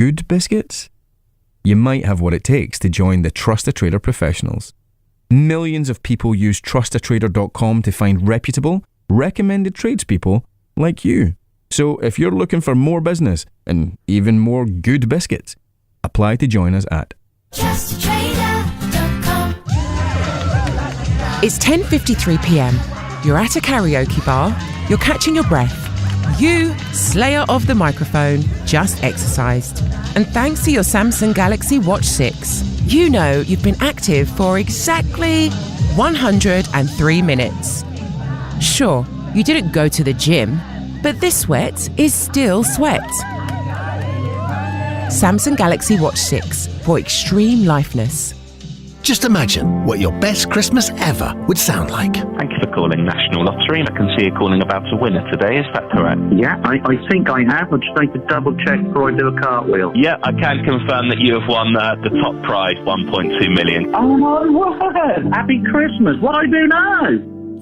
good biscuits? You might have what it takes to join the Trust-A-Trader professionals. Millions of people use trustatrader.com to find reputable, recommended tradespeople like you. So if you're looking for more business and even more good biscuits, apply to join us at trustatrader.com. It's 10:53pm. You're at a karaoke bar. You're catching your breath. You, slayer of the microphone, just exercised. And thanks to your Samsung Galaxy Watch 6, you know you've been active for exactly 103 minutes. Sure, you didn't go to the gym, but this sweat is still sweat. Samsung Galaxy Watch 6 for extreme liveness. Just imagine what your best Christmas ever would sound like. Thank you for calling National Lottery. I can see you're calling about a winner today. Is that correct? Yeah, I think I have. I just need to double check before I do a cartwheel. Yeah, I can confirm that you have won the top prize, 1.2 million. Oh my word! Happy Christmas! What do I do now?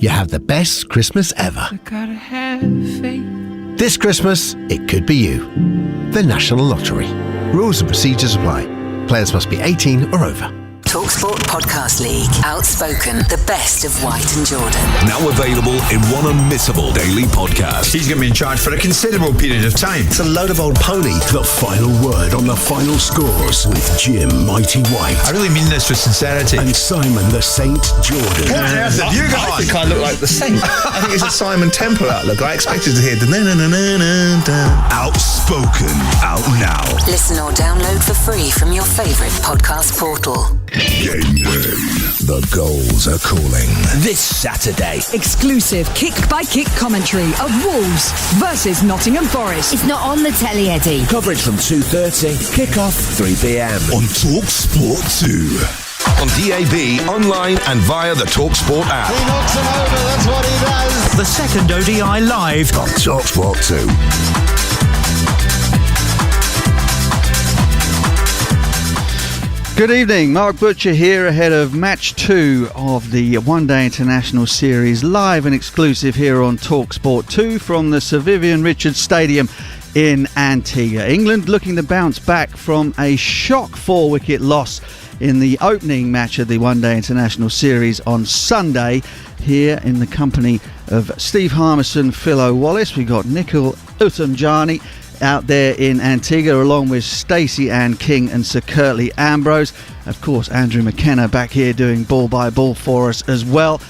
You have the best Christmas ever. Gotta have faith. This Christmas, it could be you. The National Lottery. Rules and procedures apply. Players must be 18 or over. TalkSport Podcast League. Outspoken. The best of White and Jordan. Now available in one unmissable daily podcast. He's going to be in charge for a considerable period of time. It's a load of old pony. The final word on the final scores with Jim Mighty White. I really mean this with sincerity. And Simon the Saint Jordan. What on earth have you got? I think I look like the Saint. I think it's a Simon Temple outlook. I expected to hear the na-na-na-na-na-na. Outspoken. Out now. Listen or download for free from your favourite podcast portal. Game day. The goals are calling. This Saturday, exclusive kick-by-kick commentary of Wolves versus Nottingham Forest. It's not on the telly, Eddie. Coverage from 2:30, kick-off 3pm. On TalkSport 2. On DAB, online and via the TalkSport app. He knocks him over, that's what he does. The second ODI live On TalkSport 2. Good evening, Mark Butcher here ahead of match 2 of the One-Day International Series, live and exclusive here on TalkSport 2 from the Sir Vivian Richards Stadium in Antigua. England looking to bounce back from a shock 4-wicket loss in the opening match of the One-Day International Series on Sunday. Here in the company of Steve Harmison, Phil O'Wallace, we've got Nikhil Utanjani out there in Antigua, along with Stacey Ann King and Sir Curtly Ambrose. Of course, Andrew McKenna back here doing ball by ball for us as well.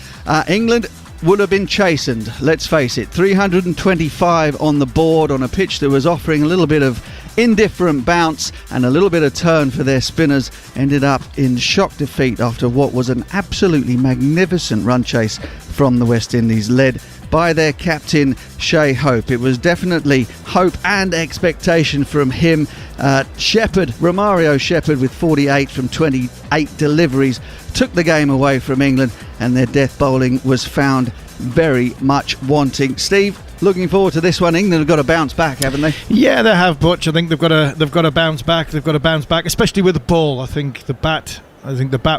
England would have been chastened, let's face it. 325 on the board on a pitch that was offering a little bit of indifferent bounce and a little bit of turn for their spinners. Ended up in shock defeat after what was an absolutely magnificent run chase from the West Indies, led by their captain Shai Hope. It was definitely hope and expectation from him. Romario Shepherd with 48 from 28 deliveries took the game away from England, and their death bowling was found very much wanting. Steve, looking forward to this one. England have got to bounce back, haven't they? Yeah, they have, Butch. I think they've got to bounce back. They've got to bounce back, especially with the ball. I think the bat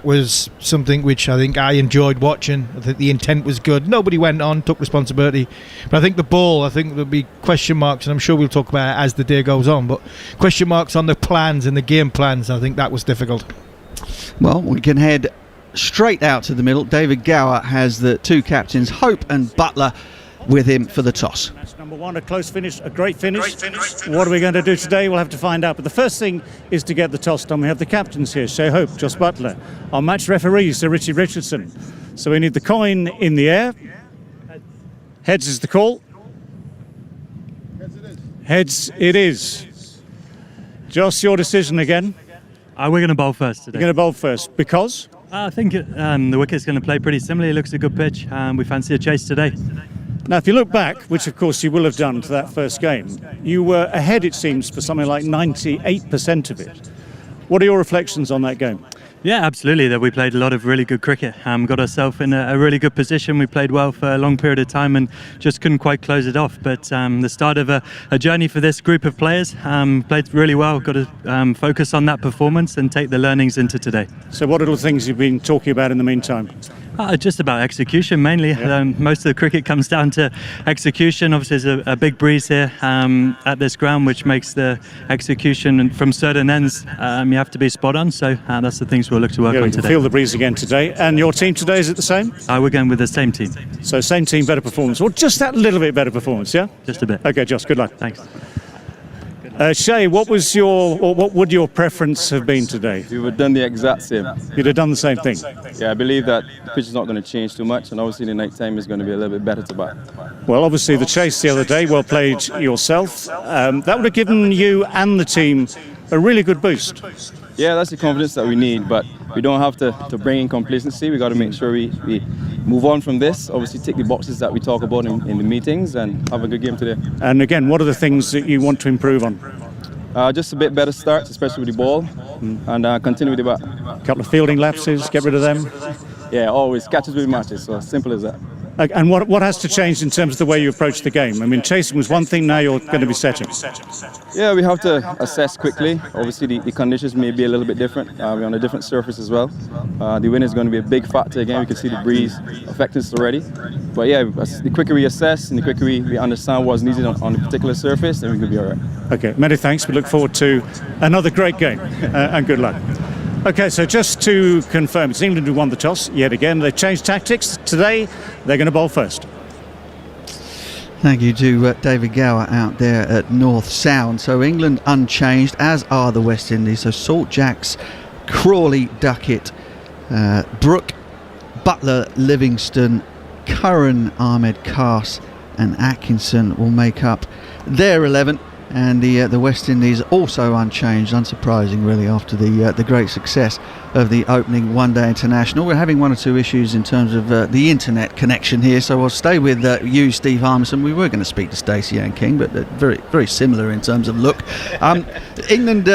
was something which I think I enjoyed watching. I think the intent was good. Nobody went on, took responsibility. But I think the ball, I think there'll be question marks, and I'm sure we'll talk about it as the day goes on, but question marks on the plans and the game plans. I think that was difficult. Well, we can head straight out to the middle. David Gower has the two captains, Hope and Butler, with him for the toss. That's number one, a close finish, a great finish. What are we going to do today? We'll have to find out. But the first thing is to get the toss done. We have the captains here, Shai Hope, Jos Buttler. Our match referee, Sir Richie Richardson. So we need the coin in the air. Heads is the call. Heads it is. Jos, your decision again. We're going to bowl first today. You're going to bowl first. Because? I think the wicket's going to play pretty similarly. It looks a good pitch. We fancy a chase today. Now, if you look back, which of course you will have done to that first game, you were ahead, it seems, for something like 98% of it. What are your reflections on that game? Yeah, absolutely. That we played a lot of really good cricket. Got ourselves in a really good position. We played well for a long period of time and just couldn't quite close it off. But the start of a journey for this group of players. Played really well. Got to focus on that performance and take the learnings into today. So what are the things you've been talking about in the meantime? Just about execution mainly. Most of the cricket comes down to execution. Obviously there's a big breeze here at this ground, which makes the execution from certain ends you have to be spot on, so that's the things we'll look to work on today. Feel the breeze again today. And your team today, is it the same? We're going with the same team. So same team, better performance, or just that little bit better performance, yeah? Just a bit. Okay, Josh, good luck. Thanks. Shay, what would your preference have been today? We would have done the exact same. You'd have done the same thing? Yeah, I believe that the pitch is not going to change too much, and obviously the night time is going to be a little bit better to bat. Well, obviously the chase the other day, well played yourself. That would have given you and the team a really good boost. Yeah, that's the confidence that we need, but we don't have to bring in complacency. We got to make sure we move on from this. Obviously take the boxes that we talk about in the meetings and have a good game today. And again, what are the things that you want to improve on? Just a bit better starts, especially with the ball, and continue with the bat. A couple of fielding lapses, get rid of them? Yeah, always. Catches with matches, so simple as that. And what has to change in terms of the way you approach the game? I mean, chasing was one thing, now you're going to be setting. Yeah, we have to assess quickly. Obviously, the conditions may be a little bit different. We're on a different surface as well. The wind is going to be a big factor again. We can see the breeze affecting us already. But yeah, the quicker we assess and the quicker we understand what's needed on a particular surface, then we could be all right. Okay, many thanks. We look forward to another great game and good luck. Okay, so just to confirm, it's England who won the toss yet again. They've changed tactics. Today, they're going to bowl first. Thank you to David Gower out there at North Sound. So England unchanged, as are the West Indies. So Salt Jacks, Crawley, Duckett, Brooke, Butler, Livingston, Curran, Ahmed, Carse and Atkinson will make up their 11. And the West Indies also unchanged, unsurprising really, after the great success of the opening one-day international. We're having one or two issues in terms of the internet connection here, so I'll stay with you, Steve Harmison. We were going to speak to Stacey Ann King, but very, very similar in terms of look. England,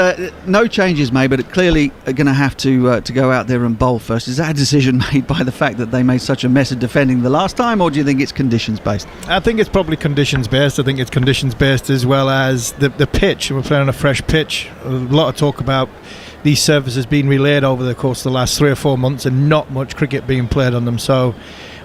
no changes made, but clearly are going to have to go out there and bowl first. Is that a decision made by the fact that they made such a mess of defending the last time, or do you think it's conditions-based? I think it's probably conditions-based. I think it's conditions-based as well as the pitch. We're playing on a fresh pitch. A lot of talk about these surfaces being relayed over the course of the last 3 or 4 months and not much cricket being played on them. So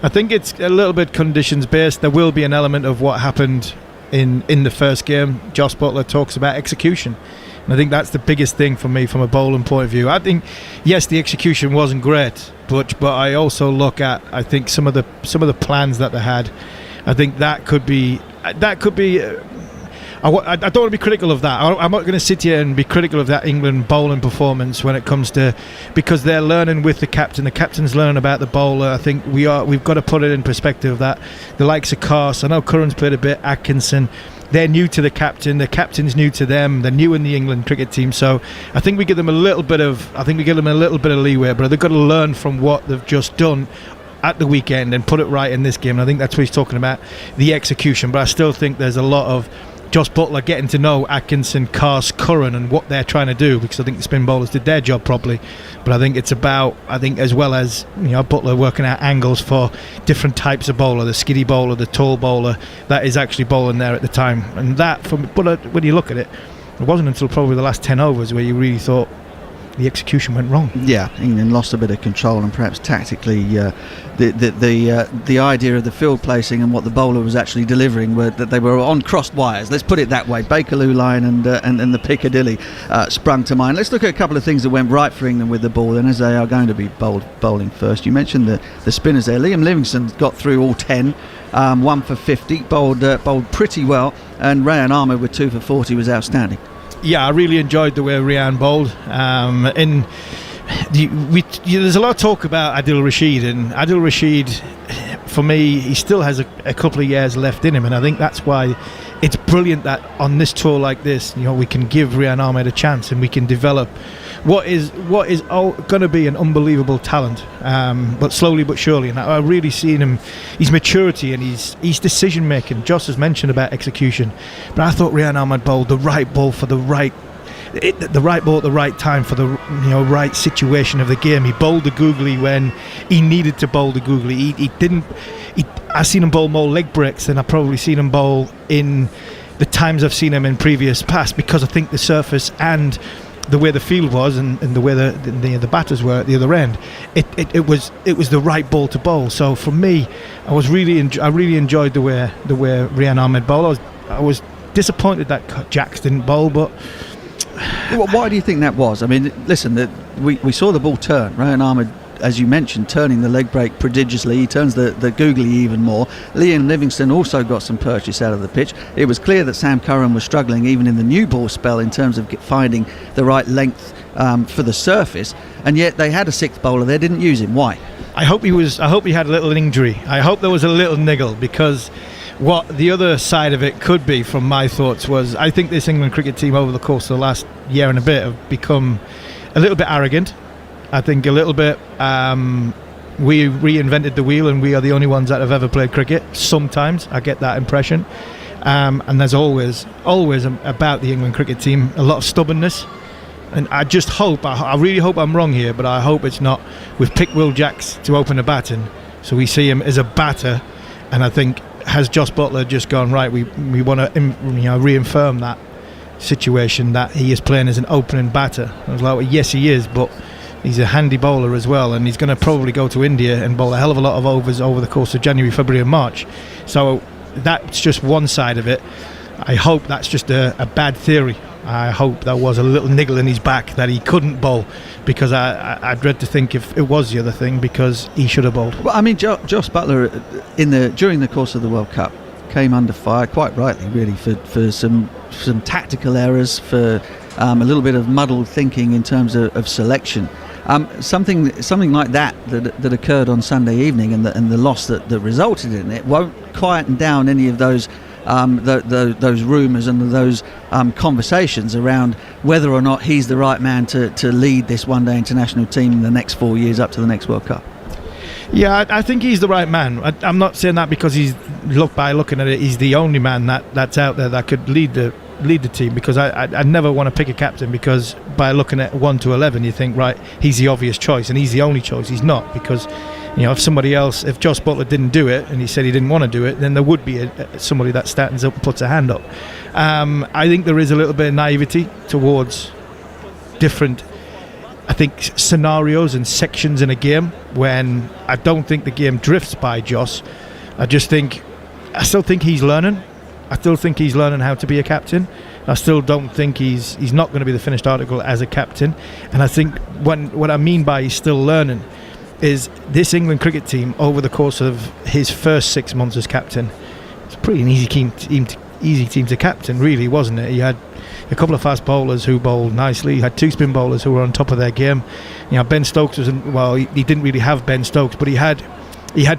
I think it's a little bit conditions-based. There will be an element of what happened in the first game. Josh Butler talks about execution. And I think that's the biggest thing for me from a bowling point of view. I think, yes, the execution wasn't great, but I also look at, I think, some of the plans that they had. I think that could be I don't want to be critical of that. I'm not going to sit here and be critical of that England bowling performance when it comes to, because they're learning with the captain. The captain's learning about the bowler. I think we've got to put it in perspective that the likes of Carse, I know Curran's played a bit, Atkinson, they're new to the captain. The captain's new to them. They're new in the England cricket team. So I think we give them a little bit of leeway, but they've got to learn from what they've just done at the weekend and put it right in this game. And I think that's what he's talking about, the execution. But I still think there's a lot of Josh Butler getting to know Atkinson, Carse, Curran and what they're trying to do, because I think the spin bowlers did their job properly. But I think it's about, as well as, Butler working out angles for different types of bowler, the skiddy bowler, the tall bowler that is actually bowling there at the time. And that, when you look at it, it wasn't until probably the last 10 overs where you really thought the execution went wrong. Yeah, England lost a bit of control, and perhaps tactically the idea of the field placing and what the bowler was actually delivering were that they were on crossed wires. Let's put it that way. Bakerloo line and the Piccadilly sprung to mind. Let's look at a couple of things that went right for England with the ball, and as they are going to be bowling first. You mentioned the spinners there. Liam Livingston got through all 10. 1 for 50, bowled pretty well, and Rayan Ahmed with 2 for 40 was outstanding. Yeah, I really enjoyed the way Rian bowled. There's a lot of talk about Adil Rashid, and Adil Rashid, for me, he still has a couple of years left in him, and I think that's why it's brilliant that on this tour like this, we can give Rian Ahmed a chance and we can develop what is going to be an unbelievable talent, but slowly but surely. And I've really seen him, his maturity and his decision making. Joss has mentioned about execution, but I thought Rian Ahmed bowled the right ball for the right ball at the right time for the right situation of the game. He bowled the googly when he needed to bowl the googly. I've seen him bowl more leg breaks than I've probably seen him bowl in the times I've seen him in previous past, because I think the surface and the way the field was and the way the batters were at the other end, it was the right ball to bowl. So for me, I really enjoyed the way Rian Ahmed bowled. I was disappointed that Jacks didn't bowl, but why do you think that was? I mean, listen, we saw the ball turn. Rian Ahmed, as you mentioned, turning the leg break prodigiously. He turns the googly even more. Liam Livingstone also got some purchase out of the pitch. It was clear that Sam Curran was struggling even in the new ball spell in terms of finding the right length for the surface, and yet they had a sixth bowler there, didn't use him. Why? I hope he had a little injury. I hope there was a little niggle, because what the other side of it could be, from my thoughts, was I think this England cricket team over the course of the last year and a bit have become a little bit arrogant. I think a little bit we reinvented the wheel and we are the only ones that have ever played cricket. Sometimes I get that impression, and there's always about the England cricket team a lot of stubbornness, and I just hope, I really hope I'm wrong here, but I hope it's not. We've picked Will Jacks to open the batting, so we see him as a batter, and I think has Jos Buttler just gone, right, we want to reaffirm that situation that he is playing as an opening batter. I was like, well, yes he is, but he's a handy bowler as well, and he's going to probably go to India and bowl a hell of a lot of overs over the course of January, February and March. So that's just one side of it. I hope that's just a bad theory. I hope there was a little niggle in his back that he couldn't bowl, because I dread to think if it was the other thing, because he should have bowled. Well, I mean, Jos Buttler during the course of the World Cup came under fire, quite rightly really, for some tactical errors, for a little bit of muddled thinking in terms of selection. Something like that occurred on Sunday evening, and the loss that resulted in it won't quieten down any of those rumours and those conversations around whether or not he's the right man to lead this one-day international team in the next 4 years up to the next World Cup. Yeah, I think he's the right man. I'm not saying that because looking at it, he's the only man that's out there that could lead the team, because I never want to pick a captain, because by looking at 1 to 11 you think, right, he's the obvious choice and he's the only choice. He's not, because if somebody else, if Jos Buttler didn't do it and he said he didn't want to do it, then there would be somebody that stands up and puts a hand up. I think there is a little bit of naivety towards different, I think, scenarios and sections in a game, when I don't think the game drifts by Jos. I still think he's learning. I still think he's learning how to be a captain. I still don't think he's not going to be the finished article as a captain. And I think what I mean by he's still learning is this England cricket team, over the course of his first 6 months as captain, it's pretty an easy team to captain, really, wasn't it? He had a couple of fast bowlers who bowled nicely. He had 2 spin bowlers who were on top of their game. Ben Stokes he didn't really have Ben Stokes, but he had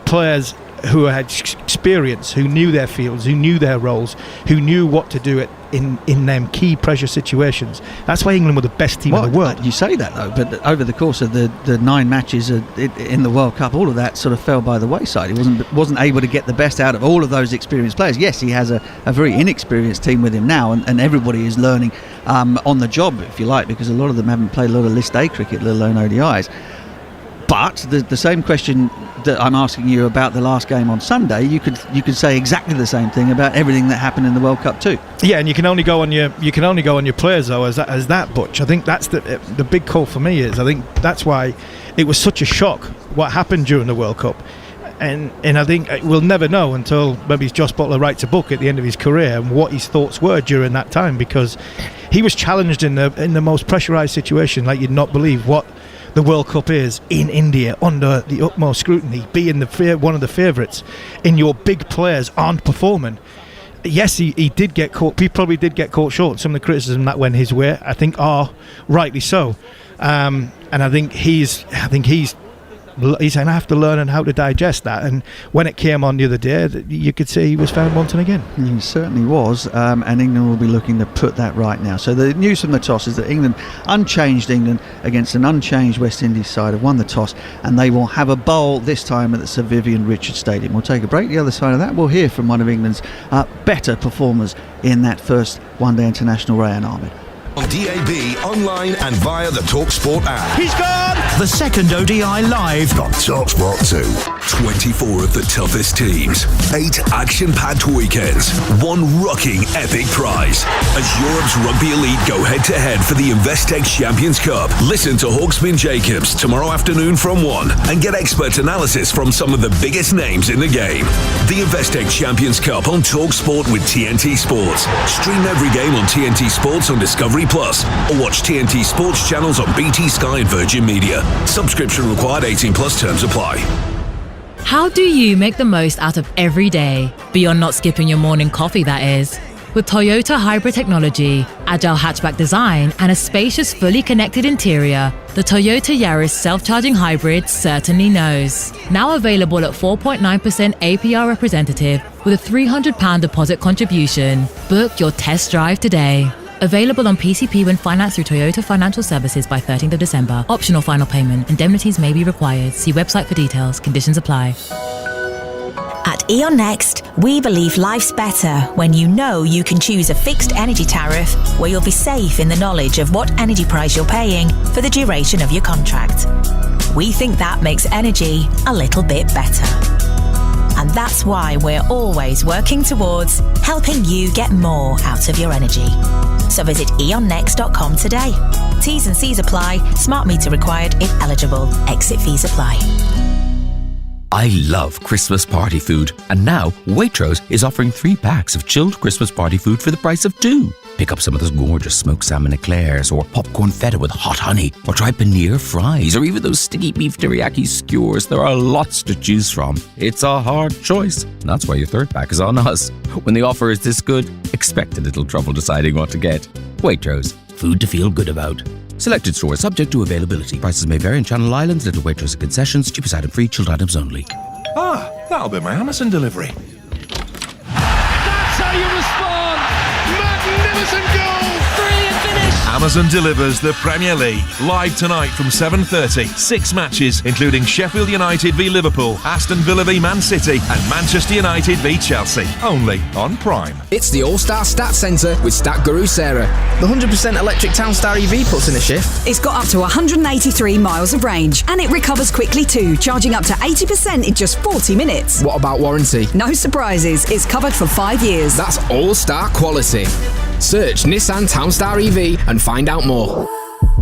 players who had experience, who knew their fields, who knew their roles, who knew what to do in them key pressure situations. That's why England were the best team in the world. You say that though, but over the course of the 9 matches in the World Cup, all of that sort of fell by the wayside. He wasn't able to get the best out of all of those experienced players. Yes, he has a very inexperienced team with him now, and everybody is learning on the job, if you like, because a lot of them haven't played a lot of List A cricket, let alone ODIs. But the same question that I'm asking you about the last game on Sunday, you could say exactly the same thing about everything that happened in the World Cup too. Yeah, and you can only go on your players though as that, Butch. I think that's the big call for me. I think that's why it was such a shock what happened during the World Cup, and I think we'll never know until maybe Jos Buttler writes a book at the end of his career and what his thoughts were during that time, because he was challenged in the most pressurised situation like you'd not believe what the World Cup is in India, under the utmost scrutiny, being one of the favourites, and your big players aren't performing. Yes, he did get caught. He probably did get caught short. Some of the criticism that went his way, I think, are rightly so. And I think he's going to have to learn how to digest that. And when it came on the other day, you could see he was found wanting again. He certainly was, and England will be looking to put that right now. So the news from the toss is that England against an unchanged West Indies side have won the toss, and they will have a bowl this time at the Sir Vivian Richards Stadium. We'll take a break. The other side of that, we'll hear from one of England's better performers in that first one-day international, Rian Ahmed. On DAB, online and via the TalkSport app. He's gone! The second ODI live on TalkSport 2. 24 of the toughest teams, 8 action-packed weekends, 1 rocking epic prize. As Europe's rugby elite go head-to-head for the Investec Champions Cup, listen to Hawksbin Jacobs tomorrow afternoon from 1 and get expert analysis from some of the biggest names in the game. The Investec Champions Cup on TalkSport with TNT Sports. Stream every game on TNT Sports on Discovery Plus or watch TNT Sports channels on BT Sky and Virgin Media. Subscription required, 18 plus terms apply. How do you make the most out of every day? Beyond not skipping your morning coffee, that is. With Toyota hybrid technology, agile hatchback design, and a spacious, fully connected interior, the Toyota Yaris self-charging hybrid certainly knows. Now available at 4.9% APR representative with a £300 deposit contribution. Book your test drive today. Available on PCP when financed through Toyota Financial Services by 13th of December. Optional final payment. Indemnities may be required. See website for details. Conditions apply. At E.ON Next, we believe life's better when you know you can choose a fixed energy tariff where you'll be safe in the knowledge of what energy price you're paying for the duration of your contract. We think that makes energy a little bit better. And that's why we're always working towards helping you get more out of your energy. So visit eonnext.com today. T's and C's apply. Smart meter required if eligible. Exit fees apply. I love Christmas party food, and now Waitrose is offering 3 packs of chilled Christmas party food for the price of 2. Pick up some of those gorgeous smoked salmon eclairs, or popcorn feta with hot honey, or try paneer fries, or even those sticky beef teriyaki skewers. There are lots to choose from. It's a hard choice. That's why your 3rd pack is on us. When the offer is this good, expect a little trouble deciding what to get. Waitrose, food to feel good about. Selected stores subject to availability. Prices may vary in Channel Islands, Little Waitrose and concessions. Cheapest item free, chilled items only. Ah, that'll be my Amazon delivery. That's how you respond! Magnificent goal! Brilliant finish! Amazon delivers the Premier League. Live tonight from 7:30. 6 matches, including Sheffield United v Liverpool, Aston Villa v Man City, and Manchester United v Chelsea. Only on Prime. It's the All-Star Stats Centre with Stat Guru Sarah. The 100% electric Townstar EV puts in a shift. It's got up to 183 miles of range, and it recovers quickly too, charging up to 80% in just 40 minutes. What about warranty? No surprises. It's covered for 5 years. That's all-star quality. Search Nissan Townstar EV and find out more.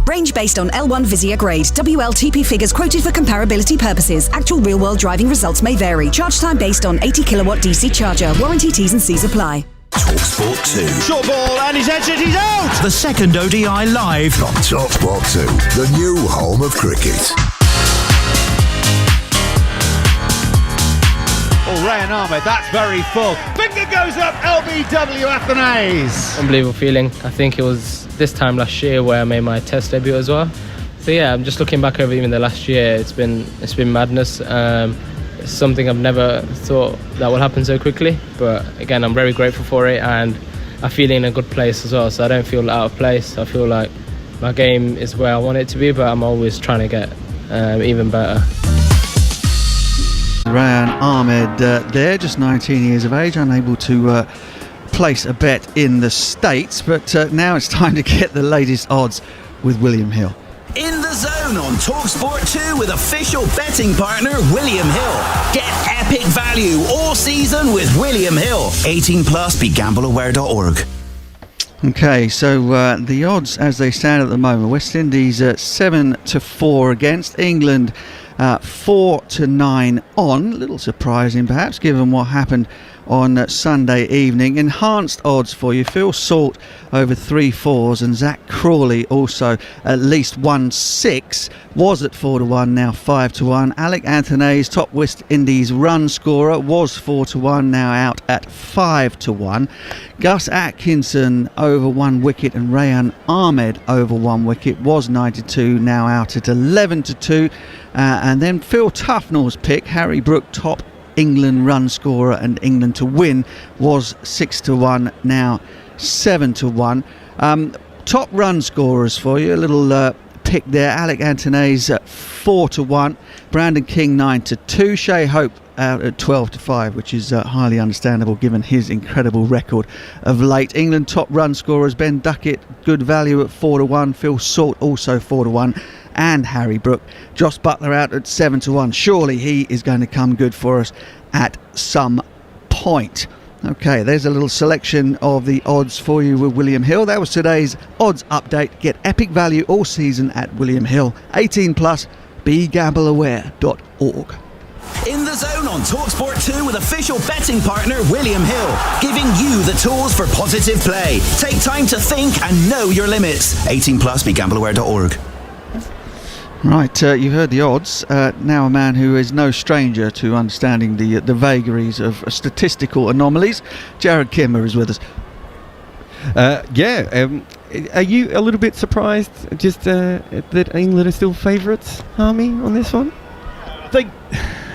Range based on L1 Vizia grade. WLTP figures quoted for comparability purposes. Actual real-world driving results may vary. Charge time based on 80 kilowatt DC charger. Warranty T's and C's apply. TalkSport 2. Short ball and he's entered, he's out! The second ODI live from TalkSport 2, the new home of cricket. Oh, Ryan Ahmed, that's very full. Finger goes up, LBW Athenaeus. Unbelievable feeling. I think it was this time last year where I made my test debut as well. So yeah, I'm just looking back over even the last year. It's been madness. It's something I've never thought that would happen so quickly. But again, I'm very grateful for it, and I feel in a good place as well. So I don't feel out of place. I feel like my game is where I want it to be, but I'm always trying to get even better. Ryan Ahmed there, just 19 years of age, unable to place a bet in the States, but now it's time to get the latest odds with William Hill. In the Zone on TalkSport 2 with official betting partner William Hill. Get epic value all season with William Hill. 18 plus, begambleaware.org. Okay, so the odds as they stand at the moment: West Indies 7-4 against England, 4-9 on. A little surprising, perhaps, given what happened on Sunday evening. Enhanced odds for you: Phil Salt over 3-4s, and Zach Crawley also at least 1-6. Was at 4-1, now 5-1. Alec Anthony's top West Indies run scorer was 4-1, now out at 5-1. Gus Atkinson over 1 wicket, and Rayhan Ahmed over 1 wicket was 92, now out at 11-2. And then Phil Tufnell's pick, Harry Brook, top England run scorer and England to win, was 6-1, now 7-1. Top run scorers for you, a little pick there: Alec Anthony's 4-1, Brandon King 9-2, Shea Hope out at 12-5, which is highly understandable given his incredible record of late. England top run scorers: Ben Duckett, good value at 4-1, Phil Salt also 4-1, and Harry Brook. Josh Buttler out at 7-1. Surely he is going to come good for us at some point. Okay, there's a little selection of the odds for you with William Hill. That was today's odds update. Get epic value all season at William Hill. 18 plus, begambleaware.org. In the Zone on TalkSport 2 with official betting partner William Hill, giving you the tools for positive play. Take time to think and know your limits. 18 plus, begambleaware.org. Right, you heard the odds. Now a man who is no stranger to understanding the vagaries of statistical anomalies. Jared Kimmer is with us. Are you a little bit surprised just that England are still favourites, Harmy, on this one? I think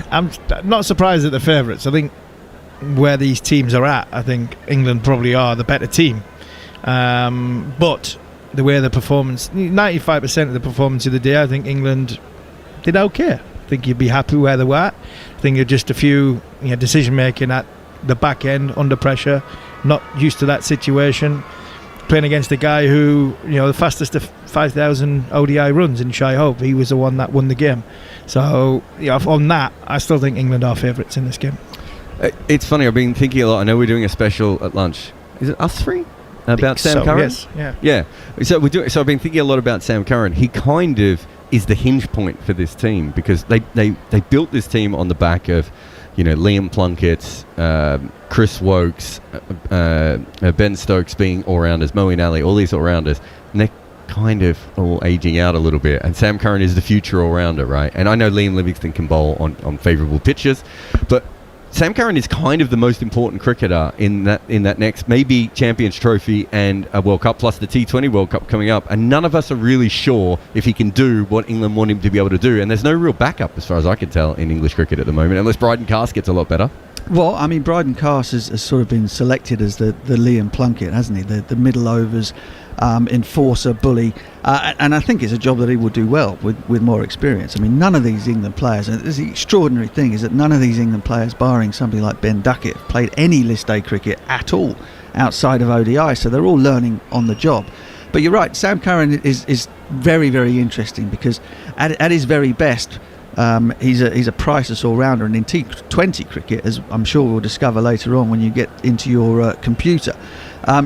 I'm not surprised at the favourites. I think where these teams are at, I think England probably are the better team. But the way the performance, 95% of the performance of the day, I think England did okay. I think you'd be happy where they were at. I think you're just a few decision making at the back end under pressure, not used to that situation. Playing against a guy who, the fastest of 5,000 ODI runs in Shai Hope, he was the one that won the game. So, on that, I still think England are favourites in this game. It's funny, I've been thinking a lot. I know we're doing a special at lunch. Is it us three? About Sam Curran? Yes, yeah. So I've been thinking a lot about Sam Curran. He kind of is the hinge point for this team because they built this team on the back of, Liam Plunkett, Chris Wokes, Ben Stokes being all-rounders, Moeen Ali, all these all-rounders, and they're kind of all aging out a little bit. And Sam Curran is the future all-rounder, right? And I know Liam Livingstone can bowl on favourable pitches, but Sam Curran is kind of the most important cricketer in that next maybe Champions Trophy and a World Cup plus the T20 World Cup coming up, and none of us are really sure if he can do what England want him to be able to do, and there's no real backup as far as I can tell in English cricket at the moment, unless Bryden Cast gets a lot better. Well, I mean, Bryden Cast has sort of been selected as the Liam Plunkett, hasn't he? The middle overs enforcer, bully, and I think it's a job that he will do well with more experience. I mean, none of these England players, and the extraordinary thing is that none of these England players, barring somebody like Ben Duckett, have played any list A cricket at all outside of ODI, so they're all learning on the job. But you're right, Sam Curran is very, very interesting because at his very best, he's a priceless all-rounder, and in T20 cricket, as I'm sure we'll discover later on when you get into your computer,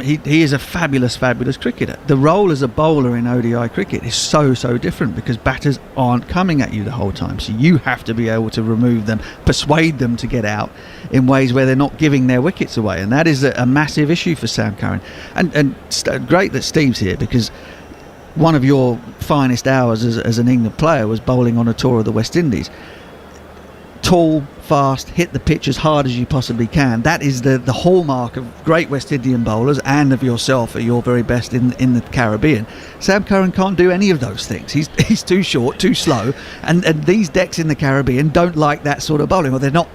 he is a fabulous cricketer. The role as a bowler in ODI cricket is so different because batters aren't coming at you the whole time, so you have to be able to remove them, persuade them to get out in ways where they're not giving their wickets away, and that is a massive issue for Sam Curran. And great that Steve's here because one of your finest hours as an England player was bowling on a tour of the West Indies. Tall, fast, hit the pitch as hard as you possibly can. That is the hallmark of great West Indian bowlers and of yourself at your very best in the Caribbean. Sam Curran can't do any of those things. He's too short, too slow, and these decks in the Caribbean don't like that sort of bowling, or they're not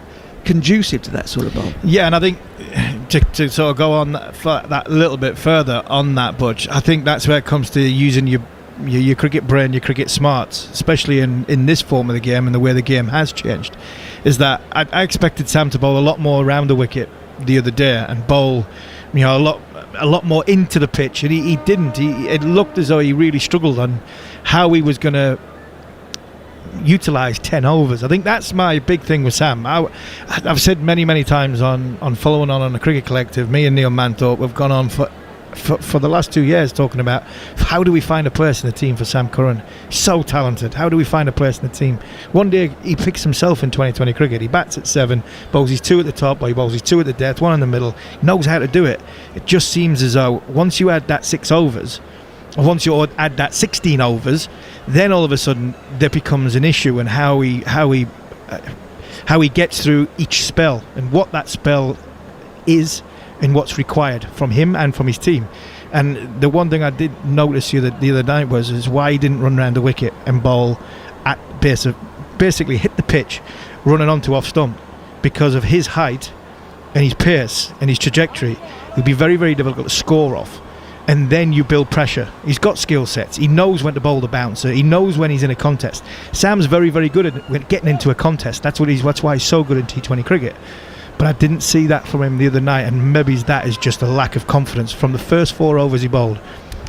conducive to that sort of bowling. Yeah, and I think to sort of go on that little bit further on that, Butch, I think that's where it comes to using your cricket brain, your cricket smarts, especially in this form of the game and the way the game has changed, is that I expected Sam to bowl a lot more around the wicket the other day and bowl a lot more into the pitch, and he didn't. It looked as though he really struggled on how he was going to utilise 10 overs. I think that's my big thing with Sam. I've said many times on following on the Cricket Collective, me and Neil Manthorpe have gone on for the last 2 years talking about how do we find a place in the team for Sam Curran. So talented. How do we find a place in the team? One day he picks himself in 2020 cricket. He bats at 7, bowls his 2 at the top, or he bowls his 2 at the death, 1 in the middle. He knows how to do it. It just seems as though once you add that 6 overs, or once you add that 16 overs, then all of a sudden there becomes an issue in how he gets through each spell and what that spell is and what's required from him and from his team. And the one thing I did notice the other night is why he didn't run around the wicket and bowl at base of, basically hit the pitch running onto off stump, because of his height and his pace and his trajectory. It would be very, very difficult to score off. And then you build pressure. He's got skill sets. He knows when to bowl the bouncer. He knows when he's in a contest. Sam's very, very good at getting into a contest. That's why he's so good in T20 cricket. But I didn't see that from him the other night, and maybe that is just a lack of confidence from the first 4 overs he bowled.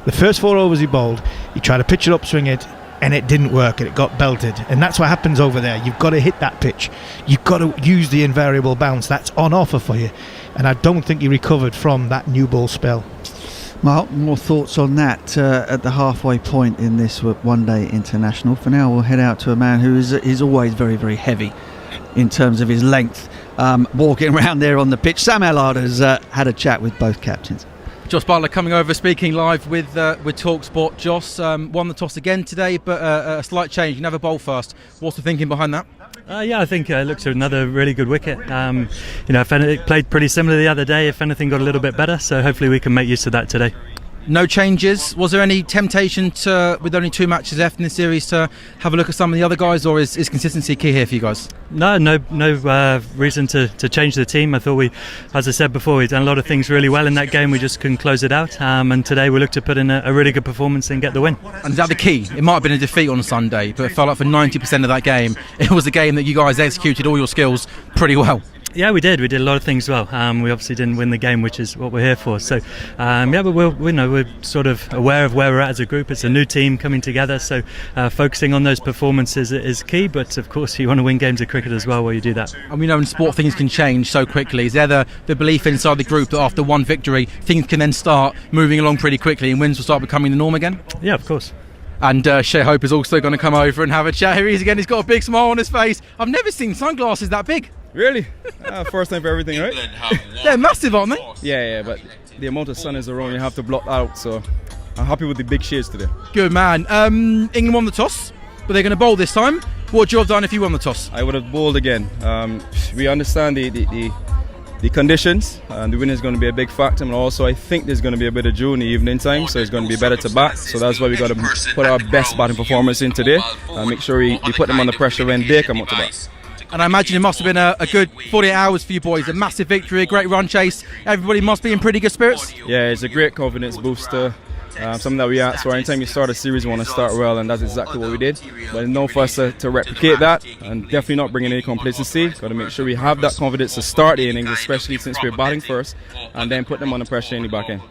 The first 4 overs he bowled, he tried to pitch it up, swing it, and it didn't work, and it got belted. And that's what happens over there. You've got to hit that pitch. You've got to use the invariable bounce. That's on offer for you. And I don't think he recovered from that new ball spell. Well, more thoughts on that at the halfway point in this one-day international. For now, we'll head out to a man who is always very, very heavy in terms of his length, walking around there on the pitch. Sam Allard has had a chat with both captains. Joss Butler coming over, speaking live with TalkSport. Joss won the toss again today, but a slight change. You never bowl first. What's the thinking behind that? Yeah, I think it looks like another really good wicket. If it played pretty similar the other day. If anything, got a little bit better. So hopefully we can make use of that today. No changes. Was there any temptation to, with only 2 matches left in the series, to have a look at some of the other guys, or is consistency key here for you guys? No reason to change the team. I thought we, as I said before, we've done a lot of things really well in that game. We just couldn't close it out. And today we looked to put in a really good performance and get the win. And is that the key? It might have been a defeat on Sunday, but it felt like for 90% of that game, it was a game that you guys executed all your skills pretty well. Yeah, we did. We did a lot of things well. We obviously didn't win the game, which is what we're here for. So, but we're sort of aware of where we're at as a group. It's a new team coming together, so focusing on those performances is key. But of course, you want to win games of cricket as well while you do that. And we know in sport things can change so quickly. Is there the belief inside the group that after one victory, things can then start moving along pretty quickly and wins will start becoming the norm again? Yeah, of course. And Shea Hope is also going to come over and have a chat. Here he is again. He's got a big smile on his face. I've never seen sunglasses that big. Really? First time for everything, right? They're massive, aren't they? Yeah, but the amount of sun is around, you have to block out. So I'm happy with the big shades today. Good man. England won the toss, but they're going to bowl this time. What would you have done if you won the toss? I would have bowled again. We understand the conditions, and the wind is going to be a big factor. And also, I think there's going to be a bit of dew in the evening time, so it's going to be better to bat. So that's why we got to put our best batting performance in today. Make sure we put them under pressure when they come up to bat. And I imagine it must have been a good 48 hours for you boys. A massive victory, a great run chase. Everybody must be in pretty good spirits. Yeah, it's a great confidence booster. Something that we ask for. Anytime you start a series, you want to start well, and that's exactly what we did. But no for us to replicate that, and definitely not bringing any complacency. Got to make sure we have that confidence to start the innings, especially since we're batting first, and then put them under pressure in the back end.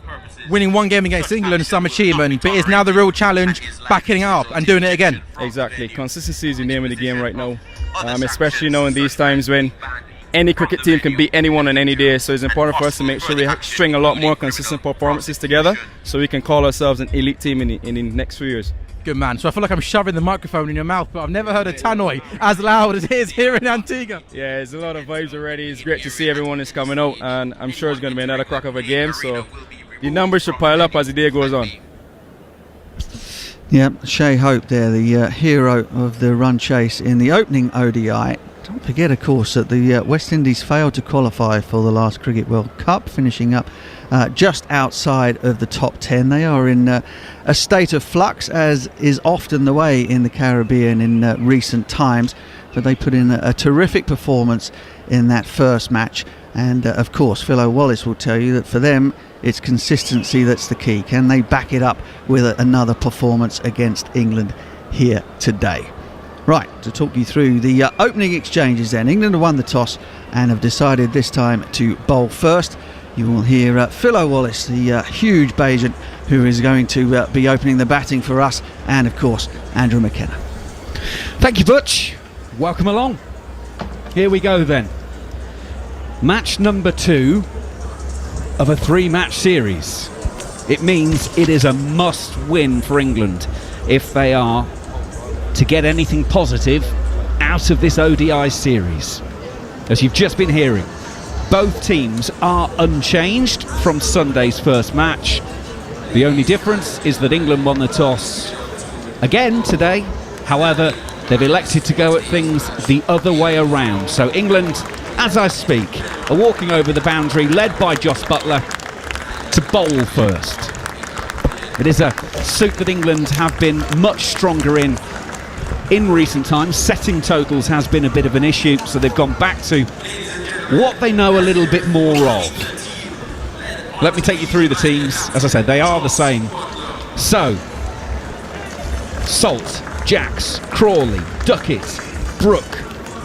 Winning one game against England is some achievement, but it's now the real challenge, backing it up and doing it again. Exactly. Consistency is the name of the game right now, especially now in these times when any cricket team can beat anyone on any day. So it's important for us to make sure we string a lot more consistent performances together so we can call ourselves an elite team in the next few years. Good man. So I feel like I'm shoving the microphone in your mouth, but I've never heard a tannoy as loud as it is here in Antigua. Yeah, there's a lot of vibes already. It's great to see everyone is coming out, and I'm sure it's going to be another crack of a game. So the numbers should pile up as the day goes on. Yeah, Shea Hope there, the hero of the run chase in the opening ODI. Don't forget, of course, that the West Indies failed to qualify for the last Cricket World Cup, finishing up just outside of the top 10. They are in a state of flux, as is often the way in the Caribbean in recent times, but they put in a terrific performance in that first match. And of course, Phil O'Wallace will tell you that for them, it's consistency that's the key. Can they back it up with another performance against England here today? Right, to talk you through the opening exchanges then. England have won the toss and have decided this time to bowl first. You will hear Phil O'Wallace, the huge Bajan, who is going to be opening the batting for us, and of course, Andrew McKenna. Thank you, Butch. Welcome along. Here we go then. Match number 2 of a 3-match series. It means it is a must-win for England if they are to get anything positive out of this ODI series. As you've just been hearing, both teams are unchanged from Sunday's first match. The only difference is that England won the toss again today. However, they've elected to go at things the other way around. So England, as I speak, are walking over the boundary, led by Joss Butler, to bowl first. It is a suit that England have been much stronger in recent times. Setting totals has been a bit of an issue, so they've gone back to what they know a little bit more of. Let me take you through the teams. As I said, they are the same. So, Salt, Jacks, Crawley, Duckett, Brooke,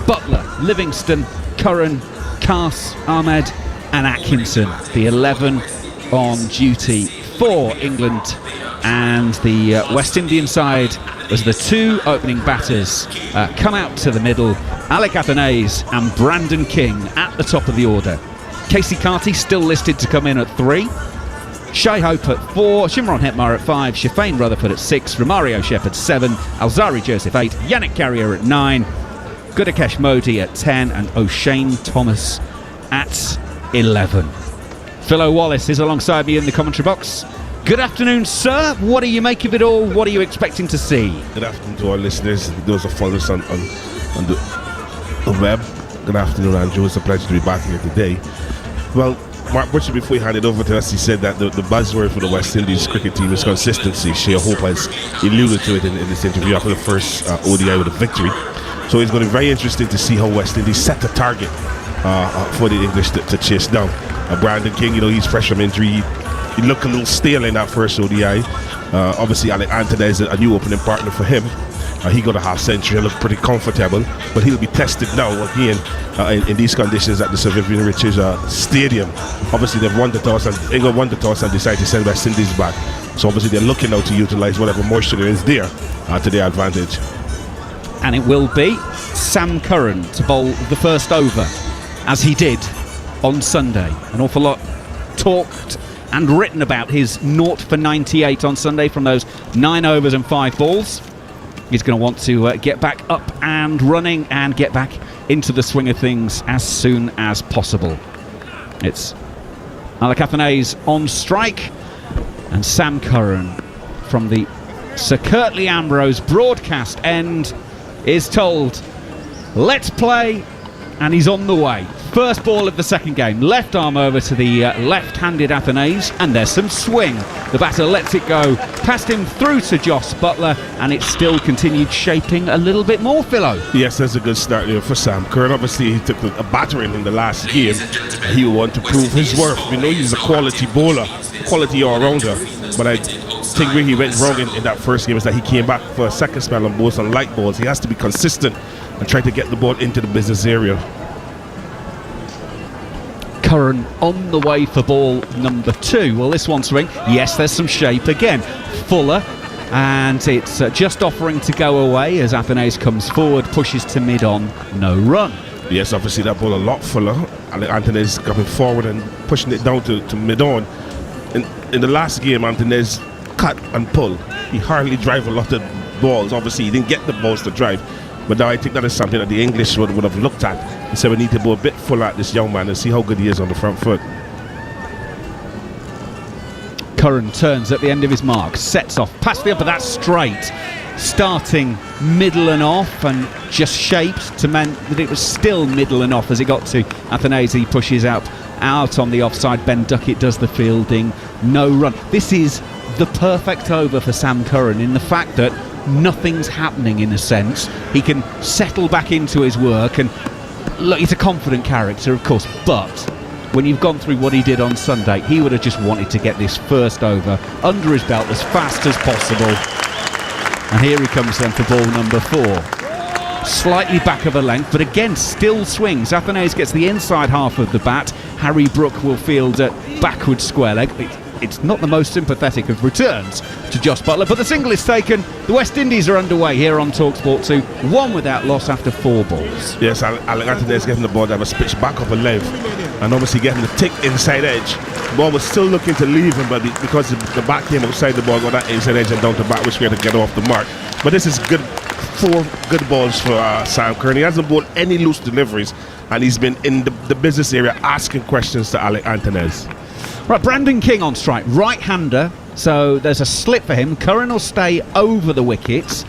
Butler, Livingston, Curran, Cass, Ahmed and Atkinson. The 11 on duty for England and the West Indian side, as the two opening batters come out to the middle, Alec Athanaze and Brandon King at the top of the order. Casey Carty still listed to come in at 3. Shai Hope at 4, Shimron Hetmar at 5, Shafane Rutherford at 6, Romario Shepherd 7, Alzari Joseph 8, Yannick Carrier at 9, Gudakesh Modi at 10, and O'Shane Thomas at 11. Philo Wallace is alongside me in the commentary box. Good afternoon, sir. What do you make of it all? What are you expecting to see? Good afternoon to our listeners, those who follow us on the web. Good afternoon, Andrew. It's a pleasure to be back here today. Well, Mark Butcher, before he handed over to us, he said that the buzzword for the West Indies cricket team is consistency. Shea Hope has alluded to it in this interview after the first ODI with a victory. So it's going to be very interesting to see how West Indies set a target for the English to chase down. Brandon King, he's fresh from injury. He looked a little stale in that first ODI. Obviously, Alec Anthony is a new opening partner for him. He got a half century and looked pretty comfortable, but he'll be tested now again in these conditions at the Sir Vivian Richards Stadium. Obviously, they've won the toss, and England won the toss and decided to send West Indies back. So obviously, they're looking now to utilise whatever moisture there is there to their advantage. And it will be Sam Curran to bowl the first over, as he did on Sunday. An awful lot talked and written about his 0 for 98 on Sunday from those 9 overs and 5 balls. He's going to want to get back up and running and get back into the swing of things as soon as possible. It's Alec Athanaze on strike, and Sam Curran from the Sir Curtly Ambrose broadcast end is told, let's play, and he's on the way. First ball of the second game, left arm over to the left-handed Athanaze, and there's some swing. The batter lets it go, passed him through to Jos Buttler, and it still continued shaping a little bit more, Philo. Yes, that's a good start there for Sam Curran. Obviously, he took a battering in the last game. He will want to prove his worth. We know he's a quality bowler, quality all-rounder, but I think where he went wrong in that first game is that he came back for a second spell on balls and light balls. He has to be consistent and try to get the ball into the business area. Curran on the way for ball number 2. Will this one swing? Yes, there's some shape again. Fuller, and it's just offering to go away as Athanaze comes forward, pushes to mid-on, no run. Yes, obviously that ball a lot fuller. Anthony's coming forward and pushing it down to mid-on. In the last game, Anthony's cut and pull. He hardly drive a lot of balls. Obviously, he didn't get the balls to drive. But now I think that is something that the English would have looked at and said we need to go a bit full at this young man and see how good he is on the front foot. Curran turns at the end of his mark, sets off, past the upper, that's straight. Starting middle and off, and just shaped to mean that it was still middle and off as it got to Athanaze. He pushes out on the offside. Ben Duckett does the fielding, no run. This is the perfect over for Sam Curran in the fact that nothing's happening in a sense. He can settle back into his work, and look, he's a confident character, of course, but when you've gone through what he did on Sunday, he would have just wanted to get this first over under his belt as fast as possible. And here he comes then for ball number 4. Slightly back of a length, but again still swings. Athanaze gets the inside half of the bat. Harry Brook will field at backward square leg. It's not the most sympathetic of returns to Jos Buttler, but the single is taken. The West Indies are underway here on TalkSport 2, 1 without loss after 4 balls. Yes, Alec Anthony is getting the ball that was pitched back up a length, and obviously getting the tick inside edge. The ball was still looking to leave him, but because the bat came outside the ball, got that inside edge and down to back, which we had to get off the mark. But this is good, 4 good balls for Sam Curran. He hasn't bowled any loose deliveries, and he's been in the business area asking questions to Alec Anthony. Right, Brandon King on strike, right-hander, so there's a slip for him. Curran will stay over the wickets.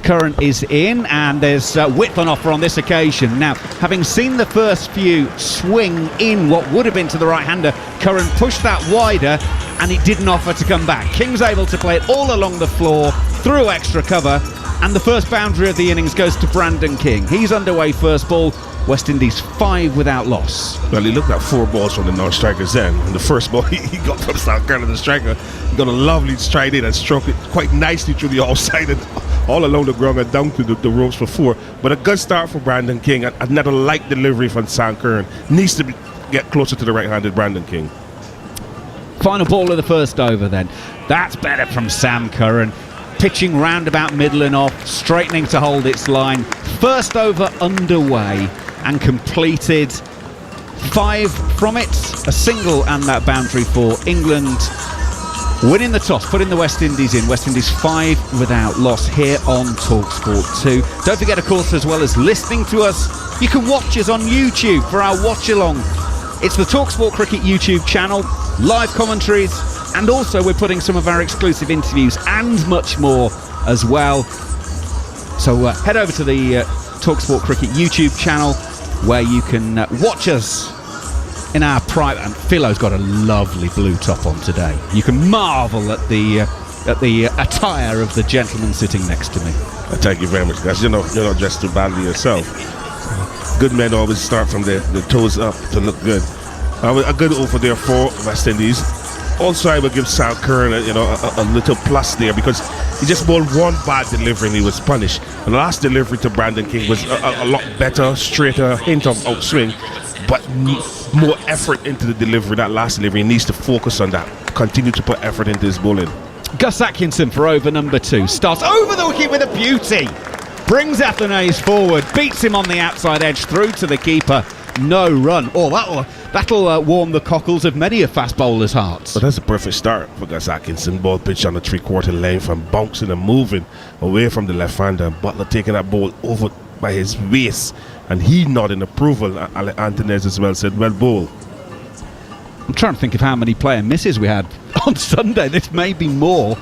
Curran is in, and there's width on offer on this occasion. Now, having seen the first few swing in what would have been to the right-hander, Curran pushed that wider, and it didn't offer to come back. King's able to play it all along the floor, through extra cover, and the first boundary of the innings goes to Brandon King. He's underway first ball. West Indies 5 without loss. Well, he looked at 4 balls from the non-striker's end. And the first ball he got from South Carolina, the striker, he got a lovely stride in and struck it quite nicely through the outside and all along the ground and down to the ropes for 4. But a good start for Brandon King. Another light delivery from Sam Curran. Needs to get closer to the right-handed Brandon King. Final ball of the first over then. That's better from Sam Curran. Pitching round about middle and off, straightening to hold its line. First over underway and completed. 5 from it, a single and that boundary for England. Winning the toss, putting the West Indies in. West Indies 5 without loss here on TalkSport 2. Don't forget, of course, as well as listening to us, you can watch us on YouTube for our watch-along. It's the TalkSport Cricket YouTube channel, live commentaries, and also we're putting some of our exclusive interviews and much more as well. So head over to the TalkSport Cricket YouTube channel where you can watch us in our private. And Philo's got a lovely blue top on today. You can marvel at the attire of the gentleman sitting next to me. Thank you very much, guys. You're not dressed too badly yourself. Good men always start from the toes up to look good. A good over there for West Indies. Also, I would give Sam Curran a little plus there because he just bowled one bad delivery and he was punished. And the last delivery to Brandon King was a lot better, straighter, hint of outswing, but more effort into the delivery. That last delivery, he needs to focus on that. Continue to put effort into his bowling. Gus Atkinson for over number 2. Starts over the wicket with a beauty. Brings Athanaze forward, beats him on the outside edge through to the keeper. No run. Oh, that'll warm the cockles of many a fast bowler's hearts. But that's a perfect start for Gus Atkinson. Ball pitched on the 3/4 length and bouncing and moving away from the left-hander. Butler taking that ball over by his waist, and he nodding approval. Antonez as well said, well bowled. I'm trying to think of how many player misses we had on Sunday. This may be more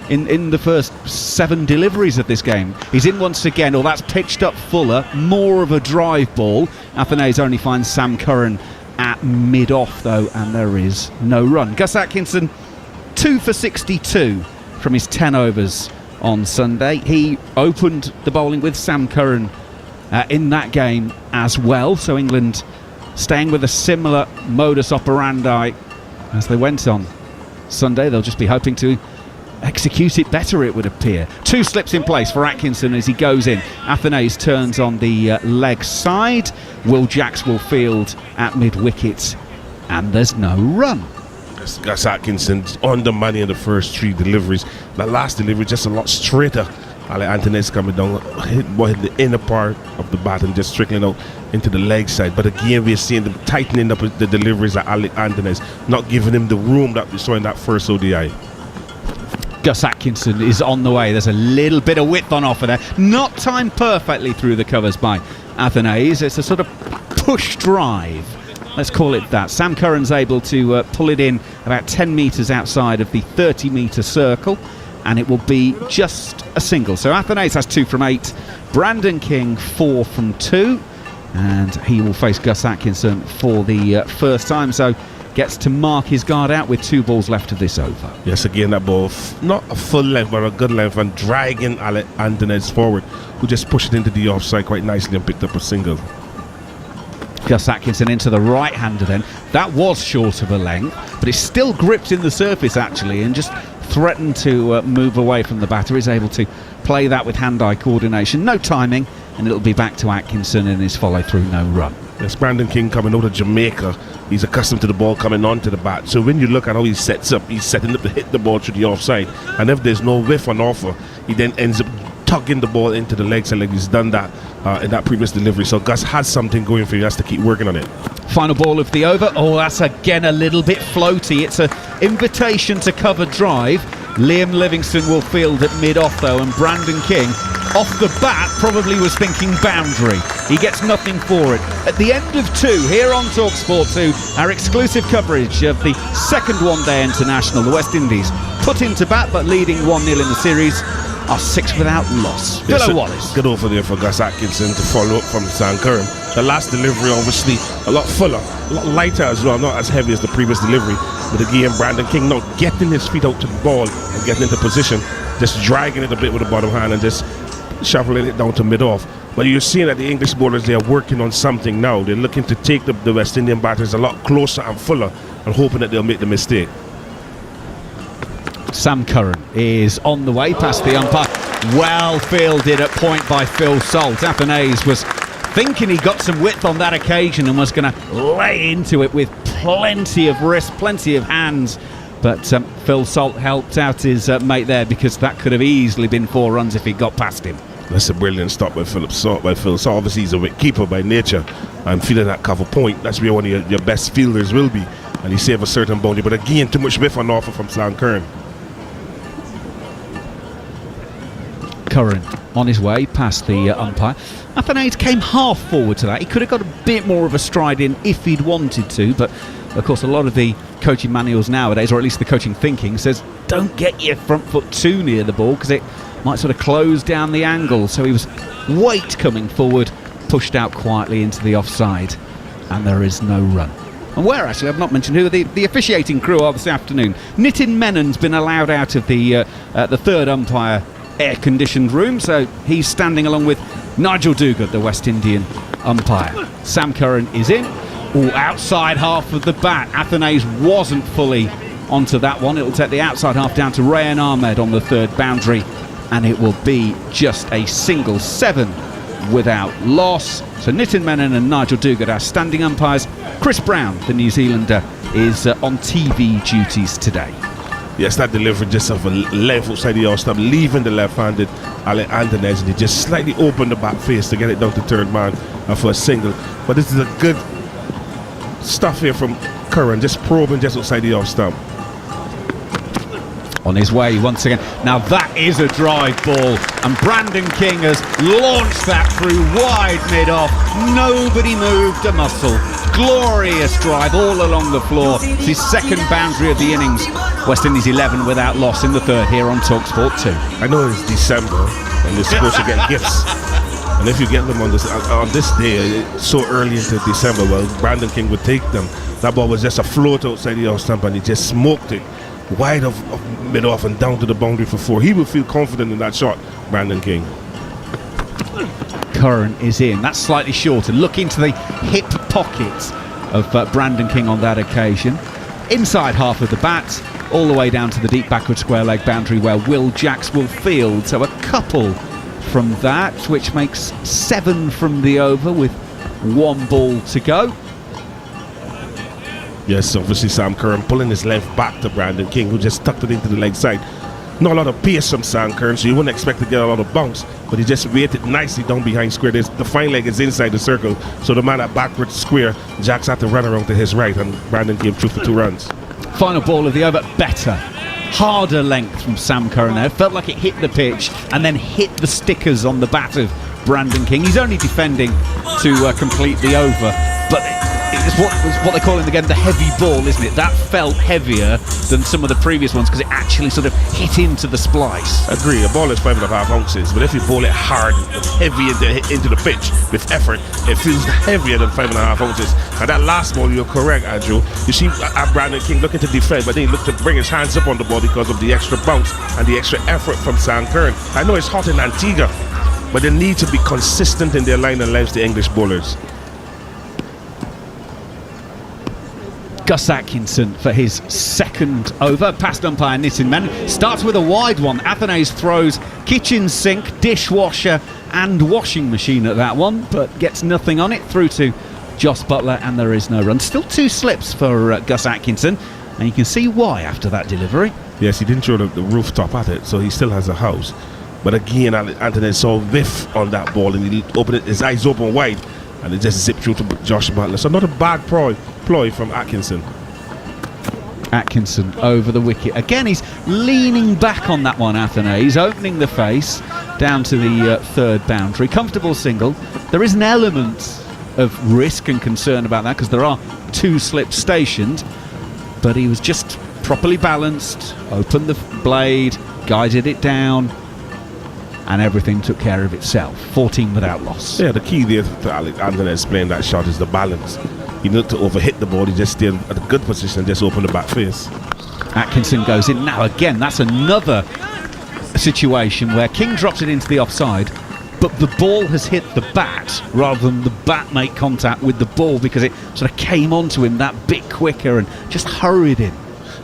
in the first 7 deliveries of this game. He's in once again. Oh, that's pitched up fuller. More of a drive ball. Athanaze only finds Sam Curran at mid-off, though, and there is no run. Gus Atkinson, 2 for 62 from his 10 overs on Sunday. He opened the bowling with Sam Curran in that game as well. So England staying with a similar modus operandi as they went on Sunday. They'll just be hoping to execute it better, it would appear. 2 slips in place for Atkinson as he goes in. Athanaze turns on the leg side. Will Jacks will field at mid-wicket, and there's no run. Gus Atkinson on the money in the first 3 deliveries. The last delivery just a lot straighter. Antonez coming down, hit the inner part of the bat and just trickling out into the leg side. But again, we're seeing them tightening up the deliveries at Antonez, not giving him the room that we saw in that first ODI. Gus Atkinson is on the way. There's a little bit of width on offer there. Not timed perfectly through the covers by Athanaze. It's a sort of push drive. Let's call it that. Sam Curran's able to pull it in about 10 metres outside of the 30-metre circle, and it will be just a single. So Athanaze has 2 from 8. Brandon King 4 from 2. And he will face Gus Atkinson for the first time. So gets to mark his guard out with 2 balls left of this over. Yes, again, that ball, not a full length, but a good length, and dragging Antonez forward, who just pushed it into the offside quite nicely and picked up a single. Gus Atkinson into the right-hander then. That was short of a length, but it's still gripped in the surface, actually, and just threatened to move away from the batter. Is able to play that with hand-eye coordination. No timing, and it'll be back to Atkinson in his follow-through, no run. Yes, Brandon King coming out of Jamaica. He's accustomed to the ball coming onto the bat. So when you look at how he sets up, he's setting up to hit the ball through the offside. And if there's no whiff on offer, he then ends up tugging the ball into the legs, and like he's done that in that previous delivery. So Gus has something going for you. He has to keep working on it. Final ball of the over. Oh, that's again a little bit floaty. It's an invitation to cover drive. Liam Livingston will field at mid-off, though, and Brandon King, off the bat, probably was thinking boundary. He gets nothing for it. At the end of 2, here on TalkSport 2, our exclusive coverage of the second one-day international, the West Indies put into bat, but leading 1-0 in the series, are 6 without loss. Yes, Philo Wallace. Good over there for Gus Atkinson to follow up from Sam Curran. The last delivery, obviously, a lot fuller, a lot lighter as well, not as heavy as the previous delivery. But again, Brandon King not getting his feet out to the ball and getting into position, just dragging it a bit with the bottom hand and just shoveling it down to mid-off. But you're seeing that the English bowlers, they are working on something now. They're looking to take the West Indian batters a lot closer and fuller and hoping that they'll make the mistake. Sam Curran is on the way past the umpire. Well fielded at point by Phil Salt. Athanaze was thinking he got some width on that occasion and was going to lay into it with plenty of wrist, plenty of hands, But Phil Salt helped out his mate there, because that could have easily been 4 runs if he got past him. That's a brilliant stop by Phil Salt. Obviously, he's a wicket keeper by nature, and feeling that cover point, that's where one of your best fielders will be. And he saved a certain boundary, but again, too much whiff on offer from Sam Curran. Curran on his way past the umpire. Athanaze came half forward to that. He could have got a bit more of a stride in if he'd wanted to, but of course a lot of the coaching manuals nowadays, or at least the coaching thinking, says don't get your front foot too near the ball because it might sort of close down the angle. So he was weight coming forward, pushed out quietly into the offside, and there is no run. And where, actually, I've not mentioned who the officiating crew are this afternoon. Nitin Menon's been allowed out of the third umpire air-conditioned room, so he's standing along with Nigel Duguid, the West Indian umpire. Sam Curran is in. Outside half of the bat. Athanaze wasn't fully onto that one. It'll take the outside half down to Rayan Ahmed on the third boundary, and it will be just a single 7 without loss. So Nitin Menon and Nigel Duguid are standing umpires. Chris Brown, the New Zealander, is on TV duties today. Yes, that delivery just of a left outside the off-stump, leaving the left-handed Alec Antonez, and he just slightly opened the back face to get it down to third man for a single. But this is a good stuff here from Curran, just probing just outside the off-stump. On his way once again. Now that is a drive ball, and Brandon King has launched that through wide mid-off. Nobody moved a muscle. Glorious drive all along the floor. It's his second boundary of the innings. West Indies 11 without loss in the third here on TalkSport 2. I know it's December and you're supposed to get gifts, and if you get them on this day, so early into December, well, Brandon King would take them. That ball was just a float outside the off-stump, and he just smoked it wide of mid-off and down to the boundary for 4. He will feel confident in that shot, Brandon King. Curran is in. That's slightly shorter. Look into the hip pocket of Brandon King on that occasion. Inside half of the bat, all the way down to the deep backward square leg boundary where Will Jacks will field. So a couple from that, which makes 7 from the over with 1 ball to go. Yes, obviously Sam Curran pulling his length back to Brandon King, who just tucked it into the leg side. Not a lot of pace from Sam Curran, so you wouldn't expect to get a lot of bounce, but he just waited nicely down behind square. The fine leg is inside the circle, so the man at backward square, Jacks had to run around to his right, and Brandon came through for 2 runs. Final ball of the over, better. Harder length from Sam Curran there. Felt like it hit the pitch and then hit the stickers on the bat of Brandon King. He's only defending to complete the over, but it's what they call in the game the heavy ball, isn't it? That felt heavier than some of the previous ones because it actually sort of hit into the splice. Agree, a ball is 5.5 ounces, but if you ball it hard, heavy into the pitch with effort, it feels heavier than 5.5 ounces. And that last ball, you're correct, Andrew. You see Brandon King looking to defend, but then he looked to bring his hands up on the ball because of the extra bounce and the extra effort from Sam Curran. I know it's hot in Antigua, but they need to be consistent in their line and lives, the English bowlers. Gus Atkinson for his second over. Past umpire Nitin Menon. Starts with a wide one. Athanaze throws kitchen sink, dishwasher and washing machine at that one, but gets nothing on it. Through to Joss Butler, and there is no run. Still 2 slips for Gus Atkinson, and you can see why after that delivery. Yes, he didn't throw the rooftop at it, so he still has a house. But again, Anthony saw whiff on that ball, and he opened his eyes open wide, and it just zipped through to Josh Butler. So not a bad ploy from Atkinson. Atkinson over the wicket. Again, he's leaning back on that one, Athanaze. He's opening the face down to the third boundary. Comfortable single. There is an element of risk and concern about that because there are 2 slips stationed, but he was just properly balanced, opened the blade, guided it down, and everything took care of itself. 14 without loss. Yeah, the key there to Alec Antonez playing that shot is the balance. He looked to overhit the ball, he just stayed at a good position and just opened the back face. Atkinson goes in. Now again, that's another situation where King drops it into the offside, but the ball has hit the bat rather than the bat make contact with the ball because it sort of came onto him that bit quicker and just hurried in.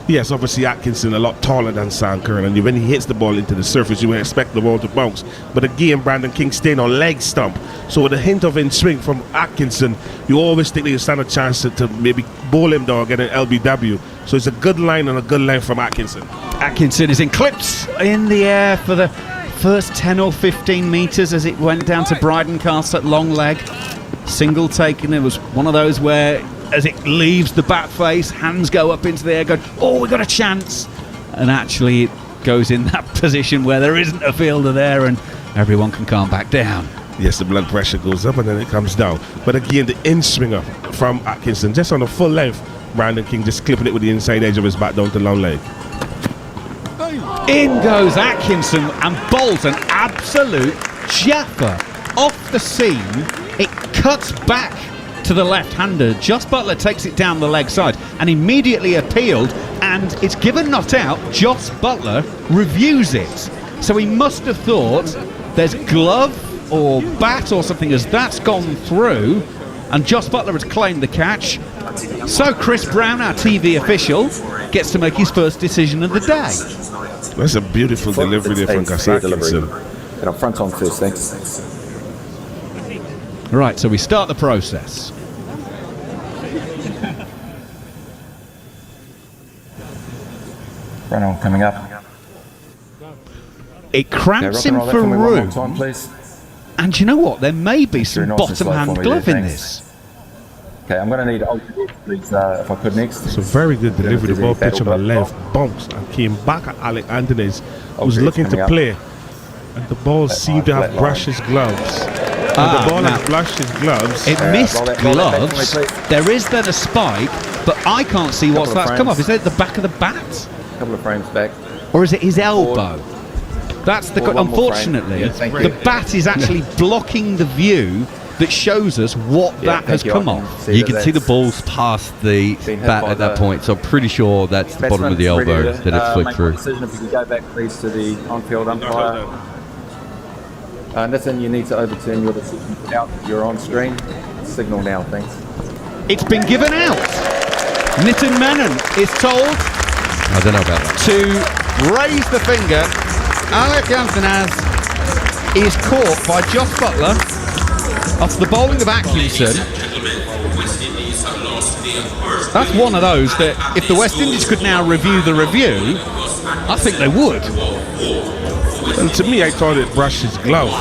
Yes, obviously Atkinson a lot taller than Sam Curran, and when he hits the ball into the surface, you would expect the ball to bounce. But again, Brandon King staying on leg stump. So with a hint of in swing from Atkinson, you always think that you stand a chance to maybe bowl him down or get an LBW. So it's a good line and a good line from Atkinson. Atkinson is in clips in the air for the first 10 or 15 metres as it went down to Brydencast at long leg. Single take, and it was one of those where as it leaves the bat face, hands go up into the air going, oh, we got a chance. And actually it goes in that position where there isn't a fielder there and everyone can calm back down. Yes, the blood pressure goes up and then it comes down. But again, the in-swinger from Atkinson, just on the full length, Brandon King just clipping it with the inside edge of his bat down to long leg. In goes Atkinson and bowls an absolute jaffer off the seam. It cuts back to the left-hander. Joss Butler takes it down the leg side and immediately appealed, and it's given not out. Joss Butler reviews it. So he must have thought there's glove or bat or something as that's gone through, and Joss Butler has claimed the catch. So Chris Brown, our TV official, gets to make his first decision of the day. That's a beautiful delivery there from Gus Atkinson. And up front on first, thanks. Right, so we start the process. Run on coming up. It cramps him for room. And you know what? There may be some bottom hand glove in this. Okay, I'm going to need please, if I could next. It's a very good delivery. The ball pitched on the left, bounced and came back at Alec Anthony's, who was looking to play. And the ball seemed to have brushed his gloves. The ball has brushed his gloves. It missed gloves. There is then a spike, but I can't see what's that's come off. Is it the back of the bat? A couple of frames back. Or is it his elbow? That's the. Unfortunately, the bat is actually blocking the view that shows us what that has come off. You can see the ball's past the bat at that point, so I'm pretty sure that's the bottom of the elbow that it's flicked through. Decision if you could go back, please, to the on-field umpire. Nathan, you need to overturn your decision out. You're on screen. Signal now, thanks. It's been given out. Nitin Menon is told I don't know about that. to raise the finger. Alec Anthony is caught by Joss Butler off the bowling of Atkinson. That's one of those that if the West Indies could now review the review, I think they would. And to me, I thought it brushed his glove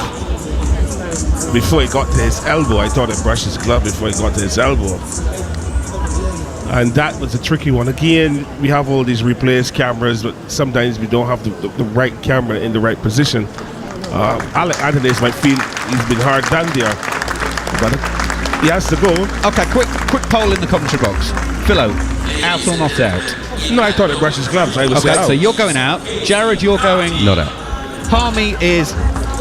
before it got to his elbow. I thought it brushed his glove before it got to his elbow. And that was a tricky one. Again, we have all these replays cameras, but sometimes we don't have the right camera in the right position. Alec Anthony might feel he's been hard done there. But he has to go. Okay, quick poll in the commentary box. Philo, out or not out? No, I thought it brushed his gloves. I would say out. So you're going out. Jared, you're going... Not out. Harmy is...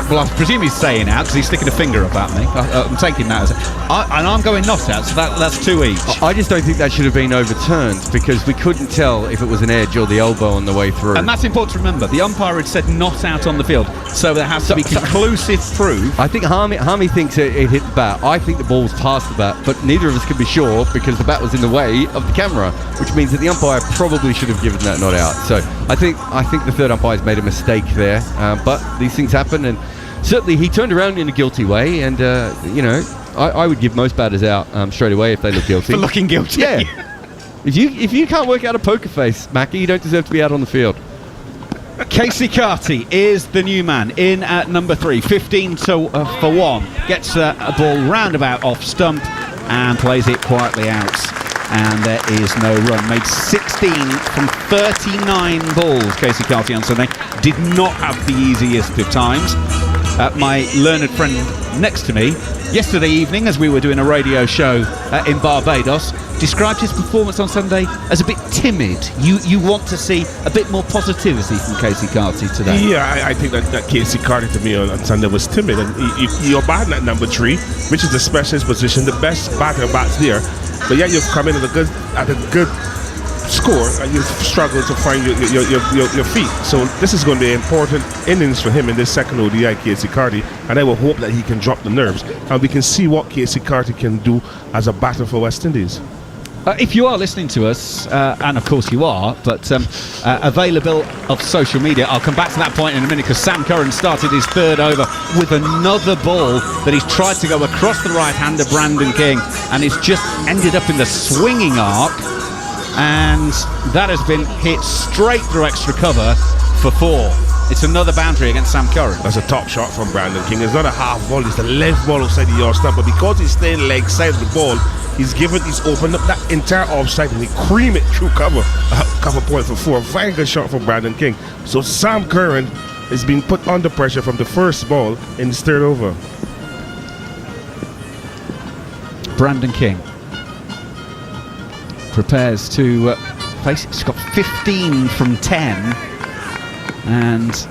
Well, I presume he's saying out because he's sticking a finger up at me. I'm taking that as... and I'm going not out, so that's two each. I just don't think that should have been overturned because we couldn't tell if it was an edge or the elbow on the way through. And that's important to remember. The umpire had said not out on the field, so there has to be conclusive proof. I think Harmy thinks it hit the bat. I think the ball's past the bat, but neither of us can be sure because the bat was in the way of the camera, which means that the umpire probably should have given that not out. So I think the third umpire's made a mistake there, but these things happen, and certainly he turned around in a guilty way, and I would give most batters out straight away if they look guilty. For looking guilty? Yeah. If you can't work out a poker face, Mackie, you don't deserve to be out on the field. Casey Carty is the new man in at number 3, 15 for 1. Gets a ball roundabout off stump and plays it quietly out. And there is no run. Made 16 from 39 balls, Casey Carty on Sunday. Did not have the easiest of times. My learned friend next to me, yesterday evening, as we were doing a radio show in Barbados, described his performance on Sunday as a bit timid. You want to see a bit more positivity from Casey Carty today? Yeah, I think that Casey Carty to me on Sunday was timid. And you're batting at number 3, which is the specialist position, the best batter bats there. But yet you've come in at a good score and you've struggled to find your feet. So this is going to be an important innings for him in this second ODI, Casey Carty, and I will hope that he can drop the nerves and we can see what Casey Carty can do as a batter for West Indies. If you are listening to us, and of course you are, but available of social media, I'll come back to that point in a minute, because Sam Curran started his third over with another ball that he's tried to go across the right hand of Brandon King, and it's just ended up in the swinging arc, and that has been hit straight through extra cover for 4. It's another boundary against Sam Curran. That's a top shot from Brandon King. It's not a half ball, it's the left ball outside the yard stump, but because he's staying leg side of the ball, he's opened up that entire offside, and he cream it through cover. Cover point for 4. Very good shot from Brandon King. So Sam Curran is being put under pressure from the first ball in his third over. Brandon King prepares to face. He's got 15 from 10, and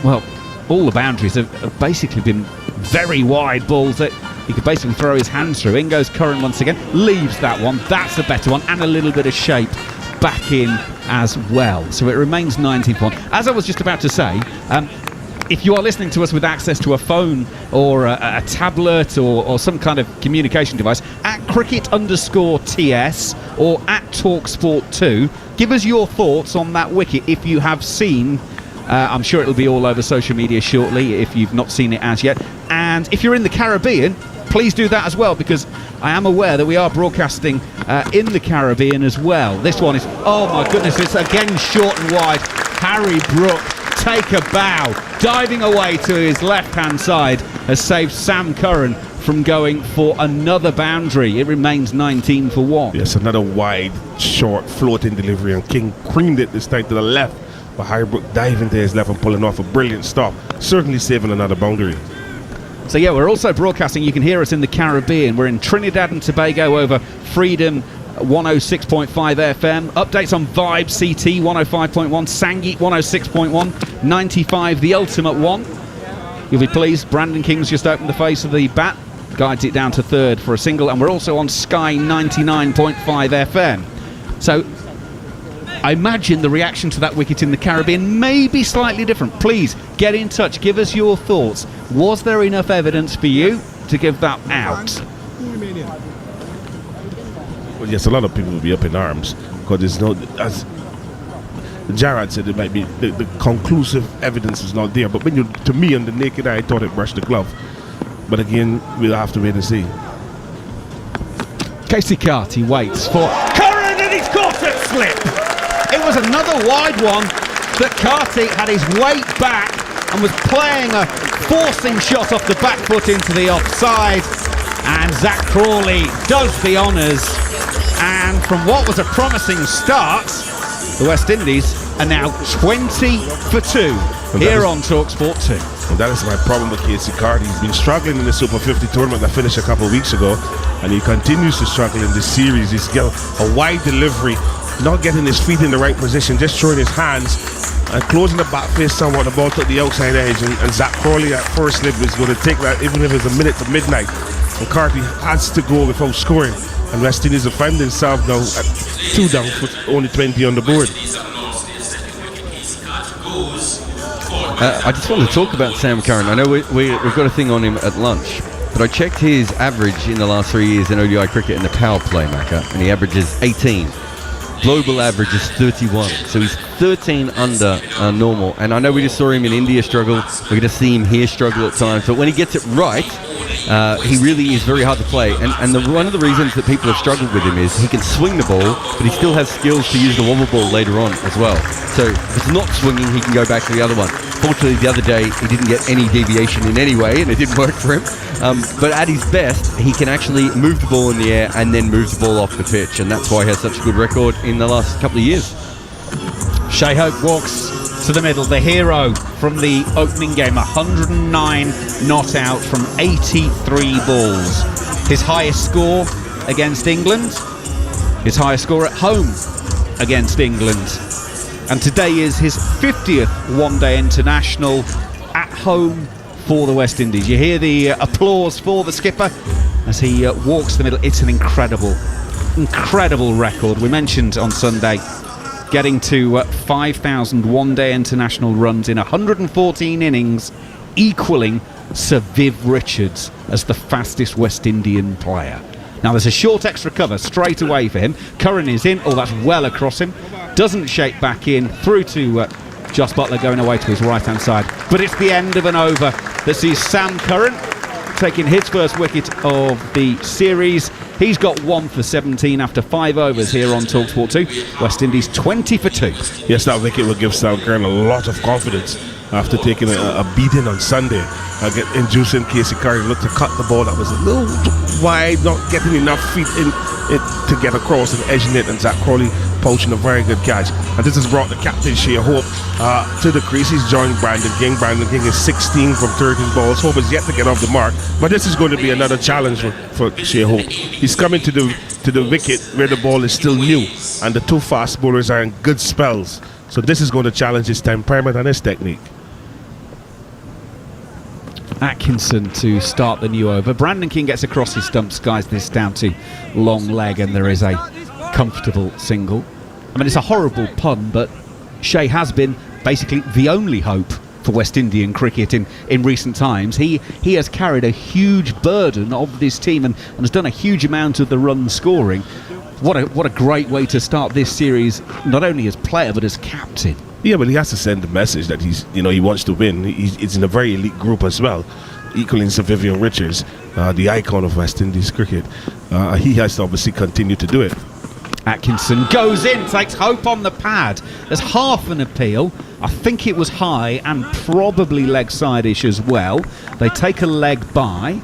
well, all the boundaries have basically been very wide balls that he could basically throw his hands through. In goes Curran once again, leaves that one. That's a better one, and a little bit of shape back in as well. So it remains 19 points. As I was just about to say, if you are listening to us with access to a phone or a tablet or some kind of communication device, at cricket_TS or at TalkSport2, give us your thoughts on that wicket if you have seen. I'm sure it'll be all over social media shortly if you've not seen it as yet. And if you're in the Caribbean, please do that as well, because I am aware that we are broadcasting in the Caribbean as well. This one is, oh my goodness, it's again short and wide. Harry Brook, take a bow, diving away to his left-hand side, has saved Sam Curran from going for another boundary. It remains 19 for 1. Yes, another wide, short, floating delivery, and King creamed it this time to the left, but Harry Brook diving to his left and pulling off a brilliant stop, certainly saving another boundary. So yeah, we're also broadcasting. You can hear us in the Caribbean. We're in Trinidad and Tobago over Freedom 106.5 FM. Updates on Vibe CT 105.1, Sangeet 106.1, 95 the ultimate one. You'll be pleased, Brandon King's just opened the face of the bat, guides it down to third for a single, and we're also on Sky 99.5 FM. So I imagine the reaction to that wicket in the Caribbean may be slightly different. Please get in touch, give us your thoughts. Was there enough evidence for you to give that out? Well, yes, a lot of people will be up in arms, because there's no, as Jarrad said, it might be the conclusive evidence is not there. But when to me, on the naked eye, I thought it brushed the glove. But again, we'll have to wait and see. Casey Carty waits for Curran, and he's caught it slip. It was another wide one that Carty had his weight back and was playing a forcing shot off the back foot into the offside, and Zach Crawley does the honours, and from what was a promising start, the West Indies are now 20 for 2 here on TalkSport 2. And that is my problem with Casey Carty. He's been struggling in the Super 50 tournament that finished a couple of weeks ago, and he continues to struggle in this series. He's got a wide delivery, not getting his feet in the right position, just throwing his hands and closing the back face somewhat. The ball took the outside edge, and Zach Crawley at first slip is going to take that, even if it's a minute to midnight. And Carty has to go without scoring, and West Indies have found themselves now at 2 down with only 20 on the board. I just want to talk about Sam Curran. I know we've got a thing on him at lunch, but I checked his average in the last 3 years in ODI cricket in the power play, Macca, and he averages 18. Global average is 31, so he's 13 under normal. And I know we just saw him in India struggle. We're going to see him here struggle at times, but when he gets it right, he really is very hard to play. And one of the reasons that people have struggled with him is he can swing the ball, but he still has skills to use the wobble ball later on as well. So if it's not swinging, he can go back to the other one. Fortunately, the other day, he didn't get any deviation in any way, and it didn't work for him. But at his best, he can actually move the ball in the air and then move the ball off the pitch, and that's why he has such a good record in the last couple of years. Shai Hope walks to the middle, the hero from the opening game, 109 not out from 83 balls. His highest score against England, his highest score at home against England. And today is his 50th one-day international at home for the West Indies. You hear the applause for the skipper as he walks the middle. It's an incredible record. We mentioned on Sunday getting to 5,000 one-day international runs in 114 innings, equaling Sir Viv Richards as the fastest West Indian player. Now there's a short extra cover straight away for him. Curran is in. Oh, that's well across him. Doesn't shape back in. Through to Josh Butler going away to his right-hand side. But it's the end of an over that sees Sam Curran taking his first wicket of the series. He's got 1 for 17 after 5 overs here on TalkSport 2. West Indies 20 for 2. Yes, that wicket will give Sam Curran a lot of confidence after taking a beating on Sunday. Inducing Casey Curry looked to cut the ball that was a little wide, not getting enough feet in it to get across and edging it, and Zach Crawley poaching a very good catch. And this has brought the captain Shea Hope to the crease. He's joined Brandon King. Brandon King is 16 from 13 balls. Hope is yet to get off the mark, but this is going to be another challenge for Shea Hope. He's coming to the wicket where the ball is still new, and the two fast bowlers are in good spells. So this is going to challenge his temperament and his technique. Atkinson to start the new over. Brandon King gets across his stump, skies this down to long leg, and there is a comfortable single. I mean, it's a horrible pun, but Shea has been basically the only hope for West Indian cricket in recent times. He has carried a huge burden of this team and has done a huge amount of the run scoring. What a great way to start this series, not only as player but as captain. Yeah, but he has to send the message that he wants to win. He's in a very elite group as well, equaling Sir Vivian Richards, the icon of West Indies cricket. He has to obviously continue to do it. Atkinson goes in, takes Hope on the pad. There's half an appeal. I think it was high and probably leg side-ish as well. They take a leg by,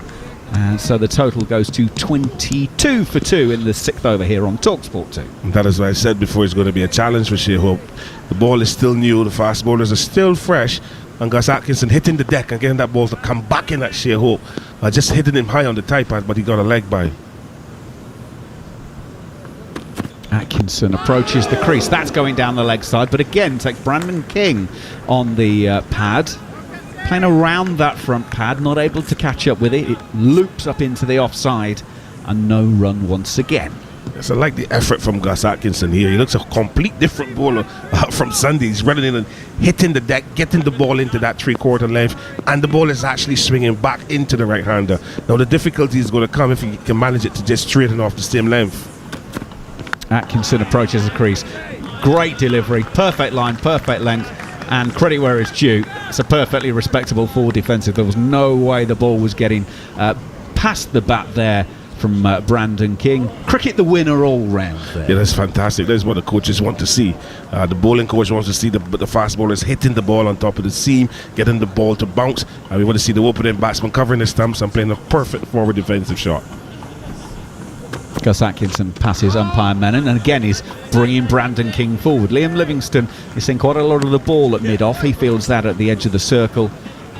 and so the total goes to 22 for 2 in the 6th over here on TalkSport 2. And that is why I said before, it's going to be a challenge for Shea Hope. The ball is still new, the fast bowlers are still fresh, and Gus Atkinson hitting the deck and getting that ball to come back in at Shea Hope. Just hitting him high on the tie pad, but he got a leg by. Atkinson approaches the crease. That's going down the leg side, but again takes Brandon King on the pad. Playing around that front pad, not able to catch up with it. It loops up into the offside, and no run once again. Yes, I like the effort from Gus Atkinson here. He looks a complete different bowler from Sunday. He's running in and hitting the deck, getting the ball into that 3/4 length, and the ball is actually swinging back into the right-hander. Now the difficulty is going to come if he can manage it to just straighten off the same length. Atkinson approaches the crease. Great delivery, perfect line, perfect length, and credit where it's due. It's a perfectly respectable forward defensive. There was no way the ball was getting past the bat there from Brandon King. Cricket the winner all round there. Yeah, that's fantastic. That's what the coaches want to see. The bowling coach wants to see the fast bowlers hitting the ball on top of the seam, getting the ball to bounce. And we want to see the opening batsman covering the stumps and playing a perfect forward defensive shot. Gus Atkinson passes umpire Menon, and again he's bringing Brandon King forward. Liam Livingston is seeing quite a lot of the ball at mid-off. He fields that at the edge of the circle,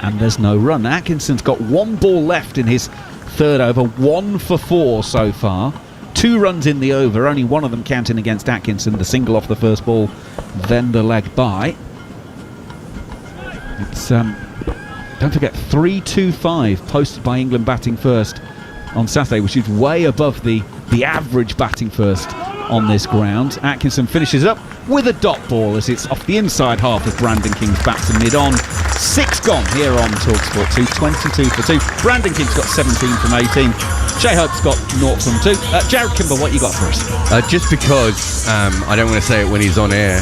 and there's no run. Atkinson's got 1 ball left in his 3rd over, 1 for 4 so far. 2 runs in the over, only one of them counting against Atkinson, the single off the first ball, then the leg by. It's don't forget 3-2-5 posted by England batting first on Saturday, which is way above the average batting first on this ground. Atkinson finishes up with a dot ball as it's off the inside half of Brandon King's bat to mid-on. 6 gone here on TalkSport 2, 22 for 2. Brandon King's got 17 from 18. Shea Hope's got 0 from 2. Jared Kimber, what you got for us? Just because I don't want to say it when he's on air,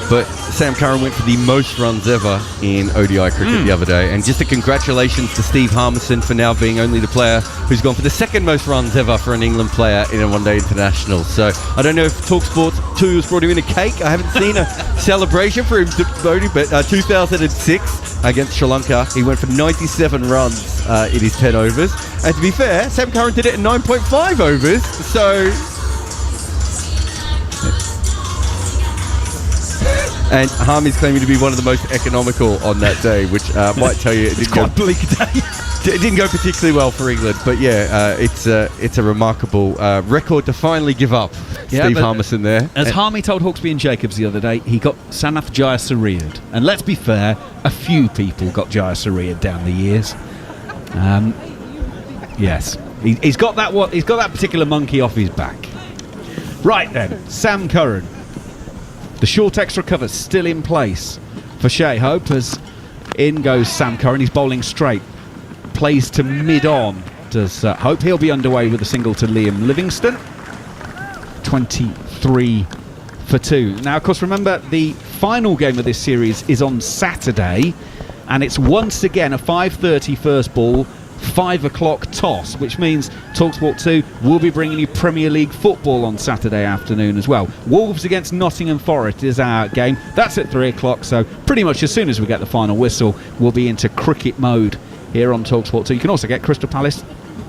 but Sam Curran went for the most runs ever in ODI cricket the other day, and just a congratulations to Steve Harmison for now being only the player who's gone for the 2nd most runs ever for an England player in a one-day international. So I don't know if TalkSport 2 has brought him in a cake. I haven't seen a celebration for him, but 2006 against Sri Lanka, he went for 97 runs in his 10 overs. And to be fair, Sam Curran did it in 9.5 overs, so... And Harmy's claiming to be one of the most economical on that day, which might tell you it didn't quite a bleak day. It didn't go particularly well for England, but yeah, it's a remarkable record to finally give up. Yeah, Steve Harmison there. As Harmy told Hawksby and Jacobs the other day, he got Sanath Jayasuriya. And let's be fair, a few people got Jayasuriya down the years. Yes, he's got that. He's got that particular monkey off his back. Right then, Sam Curran. The short extra cover still in place for Shea Hope as in goes Sam Curran. He's bowling straight. Plays to mid-on does Hope. He'll be underway with a single to Liam Livingston. 23 for 2. Now, of course, remember, the final game of this series is on Saturday, and it's once again a 5:30 first ball, 5 o'clock toss, which means TalkSport 2 will be bringing you Premier League football on Saturday afternoon as well. Wolves against Nottingham Forest is our game. That's at 3 o'clock, so pretty much as soon as we get the final whistle, we'll be into cricket mode here on TalkSport 2. You can also get Crystal Palace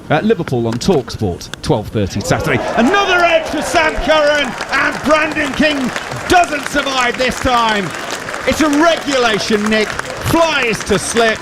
at Liverpool on TalkSport, 12:30 Saturday. Another edge for Sam Curran, and Brandon King doesn't survive this time. It's a regulation nick, flies to slip,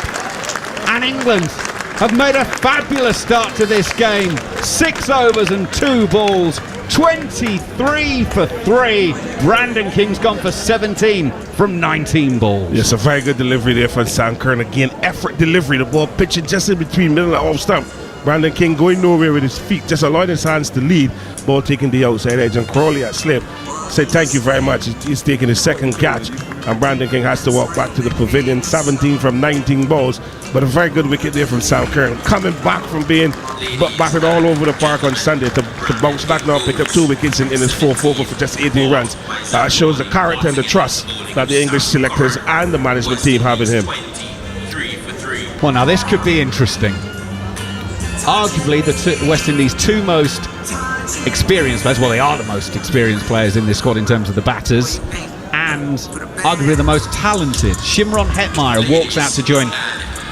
and England have made a fabulous start to this game. 6 overs and 2 balls, 23 for 3. Brandon King's gone for 17 from 19 balls. Yes, a very good delivery there from Sam Curran. Again, effort delivery. The ball pitching just in between middle and off stump. Brandon King going nowhere with his feet, just allowing his hands to lead. Ball taking the outside edge, and Crawley at slip. Say thank you very much. He's taking his second catch, and Brandon King has to walk back to the pavilion. 17 from 19 balls, but a very good wicket there from Sam Curran. Coming back from being battered all over the park on Sunday to bounce back now, pick up 2 wickets in his 4th over for just 18 runs. Shows the character and the trust that the English selectors and the management team have in him. Well, now this could be interesting. Arguably the West Indies' 2 most experienced players, well, they are the most experienced players in this squad in terms of the batters, and arguably the most talented. Shimron Hetmyer walks out to join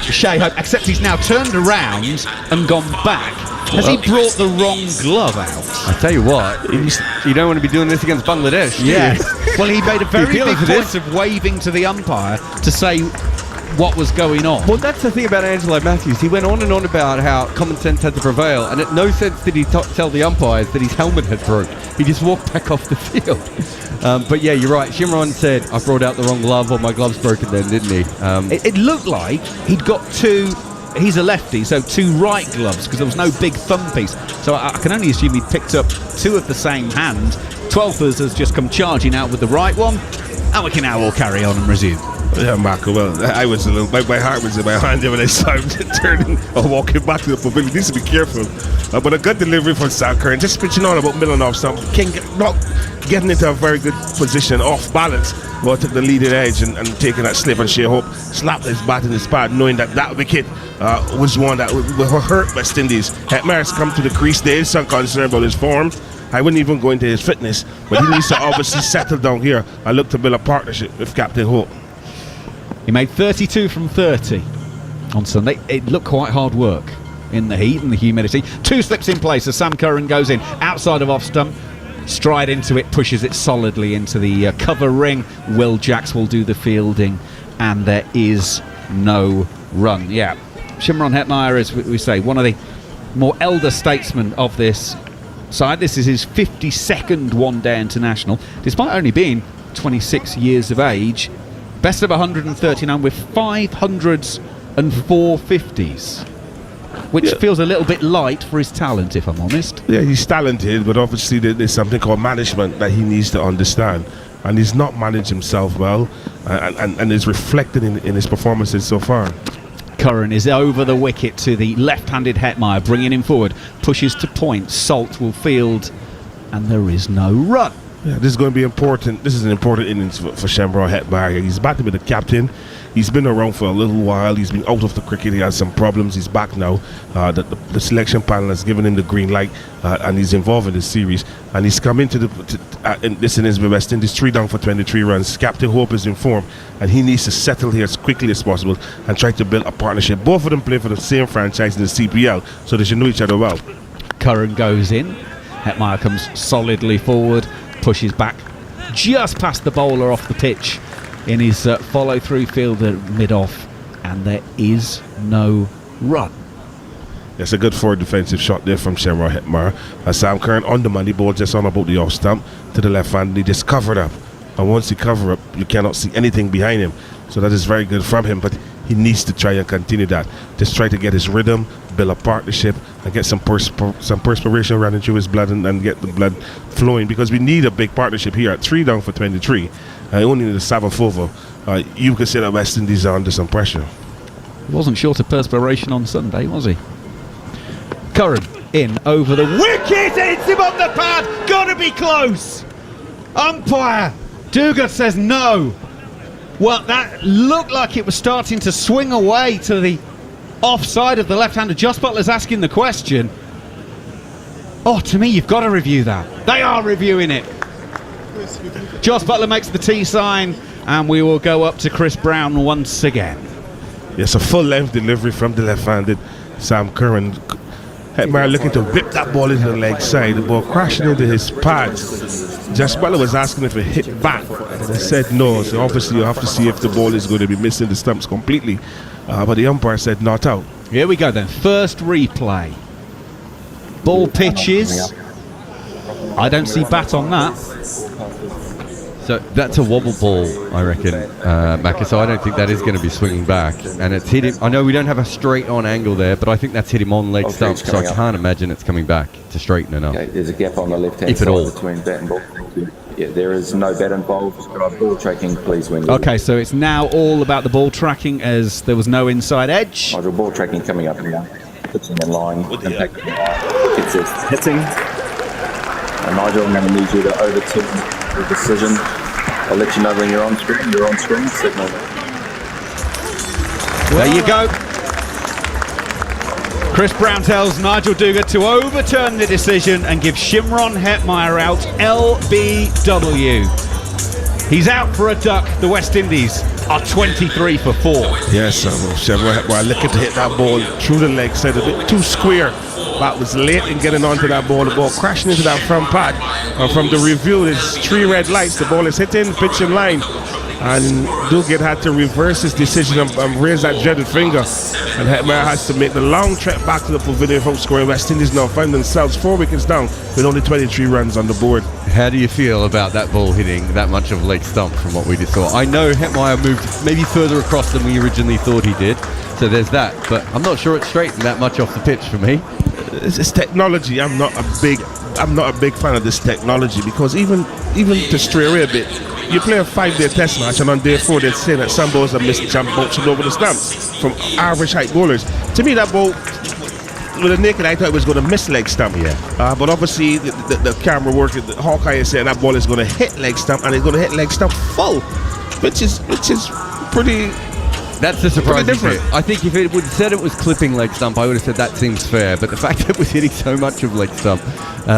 Shea Hope, except he's now turned around and gone back. Has he brought the wrong glove out? I tell you what, you don't want to be doing this against Bangladesh, do you? Yes. Well, he made a very big point of waving to the umpire to say what was going on. Well, that's the thing about Angelo Matthews. He went on and on about how common sense had to prevail, and at no sense did he tell the umpires that his helmet had broke. He just walked back off the field. But yeah, you're right. Shimron said, I brought out the wrong glove, or my glove's broken then, didn't he? It looked like he'd got 2... He's a lefty, so 2 right gloves, because there was no big thumb piece. So I can only assume he'd picked up 2 of the same hand. 12th has just come charging out with the right one, and we can now all carry on and resume. Yeah, Marco, well, I was a little, my heart was in my hand there when I saw him turning or walking back to the pavilion. He needs to be careful. But a good delivery from Sam Curran, just pitching on about middle and off stump. King not getting into a very good position, off balance. Well, took the leading edge and taking that slip, and Shea Hope slapped his bat in his pad, knowing that wicket was one that would hurt West Indies. Hetmyer's come to the crease. There is some concern about his form. I wouldn't even go into his fitness, but he needs to obviously settle down here and look to build a partnership with Captain Hope. He made 32 from 30 on Sunday. It looked quite hard work in the heat and the humidity. 2 slips in place as Sam Curran goes in outside of off stump, stride into it, pushes it solidly into the cover ring. Will Jacks will do the fielding, and there is no run. Yeah, Shimron Hetmyer, as we say, one of the more elder statesmen of this side. This is his 52nd one-day international, despite only being 26 years of age. Best of 139 with 500s and 450s, which feels a little bit light for his talent, if I'm honest. Yeah, he's talented, but obviously there's something called management that he needs to understand. And he's not managed himself well, and is reflected in his performances so far. Curran is over the wicket to the left-handed Hetmyer, bringing him forward, pushes to point. Salt will field, and there is no run. Yeah, this is going to be important. This is an important innings for Shimron Hetmyer. He's back to be the captain. He's been around for a little while. He's been out of the cricket. He has some problems. He's back now. The selection panel has given him the green light, and he's involved in the series. And he's come into this innings with West Indies 3 down for 23 runs. Captain Hope is in form, and he needs to settle here as quickly as possible and try to build a partnership. Both of them play for the same franchise in the CPL, so they should know each other well. Curran goes in. Hetmyer comes solidly forward, pushes back just past the bowler off the pitch in his follow-through fielder mid-off, and there is no run. That's a good forward defensive shot there from Shimron Hetmyer. Sam Curran on the money ball, just on about the off stump to the left hand. He just covered up, and once he covered up, you cannot see anything behind him. So that is very good from him, but he needs to try and continue that. Just try to get his rhythm, build a partnership, and get some perspiration running through his blood, and get the blood flowing, because we need a big partnership here at 3 down for 23. Only in the 7th over. You can see that West Indies are under some pressure. He wasn't short of perspiration on Sunday, was he? Curran in over the wicket, hits him on the pad, gotta be close. Umpire Duguid says no. Well, that looked like it was starting to swing away to the offside of the left-hander. Joss Butler's asking the question. Oh, to me, you've got to review that. They are reviewing it. Joss Butler makes the T sign, and we will go up to Chris Brown once again. Yes, a full-length delivery from the left-handed Sam Curran. Hetmyer looking to whip that ball into the leg side. The ball crashing into his pads. Joss Butler was asking if it hit back, and they said no. So obviously you have to see if the ball is going to be missing the stumps completely. But the umpire said not out. Here we go then. First replay. Ball pitches. I don't see bat on that. So that's a wobble ball, I reckon, Macca. So I don't think that is going to be swinging back. And it's hit him. I know we don't have a straight on angle there, but I think that's hit him on leg stump. So I can't imagine it's coming back to straighten enough. Okay, there's a gap on the left-hand side between bat and ball. Yeah, there is no bat involved. Ball tracking, please, Windies. Okay, so it's now all about the ball tracking as there was no inside edge. Nigel, ball tracking coming up now. Pitching in line, impacting the line. It's hitting. And Nigel, I'm going to need you to overturn the decision. I'll let you know when you're on screen. You're on screen. Signal. There you go. Chris Brown tells Nigel Duguid to overturn the decision and give Shimron Hetmyer out LBW. He's out for a duck. The West Indies are 23 for 4. Yes, Shimron Hetmyer looking to hit that ball through the leg side, a bit too square. Bat was late in getting onto that ball. The ball crashing into that front pad. From the review, there's 3 red lights. The ball is hitting, pitch in line. And Duguid had to reverse his decision and raise that dreaded finger. And Hetmyer has to make the long trek back to the pavilion without scoring. West Indies now find themselves 4 wickets down with only 23 runs on the board. How do you feel about that ball hitting that much of leg stump from what we just saw? I know Hetmyer moved maybe further across than we originally thought he did. So there's that. But I'm not sure it's straightened that much off the pitch for me. It's technology. I'm not a big fan of this technology because even to stray away a bit, you play a 5-day test match and on day 4 they're saying that some balls are missed jump bouncing over the stumps from average height bowlers. To me, that ball with a naked eye, I thought it was going to miss leg stump. Yeah. But obviously the camera work, the Hawkeye is saying that ball is going to hit leg stump and it's going to hit leg stump full, which is pretty. That's the surprising bit. I think if it would have said it was clipping leg stump, I would have said that seems fair. But the fact that it was hitting so much of leg stump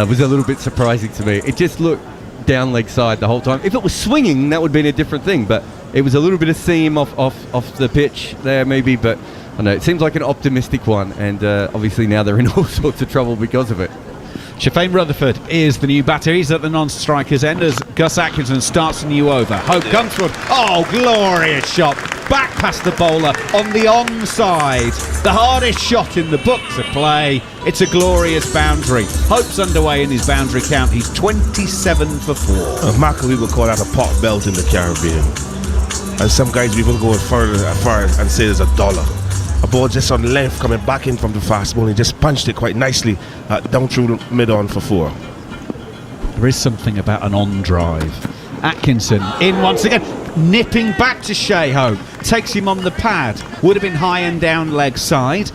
was a little bit surprising to me. It just looked down leg side the whole time. If it was swinging, that would have been a different thing. But it was a little bit of seam off the pitch there, maybe. But I don't know, it seems like an optimistic one. And obviously now they're in all sorts of trouble because of it. Shafane Rutherford is the new batter. He's at the non-striker's end as Gus Atkinson starts a new over. Hope comes forward. Oh, glorious shot. Back past the bowler on the onside. The hardest shot in the books of play. It's a glorious boundary. Hope's underway in his boundary count. He's 27 for 4. Marco, we would call that a pot belt in the Caribbean. And some guys even go as far and say there's $1. A ball just on length coming back in from the fast ball. He just punched it quite nicely down through the mid-on for 4. There is something about an on drive. Atkinson in once again, nipping back to Shea Hope. Takes him on the pad. Would have been high and down leg side.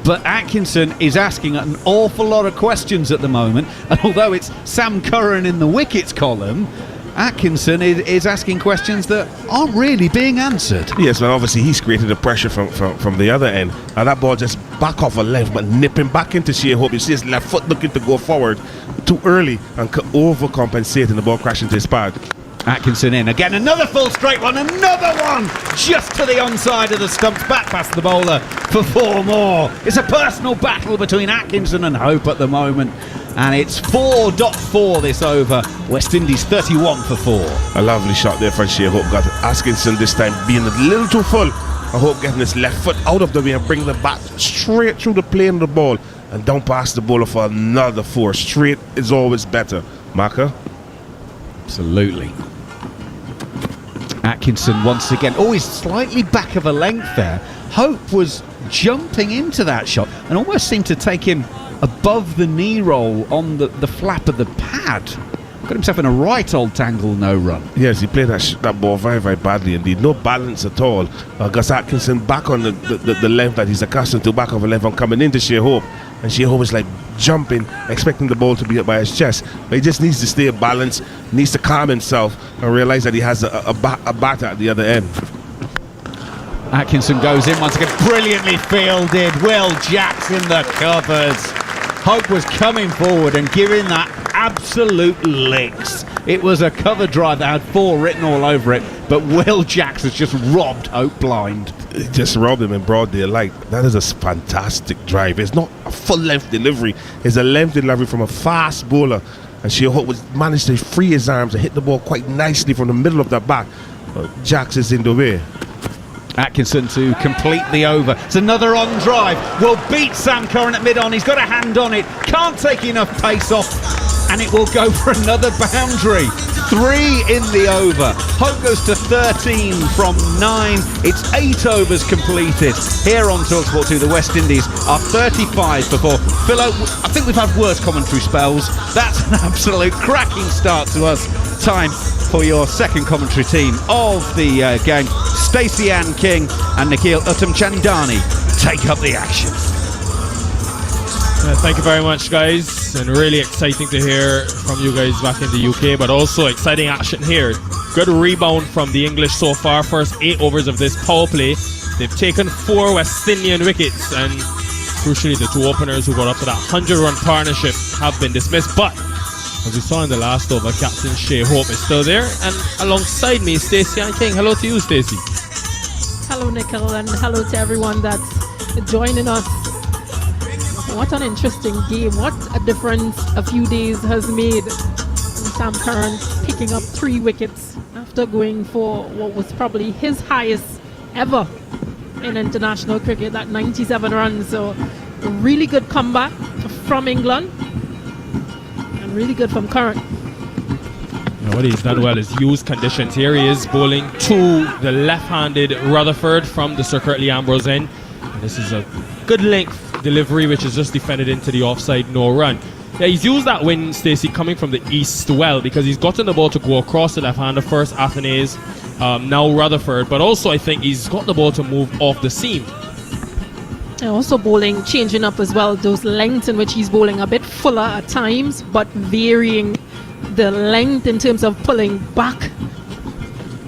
But Atkinson is asking an awful lot of questions at the moment. And although it's Sam Curran in the wickets column, Atkinson is asking questions that aren't really being answered. Yes, well, obviously he's created the pressure from the other end. And that ball just back off a length, but nipping back into Shea Hope. You see his left foot looking to go forward too early and overcompensate, and the ball crashing to his pad. Atkinson in again, another full straight one, another one just to the onside of the stumps, back past the bowler for 4 more. It's a personal battle between Atkinson and Hope at the moment, and it's 4.4 this over. West Indies 31 for 4. A lovely shot there from Shea Hope. Got Atkinson this time being a little too full. I hope getting his left foot out of the way and bring the bat straight through the plane of the ball and down past the bowler for another 4. Straight is always better. Marker? Absolutely. Atkinson once again. Oh, he's slightly back of a length there. Hope was jumping into that shot and almost seemed to take him above the knee roll on the flap of the pad. Got himself in a right old tangle, no run. Yes, he played that ball very, very badly indeed. No balance at all. Gus Atkinson back on the length that he's accustomed to, back of a length and coming into Shea Hope. and Shea Hope is like jumping, expecting the ball to be up by his chest. But he just needs to stay balanced, needs to calm himself and realize that he has a batter at the other end. Atkinson goes in once again, brilliantly fielded. Will Jackson the covers. Hope was coming forward and giving that absolute licks. It was a cover drive that had 4 written all over it, but Will Jackson's just robbed Hope blind. He just robbed him in broad daylight. That is a fantastic drive. It's not a full-length delivery. It's a length delivery from a fast bowler. And Shea Hope managed to free his arms and hit the ball quite nicely from the middle of the bat. Jacks is in the way. Atkinson to complete the over. It's another on drive. Will beat Sam Curran at mid-on. He's got a hand on it. Can't take enough pace off. And it will go for another boundary. 3 in the over. Hope goes to 13 from 9. It's 8 overs completed. Here on TalkSport 2, the West Indies are 35 before. Philo, I think we've had worse commentary spells. That's an absolute cracking start to us. Time for your second commentary team of the game. Stacey Ann King and Nikhil Uttamchandani take up the action. Thank you very much, guys, and really exciting to hear from you guys back in the UK, but also exciting action here. Good rebound from the English so far. First 8 overs of this power play, they've taken 4 West Indian wickets, and crucially the 2 openers who got up to that 100-run partnership have been dismissed. But as we saw in the last over, Captain Shea Hope is still there, and alongside me, Stacey Ann King. Hello to you, Stacey. Hello, Nikhil, and hello to everyone that's joining us. What an interesting game. What a difference a few days has made. Sam Curran picking up 3 wickets after going for what was probably his highest ever in international cricket, that 97 runs. So a really good comeback from England and really good from Curran. What he's done well is use conditions. Here he is bowling to the left-handed Rutherford from the Sir Curtly Ambrose end. And this is a good length delivery which is just defended into the offside, no run. Yeah, he's used that wind, Stacey, coming from the east well, because he's gotten the ball to go across the left-hander, first Athanaze, now Rutherford, but also I think he's got the ball to move off the seam. And also bowling, changing up as well, those lengths in which he's bowling a bit fuller at times, but varying the length in terms of pulling back.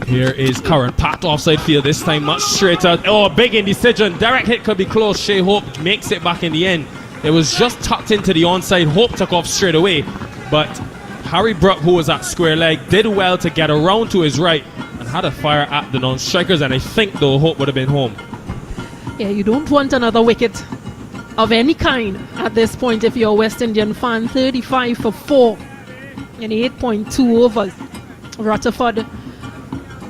Here is Curran, packed offside field, this time much straighter. Oh, big indecision. Direct hit could be close. Shea Hope makes it back in the end. It was just tucked into the onside. Hope took off straight away. But Harry Brook, who was at square leg, did well to get around to his right and had a fire at the non-strikers. And I think, though, Hope would have been home. Yeah, you don't want another wicket of any kind at this point if you're a West Indian fan. 35 for 4 in 8.2 overs. Rutherford,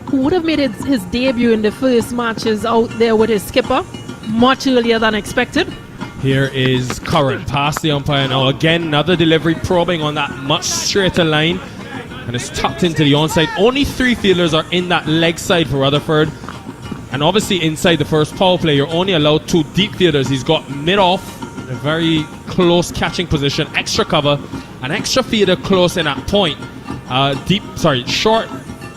who would have made his debut in the first match, is out there with his skipper much earlier than expected. Here is Curran past the umpire now. Again, another delivery probing on that much straighter line. And it's tucked into the onside. Only 3 fielders are in that leg side for Rutherford. And obviously inside the first power play, you're only allowed 2 deep fielders. He's got mid-off, a very close catching position, extra cover, an extra fielder close in at point. Short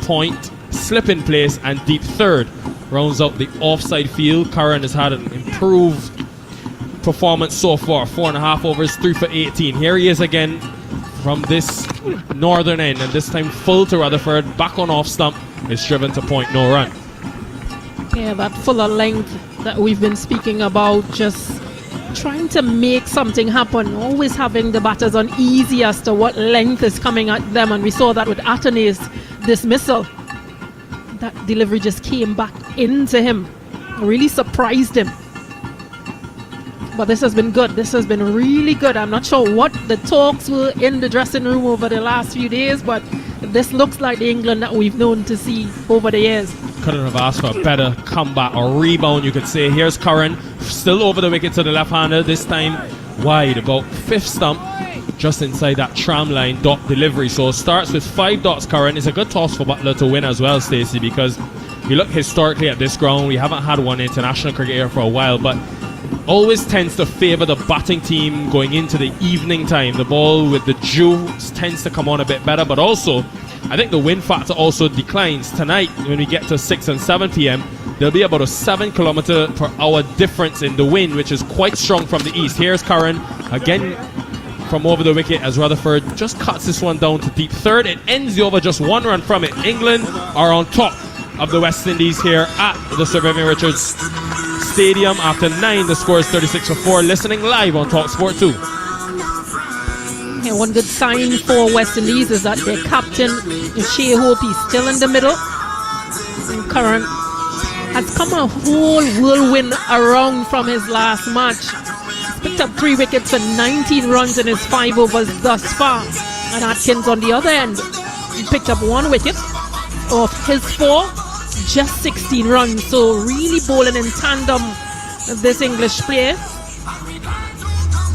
point, slip in place, and deep third rounds out the offside field. Curran has had an improved performance so far. 4.5 overs, 3 for 18. Here he is again from this northern end, and this time full to Rutherford. Back on off stump. It's driven to point, no run. Yeah, that fuller length that we've been speaking about, just trying to make something happen, always having the batters on easy as to what length is coming at them, and we saw that with Athanaze's dismissal. That delivery just came back into him, really surprised him. But this has been good. This has been really good. I'm not sure what the talks were in the dressing room over the last few days, but this looks like the England that we've known to see over the years. Couldn't have asked for a better comeback or rebound, you could say. Here's Curran, still over the wicket to the left-hander, this time wide, about 5th stump, just inside that tram line dot delivery. So starts with 5 dots. Curran. It's a good toss for Butler to win as well, Stacey, because if you look historically at this ground, we haven't had one international cricket here for a while, but always tends to favour the batting team going into the evening time. The ball with the dew tends to come on a bit better, but also I think the wind factor also declines. Tonight, when we get to 6 and 7 p.m, there'll be about a 7 km/h difference in the wind, which is quite strong from the east. Here's Curran again from over the wicket as Rutherford just cuts this one down to deep third. It ends the over just 1 run from it. England are on top of the West Indies here at the Sir Vivian Richards Stadium. After 9, the score is 36-4. Listening live on TalkSport 2. Yeah, one good sign for West Indies is that their captain, Shea Hope, is still in the middle. And Curran has come a whole whirlwind around from his last match. He's picked up 3 wickets for 19 runs in his 5 overs thus far. And Atkins on the other end, he picked up 1 wicket off his 4, just 16 runs. So really bowling in tandem, this English player.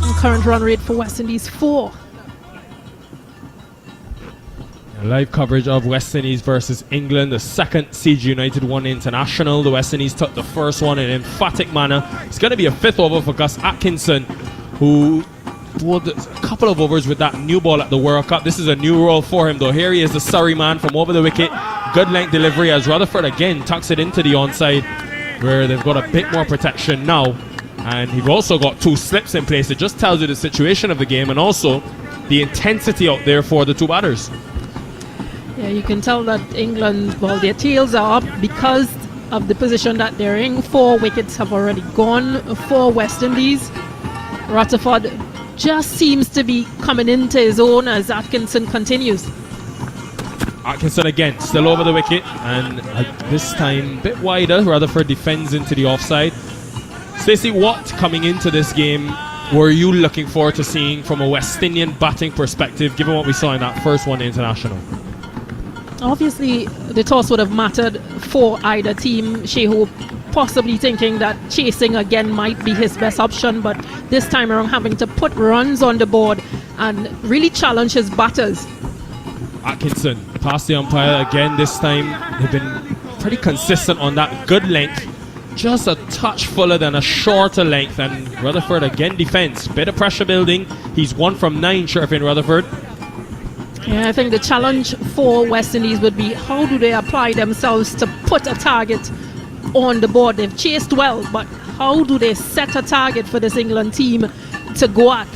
And current run rate for West Indies 4. Live coverage of West Indies versus England, the second CG United 1 international. The West Indies took the first one in an emphatic manner. It's going to be a 5th over for Gus Atkinson, who bowled a couple of overs with that new ball at the World Cup. This is a new role for him, though. Here he is, the Surrey man from over the wicket. Good length delivery as Rutherford again tucks it into the onside, where they've got a bit more protection now. And you've also got 2 slips in place. It just tells you the situation of the game and also the intensity out there for the 2 batters. Yeah, you can tell that England, well, their tails are up because of the position that they're in. 4 wickets have already gone for West Indies. Rutherford just seems to be coming into his own as Atkinson continues. Atkinson again, still over the wicket, and this time a bit wider. Rutherford defends into the offside. Stacey, what coming into this game were you looking forward to seeing from a West Indian batting perspective, given what we saw in that first one international? Obviously, the toss would have mattered for either team. Shea Hope possibly thinking that chasing again might be his best option, but this time around having to put runs on the board and really challenge his batters. Atkinson past the umpire again. This time they've been pretty consistent on that good length, just a touch fuller than a shorter length, and Rutherford again defends. Bit of pressure building. He's 1 from 9, Sherfin Rutherford. Yeah, I think the challenge for West Indies would be how do they apply themselves to put a target on the board. They've chased well, but how do they set a target for this England team to go at?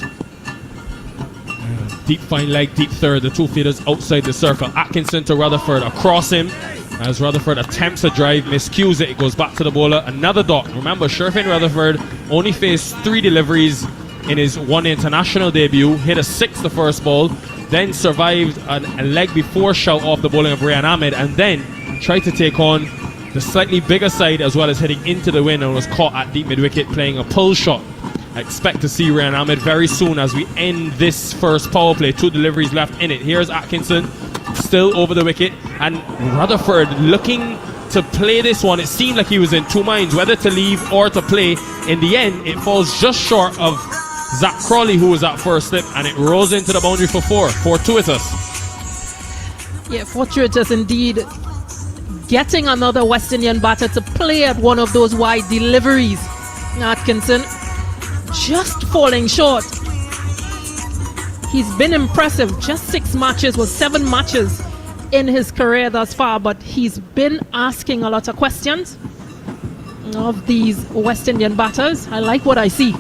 Deep fine leg, deep third, the 2 fielders outside the circle. Atkinson to Rutherford, across him as Rutherford attempts a drive, miscues it, it goes back to the bowler. Another dot. Remember, Sherfin Rutherford only faced 3 deliveries in his 1 international debut, hit a 6 the first ball, then survived a leg before shout off the bowling of Ryan Ahmed, and then tried to take on the slightly bigger side as well as hitting into the wind, and was caught at deep mid-wicket playing a pull shot. I expect to see Ryan Ahmed very soon as we end this first power play. 2 deliveries left in it. Here's Atkinson, still over the wicket, and Rutherford looking to play this one. It seemed like he was in 2 minds whether to leave or to play. In the end, it falls just short of Zach Crawley, who was at first slip, and it rolls into the boundary for 4. Fortuitous. Yeah, fortuitous indeed. Getting another West Indian batter to play at one of those wide deliveries. Atkinson just falling short. He's been impressive. Just 6 matches, well, 7 matches in his career thus far, but he's been asking a lot of questions of these West Indian batters. I like what I see.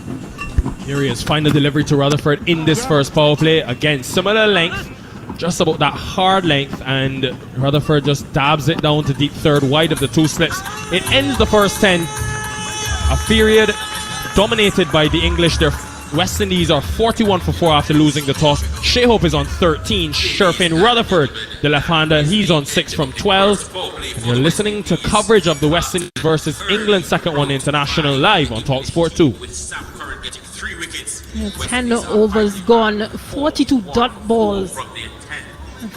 Here he is, final delivery to Rutherford in this first power play. Again, similar length, just about that hard length, and Rutherford just dabs it down to deep third, wide of the 2 slips. It ends the first 10. A period dominated by the English. Their West Indies are 41 for 4 after losing the toss. Shea Hope is on 13. Sherfin Rutherford, the left-hander, he's on 6 from 12. And you're listening to coverage of the West Indies versus England second 1 international live on TalkSport 2. 10 overs gone, 42 dot balls,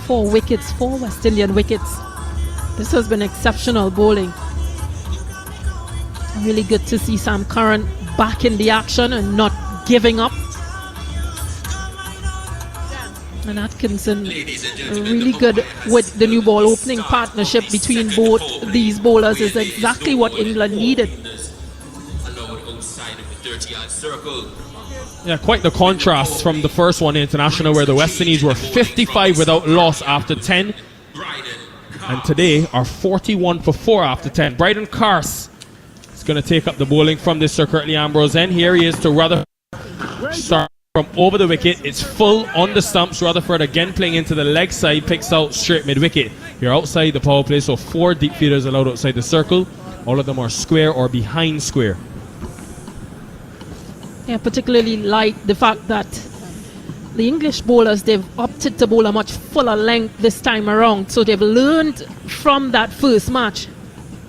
4 wickets, 4 West Indian wickets. This has been exceptional bowling. Really good to see Sam Curran back in the action and not giving up. And Atkinson really good with the new ball. Opening partnership between both these bowlers is exactly what England needed. Yeah, quite the contrast from the first 1 international, where the West Indies were 55 without loss after 10. and today are 41 for 4 after 10. Bryden Carse is going to take up the bowling from this Sir Curtly Ambrose end. Here he is to Rutherford. Start from over the wicket. It's full on the stumps. Rutherford again playing into the leg side, picks out straight mid-wicket. You're outside the power play, so 4 deep fielders allowed outside the circle. All of them are square or behind square. Yeah, particularly like the fact that the English bowlers, they've opted to bowl a much fuller length this time around. So they've learned from that first match.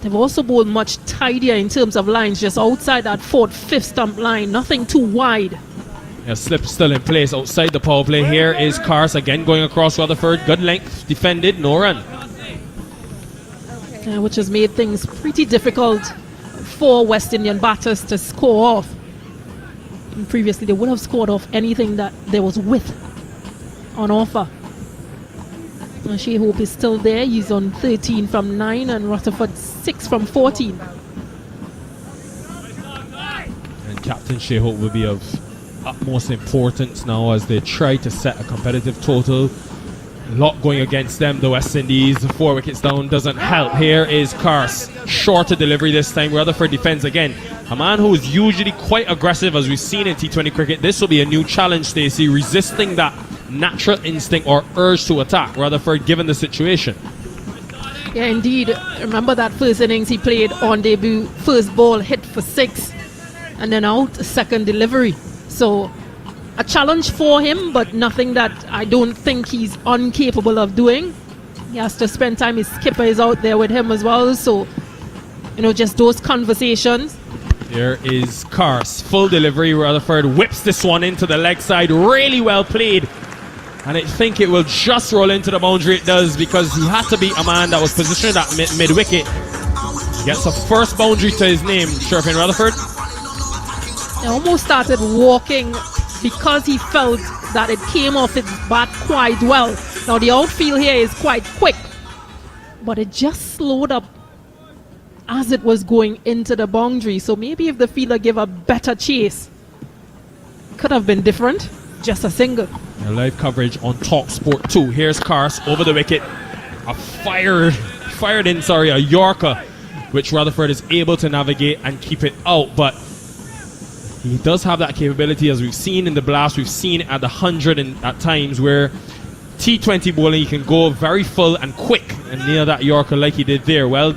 They've also bowled much tidier in terms of lines, just outside that 4th, 5th stump line. Nothing too wide. Yeah, slip still in place outside the power play. Here is Carse again going across Rutherford. Good length defended, no run. Which has made things pretty difficult for West Indian batters to score off. And previously, they would have scored off anything that there was width on offer. And Shea Hope is still there. He's on 13 from 9 and Rutherford 6 from 14. And Captain Shea Hope will be of utmost importance now as they try to set a competitive total. A lot going against them. The West Indies, 4 wickets down, doesn't help. Here is Carse. Shorter delivery this time. Rutherford defends again. A man who is usually quite aggressive, as we've seen in T20 cricket. This will be a new challenge, Stacey, resisting that natural instinct or urge to attack. Rutherford, given the situation. Yeah, indeed. Remember that first innings he played on debut. First ball hit for 6 and then out, second delivery. So a challenge for him, but nothing that I don't think he's incapable of doing. He has to spend time. His skipper is out there with him as well. So, just those conversations. Here is Carse. Full delivery. Rutherford whips this one into the leg side. Really well played. And I think it will just roll into the boundary. It does, because he had to beat a man that was positioned at mid-wicket. Gets a first boundary to his name, Sherfin Rutherford. He almost started walking because he felt that it came off its bat quite well. Now the outfield here is quite quick, but it just slowed up as it was going into the boundary. So maybe if the fielder gave a better chase, could have been different. Just a single. Live coverage on Talk Sport 2. Here's Carse over the wicket. A Yorker, which Rutherford is able to navigate and keep it out. But he does have that capability, as we've seen in the blast. We've seen at the 100 and at times where T20 bowling, he can go very full and quick and near that Yorker like he did there. Well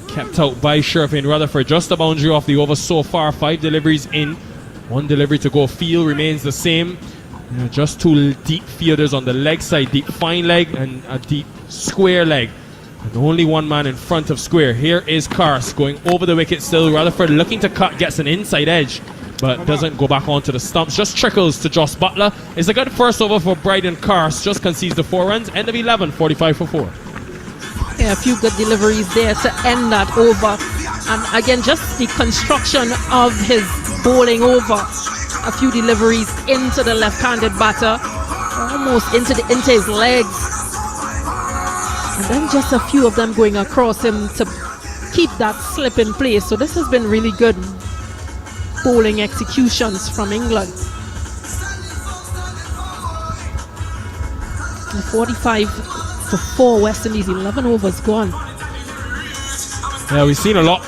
kept out by Sherfin Rutherford. Just a boundary off the over so far. 5 deliveries in. 1 delivery to go. Field remains the same. Just 2 deep fielders on the leg side. Deep fine leg and a deep square leg. And only 1 man in front of square. Here is Carse going over the wicket still. Rutherford looking to cut, gets an inside edge, but doesn't go back onto the stumps. Just trickles to Joss Butler. It's a good first over for Bryden Carse. Just concedes the 4 runs. End of 11, 45 for 4. Yeah, a few good deliveries there to end that over. And again, just the construction of his bowling over. A few deliveries into the left-handed batter, almost into his legs. And then just a few of them going across him to keep that slip in place. So this has been really good bowling executions from England. And 45 for 4 West Indies, 11 overs gone. Yeah, we've seen a lot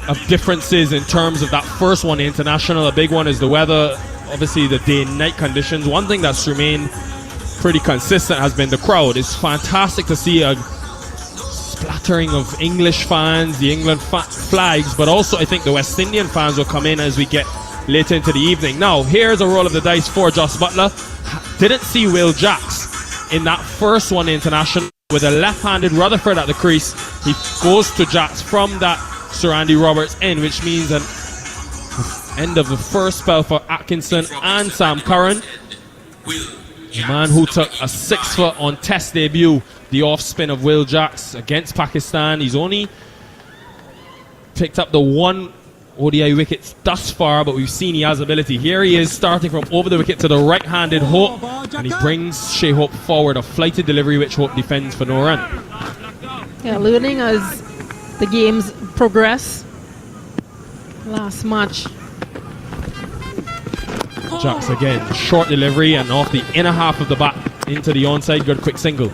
of differences in terms of that first one, the international. A big one is the weather, obviously the day and night conditions. One thing that's remained pretty consistent has been the crowd. It's fantastic to see a splattering of English fans, the England flags, but also I think the West Indian fans will come in as we get later into the evening. Now, here's a roll of the dice for Joss Butler. Didn't see Will Jacks in that first one international. With a left-handed Rutherford at the crease, he goes to Jacks from that Sir Andy Roberts end, which means an end of the first spell for Atkinson and Sam Curran. The man who took a 6-foot on test debut, the off-spin of Will Jacks against Pakistan. He's only picked up the 1 ODI wicket thus far, but we've seen he has ability. Here he is starting from over the wicket to the right-handed Hope, and he brings Shea Hope forward. A flighted delivery which Hope defends for no run. Yeah, learning as the games progress. Last match. Jacks again, short delivery and off the inner half of the bat into the onside. Good quick single.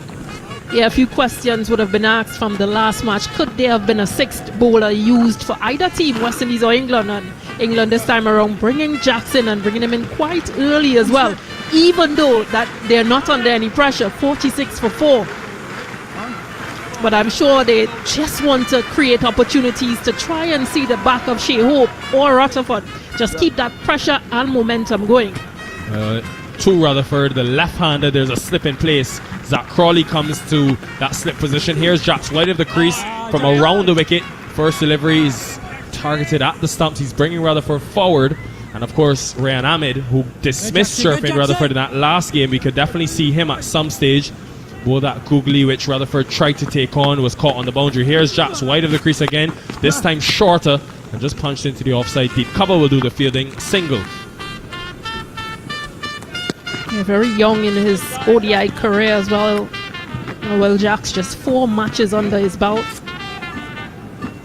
Yeah, a few questions would have been asked from the last match. Could there have been a sixth bowler used for either team, West Indies or England? And England this time around bringing Jackson and bringing him in quite early as well, even though that they're not under any pressure. 46 for 4. But I'm sure they just want to create opportunities to try and see the back of Shea Hope or Rutherford. Just keep that pressure and momentum going. To Rutherford, the left-hander, there's a slip in place. Zach Crawley comes to that slip position. Here's Japs wide of the crease from around the wicket. First delivery is targeted at the stumps. He's bringing Rutherford forward. And of course, Rayan Ahmed, who dismissed Sherfin Rutherford in that last game, we could definitely see him at some stage. Well, that googly which Rutherford tried to take on was caught on the boundary. Here's Japs wide of the crease again, this time shorter, and just punched into the offside. Deep cover will do the fielding. Single. Yeah, very young in his ODI career as well. Well, Jack's just 4 matches under his belt.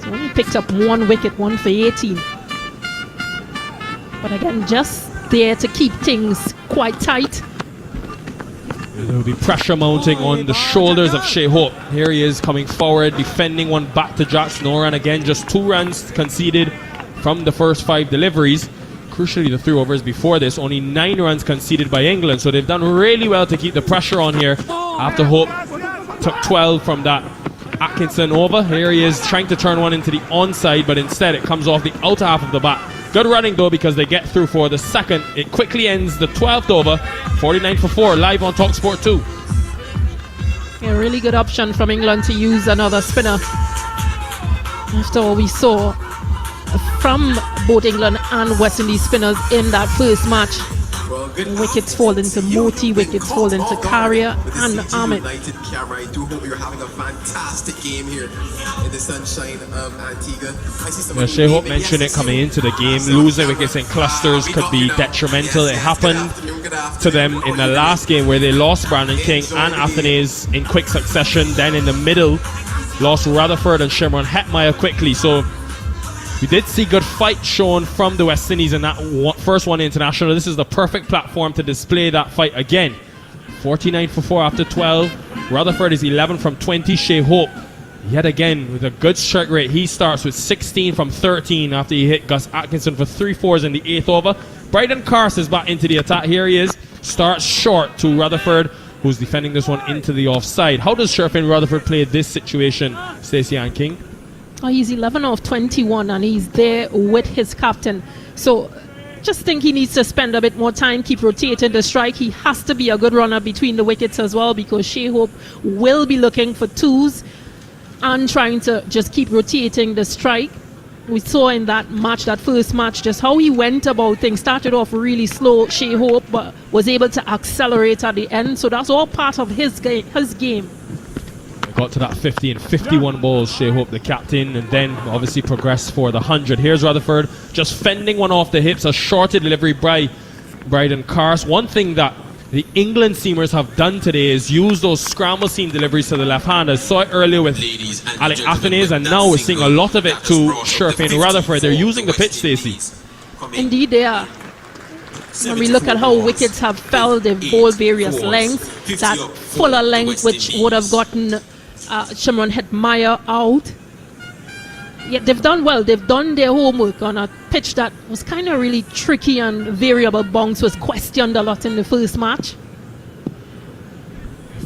So only picked up 1 wicket, 1 for 18. But again, just there to keep things quite tight. There will be pressure mounting on the shoulders of Shea Hope. Here he is coming forward, defending one back to Jack Snow, and again just 2 runs conceded from the first 5 deliveries. Crucially, the 3 overs before this, only 9 runs conceded by England, so they've done really well to keep the pressure on here after Hope took 12 from that Atkinson over. Here he is trying to turn one into the onside, but instead it comes off the outer half of the bat. Good running though, because they get through for the second. It quickly ends the 12th over, 49 for 4, live on TalkSport 2. A really good option from England to use another spinner. After all we saw from both England and West Indies spinners in that first match. Wickets fall into Moti, wickets fall into Carrier and Ahmed. I do hope you're having a fantastic game here in the sunshine of Antigua. Shea Hope mentioned it coming into the game. Losing wickets in clusters could be detrimental. It happened to them in the last game where they lost Brandon King and Athanaze in quick succession. Then in the middle, lost Rutherford and Shimron Hetmeyer quickly. So we did see good fight shown from the West Indies in that first one international. This is the perfect platform to display that fight again. 49 for 4 after 12. Rutherford is 11 from 20. Shea Hope, yet again, with a good strike rate. He starts with 16 from 13 after he hit Gus Atkinson for 3 fours in the 8th over. Bryden Cars is back into the attack. Here he is. Starts short to Rutherford, who's defending this one into the offside. How does Sherfin Rutherford play this situation, Stacey Ann King? Oh, he's 11 of 21 and he's there with his captain. So just think he needs to spend a bit more time, keep rotating the strike. He has to be a good runner between the wickets as well, because Shea Hope will be looking for 2s and trying to just keep rotating the strike. We saw in that match, that first match, just how he went about things. Started off really slow, Shea Hope, but was able to accelerate at the end. So that's all part of his game. Got to that 50 and 51 balls, Shea Hope, the captain, and then obviously progressed for the 100. Here's Rutherford just fending one off the hips, a shorter delivery by Bryden Cars. One thing that the England seamers have done today is use those scramble seam deliveries to the left-handers. Saw it earlier with Alec Athanaze, and now we're seeing a lot of it to Sherfin Rutherford. They're using the pitch, Stacey. Indeed they are. When we look at how wickets have fell, they've bowled various lengths. That fuller length which would have gotten Shimron Hetmeyer out. Yet they've done well. They've done their homework on a pitch that was kind of really tricky, and variable bounce was questioned a lot in the first match.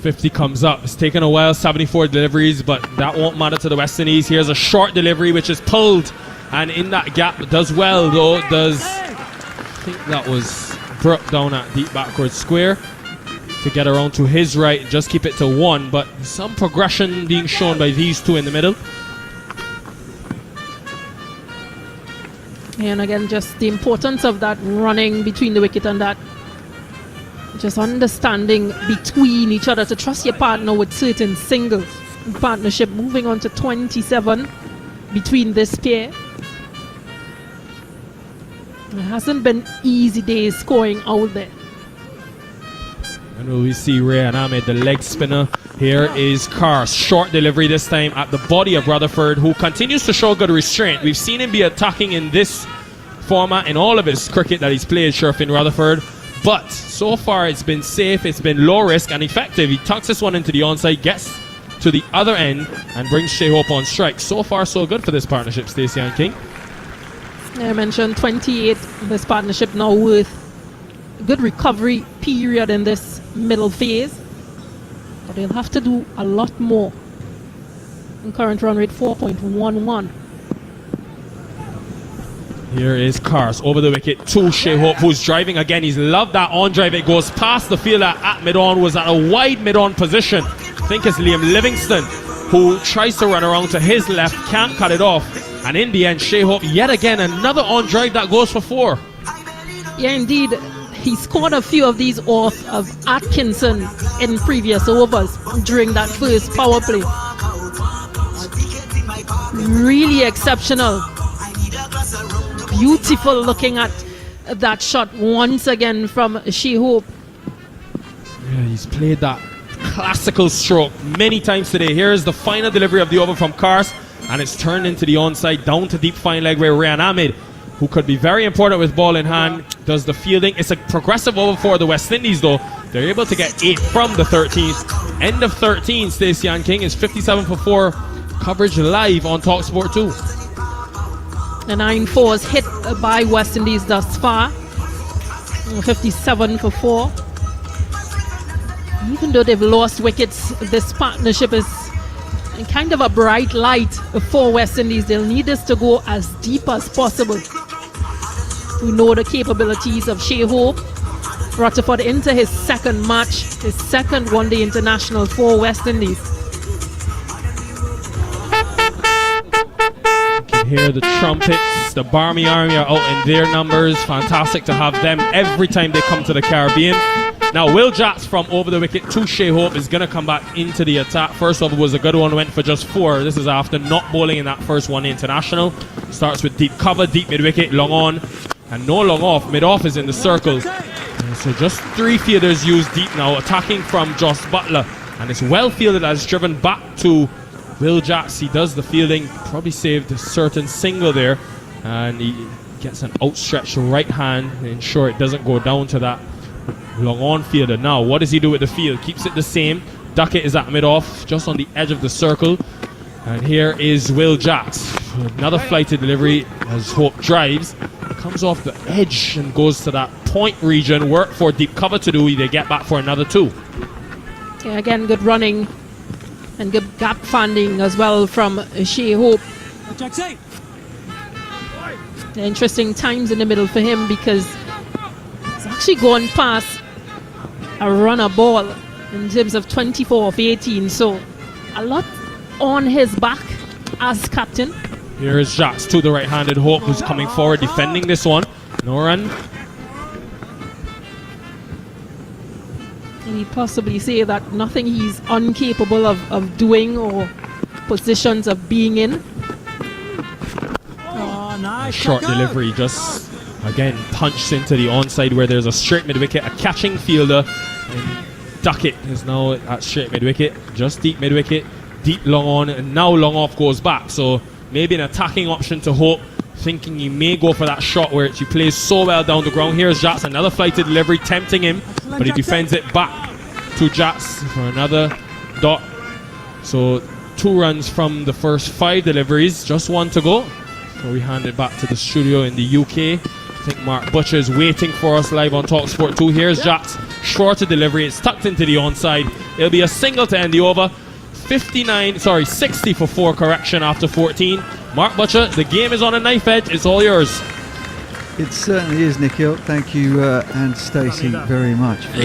50 comes up. It's taken a while, 74 deliveries, but that won't matter to the West Indies. Here's a short delivery which is pulled, and in that gap does well though. I think that was Brooke down at deep backward square to get around to his right, just keep it to 1, but some progression being shown by these 2 in the middle. And again, just the importance of that running between the wicket and that just understanding between each other to trust your partner with certain singles in partnership. Moving on to 27 between this pair. It hasn't been easy days scoring out there. And we see Rayan Ahmed, the leg spinner. Here is Cars. Short delivery this time at the body of Rutherford, who continues to show good restraint. We've seen him be attacking in this format in all of his cricket that he's played, Sherfin Rutherford. But so far it's been safe, it's been low risk and effective. He tucks this one into the onside, gets to the other end and brings Shea Hope on strike. So far, so good for this partnership, Stacey and King. I mentioned 28, this partnership now with a good recovery period in this middle phase. But they'll have to do a lot more. In current run rate 4.11. Here is Kars over the wicket to Shea Hope, who's driving again. He's loved that on drive. It goes past the fielder at mid-on, was at a wide mid-on position. I think it's Liam Livingston who tries to run around to his left, can't cut it off. And in the end, Shea Hope yet again, another on drive that goes for 4. Yeah, indeed. He scored a few of these off of Atkinson in previous overs during that first power play. Really exceptional. Beautiful looking at that shot once again from Shea Hope. Yeah, he's played that classical stroke many times today. Here is the final delivery of the over from Kars, and it's turned into the onside down to deep fine leg where Ryan Ahmed, who could be very important with ball in hand, does the fielding. It's a progressive over for the West Indies though. They're able to get 8 from the 13th. End of 13, Stacey and King is 57 for 4. Coverage live on TalkSport 2. The 9-4s hit by West Indies thus far. 57 for 4. Even though they've lost wickets, this partnership is kind of a bright light for West Indies. They'll need this to go as deep as possible. We know the capabilities of Shea Hope. Rutherford into his second match, his second one-day international for West Indies. Hear the trumpets. The Barmy Army are out in their numbers. Fantastic to have them every time they come to the Caribbean. Now Will Jacks from over the wicket to Shea Hope is going to come back into the attack. First over was a good one, went for just 4. This is after not bowling in that first one international. Starts with deep cover, deep mid wicket, long on, and no long off. Mid off is in the circle. So just 3 fielders used deep now, attacking from Joss Butler, and it's well fielded as driven back to Will Jacks. He does the fielding, probably saved a certain single there, and he gets an outstretched right hand to ensure it doesn't go down to that long on fielder. Now what does he do with the field? Keeps it the same. Duckett is at mid off, just on the edge of the circle, and here is Will Jacks. Another flighted delivery as Hope drives, comes off the edge and goes to that point region. Work for deep cover to do. They get back for another 2. Yeah, again, good running and good gap finding as well from Shea Hope. Interesting times in the middle for him because he's actually gone past a runner ball in terms of 24 of 18. So a lot on his back as captain. Here is Jacks to the right-handed Hope, who's coming forward defending this one. No run. Can he possibly say that nothing he's incapable of doing or positions of being in? A short delivery just again punched into the onside where there's a straight mid-wicket, a catching fielder, and Duckett is now at straight mid-wicket, just deep mid-wicket, deep long on, and now long off goes back. So maybe an attacking option to Hope, thinking he may go for that shot where he plays so well down the ground. Here's Jacks, another flighted delivery tempting him, but he defends it back to Jacks for another dot. So 2 runs from the first 5 deliveries, just 1 to go. So we hand it back to the studio in the UK. I think Mark Butcher is waiting for us live on TalkSport 2. Here's Jacks, shorter delivery, it's tucked into the onside. It'll be a single to end the over. 60 for 4 correction after 14. Mark Butcher, the game is on a knife edge. It's all yours. It certainly is, Nikhil. Thank you and Stacey very much for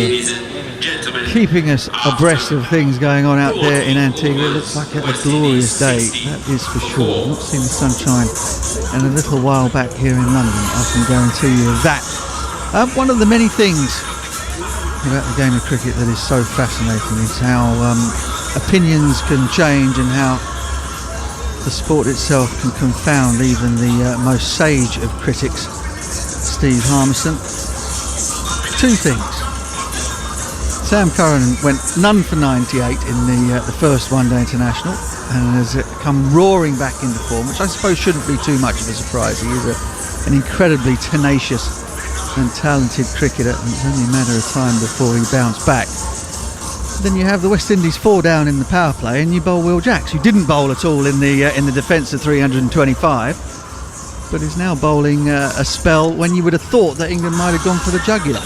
keeping us abreast of things going on out there in Antigua. It looks like a glorious day, that is for sure. Not seen the sunshine in a little while back here in London, I can guarantee you that. One of the many things about the game of cricket that is so fascinating is how opinions can change and how the sport itself can confound even the most sage of critics. Steve Harmison. 2 things. Sam Curran went none for 98 in the first one-day international and has come roaring back into form, which I suppose shouldn't be too much of a surprise. He is an incredibly tenacious and talented cricketer, and it's only a matter of time before he bounced back. then you have the West Indies 4 down in the power play, and you bowl Will Jacks, who didn't bowl at all in the defence of 325, but is now bowling a spell when you would have thought that England might have gone for the jugular.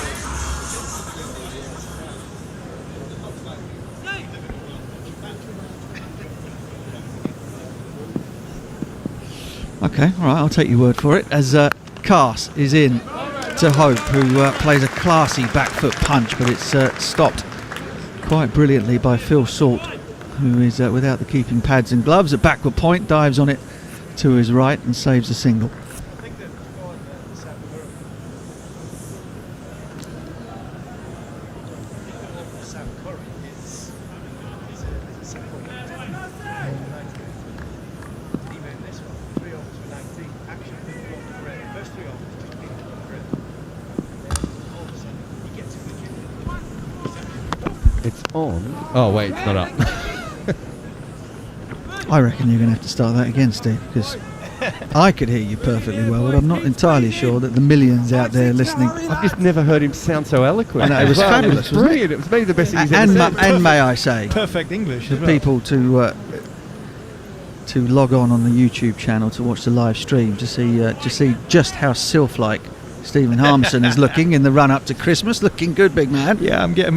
Okay, all right, I'll take your word for it. As Cars is in to Hope, who plays a classy back foot punch, but it's stopped quite brilliantly by Phil Salt, who is without the keeping pads and gloves. At backward point, dives on it to his right and saves a single. It's on. Oh wait, it's not up. I reckon you're going to have to start that again, Steve, because I could hear you perfectly well, but I'm not entirely sure that the millions out there listening. I've just never heard him sound so eloquent. I know, it was fabulous, It was brilliant. It was maybe the best thing he's ever said. And may I say, perfect English. for as well. people to log on the YouTube channel to watch the live stream to see just how sylph-like Stephen Harmison is looking in the run-up to Christmas. Looking good, big man. Yeah, I'm getting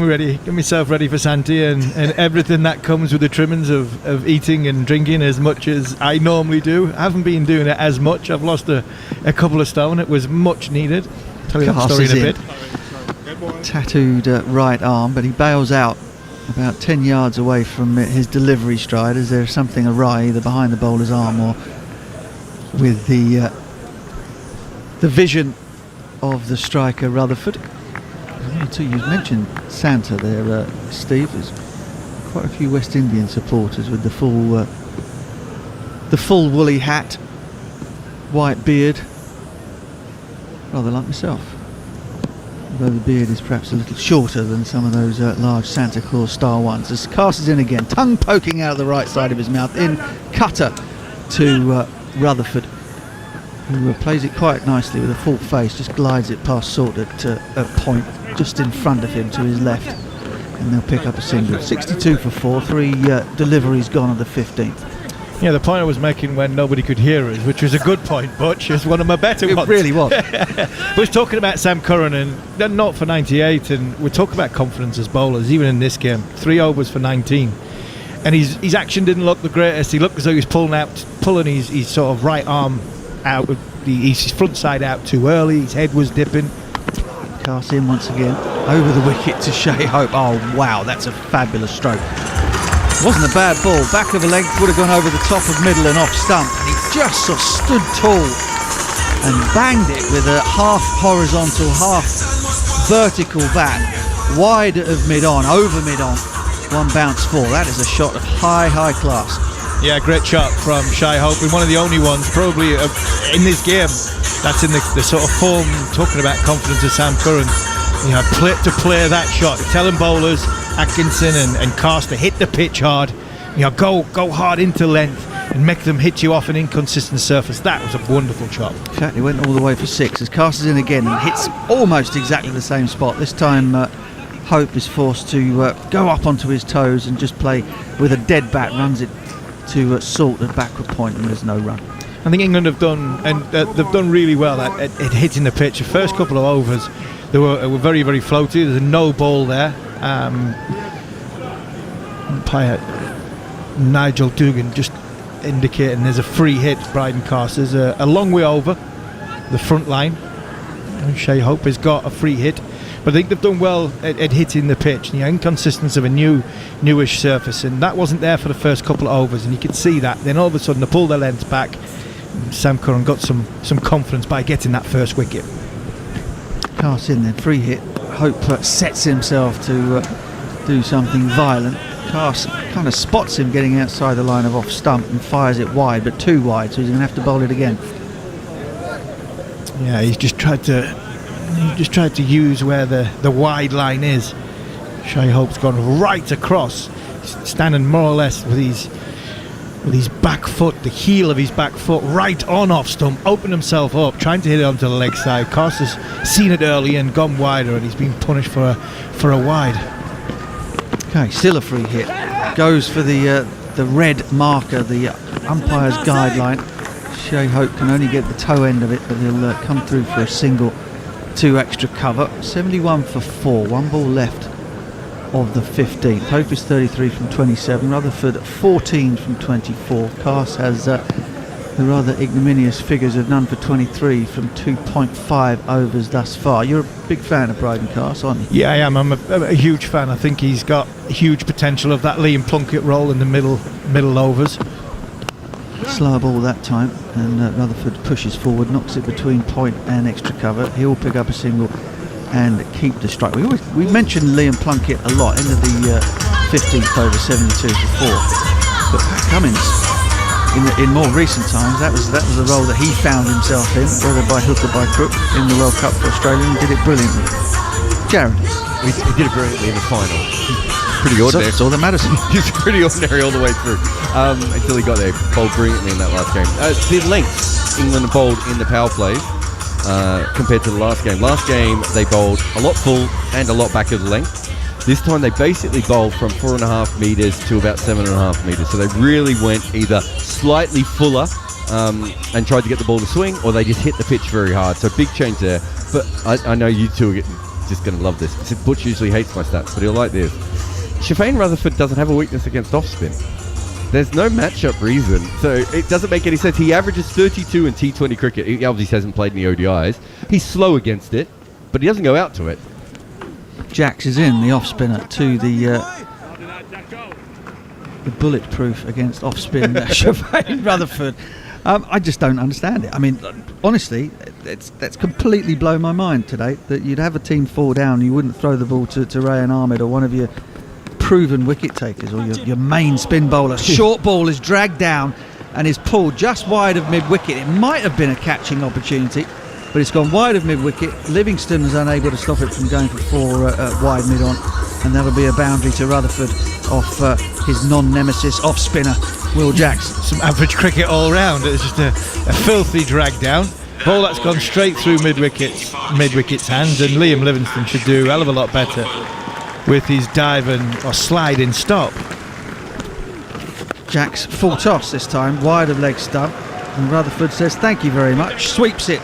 myself ready for Santa and everything that comes with the trimmings of eating and drinking as much as I normally do. I haven't been doing it as much. I've lost a couple of stone. It was much needed. I'll tell you that story in a bit. Tattooed right arm, but he bails out about 10 yards away from his delivery stride as there's something awry either behind the bowler's arm or with the vision of the striker Rutherford. You mentioned Santa there, Steve. There's quite a few West Indian supporters with the full woolly hat, white beard, rather like myself. Although the beard is perhaps a little shorter than some of those large Santa Claus style ones. As Cars is in again, tongue poking out of the right side of his mouth, in cutter to Rutherford, who plays it quite nicely with a full face, just glides it past Salt at a point just in front of him to his left, and they'll pick up a single. 62 for 4, 3 deliveries gone on the 15th. Yeah, the point I was making when nobody could hear us, which was a good point, Butch, is one of my better ones. It really was. We're talking about Sam Curran and not for 98, and we're talking about confidence as bowlers, even in this game. 3 overs for 19. And his action didn't look the greatest. He looked as though he was pulling his sort of right arm out with his front side out too early. His head was dipping. Cast in once again over the wicket to Shea Hope. Oh wow, that's a fabulous stroke. Wasn't a bad ball. Back of a length would have gone over the top of middle and off stump. And he just sort of stood tall and banged it with a half horizontal, half vertical bat, wide of mid on, over mid on. One bounce 4. That is a shot of high class. Yeah, great shot from Shai Hope, and one of the only ones probably in this game that's in the sort of form, talking about confidence of Sam Curran. You know, to play that shot, telling bowlers Atkinson and Carster hit the pitch hard, you know, go hard into length and make them hit you off an inconsistent surface. That was a wonderful shot. In fact, he went all the way for 6 as Carster's in again and hits almost exactly the same spot. This time Hope is forced to go up onto his toes and just play with a dead bat, runs it to Salt at backward point, and there's no run. I think England have done, and they've done really well at hitting the pitch. The first couple of overs, they were very, very floaty. There's no ball there. Umpire Nigel Dugan just indicating there's a free hit. Bryden Carsters a long way over the front line. And Shea Hope has got a free hit. But I think they've done well at hitting the pitch. You know, inconsistency of a newish surface, and that wasn't there for the first couple of overs, and you could see that. Then all of a sudden they pulled their length back. Sam Curran got some confidence by getting that first wicket. Cast in then, free hit. Hope sets himself to do something violent. Cast kind of spots him getting outside the line of off stump and fires it wide, but too wide, so he's going to have to bowl it again. Yeah, he's just tried to use where the wide line is. Shea Hope's gone right across, standing more or less with his back foot, the heel of his back foot right on off stump, opened himself up, trying to hit it onto the leg side. Carster's seen it early and gone wider, and he's been punished for a wide. Okay, still a free hit. Goes for the red marker, the umpire's guideline. Shea Hope can only get the toe end of it, but he'll come through for a single, 2 extra cover. 71 for 4, 1 ball left of the 15th. Hope is 33 from 27, Rutherford 14 from 24. Cass has the rather ignominious figures of none for 23 from 2.5 overs thus far. You're a big fan of Bryden Cass, aren't you? Yeah, I am. I'm a huge fan. I think he's got huge potential of that Liam Plunkett role in the middle overs. Slower ball that time, and Rutherford pushes forward, knocks it between point and extra cover. He'll pick up a single and keep the strike. We mentioned Liam Plunkett a lot into the 15th over, 72 for 4. But Pat Cummins, in more recent times, that was a role that he found himself in, whether by hook or by crook, in the World Cup for Australia, and did it brilliantly. Jared, he did it brilliantly in the final. Pretty ordinary. That's all that matters. He's pretty ordinary all the way through until he got there. Bowled brilliantly in that last game. The length England bowled in the power play compared to the last game. Last game they bowled a lot full and a lot back of the length. This time they basically bowled from 4.5 metres to about 7.5 metres. So they really went either slightly fuller and tried to get the ball to swing, or they just hit the pitch very hard. So big change there. But I know you two are just going to love this. Butch usually hates my stats, but he'll like this. Shafane Rutherford doesn't have a weakness against off spin. There's no matchup reason, so it doesn't make any sense. He averages 32 in T20 cricket. He obviously hasn't played in the ODIs. He's slow against it, but he doesn't go out to it. Jacks is in, the off spinner, to the bulletproof against off spin Shafane Rutherford. I just don't understand it. I mean, honestly, that's completely blown my mind today, that you'd have a team fall down and you wouldn't throw the ball to Rayan Ahmed or one of your proven wicket takers or your main spin bowler. Short ball is dragged down and is pulled just wide of mid-wicket. It might have been a catching opportunity, but it's gone wide of mid-wicket. Livingston was unable to stop it from going for 4 wide mid-on, and that'll be a boundary to Rutherford off his non-nemesis off-spinner, Will Jacks. Some average cricket all round. It's just a filthy drag down. Ball that's gone straight through mid-wicket's hands, and Liam Livingston should do a hell of a lot better with his diving or sliding stop. Jacks full toss this time, wide of leg stump, and Rutherford says thank you very much, sweeps it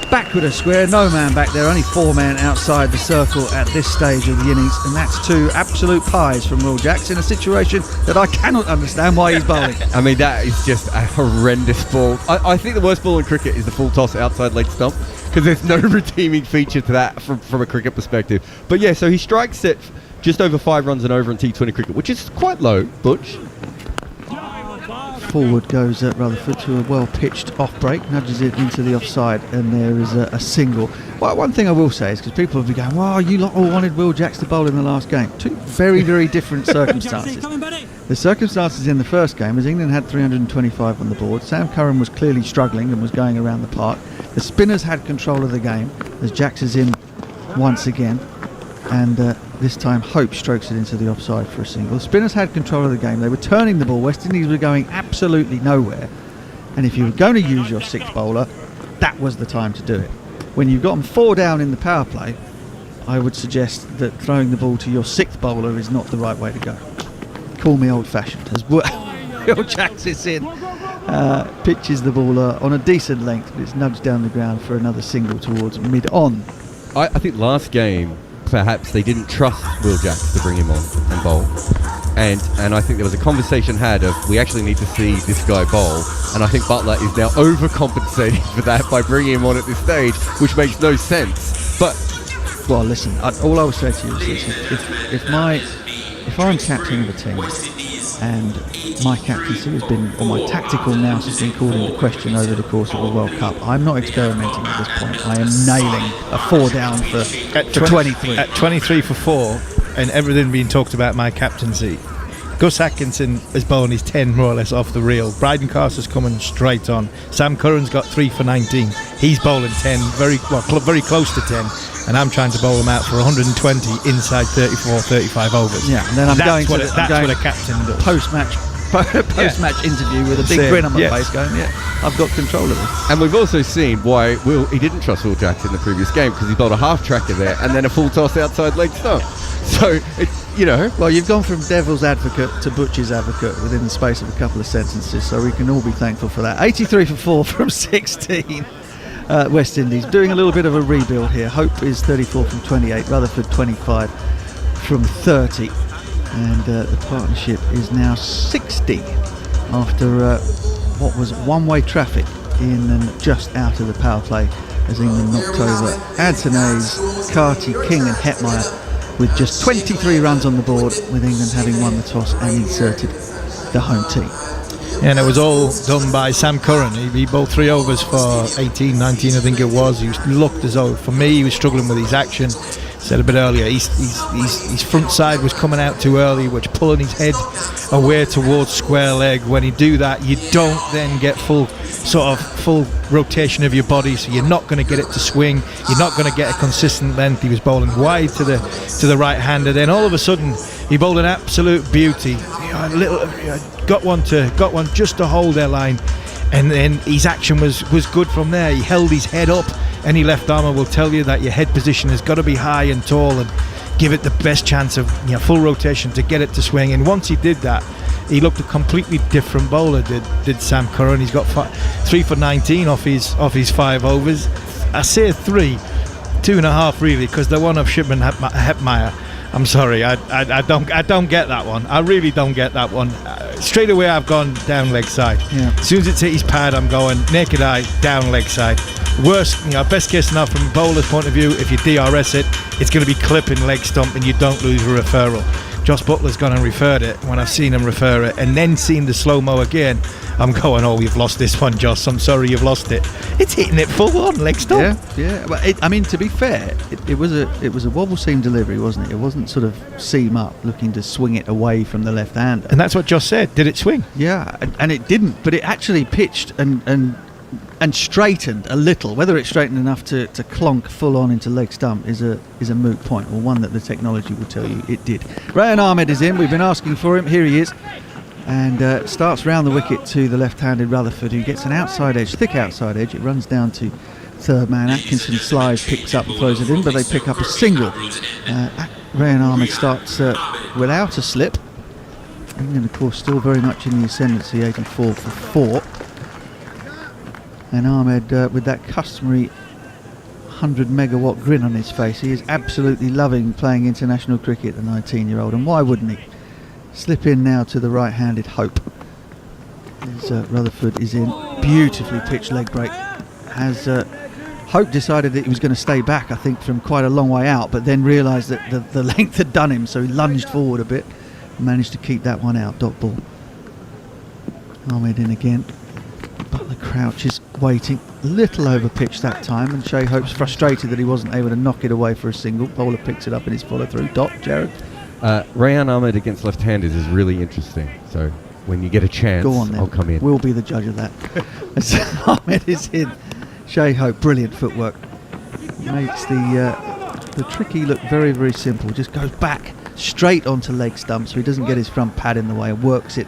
backward a square, no man back there, only 4 men outside the circle at this stage of the innings, and that's 2 absolute pies from Will Jacks in a situation that I cannot understand why he's bowling. I mean, that is just a horrendous ball. I think the worst ball in cricket is the full toss outside leg stump, because there's no redeeming feature to that from a cricket perspective. But yeah, so he strikes it just over 5 runs and over in T20 cricket, which is quite low, Butch. Forward goes Rutherford to a well-pitched off-break, nudges it into the offside, and there is a single. Well, one thing I will say is, because people have been going, well, you lot all wanted Will Jacks to bowl in the last game. 2 very, very different circumstances. The circumstances in the first game was England had 325 on the board. Sam Curran was clearly struggling and was going around the park. The spinners had control of the game as Jacks is in once again, and this time Hope strokes it into the offside for a single. The spinners had control of the game. They were turning the ball. West Indies were going absolutely nowhere, and if you were going to use your 6th bowler, that was the time to do it. When you've got them 4 down in the power play, I would suggest that throwing the ball to your 6th bowler is not the right way to go. Call me old-fashioned. As Will Jacks is in, pitches the ball on a decent length, but it's nudged down the ground for another single towards mid-on. I think last game, perhaps they didn't trust Will Jacks to bring him on and bowl, and I think there was a conversation had of, we actually need to see this guy bowl, and I think Buttler is now overcompensating for that by bringing him on at this stage, which makes no sense. But well, listen, all I will say to you is this: if I'm captain of a team and my captaincy has been, or my tactical nous has been called into question over the course of the World Cup, I'm not experimenting at this point. I am nailing a 4 down for 23. At 23 for 4, and everything being talked about my captaincy, Gus Atkinson is bowling his 10 more or less off the reel. Bryden Cass is coming straight on. Sam Curran's got 3 for 19. He's bowling 10, very close to 10. And I'm trying to bowl them out for 120 inside 34, 35 overs. Yeah, and then that's what a captain does. Post-match interview with a big grin on my face going, I've got control of this. And we've also seen why he didn't trust Will Jacks in the previous game, because he bowled a half tracker there and then a full toss outside leg stump. So, Well, you've gone from devil's advocate to Butch's advocate within the space of a couple of sentences, so we can all be thankful for that. 83 for 4 from 16. West Indies doing a little bit of a rebuild here. Hope is 34 from 28, Rutherford 25 from 30, and the partnership is now 60 after what was one-way traffic in and just out of the power play as England knocked over Antonays, Carty, King and Hetmeyer with just 23 runs on the board, with England having won the toss and inserted the home team. And it was all done by Sam Curran. He bowled 3 overs for 18, 19 I think it was. He looked as though, for me, he was struggling with his action. Said a bit earlier, his front side was coming out too early, which pulling his head away towards square leg. When you do that, you don't then get full rotation of your body, so you're not going to get it to swing. You're not going to get a consistent length. He was bowling wide to the right hander. Then all of a sudden, he bowled an absolute beauty. Got one just to hold their line, and then his action was good from there. He held his head up. Any left armer will tell you that your head position has got to be high and tall and give it the best chance of full rotation to get it to swing. And once he did that, he looked a completely different bowler. Did Sam Curran? He's got 3 for 19 off his 5 overs. I say 3, 2.5 really, because the one of Shipman Hetmeyer. I'm sorry, I don't get that one. I really don't get that one. Straight away, I've gone down leg side. Yeah. As soon as it's hit his pad, I'm going naked eye down leg side. Worst, best case scenario from a bowler's point of view, if you DRS it, it's going to be clipping leg stump and you don't lose a referral. Josh Butler's gone and referred it. When I've seen him refer it and then seen the slow-mo again, I'm going, oh, you've lost this one, Josh. I'm sorry you've lost it. It's hitting it full on, leg stump. Yeah. But to be fair, it was a wobble seam delivery, wasn't it? It wasn't sort of seam up, looking to swing it away from the left-hander. And that's what Josh said. Did it swing? Yeah, and it didn't. But it actually pitched and straightened a little. Whether it straightened enough to clonk full on into leg stump is a moot point, or one that the technology will tell you it did. Rayan Ahmed is in. We've been asking for him. Here he is, and starts round the wicket to the left-handed Rutherford, who gets an outside edge, thick outside edge. It runs down to third man. Atkinson slides, picks up and throws it in, but they pick up a single. Rayan Ahmed starts without a slip. England, of course, still very much in the ascendancy, 84 for 4. And Ahmed, with that customary 100 megawatt grin on his face, he is absolutely loving playing international cricket, the 19-year-old, and why wouldn't he? Slip in now to the right-handed Hope. As Rutherford is in, beautifully pitched leg break. Has Hope decided that he was going to stay back, I think, from quite a long way out, but then realised that the length had done him, so he lunged forward a bit and managed to keep that one out. Dot ball. Ahmed in again. Butler crouches, waiting, a little over pitch that time, and Shea Hope's frustrated that he wasn't able to knock it away for a single. Bowler picks it up in his follow through. Jared? Rayan Ahmed against left-handers is really interesting, so when you get a chance, Go on then. I'll come in. We'll be the judge of that. Ahmed is in. Shea Hope, brilliant footwork. Makes the tricky look very, very simple. Just goes back straight onto leg stump, so he doesn't get his front pad in the way, and works it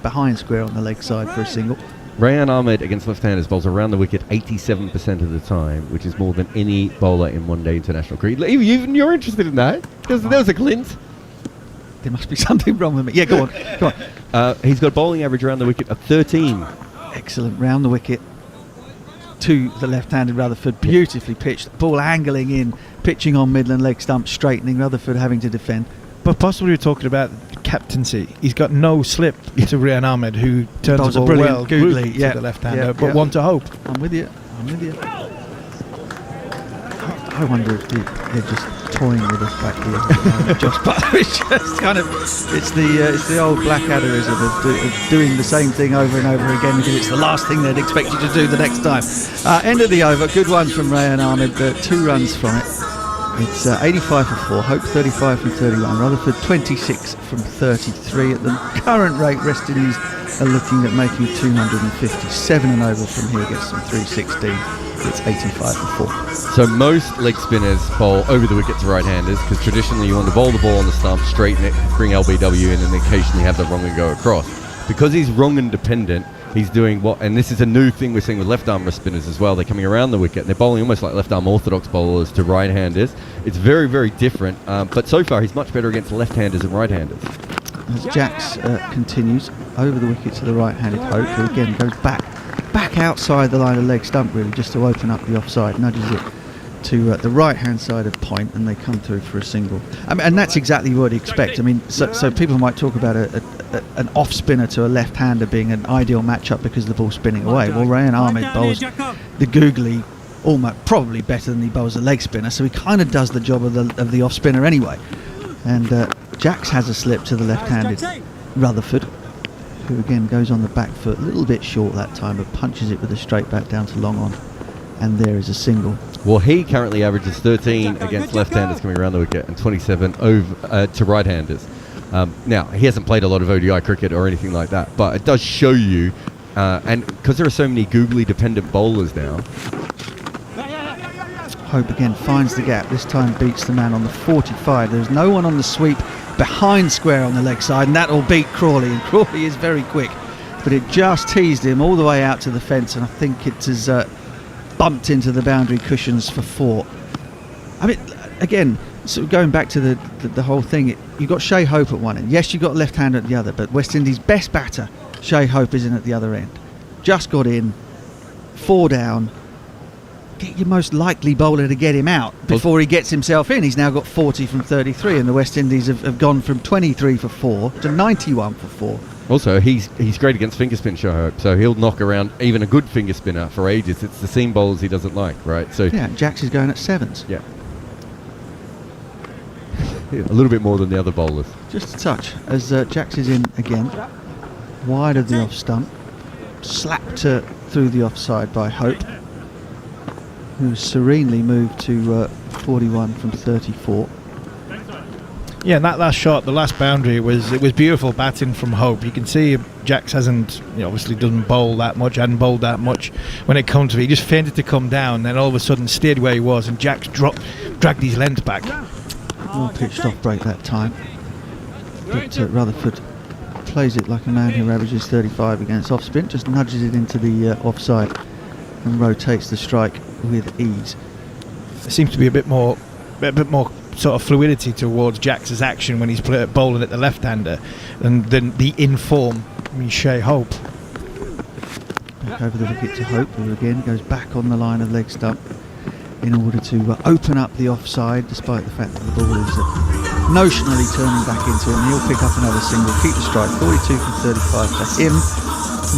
behind square on the leg side for a single. Rayan Ahmed against left-handers bowls around the wicket 87% of the time, which is more than any bowler in one-day international cricket. Even you're interested in that? There's a glint. There must be something wrong with me. Yeah, go on. He's got a bowling average around the wicket of 13. Excellent. Round the wicket to the left-handed Rutherford. Beautifully pitched. Ball angling in, pitching on Midland leg stump, straightening. Rutherford having to defend. But possibly we're talking about captaincy. He's got no slip to Rayan Ahmed, who turns the ball well, googly, to the left-hander, but one to Hope. I'm with you. I wonder if they're just toying with us back here. Josh Butler is just kind of, it's the old Blackadderism of doing the same thing over and over again because it's the last thing they'd expect you to do the next time. End of the over, good one from Rayan Ahmed, 2 runs from it. It's 85 for 4, Hope 35 from 31, Rutherford 26 from 33. At the current rate, West Indies are looking at making 257 and over from here, gets some 316. It's 85 for 4. So most leg spinners bowl over the wicket to right-handers because traditionally you want to bowl the ball on the stump, straighten it, bring LBW in, and occasionally have the wrong and go across. Because he's wrong and dependent, He's doing what, and this is a new thing we're seeing with left-arm wrist spinners as well. They're coming around the wicket. They're bowling almost like left-arm orthodox bowlers to right-handers. It's very, very different. But so far, he's much better against left-handers and right-handers. As Jacks continues over the wicket to the right-handed Hope, who again goes back outside the line of leg stump, really, just to open up the offside, nudges it to the right-hand side of point, and they come through for a single. I mean, and that's exactly what you expect. I mean, so people might talk about an off spinner to a left-hander being an ideal matchup because the ball's spinning away. Well, Rayan Ahmed bowls the googly almost probably better than he bowls a leg spinner, so he kind of does the job of the off spinner anyway. And Jacks has a slip to the left-handed Rutherford, who again goes on the back foot, a little bit short that time, but punches it with a straight bat down to long on, and there is a single. Well, he currently averages 13 against left-handers coming around the wicket and 27 over to right-handers. Now, he hasn't played a lot of ODI cricket or anything like that, but it does show you, and because there are so many googly-dependent bowlers now. Hope again finds the gap, this time beats the man on the 45. There's no one on the sweep behind square on the leg side, and that will beat Crawley, and Crawley is very quick, but it just teased him all the way out to the fence, and I think it has bumped into the boundary cushions for 4. I mean, again, so going back to the whole thing, you've got Shea Hope at one end. Yes, you've got left-hander at the other, but West Indies' best batter, Shea Hope, is in at the other end. Just got in, 4 down. Get your most likely bowler to get him out before he gets himself in. He's now got 40 from 33, and the West Indies have gone from 23 for 4 to 91 for 4. Also, he's great against finger spin, Shea Hope, so he'll knock around even a good finger spinner for ages. It's the seam bowlers he doesn't like, right? So yeah, Jacks is going at 7s. Yeah. A little bit more than the other bowlers. Just a touch as Jacks is in again, wide of the off stump, slapped through the offside by Hope, who serenely moved to 41 from 34. Yeah, and that last shot, the last boundary, it was beautiful batting from Hope. You can see Jacks hasn't, obviously doesn't bowl that much, hadn't bowled that much when it comes to it. He just feinted to come down, then all of a sudden stayed where he was, and Jacks dragged his length back. Well pitched off break that time, but Rutherford plays it like a man who averages 35 against off spin, just nudges it into the offside and rotates the strike with ease. There seems to be a bit more sort of fluidity towards Jacks's action when he's bowling at the left-hander than the in-form Shea Hope. Back over the wicket to Hope, who again goes back on the line of leg stump in order to open up the offside, despite the fact that the ball is notionally turning back into him. He'll pick up another single, keep the strike, 42 from 35 for him,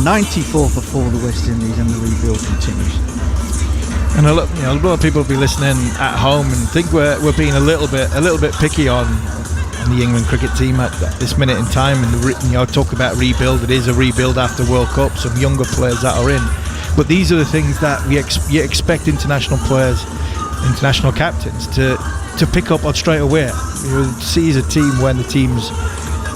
94 for 4 the West Indies, and the rebuild continues. And a lot of people will be listening at home and think we're being a little bit picky on the England cricket team at this minute in time. And talk about rebuild. It is a rebuild after World Cup. Some younger players that are in, but these are the things that you expect international players, international captains to pick up on straight away. You see as a team when the team's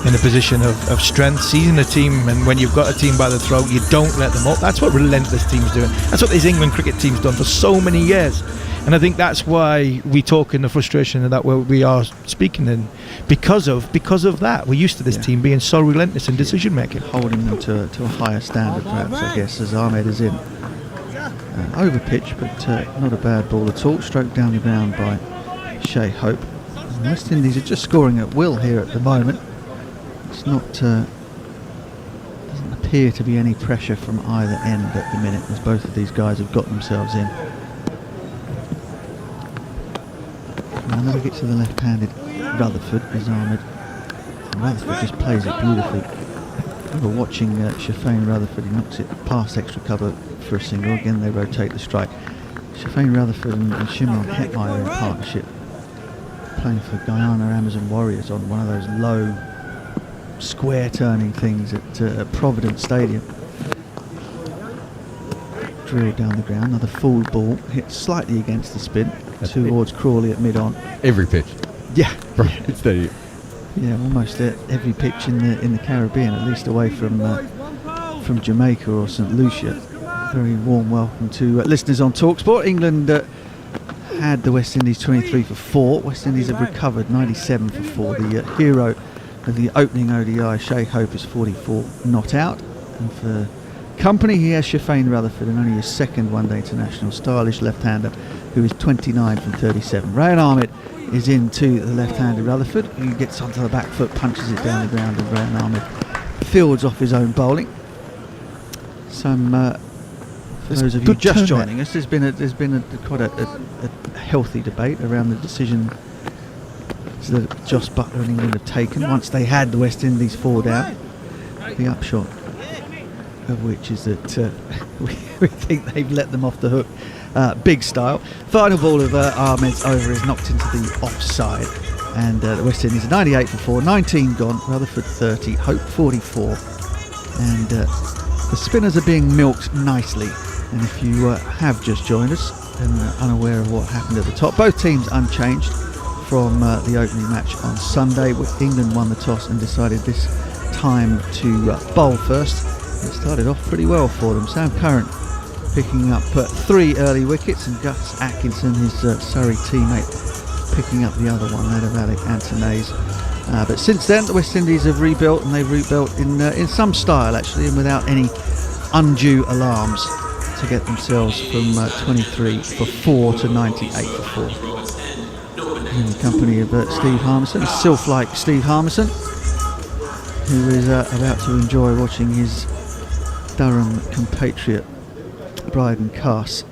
in a position of strength, seizing a team, and when you've got a team by the throat, you don't let them up. That's what relentless teams doing. That's what this England cricket team's done for so many years, and I think that's why we talk in the frustration that we are speaking in, because of that. We're used to this team being so relentless in decision making, holding them to a higher standard, perhaps. I guess as Ahmed is in over pitch, but not a bad ball at all. Stroked down the ground by Shea Hope. And West Indies are just scoring at will here at the moment. It's not doesn't appear to be any pressure from either end at the minute, as both of these guys have got themselves in. Now we get to the left-handed Rutherford as Ahmed. Rutherford just plays it beautifully. We're watching Shafane Rutherford. He knocks it past extra cover for a single. Again, they rotate the strike. Shafane Rutherford and Shimon Hetmeyer in partnership, playing for Guyana Amazon Warriors on one of those low square turning things at Providence Stadium. Drilled down the ground, another full ball, hit slightly against the spin towards Crawley at mid-on. Every pitch. Yeah. Providence Stadium. Yeah, almost at every pitch in the Caribbean, at least away from Jamaica or St Lucia. Very warm welcome to listeners on TalkSport. England had the West Indies 23 for 4. West Indies have recovered 97 for 4. The hero of the opening ODI, Shea Hope, is 44 not out, and for company. He has Shafane Rutherford, and only his second one-day international, stylish left-hander who is 29 from 37. Rayan Ahmed is into the left-handed Rutherford, who gets onto the back foot, punches it down the ground, and Rayan Ahmed fields off his own bowling. For those of you just joining us, there's been quite a healthy debate around the decision that Joss Butler and England have taken once they had the West Indies 4 down. The upshot of which is that we think they've let them off the hook, big style. Final ball of Ahmed's over is knocked into the offside, and the West Indies are 98 for 4, 19 gone, Rutherford 30, Hope 44, and the spinners are being milked nicely. And if you have just joined us and unaware of what happened at the top, both teams unchanged from the opening match on Sunday. England won the toss and decided this time to bowl first. It started off pretty well for them. Sam Curran picking up 3 early wickets, and Gus Atkinson, his Surrey teammate, picking up the other one, that of Alec Antonays. But since then, the West Indies have rebuilt, and they've rebuilt in some style actually, and without any undue alarms, to get themselves from 23 for 4 to 98 for 4. In the company of Steve Harmison, sylph-like Steve Harmison, who is about to enjoy watching his Durham compatriot Bryden Carse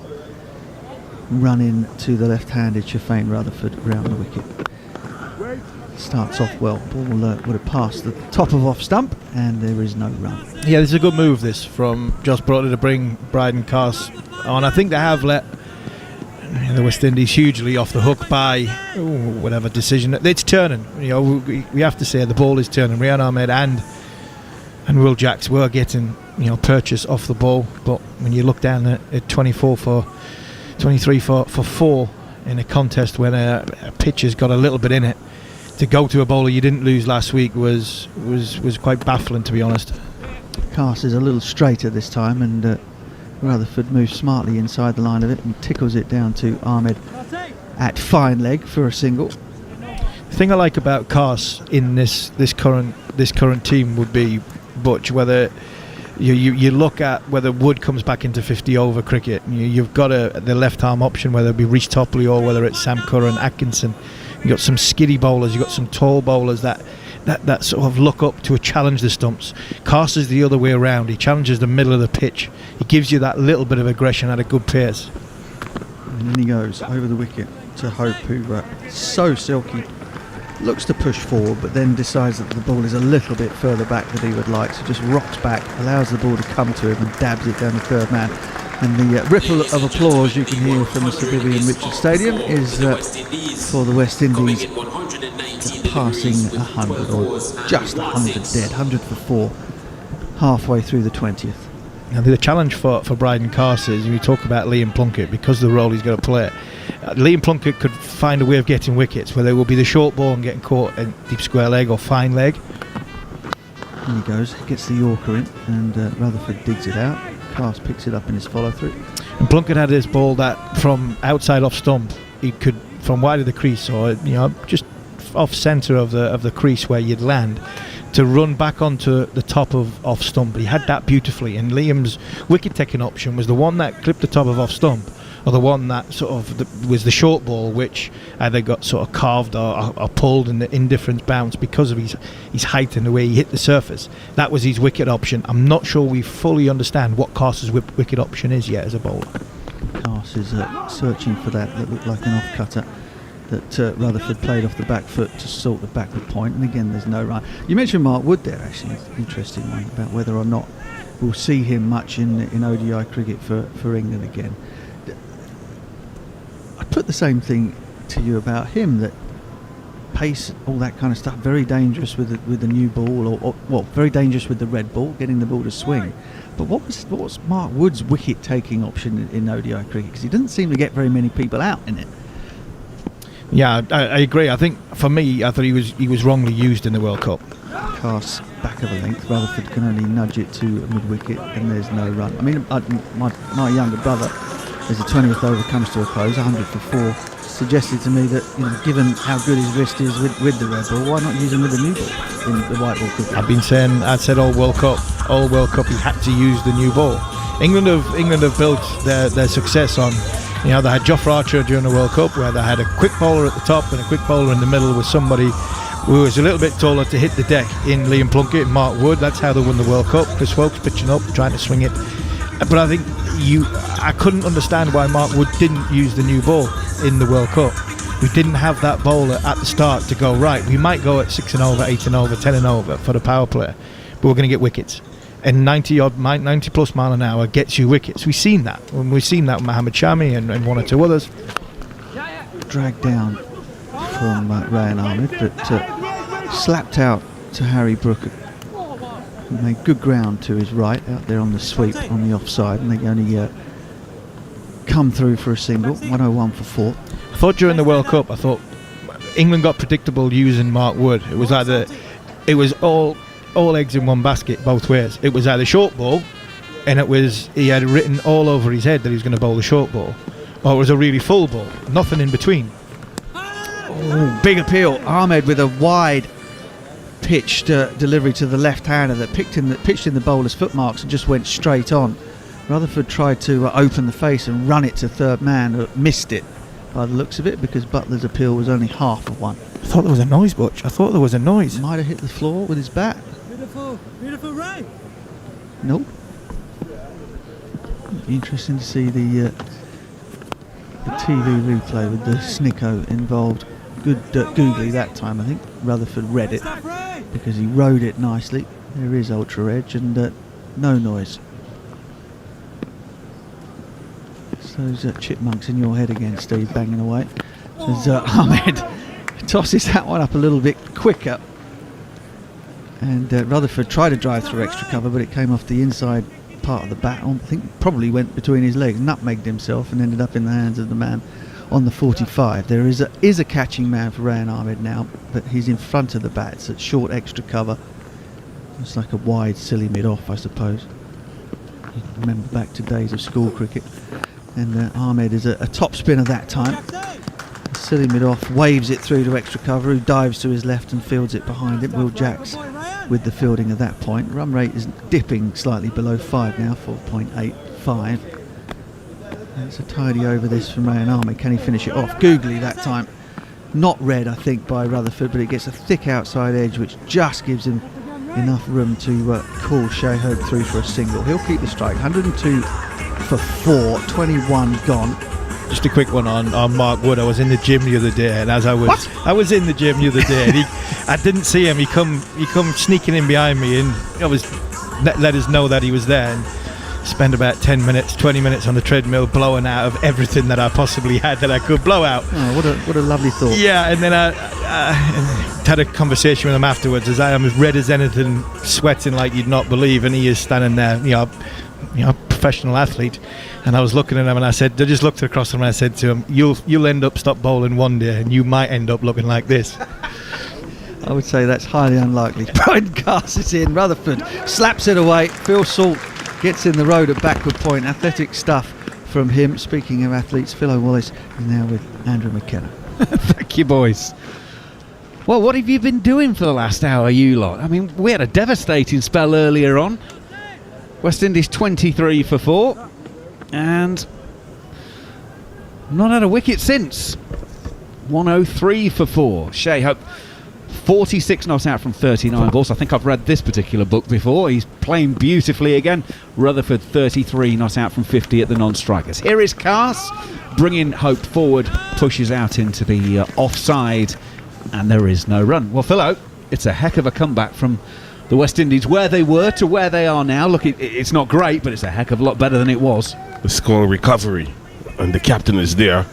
run into the left-handed Shafane Rutherford round the wicket. Starts off well, ball would have passed the top of off stump, and there is no run. Yeah, this is a good move this from Joss Butler to bring Bryden Carse on. I think they have let the West Indies hugely off the hook by whatever decision. It's turning. We have to say the ball is turning. Rayan Ahmed and Will Jacks were getting purchase off the ball, but when you look down at 23 for 4 in a contest when a pitch has got a little bit in it, to go to a bowler you didn't lose last week was quite baffling, to be honest. Carse is a little straighter this time, and Rutherford moves smartly inside the line of it and tickles it down to Ahmed at fine leg for a single. The thing I like about Carse in this current team would be, Butch, whether you look at whether Wood comes back into 50 over cricket. You've got the left arm option, whether it be Reece Topley or whether it's Sam Curran, Atkinson. You've got some skiddy bowlers, you've got some tall bowlers that sort of look up to challenge the stumps. Carse is the other way around. He challenges the middle of the pitch. He gives you that little bit of aggression at a good pace. And then he goes over the wicket to Hope, who so silky, looks to push forward, but then decides that the ball is a little bit further back than he would like, so just rocks back, allows the ball to come to him and dabs it down the third man. And the ripple of applause you can hear from the Sir Vivian Richards Stadium is for the West Indies passing 100, or just 100 dead, 100 for 4, halfway through the 20th. Now the challenge for Bryden Carse is, we talk about Liam Plunkett, because of the role he's going to play. Liam Plunkett could find a way of getting wickets, where there will be the short ball and getting caught in deep square leg or fine leg. And he goes, gets the Yorker in, and Rutherford digs it out. Carse picks it up in his follow-through. And Plunkett had this ball that from outside off stump, he could, from wide of the crease, or just off centre of the crease where you'd land, to run back onto the top of off stump. He had that beautifully, and Liam's wicket taking option was the one that clipped the top of off stump, or the one that sort of was the short ball, which either got sort of carved or pulled in the indifference bounce because of his height and the way he hit the surface. That was his wicket option. I'm not sure we fully understand what Carse's wicket option is yet as a bowler. Carse is searching for that looked like an off-cutter that Rutherford played off the back foot to sort the backward point, and again there's no run. You mentioned Mark Wood there, actually, an interesting one about whether or not we'll see him much in ODI cricket for England again. I put the same thing to you about him, that pace, all that kind of stuff, very dangerous with the new ball, or very dangerous with the red ball, getting the ball to swing. But what was Mark Wood's wicket taking option in ODI cricket? Because he doesn't seem to get very many people out in it. Yeah, I agree. I think for me, I thought he was wrongly used in the World Cup. Carse back of a length. Rutherford can only nudge it to mid wicket, and there's no run. I mean, my younger brother, as the 20th over comes to a close, 100 for 4, suggested to me that given how good his wrist is with the red ball, why not use him with the new ball in the white ball cricket? I'd said all World Cup all World Cup he had to use the new ball. England have built their success on, they had Jofra Archer during the World Cup, where they had a quick bowler at the top and a quick bowler in the middle with somebody who was a little bit taller to hit the deck in Liam Plunkett and Mark Wood. That's how they won the World Cup. Chris Folkes pitching up, trying to swing it. But I think I couldn't understand why Mark Wood didn't use the new ball in the World Cup. We didn't have that bowler at the start to go, right, we might go at 6 and over, 8 and over, 10 and over for the power play, but we're going to get wickets. And 90 plus mile an hour gets you wickets. We've seen that. We've seen that with Mohammad Shami and one or two others. Dragged down from Rayan Ahmed, but slapped out to Harry Brook. Made good ground to his right out there on the sweep on the offside, and they only come through for a single. 101 for 4. I thought during the World Cup, England got predictable using Mark Wood. It was all eggs in one basket both ways. It was either short ball, and he had written all over his head that he was going to bowl the short ball, or it was a really full ball. Nothing in between. Oh, big appeal. Ahmed with a wide pitched delivery to the left-hander that pitched in the bowler's footmarks and just went straight on. Rutherford tried to open the face and run it to third man, but missed it by the looks of it, because Butler's appeal was only half of one. I thought there was a noise, Butch. I thought there was a noise. Might have hit the floor with his bat. Beautiful Ray. Nope. Interesting to see the TV replay with the Snicko involved. Good googly that time, I think. Rutherford read it because he rode it nicely. There is ultra edge and no noise. It's those chipmunks in your head again, Steve, banging away. As Ahmed tosses that one up a little bit quicker. And Rutherford tried to drive through extra cover, but it came off the inside part of the bat. I think probably went between his legs, nutmegged himself, and ended up in the hands of the man on the 45. There is a catching man for Rayan Ahmed now, but he's in front of the bat. It's at short extra cover. It's like a wide silly mid-off, I suppose. You remember back to days of school cricket. And Ahmed is a top spinner that time. Silly mid-off, waves it through to extra cover, who dives to his left and fields it behind him. Will Jacks with the fielding at that point. Run rate is dipping slightly below 5 now, 4.85. It's a tidy over this from Rayan Ahmed. Can he finish it off? Googly that time. Not read, I think, by Rutherford, but it gets a thick outside edge, which just gives him enough room to call Shea Hope through for a single. He'll keep the strike. 102 for 4, 21 gone. Just a quick one on Mark Wood. I was in the gym the other day, and as I was in the gym the other day, and I didn't see him. He come sneaking in behind me, and let us know that he was there. And spent about 10 minutes, 20 minutes on the treadmill, blowing out of everything that I possibly had that I could blow out. Oh, what a lovely thought. Yeah, and then I had a conversation with him afterwards, as I am as red as anything, sweating like you'd not believe, and he is standing there, professional athlete. And I was looking at him, and I just looked across him, and I said to him, "You'll end up stop bowling one day, and you might end up looking like this." I would say that's highly unlikely. Brian casts it in. Rutherford slaps it away. Phil Salt gets in the road at backward point. Athletic stuff from him. Speaking of athletes, Phil O'Wallace is now with Andrew McKenna. Thank you, boys. Well, what have you been doing for the last hour, you lot? I mean, we had a devastating spell earlier on. West Indies 23 for 4. And not had a wicket since. 103 for 4. Shea Hope, 46 not out from 39 balls. I think I've read this particular book before. He's playing beautifully again. Rutherford, 33 not out from 50 at the non-strikers. Here is Cars, bringing Hope forward, pushes out into the offside, and there is no run. Well, Phil Hope, it's a heck of a comeback from the West Indies, where they were to where they are now. Look, it's not great, but it's a heck of a lot better than it was. The score recovery, and the captain is there,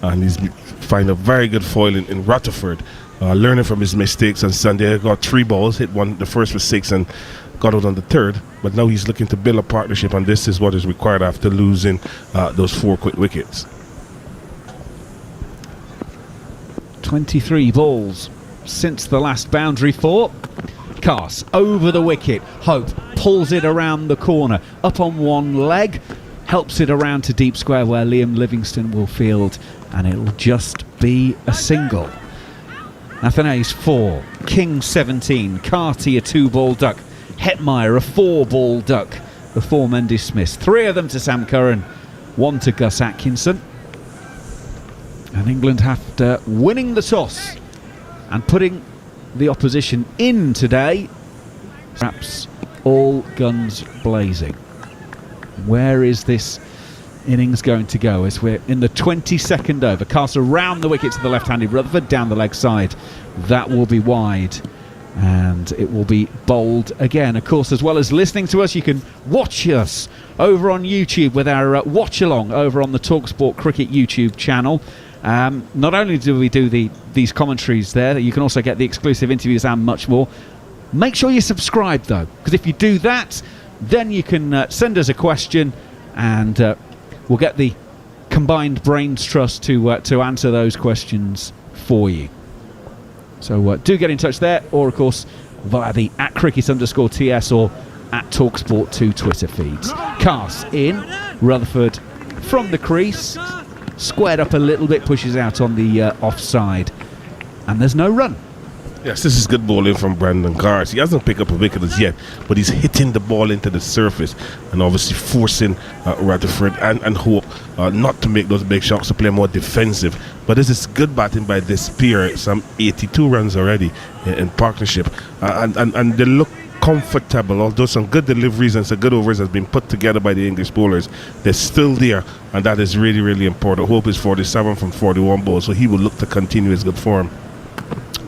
and he's find a very good foil in Rutherford, learning from his mistakes on Sunday. Got 3 balls, hit one, the first was 6, and got out on the third. But now he's looking to build a partnership, and this is what is required after losing those 4 quick wickets. 23 balls since the last boundary for Cass, over the wicket. Hope pulls it around the corner, up on one leg, helps it around to deep square where Liam Livingston will field, and it'll just be a single. Athanase 4, King 17, Carty a 2-ball duck. Hetmeyer, a 4-ball duck before Mendy Smith. 3 of them to Sam Curran, 1 to Gus Atkinson. And England, after winning the toss and putting the opposition in today, perhaps all guns blazing. Where is this innings going to go as we're in the 22nd over? Cast around the wicket to the left-handed Rutherford, down the leg side. That will be wide, and it will be bowled again. Of course, as well as listening to us, you can watch us over on YouTube with our watch-along over on the TalkSport Cricket YouTube channel. Not only do we do these commentaries there, you can also get the exclusive interviews and much more. Make sure you subscribe, though, because if you do that, then you can send us a question, and we'll get the Combined Brains Trust to answer those questions for you. So do get in touch there, or of course via the @cricket_TS or @TalkSport2 Twitter feeds. Cast in, Rutherford from the crease, squared up a little bit, pushes out on the offside, and there's no run. Yes, this is good bowling from Brandon Cars. He hasn't picked up a wicket as yet, but he's hitting the ball into the surface and obviously forcing Rutherford and Hope not to make those big shots, to play more defensive. But this is good batting by this pair. Some 82 runs already in partnership. And they look comfortable, although some good deliveries and some good overs has been put together by the English bowlers. They're still there, and that is really, really important. Hope is 47 from 41 balls, so he will look to continue his good form.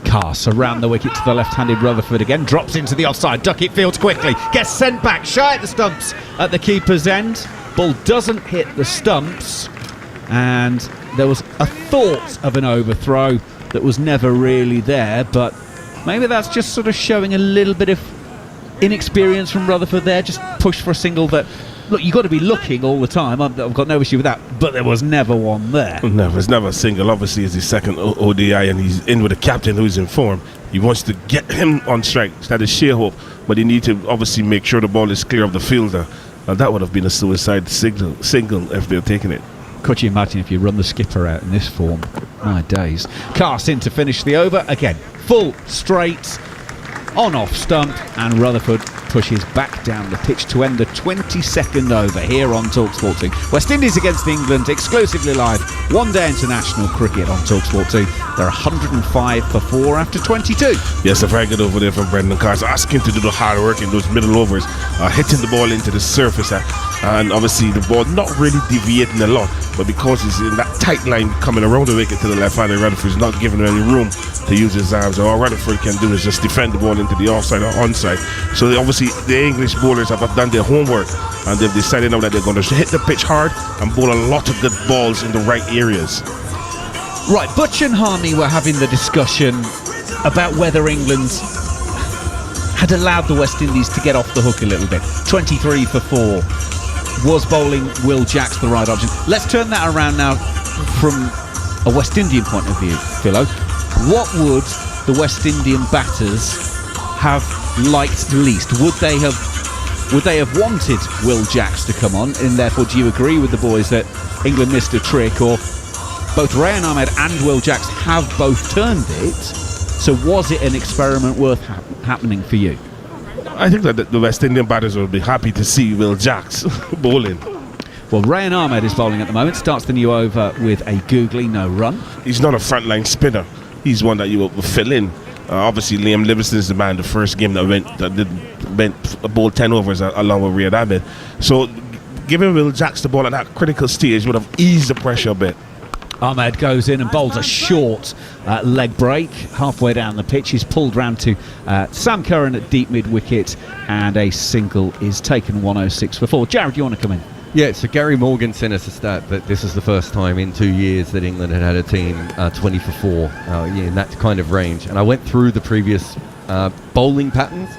Cast around the wicket to the left-handed Rutherford again, drops into the offside. Duckett fields quickly, gets sent back, shy at the stumps at the keeper's end. Ball doesn't hit the stumps, and there was a thought of an overthrow that was never really there, but maybe that's just sort of showing a little bit of inexperience from Rutherford there. Just push for a single that, look, you've got to be looking all the time. I've got no issue with that, but there was never one there. No, it's never a single. Obviously, it's his second ODI, and he's in with a captain who's in form. He wants to get him on strike. That is sheer hope, but he needs to obviously make sure the ball is clear of the fielder. That would have been a suicide single if they're taking it. Could you imagine if you run the skipper out in this form? My days. Cast in to finish the over. Again, full straight, on off stump, and Rutherford pushes back down the pitch to end the 22nd over here on TalkSport 2. West Indies against England, exclusively live, one-day international cricket on TalkSport 2. They're 105 for 4 after 22. Yes, a very good over there from Brendan Carson, asking to do the hard work in those middle overs, hitting the ball into the surface, and obviously the ball not really deviating a lot, but because he's in that tight line coming around the wicket to the left-handed, Rutherford's not giving him any room to use his arms. All Rutherford can do is just defend the ball into the offside or onside. So obviously the English bowlers have done their homework, and they've decided now that they're going to hit the pitch hard and bowl a lot of good balls in the right areas. Right, Butch and Harney were having the discussion about whether England had allowed the West Indies to get off the hook a little bit. 23 for 4. Was bowling Will Jacks the right option? Let's turn that around now from a West Indian point of view, Philo. What would the West Indian batters have liked least? Would they have wanted Will Jacks to come on, and therefore do you agree with the boys that England missed a trick, or both Rayan Ahmed and Will Jacks have both turned it, so was it an experiment worth happening for you? I think that the West Indian batters will be happy to see Will Jacks bowling. Well, Rayan Ahmed is bowling at the moment, starts the new over with a googly no run. He's not a frontline spinner. He's one that you will fill in. Obviously, Liam Livingston is the man the first game that bowled 10 overs along with Rayan Ahmed. So giving Will Jacks the ball at that critical stage would have eased the pressure a bit. Ahmed goes in and bowls a short leg break halfway down the pitch. He's pulled round to Sam Curran at deep mid-wicket, and a single is taken, 106 for 4. Jared, you want to come in? Yeah, so Gary Morgan sent us a stat that this is the first time in 2 years that England had a team 20 for 4 in that kind of range. And I went through the previous bowling patterns,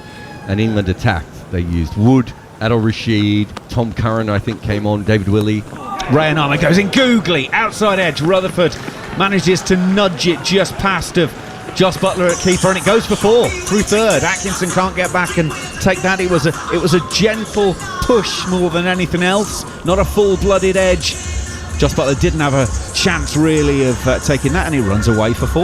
and England attacked. They used Wood, Adil Rashid, Tom Curran, I think, came on, David Willey. Rayan Ahmed goes in googly, outside edge. Rutherford manages to nudge it just past of Joss Butler at keeper, and it goes for 4 through third. Atkinson can't get back and take that. It was a gentle push more than anything else, not a full-blooded edge. Joss Butler didn't have a chance really of taking that, and he runs away for 4.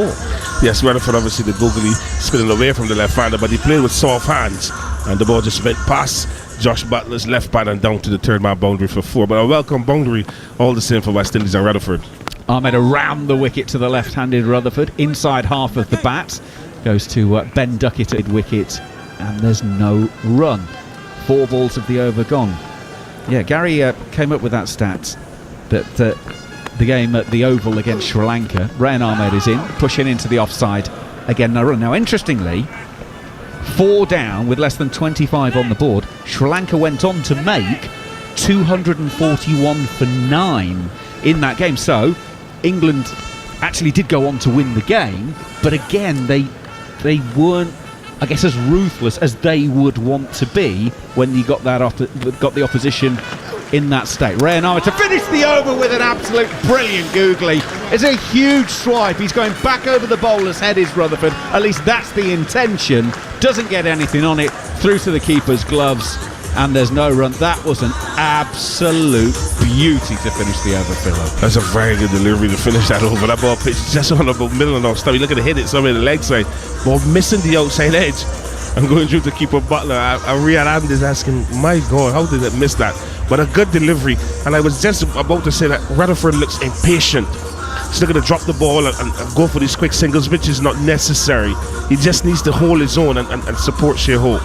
Yes, Rutherford obviously the googly spinning away from the left-hander, but he played with soft hands, and the ball just went past Josh Butler's left pad and down to the third man boundary for 4. But a welcome boundary all the same for West Indies and Rutherford. Ahmed around the wicket to the left-handed Rutherford, inside half of the bat, goes to Ben Duckett at wicket, and there's no run. 4 balls of the over gone. Yeah, Gary came up with that stat that the game at the Oval against Sri Lanka, Rayan Ahmed is in, pushing into the offside, again no run. Now interestingly, 4 down with less than 25 on the board, Sri Lanka went on to make 241 for 9 in that game. So England actually did go on to win the game, but again they weren't, I guess, as ruthless as they would want to be when you got the opposition in that state. Rayan Ahmed to finish the over with an absolute brilliant googly. It's a huge swipe. He's going back over the bowler's head, is Rutherford. At least that's the intention. Doesn't get anything on it. Through to the keeper's gloves, and there's no run. That was an absolute beauty to finish the over, Philo. That's a very good delivery to finish that over. That ball pitched just on about middle and off stump. You look at the hit it somewhere in the leg side. Ball missing the outside edge and going through to keeper Butler. Rian Ahmed is asking, my God, how did it miss that? But a good delivery. And I was just about to say that Rutherford looks impatient. He's not going to drop the ball and go for these quick singles, which is not necessary. He just needs to hold his own and support Shea Hope.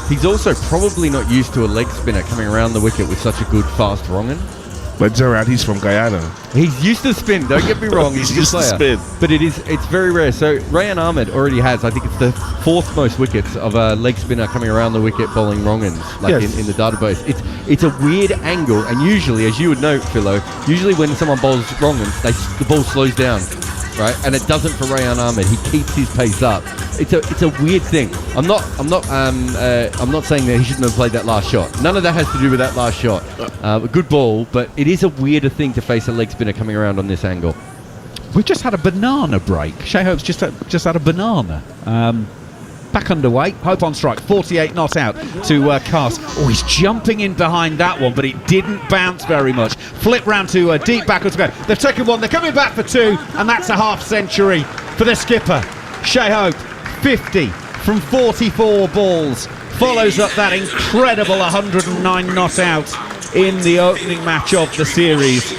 He's also probably not used to a leg spinner coming around the wicket with such a good fast wrong-in. But Gerard, he's from Guyana. He's used to spin, don't get me wrong. He's used to spin. But it's very rare. So Rayan Ahmed already has, I think it's the 4th most wickets of a leg spinner coming around the wicket bowling wrong-ins, like in the database. It's a weird angle, and usually, as you would know, Philo, usually when someone bowls wrong-ins, the ball slows down, right? And it doesn't for Rayan Ahmed. He keeps his pace up. It's a weird thing. I'm not saying that he shouldn't have played that last shot. None of that has to do with that last shot. A good ball, but it is a weirder thing to face a leg spinner coming around on this angle. We've just had a banana break. Shea Hope's just had a banana. Back underway. Hope on strike. 48 not out to Cast. Oh, he's jumping in behind that one, but it didn't bounce very much. Flip round to a deep backwards go. They've taken 1. They're coming back for 2, and that's a half century for the skipper. Shea Hope, 50 from 44 balls. Follows up that incredible 109 not out in the opening match of the series.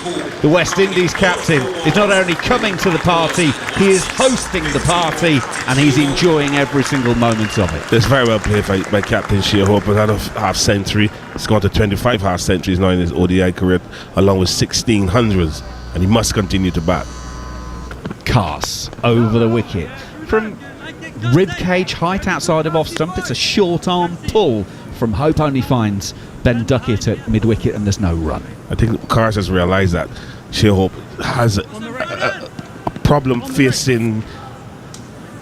The West Indies captain is not only coming to the party, he is hosting the party, and he's enjoying every single moment of it. It's very well played by Captain Shea Hope. Had a half century. He's gone to 25 half centuries now in his ODI career, along with 16 hundreds, and he must continue to bat. Cass over the wicket from rib cage height outside of off stump. It's a short arm pull from Hope, only finds Ben Duckett at mid wicket, and there's no run. I think Cars has realised that Shea Hope has a problem facing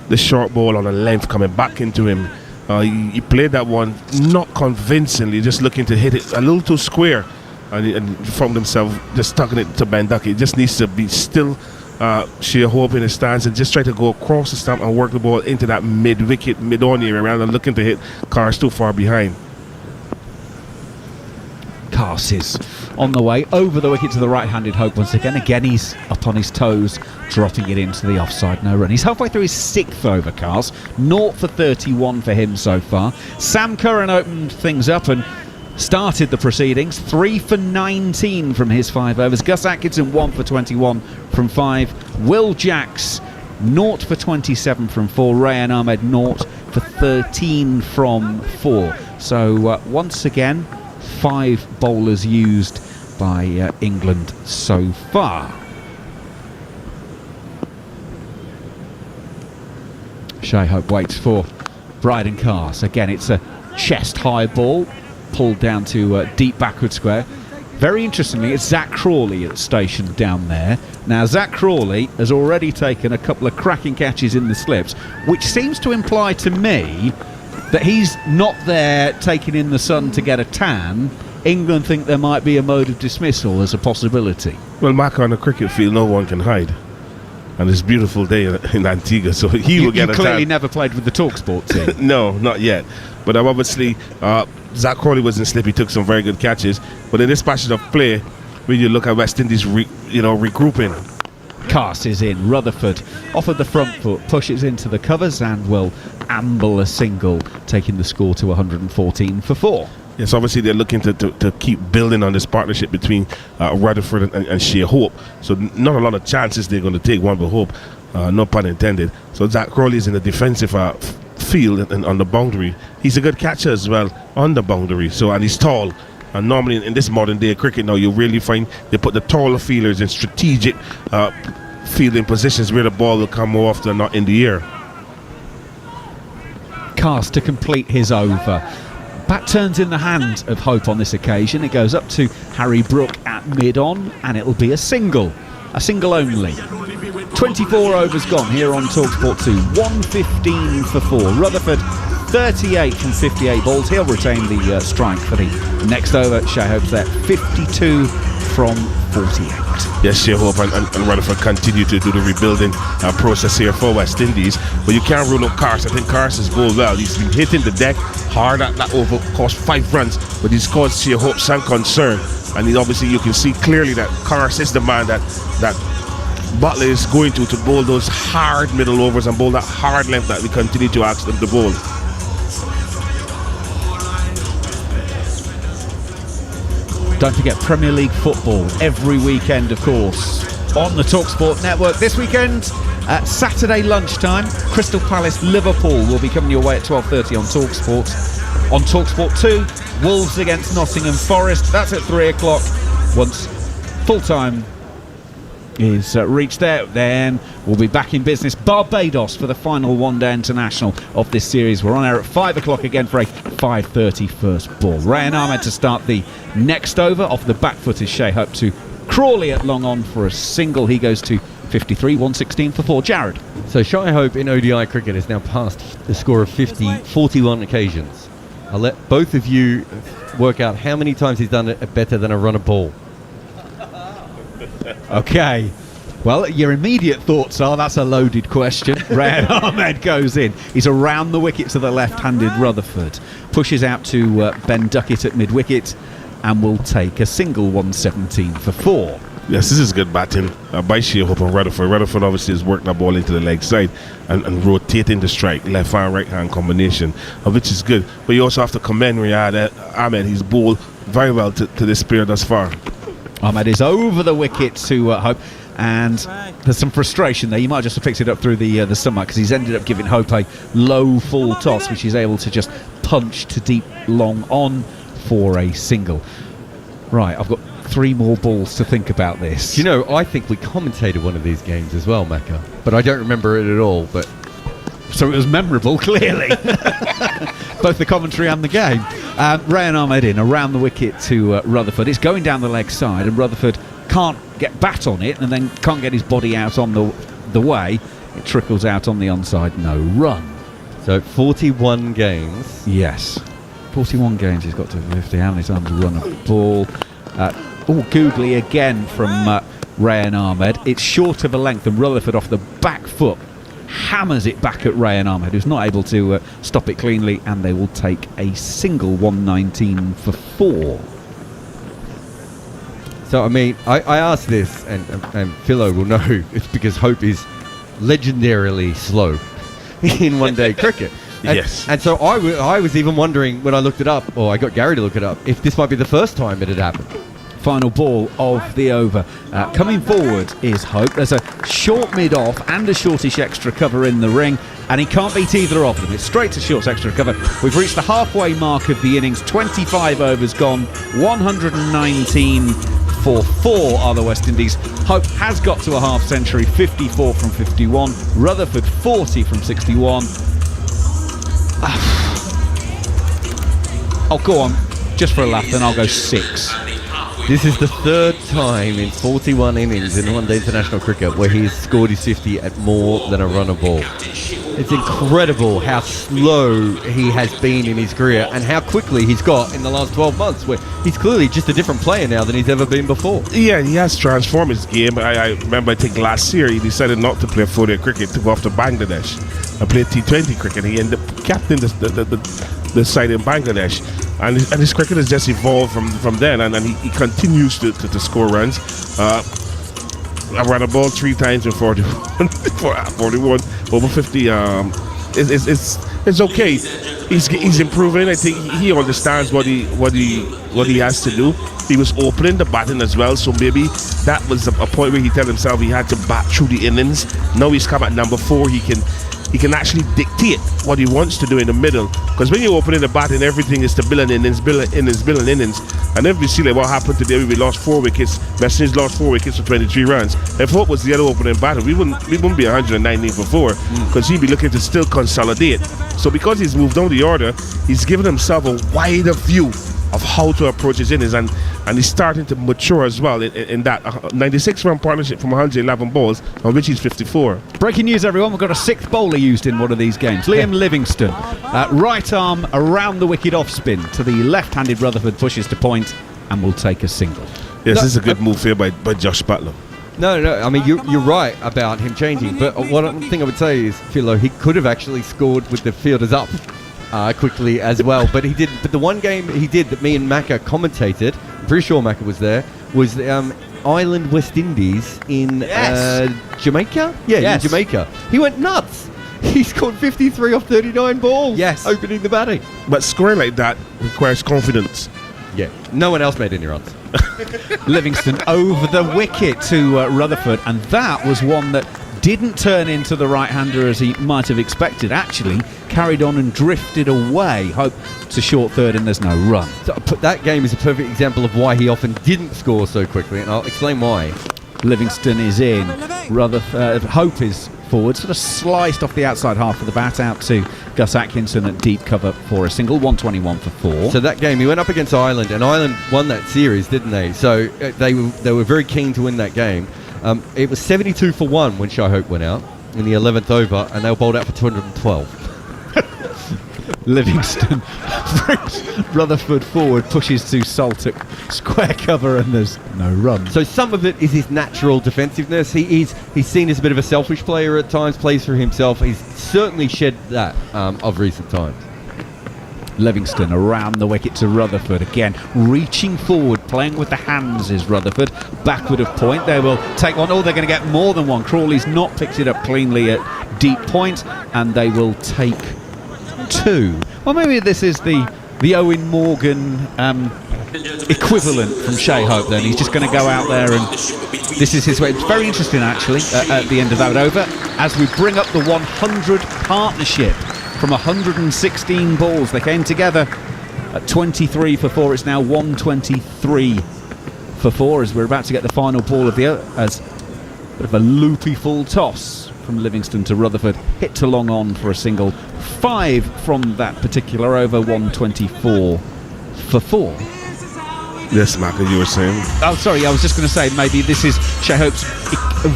the short ball on a length coming back into him. He played that one not convincingly, just looking to hit it a little too square, and found himself just tucking it to Ben Duckett. He just needs to be still. Shea Hope in his stance and just try to go across the stump and work the ball into that mid-wicket, mid-on area rather than looking to hit Cars too far behind. Cass is on the way over the wicket to the right-handed Hope once again. Again, he's up on his toes, dropping it into the offside, no run. He's halfway through his 6th over, Cass. 0 for 31 for him so far. Sam Curran opened things up and started the proceedings. 3 for 19 from his 5 overs. Gus Atkinson 1 for 21 from 5. Will Jacks 0 for 27 from 4. Rayan Ahmed 0 for 13 from 4. So once again, 5 bowlers used by England so far. Shea Hope waits for Bryden Cass. Again, it's a chest high ball pulled down to deep backward square. Very interestingly, it's Zach Crawley that's stationed down there. Now, Zach Crawley has already taken a couple of cracking catches in the slips, which seems to imply to me that he's not there taking in the sun to get a tan. England think there might be a mode of dismissal as a possibility. Well, Mark, on a cricket field, no one can hide. And it's a beautiful day in Antigua, so he will get a tan. You clearly never played with the TalkSport team. No, not yet. But obviously, Zach Crawley was in slip. He took some very good catches. But in this passage of play, when you look at West Indies regrouping. Cass is in. Rutherford off of the front foot, pushes into the covers and will amble a single to taking the score to 114 for 4. Yes, obviously they're looking to keep building on this partnership between Rutherford and Shea Hope. So not a lot of chances they're going to take, one but hope, no pun intended. So Zach Crowley's in the defensive field and on the boundary. He's a good catcher as well on the boundary. So, and he's tall. And normally in this modern day cricket now, you really find they put the taller fielders in strategic fielding positions where the ball will come more often, not in the air. Cast to complete his over. Bat turns in the hand of Hope on this occasion. It goes up to Harry Brook at mid-on, and it'll be a single only. 24 overs gone here on TalkSport 2. 115 for 4. Rutherford 38 from 58 balls. He'll retain the strike for the next over. Shea Hope's there 52 from 48. Yes, Shea Hope and Rutherford continue to do the rebuilding process here for West Indies. But you can't rule out Cars. I think Cars has bowled well. He's been hitting the deck hard at that over, cost 5 runs, but he's caused Shea Hope some concern. And obviously you can see clearly that Cars is the man that Butler is going to bowl those hard middle overs and bowl that hard length that we continue to ask them to bowl. Don't forget Premier League football every weekend, of course, on the TalkSport network. This weekend, Saturday lunchtime, Crystal Palace Liverpool will be coming your way at 12:30 on TalkSport. On TalkSport 2, Wolves against Nottingham Forest. That's at 3 o'clock. Once full-time is reached there, then we'll be back in business. Barbados for the final one-day international of this series. We're on air at 5 o'clock again for a 5:30 first ball. Rayan Ahmed to start the next over. Off the back foot is Shea Hope to Crawley at long on for a single. He goes to 53, 116 for 4. Jared. So Shea Hope in ODI cricket has now passed the score of 41 occasions. I'll let both of you work out how many times he's done it better than a run a ball. Okay. Well, your immediate thoughts are that's a loaded question. Rayan Ahmed goes in. He's around the wicket to the left-handed Rutherford. Pushes out to Ben Duckett at mid-wicket and will take a single 117 for 4. Yes, this is good batting by Shea Hope and Rutherford. Rutherford obviously has worked that ball into the leg side and rotating the strike, left hand, right hand combination, which is good. But you also have to commend Rayan Ahmed. He's bowled very well to this period thus far. Ahmed is over the wicket to Hope, and there's some frustration there. You might just have picked it up through the stomach because he's ended up giving Hope a low full toss, which he's able to just punch to deep long on for a single. Right, I've got 3 more balls to think about this. You know, I think we commentated one of these games as well, Macca, but I don't remember it at all. But so it was memorable, clearly. Both the commentary and the game. Rayan Ahmed in around the wicket to Rutherford. It's going down the leg side, and Rutherford can't get bat on it, and then can't get his body out on the way. It trickles out on the onside, no run. So 41 games. Yes, 41 games. He's got to 50. How many times run a ball? Googly again from Rayan Ahmed. It's short of a length, and Rutherford off the back foot hammers it back at Rayan Ahmed, who's not able to stop it cleanly, and they will take a single 119 for 4. So, I mean, I asked this, and Philo will know, it's because Hope is legendarily slow in one-day cricket. Yes. And so I was even wondering when I looked it up, or I got Gary to look it up, if this might be the first time it had happened. Final ball of the over. Coming forward is Hope. There's a short mid-off and a shortish extra cover in the ring, and he can't beat either of them. It's straight to short extra cover. We've reached the halfway mark of the innings. 25 overs gone. 119 for 4 are the West Indies. Hope has got to a half century. 54 from 51. Rutherford 40 from 61. I'll go on just for a laugh, then I'll go 6. This is the 3rd time in 41 innings in one-day international cricket where he's scored his 50 at more than a run a ball. It's incredible how slow he has been in his career and how quickly he's got in the last 12 months, where he's clearly just a different player now than he's ever been before. Yeah, he has transformed his game. I remember, I think last year he decided not to play 4-day cricket, to go off to Bangladesh and play T20 cricket. He ended up captaining the side in Bangladesh. And his cricket has just evolved from then, and he continues to score runs. I ran a ball 3 times in 41, over 50. it's okay. He's improving. I think he understands what he has to do. He was opening the batting as well, so maybe that was a point where he told himself he had to bat through the innings. Now he's come at number 4. He can actually dictate what he wants to do in the middle. Because when you open in the batting, everything is to build an innings. And if we see like what happened today, we lost 4 wickets. West Indies lost 4 wickets for 23 runs. If Hope was the other opening batter, we wouldn't be 119 for 4, because he'd be looking to still consolidate. So because he's moved down the order, he's given himself a wider view of how to approach his innings, and he's starting to mature as well in that 96-run partnership from 111 balls, on which he's 54. Breaking news, everyone. We've got a 6th bowler used in one of these games. Liam Livingston, right arm around the wicket off spin to the left-handed Rutherford, pushes to point and will take a single. Yes, this is a good move here by Josh Butler. No, I mean, you're right about him changing, but one thing I would say is, Philo, he could have actually scored with the fielders up quickly as well, but he didn't. But the one game he did that me and Macca commentated, I'm pretty sure Macca was there, was Island West Indies in Jamaica? Yeah, in Jamaica. He went nuts. He scored 53 off 39 balls. Yes. Opening the batting. But scoring like that requires confidence. Yeah. No one else made any runs. Livingston over the wicket to Rutherford, and that was one that didn't turn into the right-hander as he might have expected. Actually carried on and drifted away. Hope to short third and there's no run. So that game is a perfect example of why he often didn't score so quickly, and I'll explain why. Livingston is in. Hope is forward, sort of sliced off the outside half of the bat out to Gus Atkinson at deep cover for a single. 121 for 4. So that game he went up against Ireland, and Ireland won that series, didn't they? So they were very keen to win that game. It was 72 for 1 when Shai Hope went out in the 11th over, and they were bowled out for 212. Livingston brings Rutherford forward, pushes to Saltick, square cover, and there's no run. So some of it is his natural defensiveness. He's seen as a bit of a selfish player at times, plays for himself. He's certainly shed that of recent times. Livingston around the wicket to Rutherford again, reaching forward, playing with the hands is Rutherford. Backward of point, they will take one. Oh, they're going to get more than one. Crawley's not picked it up cleanly at deep point, and they will take 2. Well, maybe this is the Owen Morgan equivalent from Shai Hope then. He's just going to go out there, and this is his way. It's very interesting actually at the end of that over, as we bring up the 100 partnership from 116 balls. They came together at 23 for 4. It's now 123 for 4 as we're about to get the final ball of the as a bit of a loopy full toss from Livingston to Rutherford, hit to long on for a single. 5 from that particular over. 124 for 4. Yes, Macca, you were saying? Oh, sorry, I was just going to say maybe this is Shai Hope's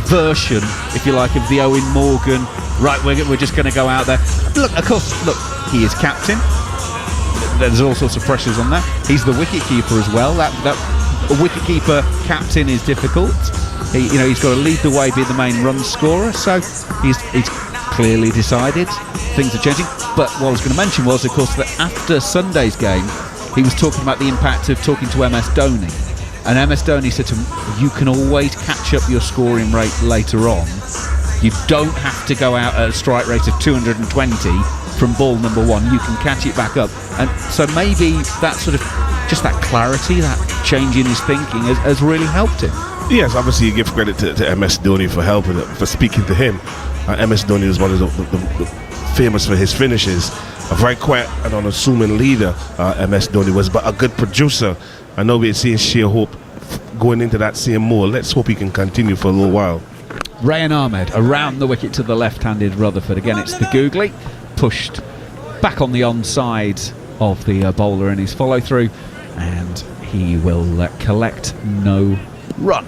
version, if you like, of the Owen Morgan. Right, we're just going to go out there. Look, of course, he is captain. There's all sorts of pressures on that. He's the wicketkeeper as well. That a wicketkeeper captain is difficult. He's got to lead the way, be the main run scorer. So he's clearly decided things are changing. But what I was going to mention was, of course, that after Sunday's game, he was talking about the impact of talking to MS Dhoni. And MS Dhoni said to him, you can always catch up your scoring rate later on. You don't have to go out at a strike rate of 220 from ball number 1. You can catch it back up. And so maybe that sort of, just that clarity, that change in his thinking has really helped him. Yes, obviously you give credit to MS Dhoni for helping, for speaking to him. MS Dhoni is one of the famous for his finishes. A very quiet and unassuming leader, MS Dhoni was, but a good producer. I know we're seeing Shai Hope going into that same mold. Let's hope he can continue for a little while. Rayan Ahmed around the wicket to the left-handed Rutherford. Again, it's the googly, pushed back on the onside of the bowler in his follow-through, and he will collect no run.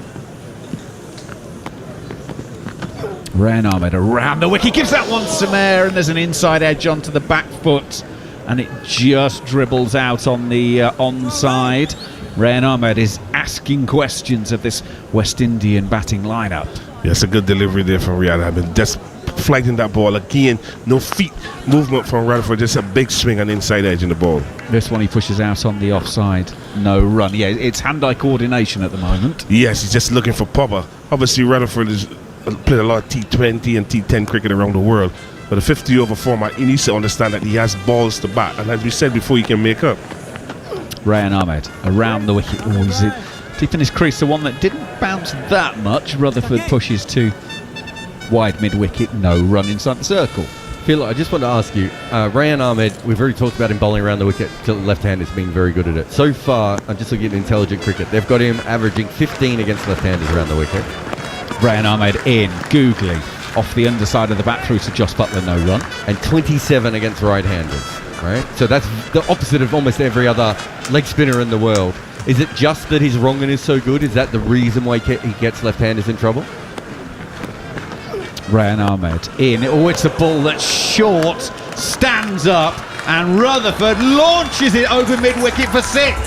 Rayan Ahmed around the wicket, gives that one some air, and there's an inside edge onto the back foot, and it just dribbles out on the onside. Rayan Ahmed is asking questions of this West Indian batting lineup. Yes, a good delivery there from Rayan Ahmed. Just flighting that ball again. No feet movement from Rutherford, just a big swing and inside edge in the ball. This one he pushes out on the offside. No run. Yeah, it's hand-eye coordination at the moment. Yes, he's just looking for power. Obviously, Rutherford has played a lot of T20 and T10 cricket around the world. But the 50 over format, he needs to understand that he has balls to bat, and as we said before, he can make up. Rayan Ahmed around the wicket. Oh, is it deep in his crease? The one that didn't bounce that much. Rutherford pushes to wide mid-wicket. No run inside the circle. Phil, I just want to ask you, Rayan Ahmed, we've already talked about him bowling around the wicket to the left-handers being very good at it. So far, I'm just looking at intelligent cricket. They've got him averaging 15 against left-handers around the wicket. Rayan Ahmed in, googly, off the underside of the bat through to Joss Butler, no run. And 27 against right-handers, right? So that's the opposite of almost every other leg spinner in the world. Is it just that his wrong is so good? Is that the reason why he gets left-handers in trouble? Rayan Ahmed in. Oh, it's a ball that's short, stands up, and Rutherford launches it over mid-wicket for 6.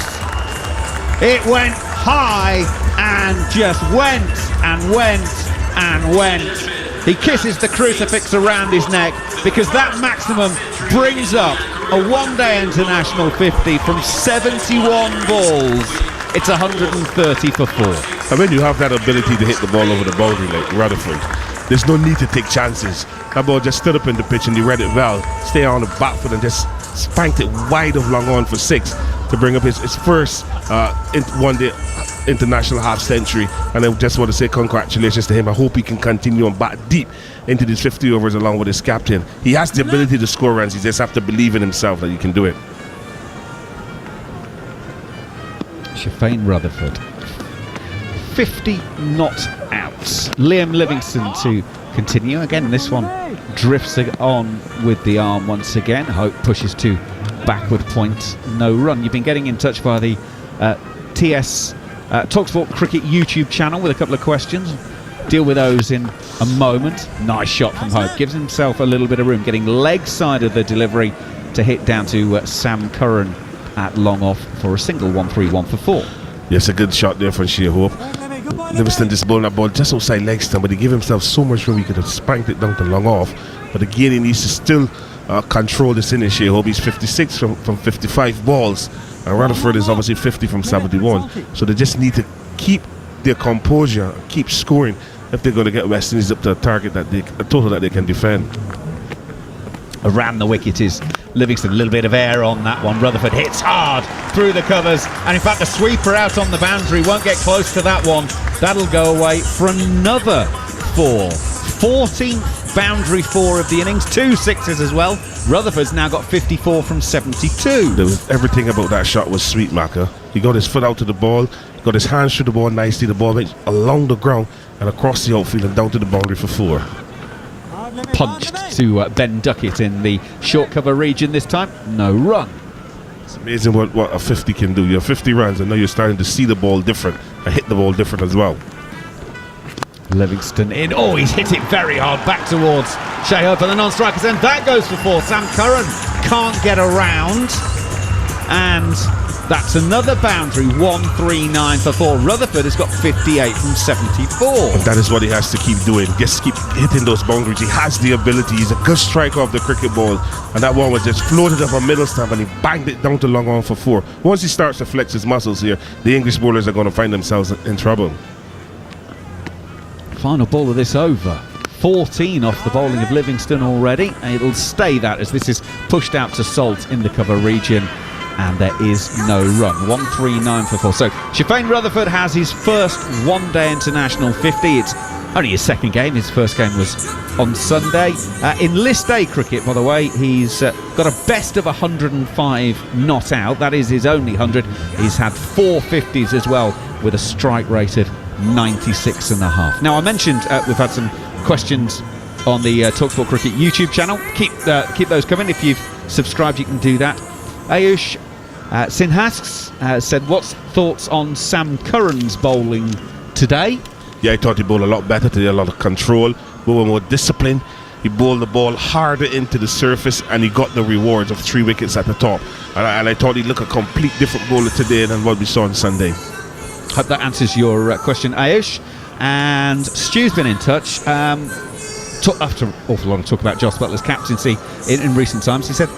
It went high and just went and went and went. He kisses the crucifix around his neck because that maximum brings up a one-day international 50 from 71 balls. It's 130 for 4. And when you have that ability to hit the ball over the boundary like Rutherford, there's no need to take chances. That ball just stood up in the pitch and he read it well. Stay on the back foot and just spanked it wide of long on for 6 to bring up his first one-day international half century. And I just want to say congratulations to him. I hope he can continue and bat deep into these 50 overs along with his captain. He has the ability to score runs. He just has to believe in himself that he can do it. Shafane Rutherford, 50 not out. Liam Livingston to continue. Again, this one drifts on with the arm once again. Hope pushes to backward point. No run. You've been getting in touch via the TS TalkSport Cricket YouTube channel with a couple of questions. Deal with those in a moment. Nice shot from Hope. Gives himself a little bit of room. Getting leg side of the delivery to hit down to Sam Curran at long off for a single 1-3-1 for 4. Yes, a good shot there from Shea Hope. Livingston just bowling that ball just outside leg stump, but he gave himself so much room he could have spanked it down to long off. But again, he needs to still control this innings. Shea Hope, he's 56 from 55 balls, and Rutherford is obviously 50 from 71. So they just need to keep their composure, keep scoring if they're going to get West Indies up to a target a total that they can defend. Around the wicket is Livingston. A little bit of air on that one. Rutherford hits hard through the covers, and in fact the sweeper out on the boundary won't get close to that one. That'll go away for another 4. 14th boundary 4 of the innings, 2 sixes as well. Rutherford's now got 54 from 72. Everything about that shot was sweet, Maka. He got his foot out to the ball, got his hands through the ball nicely. The ball went along the ground and across the outfield and down to the boundary for 4. Punched to Ben Duckett in the short cover region this time. No run. It's amazing what a 50 can do. You're 50 runs and now you're starting to see the ball different and hit the ball different as well. Livingston in. Oh, he's hit it very hard back towards Shea Hope and the non-strikers, and that goes for 4. Sam Curran can't get around, and that's another boundary. 139 for 4. Rutherford has got 58 from 74. And that is what he has to keep doing. Just keep hitting those boundaries. He has the ability. He's a good striker of the cricket ball, and that one was just floated up a middle stump and he banged it down to long on for 4. Once he starts to flex his muscles here, the English bowlers are going to find themselves in trouble. Final ball of this over. 14 off the bowling of Livingston already, and it'll stay that as this is pushed out to Salt in the cover region, and there is no run. 139 for 4. So Shafane Rutherford has his first one-day international 50. It's only his second game. His first game was on Sunday. In List A cricket, by the way, he's got a best of 105 not out. That is his only 100. He's had 4 50s as well, with a strike rate of 96.5. Now, I mentioned we've had some questions on the TalkSport Cricket YouTube channel. Keep those coming. If you've subscribed, you can do that. Ayush Sinhasks said, what's thoughts on Sam Curran's bowling today? Yeah, I thought he bowled a lot better today, a lot of control, more discipline. He bowled the ball harder into the surface and he got the rewards of 3 wickets at the top. And I thought he looked a complete different bowler today than what we saw on Sunday. Hope that answers your question, Ayush. And Stu's been in touch. After an awful lot of talk about Joss Butler's captaincy in recent times, he said,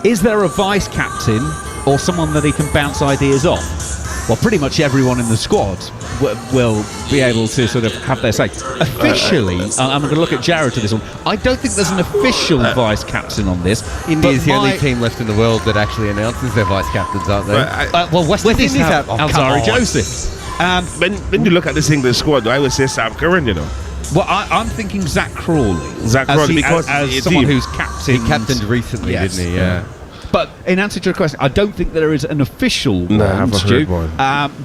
is there a vice captain or someone that he can bounce ideas off? Well, pretty much everyone in the squad will be able to sort of have their say. Officially, I'm going to look at Jared to this one. I don't think there's an official vice captain on this. India's the only team left in the world that actually announces their vice captains, aren't they? Well, West Indies have Alzari Joseph. When you look at this England squad, I would say Sam Curran, you know. Well, I'm thinking Zach Crawley. Zach Crawley, because as someone who's captained. He captained recently, didn't he? Yeah. But in answer to your question, I don't think there is an official one, I haven't heard one.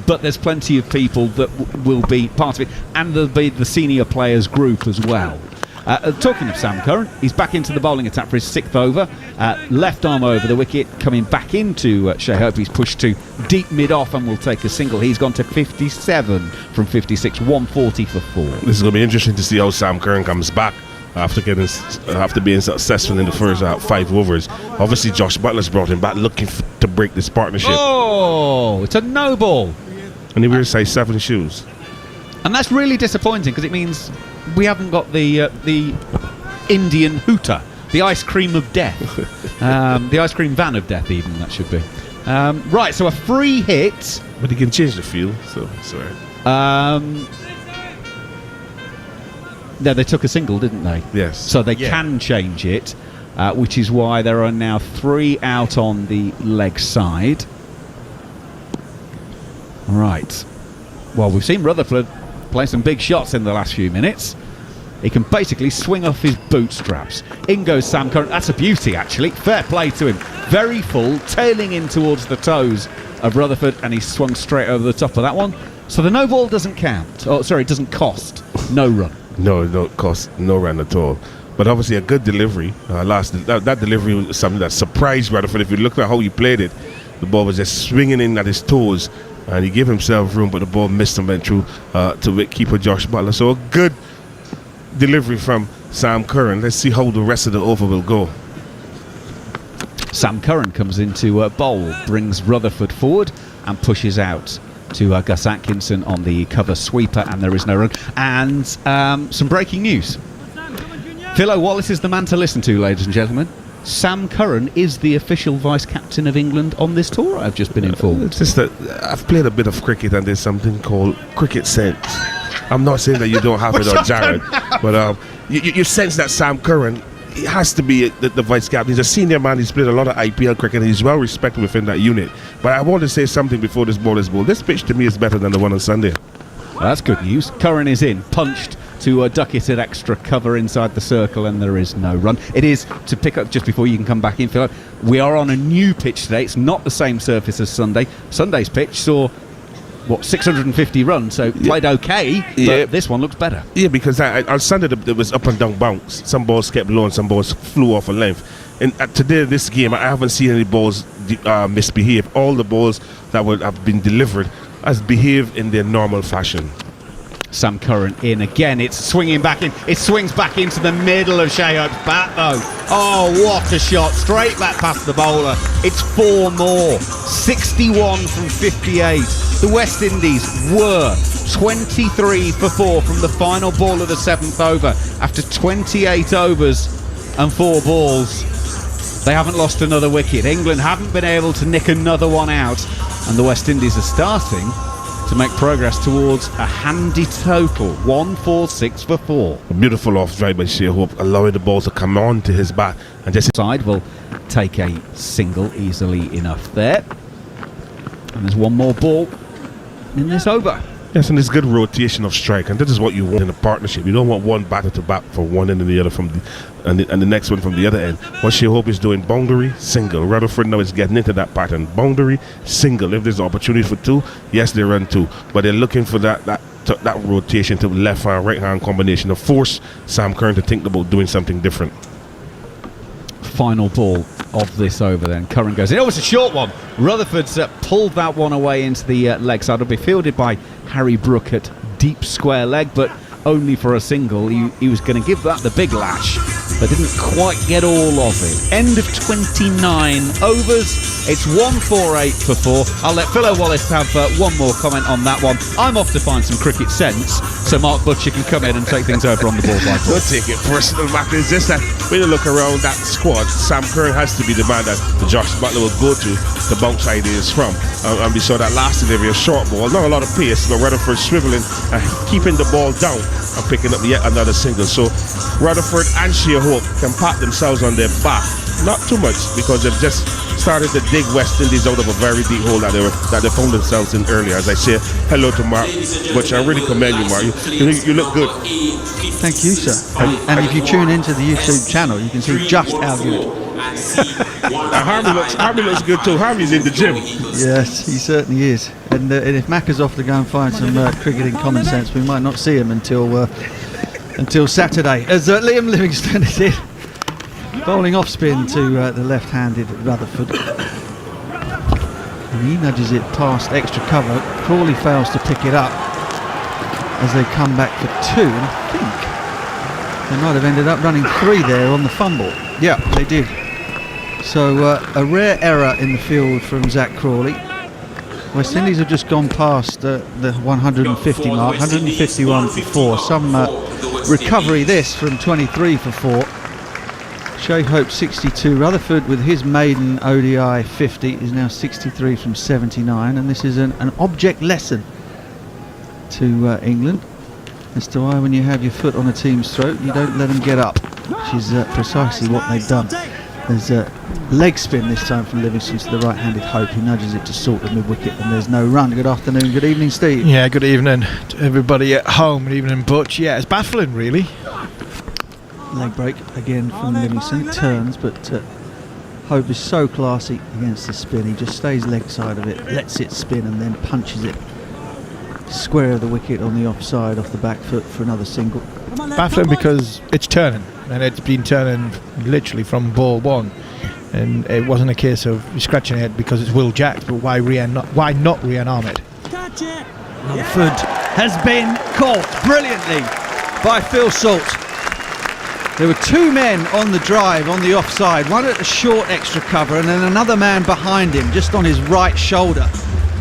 But there's plenty of people that will be part of it, and there'll be the senior players group as well. Talking of Sam Curran, he's back into the bowling attack for his 6th over. Left arm over the wicket, coming back into Shea Hope. He's pushed to deep mid-off and will take a single. He's gone to 57 from 56, 140 for 4. This is going to be interesting to see how Sam Curran comes back after being successful in the first 5 overs. Obviously, Josh Butler's brought him back looking to break this partnership. Oh, it's a no ball. And he wears size 7 shoes. And that's really disappointing because it means we haven't got the Indian hooter, the ice cream of death, the ice cream van of death. Even that should be right. So a free hit, but he can change the field. So sorry. No, they took a single, didn't they? Yes. So they can change it, which is why there are now 3 out on the leg side. Right. Well, we've seen Rutherford play some big shots in the last few minutes. He can basically swing off his bootstraps. In goes Sam Curran. That's a beauty, actually. Fair play to him. Very full, tailing in towards the toes of Rutherford, and he swung straight over the top of that one. So the no ball doesn't count. Oh, sorry, it doesn't cost. No run. No, it don't cost no run at all. But obviously a good delivery. That delivery was something that surprised Rutherford. If you look at how he played it, the ball was just swinging in at his toes, and he gave himself room, but the ball missed and went through to wicketkeeper Josh Butler. So a good delivery from Sam Curran. Let's see how the rest of the over will go. Sam Curran comes into bowl, brings Rutherford forward and pushes out to Gus Atkinson on the cover sweeper, and there is no run. And some breaking news. Phil O'Wallace is the man to listen to, ladies and gentlemen. Sam Curran is the official vice-captain of England on this tour, I've just been informed. It's just that I've played a bit of cricket, and there's something called cricket sense. I'm not saying that you don't have it on Jared, but you sense that Sam Curran, he has to be the vice-captain. He's a senior man. He's played a lot of IPL cricket. He's well respected within that unit. But I want to say something before this ball is bowled. This pitch to me is better than the one on Sunday. Well, that's good news. Curran is in, punched to duck it at extra cover inside the circle, and there is no run. It is, to pick up just before you can come back in, Phil, we are on a new pitch today. It's not the same surface as Sunday. Sunday's pitch saw 650 runs, so played okay, but this one looks better. Yeah, because on Sunday there was up and down bounce. Some balls kept low and some balls flew off a length. And today, this game, I haven't seen any balls misbehave. All the balls that would have been delivered has behaved in their normal fashion. Sam Curran in again. It's swinging back in. It swings back into the middle of Shea Hope's bat, though. Oh, what a shot. Straight back past the bowler. It's 4 more. 61 from 58. The West Indies were 23 for 4 from the final ball of the 7th over. After 28 overs and 4 balls, they haven't lost another wicket. England haven't been able to nick another one out, and the West Indies are starting to make progress towards a handy total. 146 for 4. A beautiful off drive by Shea Hope, allowing the ball to come on to his bat, and just side will take a single easily enough there. And there's one more ball in this over. Yes, and there's good rotation of strike, and this is what you want in a partnership. You don't want one batter to bat for one end and the other and the next one from the other end. What Shea Hope is doing, boundary, single. Rutherford now is getting into that pattern. Boundary, single. If there's an opportunity for 2, yes, they run 2. But they're looking for that rotation to left hand, right hand combination to force Sam Curran to think about doing something different. Final ball of this over then. Curran goes in. Oh, it's a short one. Rutherford's pulled that one away into the leg side. It'll be fielded by Harry Brook at deep square leg, but only for a single. He was going to give that the big lash, but didn't quite get all of it. End of 29 overs. It's 148 for 4. I'll let Phil O'Wallace have one more comment on that one. I'm off to find some cricket sense. so Mark Butcher can come in and take things over on the ball. Don't take it personal, Mark. It's just that when you look around that squad, Sam Curran has to be the man that Josh Butler will go to bounce ideas from. And we saw that last delivery, a short ball, not a lot of pace, but Rutherford swiveling and keeping the ball down and picking up yet another single. So Rutherford and Shea Hope can pat themselves on their back. Not too much, because they've just started to dig West Indies out of a very deep hole that they found themselves in earlier. As I say hello to Mark, which I really commend you, Mark. You look good. Thank you, sir. And if you tune into the YouTube channel, you can see just how good. Harvey looks good too. Harvey's in the gym. Yes, he certainly is. And if Mac is off to go and find some cricketing common sense, we might not see him until Saturday. As Liam Livingstone is in, bowling off spin to the left-handed Rutherford. And he nudges it past extra cover. Crawley fails to pick it up as they come back for 2. And I think they might have ended up running 3 there on the fumble. Yeah, they did. So a rare error in the field from Zach Crawley. West Indies have just gone past the 150 mark, 151 for 4. Some recovery this from 23 for 4. Shea Hope 62. Rutherford with his maiden ODI 50 is now 63 from 79, and this is an object lesson to England as to why when you have your foot on a team's throat you don't let them get up, which is precisely what they've done. There's a leg spin this time from Livingston to the right-handed Hope, who nudges it to sort the mid-wicket, and there's no run. Good afternoon, good evening, Steve. Yeah, good evening to everybody at home. Good evening, Butch. Yeah, it's baffling, really. Leg break again from Livingston. It turns, but Hope is so classy against the spin. He just stays leg side of it, lets it spin, and then punches it square of the wicket on the offside off the back foot for another single. Baffling because it's turning, and it's been turning literally from ball 1, and it wasn't a case of scratching it because it's Will Jacks, but why not Rian Ahmed? Rutherford has been caught brilliantly by Phil Salt. There were 2 men on the drive on the offside, one at the short extra cover and then another man behind him just on his right shoulder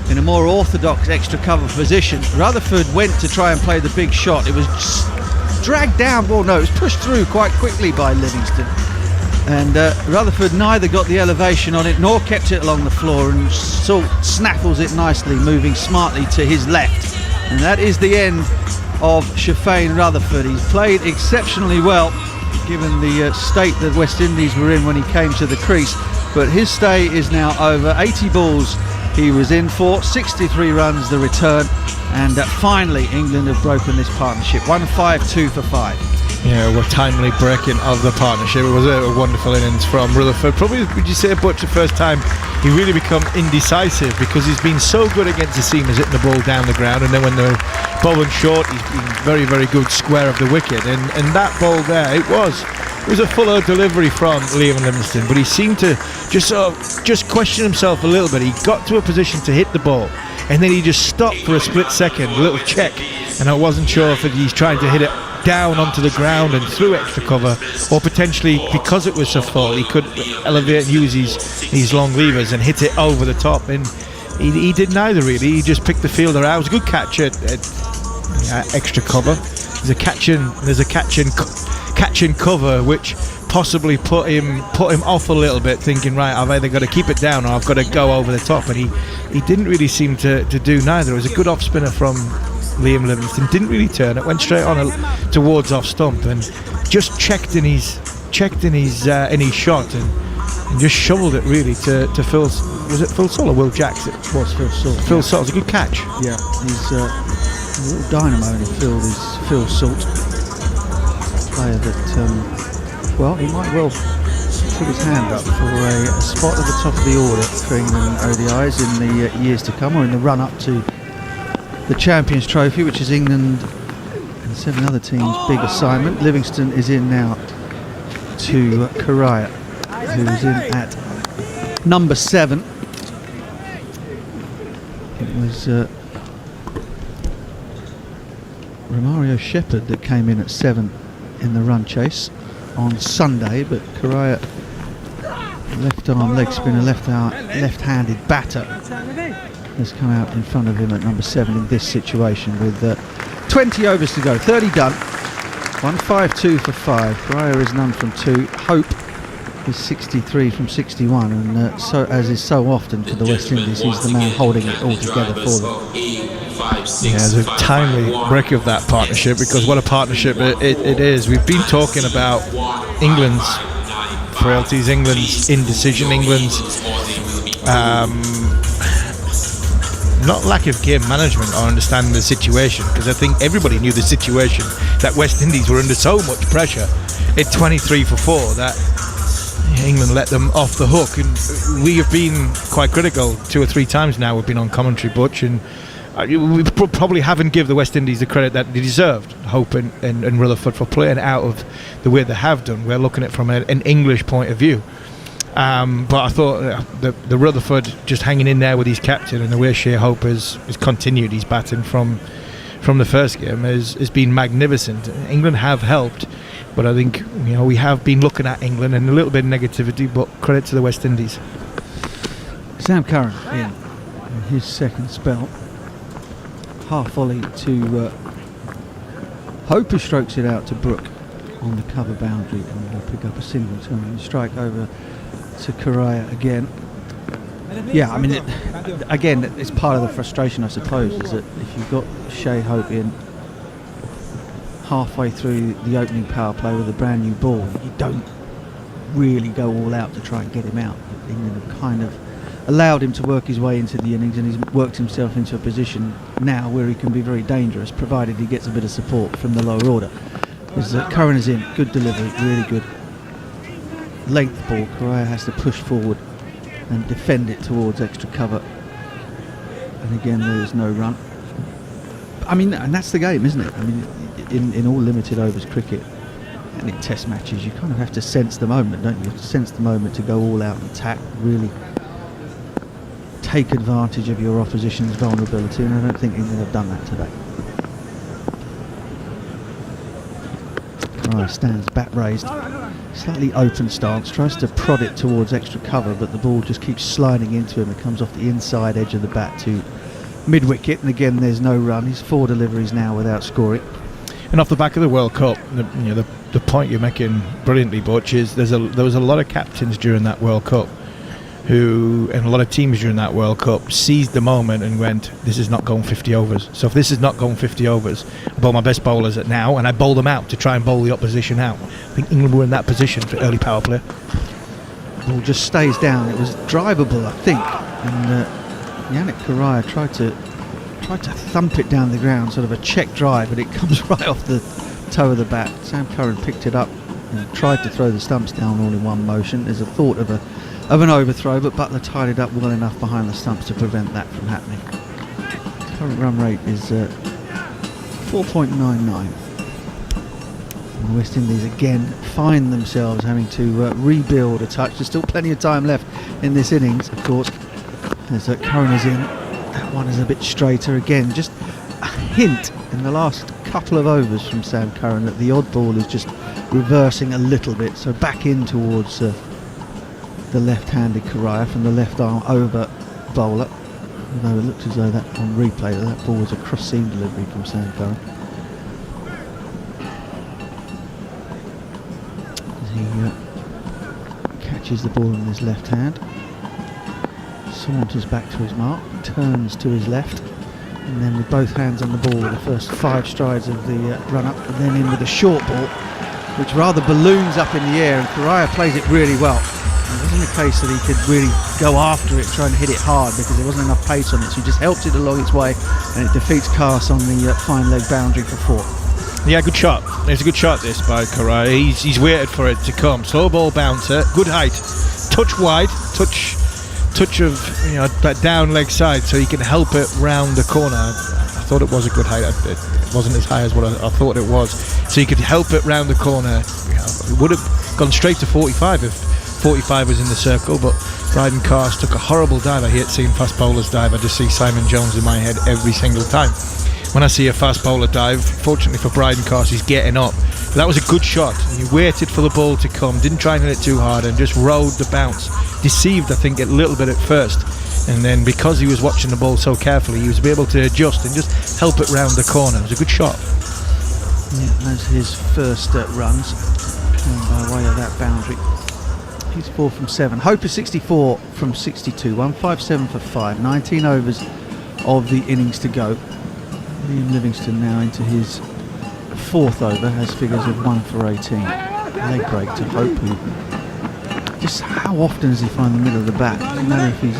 in a more orthodox extra cover position. Rutherford went to try and play the big shot. It was dragged down, well no, it was pushed through quite quickly by Livingston, and Rutherford neither got the elevation on it nor kept it along the floor, and Salt snaffles it nicely, moving smartly to his left, and that is the end of Shafane Rutherford. He's played exceptionally well given the state that West Indies were in when he came to the crease, but his stay is now over. 80 balls he was in for, 63 runs the return, and finally England have broken this partnership. 1-5-2 for 5. Yeah, what timely breaking of the partnership. It was a wonderful innings from Rutherford. Probably, would you say, Butch, the first time he really become indecisive, because he's been so good against the seamers hitting the ball down the ground, and then when they're bowling short he's been very, very good square of the wicket, and that ball there, it was a fuller delivery from Liam Livingstone, but he seemed to just question himself a little bit. He got to a position to hit the ball, and then he just stopped for a split second, a little check, and I wasn't sure if he's trying to hit it down onto the ground and through extra cover, or potentially because it was so full he could elevate and use his long levers and hit it over the top, and he did neither really. He just picked the fielder out. It was a good catch at extra cover. There's a catch in cover which possibly put him off a little bit, thinking, right, I've either got to keep it down or I've got to go over the top, and he didn't really seem to do neither. It was a good off spinner from Liam Livingstone, didn't really turn it, went straight on towards off stump, and just checked in his shot, and just shoveled it really to Phil. Was it Phil Salt or Will Jacks? It was Phil Salt. Phil Salt was a good catch. Yeah, he's a little dynamo in the field is Phil Salt, player that he might well put his hand up for a spot at the top of the order for England ODIs in the years to come, or in the run up to the Champions Trophy, which is England and 7 other teams' big assignment. Livingston is in now to Correa, who's in at number 7. It was Romario Shepherd that came in at 7 in the run chase on Sunday, but Correa, left arm leg spinner, left-handed batter, has come out in front of him at number 7 in this situation, with 20 overs to go, 30 done. 1-5-2 for 5. Correa is none from 2. Hope is 63 from 61, and so as is so often for the West Indies, he's the man holding it all together for them. Yeah, it's a timely break of that partnership, because what a partnership it is. We've been talking about England's frailties, England's indecision, England's not lack of game management or understanding the situation, because I think everybody knew the situation, that West Indies were under so much pressure at 23 for 4 that England let them off the hook. And we have been quite critical 2 or 3 times now. We've been on commentary, Butch, and we probably haven't given the West Indies the credit that they deserved. Hope and Rutherford for playing out of the way they have done. We're looking at it from an English point of view. But I thought the Rutherford just hanging in there with his captain, and the way Shea Hope has continued his batting from the first game has been magnificent. England have helped, but I think we have been looking at England and a little bit of negativity, but credit to the West Indies. Sam Curran in his second spell. Half volley to Hope, who strokes it out to Brook on the cover boundary, and will pick up a single turn strike over to Correa again. Yeah, I mean, again, it's part of the frustration, I suppose, is that if you've got Shea Hope in halfway through the opening power play with a brand new ball, you don't really go all out to try and get him out. England have kind of allowed him to work his way into the innings, and he's worked himself into a position now where he can be very dangerous, provided he gets a bit of support from the lower order. Curran is in, good delivery, really good length ball. Correa has to push forward and defend it towards extra cover, and again there is no run. I mean, and that's the game, isn't it? I mean, in all limited overs cricket and in test matches, you kind of have to sense the moment, don't you? You have to sense the moment to go all out and attack, really take advantage of your opposition's vulnerability, and I don't think England have done that today. Correa stands back raised, slightly open stance, tries to prod it towards extra cover, but the ball just keeps sliding into him. It comes off the inside edge of the bat to mid-wicket, and again there's no run. He's 4 deliveries now without scoring. And off the back of the World Cup, the point you're making brilliantly, Butch, is there was a lot of captains during that World Cup and a lot of teams during that World Cup seized the moment and went, this is not going 50 overs. So if this is not going 50 overs, I bowl my best bowlers at now, and I bowl them out to try and bowl the opposition out. I think England were in that position for early power play. The ball just stays down. It was drivable, I think, and Yannick Correa tried to thump it down the ground, sort of a check drive, but it comes right off the toe of the bat. Sam Curran picked it up and tried to throw the stumps down all in one motion. There's a thought of an overthrow, but Butler tied it up well enough behind the stumps to prevent that from happening. Current run rate is 4.99. And the West Indies again find themselves having to rebuild a touch. There's still plenty of time left in this innings, of course, as Curran is in. That one is a bit straighter again. Just a hint in the last couple of overs from Sam Curran that the odd ball is just reversing a little bit, so back in towards the left-handed Correa from the left arm over bowler. Although it looked as though that on replay that ball was a cross-seam delivery from Sam Curran. As he catches the ball in his left hand, saunters back to his mark, turns to his left, and then with both hands on the ball with the first 5 strides of the run-up, and then in with a short ball which rather balloons up in the air, and Correa plays it really well. It wasn't a case that he could really go after it, trying to hit it hard, because there wasn't enough pace on it, so he just helps it along its way, and it defeats Cast on the fine leg boundary for 4. Yeah, good shot. It's a good shot, this, by Correa. He's waited for it to come. Slow ball bouncer, good height, touch wide, touch of that down leg side, so he can help it round the corner. I thought it was a good height. It wasn't as high as what I thought it was, so he could help it round the corner. It would have gone straight to 45 if 45 was in the circle, but Bryden Cast took a horrible dive. I hate seeing fast bowlers dive. I just see Simon Jones in my head every single time. When I see a fast bowler dive, fortunately for Bryden Cast, he's getting up. That was a good shot. He waited for the ball to come, didn't try and hit it too hard, and just rode the bounce. Deceived, I think, a little bit at first. And then because he was watching the ball so carefully, he was able to adjust and just help it round the corner. It was a good shot. Yeah, as his first runs by way of that boundary. He's 4 from 7. Hope is 64 from 62. 157 for 5. 19 overs of the innings to go. Liam Livingstone now into his 4th over, has figures of 1 for 18. Leg break to Hope, who just how often does he find the middle of the bat? Doesn't matter if he's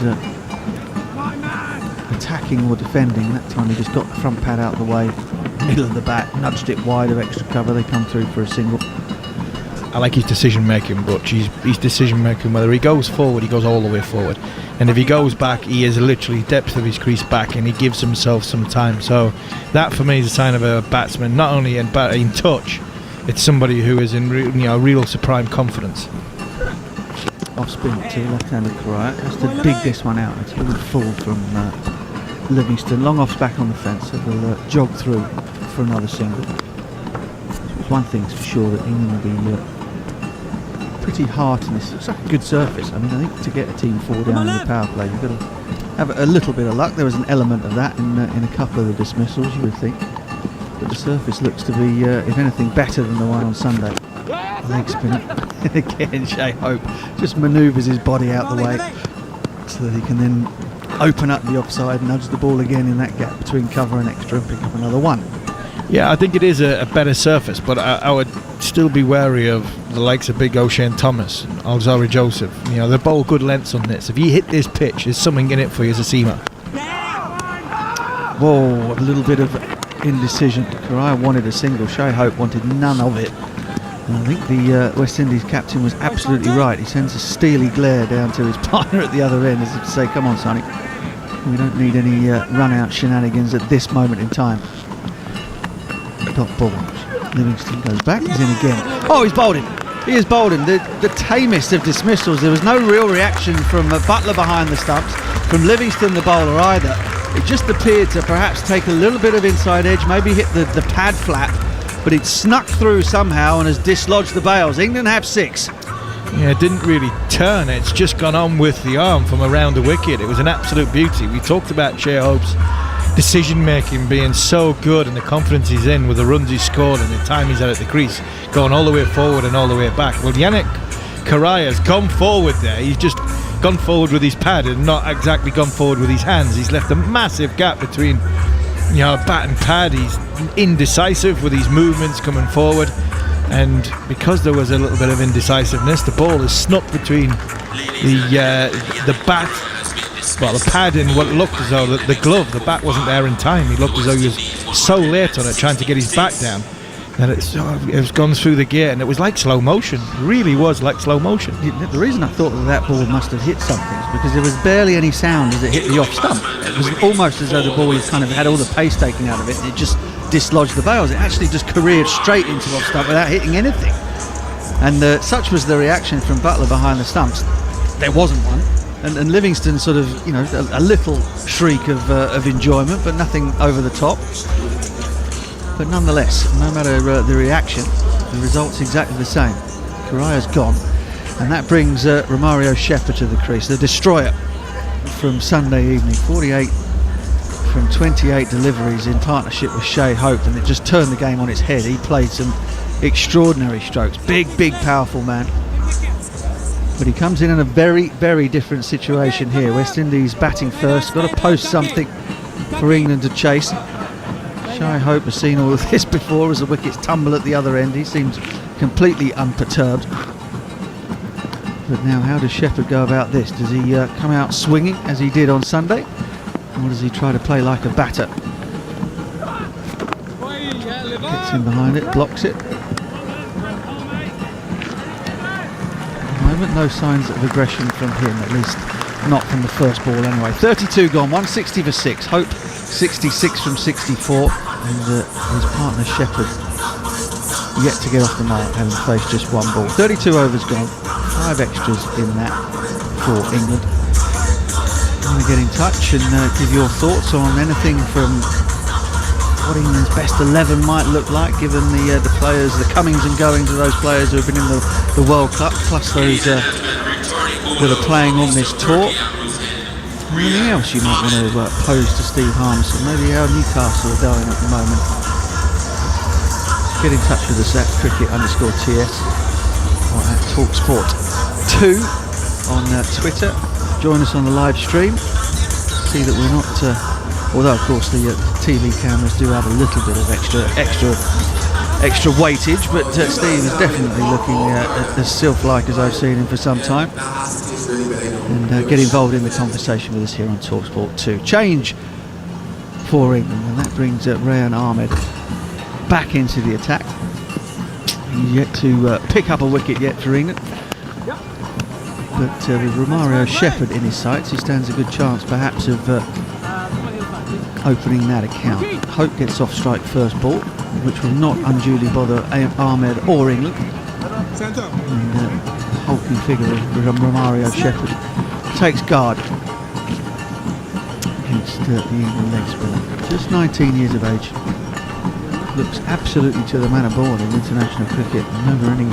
attacking or defending. That time he just got the front pad out of the way, middle of the bat, nudged it wide of extra cover. They come through for a single. I like his decision making, but his decision making, whether he goes forward, he goes all the way forward, and if he goes back, he is literally depth of his crease back, and he gives himself some time. So that for me is a sign of a batsman, not only in touch, it's somebody who is in real supreme confidence. Off spin to left-handed Correa, has to dig this one out. It's a little full from Livingstone. Long off's back on the fence, so they'll jog through for another single. One thing's for sure, that England will be pretty hard in this. It's like a good surface. I mean, I think to get a team 4 down in the power play, you've got to have a little bit of luck. There was an element of that in a couple of the dismissals, you would think. But the surface looks to be, if anything, better than the one on Sunday. Leg spinner. Again, Shea Hope just manoeuvres his body out the way so that he can then open up the offside, nudge the ball again in that gap between cover and extra, and pick up another one. Yeah, I think it is a better surface, but I would still be wary of the likes of Big O'Shane Thomas and Alzari Joseph. They bowl good lengths on this. If you hit this pitch, there's something in it for you as a seamer. Whoa, a little bit of indecision. Correa wanted a single. Shea Hope wanted none of it. And I think the West Indies captain was absolutely right. He sends a steely glare down to his partner at the other end as if to say, come on, Sonny, we don't need any run-out shenanigans at this moment in time. Dot ball. Livingstone goes back. He's in again. Oh, he's bowled him. He has bowled him. The tamest of dismissals. There was no real reaction from Butler behind the stumps, from Livingstone the bowler either. It just appeared to perhaps take a little bit of inside edge, maybe hit the pad flap, but it snuck through somehow and has dislodged the bails. England have 6. Yeah, it didn't really turn. It's just gone on with the arm from around the wicket. It was an absolute beauty. We talked about Shea Hope's decision making being so good, and the confidence he's in with the runs he's scored and the time he's had at the crease, going all the way forward and all the way back. Well, Yannick Correa's gone forward there. He's just gone forward with his pad and not exactly gone forward with his hands. He's left a massive gap between bat and pad. He's indecisive with his movements coming forward, and because there was a little bit of indecisiveness, the ball is snuck between the bat, the pad, and what looked as though the glove. The bat wasn't there in time. He looked as though he was so late on it, trying to get his back down, that it was gone through the gear, and it was like slow motion. It really was like slow motion. The reason I thought that ball must have hit something is because there was barely any sound as it hit the off stump. It was almost as though the ball kind of had all the pace taken out of it, and it just dislodged the bails. It actually just careered straight into off stump without hitting anything. And such was the reaction from Butler behind the stumps. There wasn't one. And Livingstone sort of, a little shriek of enjoyment, but nothing over the top. But nonetheless, no matter the reaction, the result's exactly the same. Correa's gone, and that brings Romario Shepherd to the crease, the destroyer from Sunday evening. 48 from 28 deliveries in partnership with Shea Hope, and it just turned the game on its head. He played some extraordinary strokes. Big, powerful man. But he comes in a very, very different situation here. West Indies batting first, got to post something for England to chase. Shea Hope has seen all of this before as the wickets tumble at the other end. He seems completely unperturbed. But now, how does Shepherd go about this? Does he come out swinging as he did on Sunday? Or does he try to play like a batter? Gets in behind it, blocks it. No signs of aggression from him, at least not from the first ball anyway. 32 gone, 160 for 6. Hope 66 from 64, and his partner Shepherd yet to get off the mark, having faced just one ball. 32 overs gone, 5 extras in that for England. I'm going to get in touch and give your thoughts on anything from what England's best 11 might look like, given the players, the comings and goings of those players who have been in the World Cup, plus those that are playing on this tour. Anything else you might want to pose to Steve Harmison? Maybe how Newcastle are going at the moment. Get in touch with us at cricket_TS or at TalkSport2 on Twitter. Join us on the live stream. See that we're not, although of course the TV cameras do have a little bit of extra weightage, but Steve is definitely looking as sylph-like as I've seen him for some time. And get involved in the conversation with us here on TalkSport 2. Change for England, and that brings Rayan Ahmed back into the attack. He's yet to pick up a wicket yet for England. But with Romario Shepherd in his sights, he stands a good chance perhaps of opening that account. Hope gets off strike first ball, which will not unduly bother Ahmed or England. And hulking figure of Romario Shepherd takes guard against the England leg spinner. Just 19 years of age. Looks absolutely to the manner born in international cricket. Never any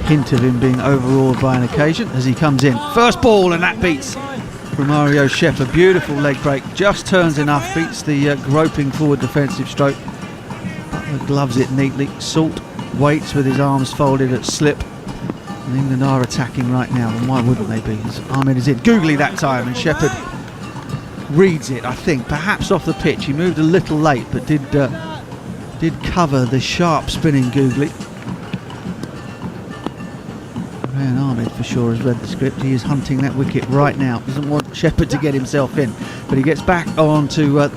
hint of him being overawed by an occasion as he comes in. First ball, and that beats Romario Shepherd. Beautiful leg break. Just turns enough. Beats the groping forward defensive stroke. Butler gloves it neatly. Salt waits with his arms folded at slip. And England are attacking right now, and why wouldn't they be? As Ahmed is in. Googly that time, and Shepherd reads it, I think. Perhaps off the pitch. He moved a little late, but did cover the sharp spinning Googly. Rayan Ahmed for sure has read the script. He is hunting that wicket right now. Doesn't want Shepherd to get himself in, but he gets back on to a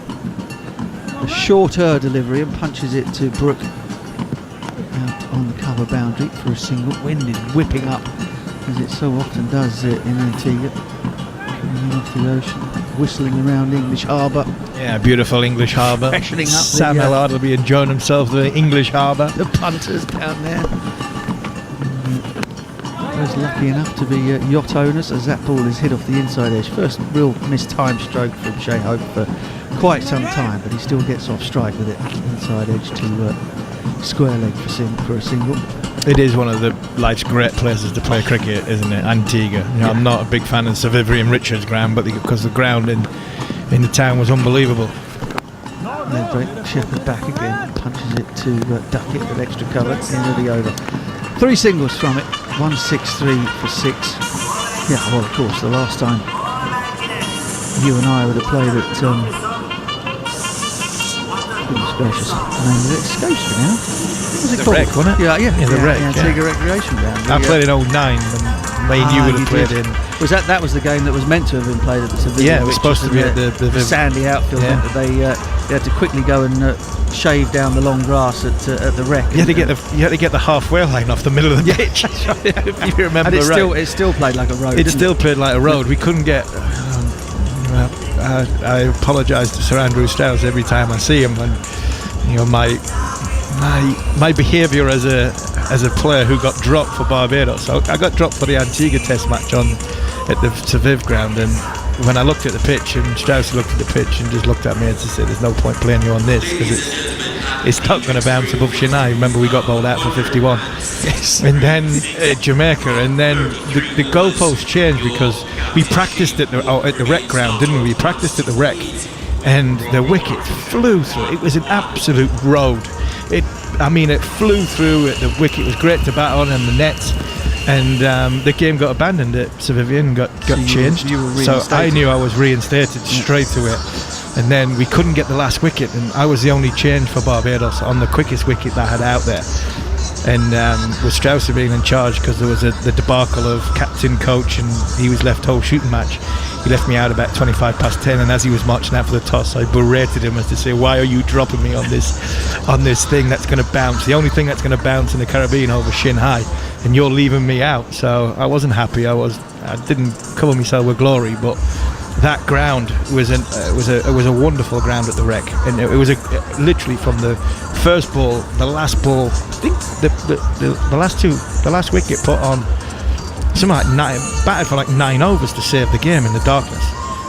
shorter delivery and punches it to Brook out on the cover boundary for a single. Wind is whipping up, as it so often does in Antigua. Coming off the ocean, whistling around English Harbour. Yeah, beautiful English Harbour. Freshening up Sam Ellard will be enjoying himself the English Harbour. The punters down there. Was lucky enough to be yacht owners as that ball is hit off the inside edge. First real mistimed stroke from Shea Hope for quite some time, but he still gets off strike with it inside edge to square leg for a single. It is one of life's great places to play cricket, isn't it? Antigua. I'm not a big fan of Sir Vivian Richards' ground, but because the ground in the town was unbelievable. Leg break. Shepherd back again, punches it to Duckett with extra cover. End of the over. 3 singles from it. 163 for 6. Yeah, well, of course, the last time you and I would have played at goodness gracious, the name of it escapes me now. What was it called? Rec, wasn't it? Yeah, the Rec. Antigua Recreation Ground. I played in 09 when me and you would have played in. Was that was the game that was meant to have been played at the Sevilla? Yeah, it was supposed to be at the sandy outfield. Yeah. They had to quickly go and shave down the long grass at the Rec. You had to get the halfway line off the middle of the pitch. If you remember, and it still played like a road. It still played like a road. We couldn't get. I apologise to Sir Andrew Strauss every time I see him, and my behaviour as a player who got dropped for Barbados. So I got dropped for the Antigua Test match at the Seviv ground, and when I looked at the pitch, and Strauss looked at the pitch and just looked at me and said, "There's no point playing you on this because it's not going to bounce above Chennai." Remember, we got bowled out for 51. Yes. And then Jamaica, and then the goalposts changed because we practiced at the Rec ground, didn't we? We practiced at the Rec, and the wicket flew through. It was an absolute road. It flew through. The wicket was great to bat on, and the nets. And the game got abandoned at Sir Vivian, got changed. So I knew I was reinstated straight to it. And then we couldn't get the last wicket, and I was the only change for Barbados on the quickest wicket that I had out there. And with Strauss being in charge, because there was the debacle of captain, coach, and he was left whole shooting match. He left me out about 25 past 10, and as he was marching out for the toss, I berated him as to say, "Why are you dropping me on this thing that's going to bounce? The only thing that's going to bounce in the Caribbean over shin high, and you're leaving me out." So I wasn't happy. I didn't cover myself with glory, but that ground was a wonderful ground at the Rec, and it was literally from the first ball, the last ball. I think the last wicket put on something like 9, batted for like 9 overs to save the game in the darkness.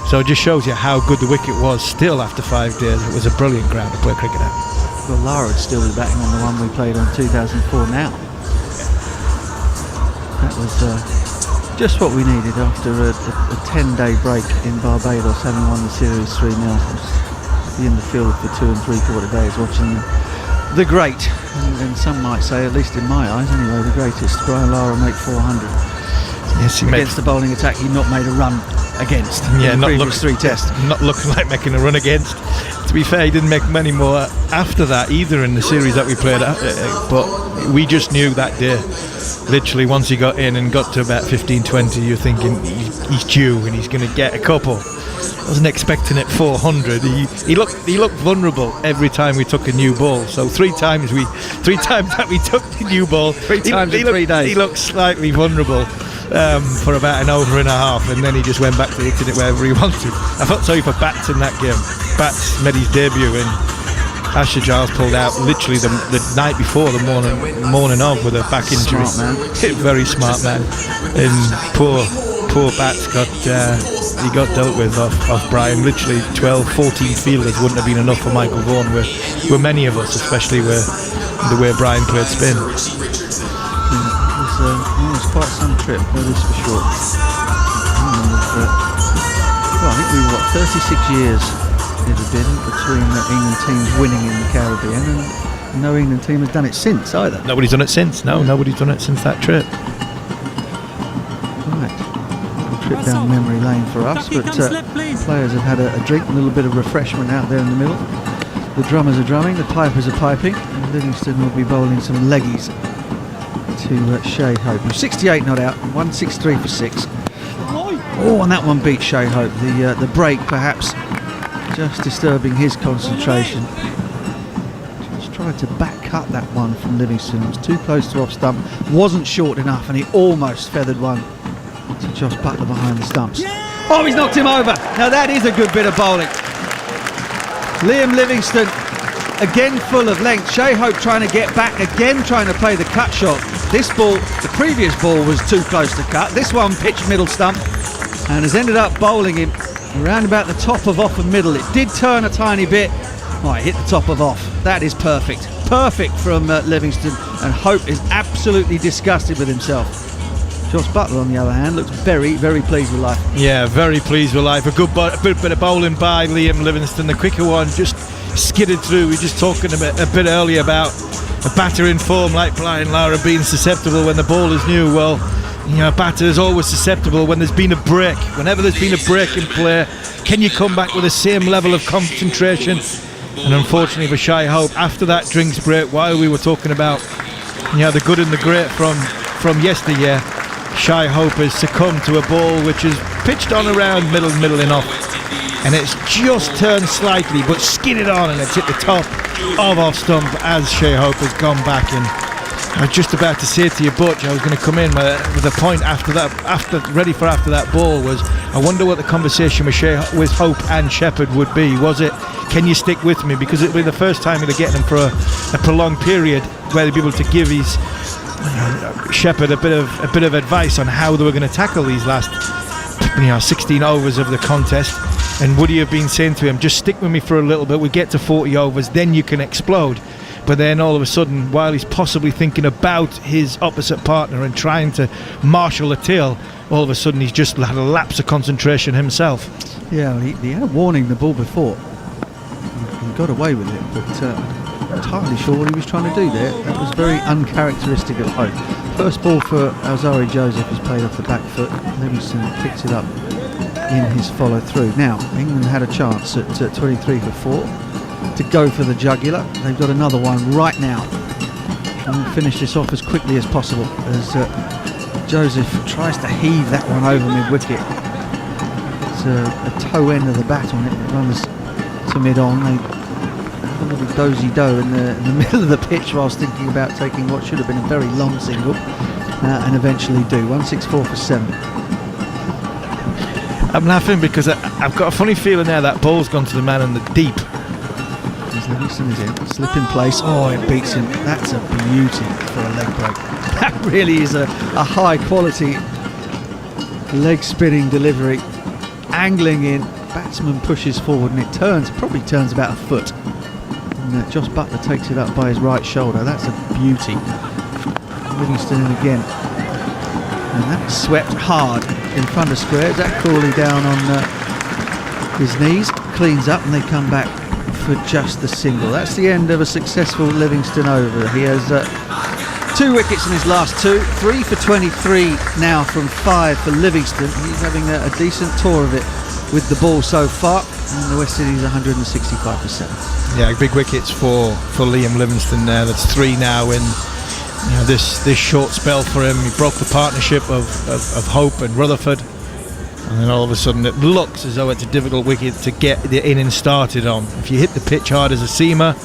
So it just shows you how good the wicket was still after 5 days. It was a brilliant ground to play cricket at. Well, Lara would still be batting on the one we played on 2004 now. That was just what we needed after a 10-day break in Barbados, having won the series 3-0. Be in the field for 2 3/4 days watching the great, and some might say, at least in my eyes anyway, the greatest, Brian Lara make 400. Yes, he against the bowling attack he'd not made a run against in the previous 3 tests. Not looking like making a run against. To be fair, he didn't make many more after that either in the series that we played at, but we just knew that day, literally once he got in and got to about 15-20, you're thinking he's due and he's going to get a couple. I wasn't expecting it 400. He looked vulnerable every time we took a new ball. So three times that we took the new ball, in 3 days. He looked slightly vulnerable for about an over and a half, and then he just went back to hitting it wherever he wanted. I felt sorry for Bats in that game. Bats made his debut and Asher Giles pulled out literally the night before, the morning of, with a back injury. Smart man. Very smart man. And poor Bats got dealt with off Brian. Literally 12, 14 fielders wouldn't have been enough for Michael Vaughan. Were many of us, especially with the way Brian played spin. It was quite some trip, that is for sure. I think we were 36 years it had been between the England teams winning in the Caribbean, and no England team has done it since either. Nobody's done it since. No, nobody's done it since that trip. Right, a trip down memory lane for us, but players have had a drink, a little bit of refreshment out there in the middle. The drummers are drumming, the pipers are piping, and Livingston will be bowling some leggies to Shea Hope, who's 68 not out, 163 for 6. Oh, and that one beat Shea Hope. The break perhaps just disturbing his concentration. Just tried to back cut that one from Livingston. It was too close to off stump, wasn't short enough, and he almost feathered one to Josh Butler behind the stumps. Oh, he's knocked him over. Now that is a good bit of bowling. Liam Livingstone again full of length. Shea Hope trying to get back again, trying to play the cut shot. This ball, the previous ball was too close to cut. This one pitched middle stump and has ended up bowling him around about the top of off and middle. It did turn a tiny bit. Oh, it hit the top of off. That is perfect. Perfect from Livingstone, and Hope is absolutely disgusted with himself. Josh Butler, on the other hand, looks very, very pleased with life. Yeah, very pleased with life. A good bit of bowling by Liam Livingstone. The quicker one just skidded through. We were just talking a bit earlier about a batter in form like Brian Lara being susceptible when the ball is new. Well, you know, a batter is always susceptible when there's been a break. Whenever there's been a break in play, can you come back with the same level of concentration? And unfortunately for Shea Hope, after that drinks break, while we were talking about, you know, the good and the great from yesteryear, Shea Hope has succumbed to a ball which is pitched on around middling off, and it's just turned slightly but skidded on, and it's hit the top of off stump as Shea Hope has gone back. And I was just about to say to you, Butch, I was going to come in with a point after that ball was, I wonder what the conversation with Hope and Shepherd would be. Was it, can you stick with me? Because it would be the first time they're getting him for a prolonged period where they'd be able to give his Shepherd a bit of advice on how they were going to tackle these last 16 overs of the contest. And would he have been saying to him, just stick with me for a little bit, we get to 40 overs, then you can explode. But then all of a sudden, while he's possibly thinking about his opposite partner and trying to marshal a tail, all of a sudden he's just had a lapse of concentration himself. Yeah, he had a warning the ball before. He got away with it, but I'm entirely sure what he was trying to do there. That was very uncharacteristic of Hope. First ball for Alzari Joseph is played off the back foot. Livingston picks it up in his follow through. Now, England had a chance at 23 for 4 to go for the jugular. They've got another one right now. And we'll finish this off as quickly as possible as Joseph tries to heave that one over mid-wicket. It's a toe end of the bat on it. It runs to mid-on. They have a little dozy-do in the middle of the pitch whilst thinking about taking what should have been a very long single, and eventually do. 164 for 7. I'm laughing because I've got a funny feeling there that ball's gone to the man in the deep. Livingston is in, slip in place. Oh, it beats him. That's a beauty for a leg break. That really is a high quality leg spinning delivery. angling in. Batsman pushes forward and it probably turns about a foot. And Josh Butler takes it up by his right shoulder. That's a beauty. Livingston in again. And that's swept hard in front of square. Zach Crawley down on his knees, cleans up, and they come back for just the single. That's the end of a successful Livingston over. He has 2 wickets in his last 2, 3 for 23 now from 5 for Livingston. He's having a decent tour of it with the ball so far, and the West Indies 165%. Yeah, big wickets for Liam Livingston there. That's 3 now in this short spell for him. He broke the partnership of Hope and Rutherford, and then all of a sudden it looks as though it's a difficult wicket to get the innings started on. If you hit the pitch hard as a seamer,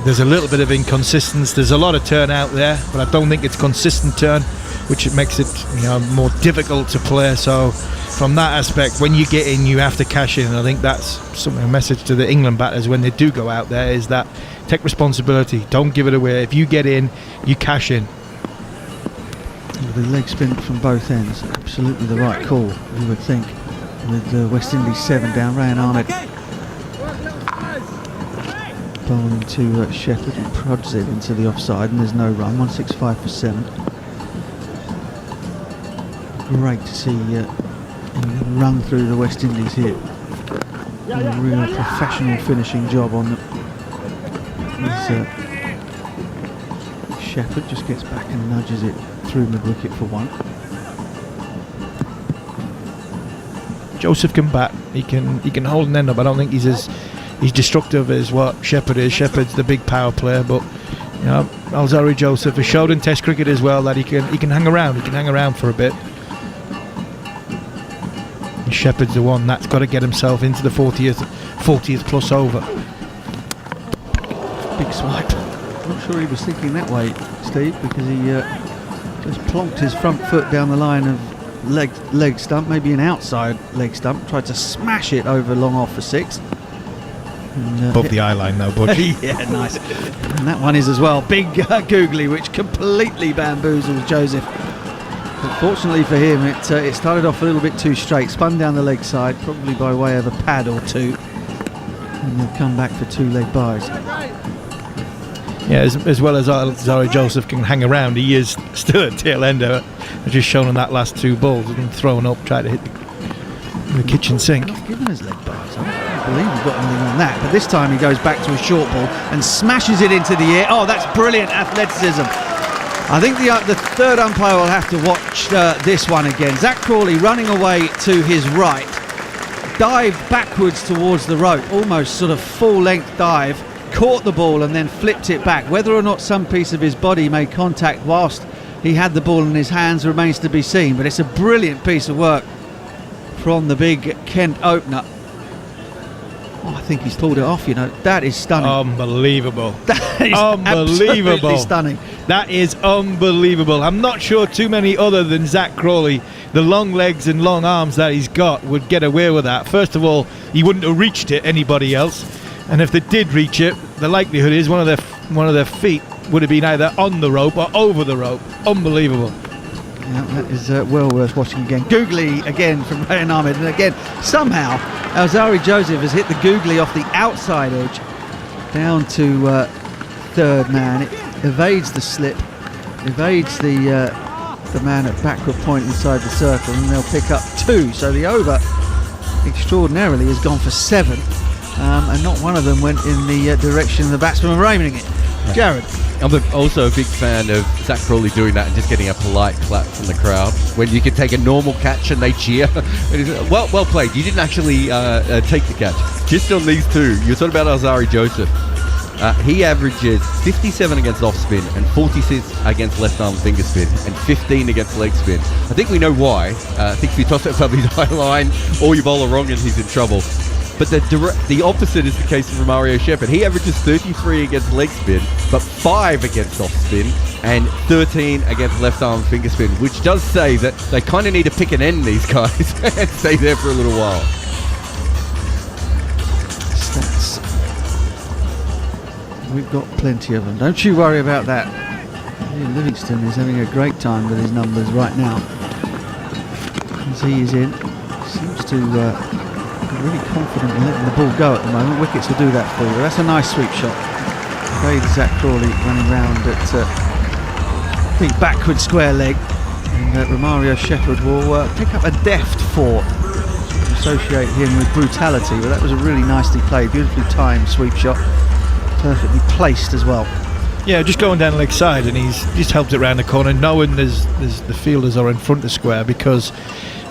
there's a little bit of inconsistency. There's a lot of turn out there, but I don't think it's consistent turn, which it makes it more difficult to play. So from that aspect, when you get in, you have to cash in. And I think that's a message to the England batters when they do go out there, is that take responsibility, don't give it away. If you get in, you cash in. The leg spin from both ends, absolutely the right call, you would think, with the West Indies 7 down. Rayan Ahmed bowling to Shepherd, and prods it into the offside, and there's no run. 165 for 7. Great to see run through the West Indies here. A real professional finishing job on them. Shepherd just gets back and nudges it through mid-wicket for 1. Joseph can bat. He can hold an end up. I don't think he's destructive as what Shepherd is. Shepherd's the big power player, but Alzari Joseph has showed in Test cricket as well that he can hang around. He can hang around for a bit. And Shepherd's the one that's got to get himself into the 40th plus over. Big swipe. Not sure he was thinking that way, Steve, because he just plonked his front foot down the line of leg stump, maybe an outside leg stump, tried to smash it over long off for 6. Above the eye line though, Butch. Yeah, nice. And that one is as well. Big googly, which completely bamboozles Joseph. Unfortunately for him, it started off a little bit too straight, spun down the leg side, probably by way of a pad or 2. And they'll come back for 2 leg byes. Yeah, as well as Alzari Joseph can hang around, he is still a tail ender. As just shown on that last 2 balls, he's been thrown up, tried to hit the kitchen sink. Not given us leg byes. I don't believe he's got anything on that. But this time he goes back to a short ball and smashes it into the air. Oh, that's brilliant athleticism. I think the third umpire will have to watch this one again. Zach Crawley running away to his right, dived backwards towards the rope, almost sort of full-length dive, caught the ball and then flipped it back. Whether or not some piece of his body made contact whilst he had the ball in his hands remains to be seen, but it's a brilliant piece of work from the big Kent opener. Oh, I think he's pulled it off, that is stunning. Unbelievable. That is unbelievable. absolutely stunning. That is unbelievable. I'm not sure too many other than Zach Crawley, the long legs and long arms that he's got, would get away with that. First of all, he wouldn't have reached it, anybody else. And if they did reach it, the likelihood is one of their feet would have been either on the rope or over the rope. Unbelievable. Yeah, that is well worth watching again. Googly again from Rayan Ahmed, and again somehow Alzari Joseph has hit the googly off the outside edge down to third man. It evades the slip, evades the man at backward point inside the circle, and they'll pick up 2. So the over extraordinarily has gone for 7. And not one of them went in the direction the batsmen were aiming it. Jared. I'm also a big fan of Zach Crawley doing that and just getting a polite clap from the crowd when you can take a normal catch and they cheer. Well played. You didn't actually take the catch. Just on these 2, you're talking about Alzari Joseph. He averages 57 against off spin and 46 against left arm finger spin and 15 against leg spin. I think we know why. I think if you toss it above his eye line or you bowl it wrong and he's in trouble. But the opposite is the case for Mario Shepherd. He averages 33 against leg spin, but 5 against off spin and 13 against left arm finger spin, which does say that they kind of need to pick an end, these guys, and stay there for a little while. Stats. We've got plenty of them. Don't you worry about that. Livingston is having a great time with his numbers right now. As he is in, seems to be really confident in letting the ball go at the moment. Wickets will do that for you. That's a nice sweep shot. Played Zach Crawley running round at I think backward square leg, and Romario Shepherd will pick up a deft four. Associate him with brutality, but that was a really nicely played, beautifully timed sweep shot, perfectly placed as well. Yeah, just going down leg side, and he's just helped it round the corner, knowing there's the fielders are in front of square, because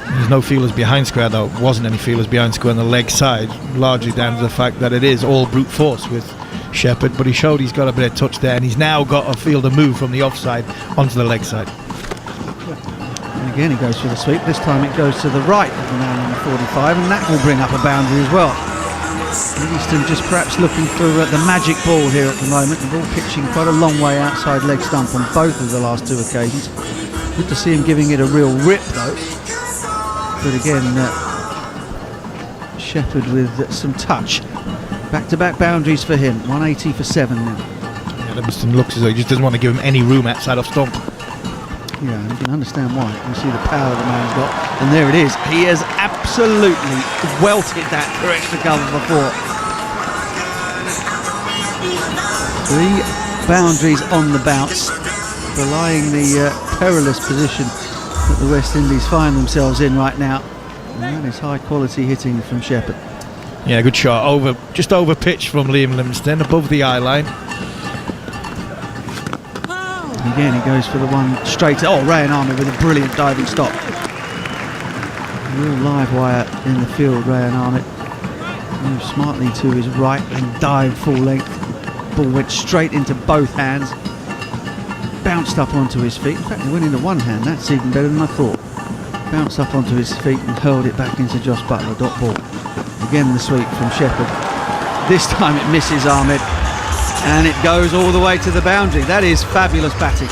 there's no fielders behind square. There wasn't any fielders behind square on the leg side, largely down to the fact that it is all brute force with Shepherd, but he showed he's got a bit of touch there, and he's now got a fielder move from the offside onto the leg side. And again he goes for the sweep. This time it goes to the right of the man on the 45, and that will bring up a boundary as well. Livingston just perhaps looking for the magic ball here at the moment. The ball pitching quite a long way outside leg stump on both of the last two occasions. Good to see him giving it a real rip though. But again, Shepherd with some touch. Back-to-back boundaries for him. 180 for 7 now. Yeah, Livingston looks as though he just doesn't want to give him any room outside of stump. Yeah, and you can understand why. You see the power the man's got, and there it is. He has absolutely welted that for extra cover before. 3 boundaries on the bounce, belying the perilous position that the West Indies find themselves in right now. And that is high quality hitting from Shepherd. Yeah, good shot. Just over pitch from Liam Livingston, above the eye line. And again he goes for the one straight. Oh, Rayan Ahmed with a brilliant diving stop. Real live wire in the field, Rayan Ahmed. Moved smartly to his right and dived full length. Ball went straight into both hands. Bounced up onto his feet. In fact, he went into one hand. That's even better than I thought. Bounced up onto his feet and hurled it back into Josh Butler. Dot ball. Again the sweep from Shepherd. This time it misses Ahmed, and it goes all the way to the boundary. That is fabulous batting.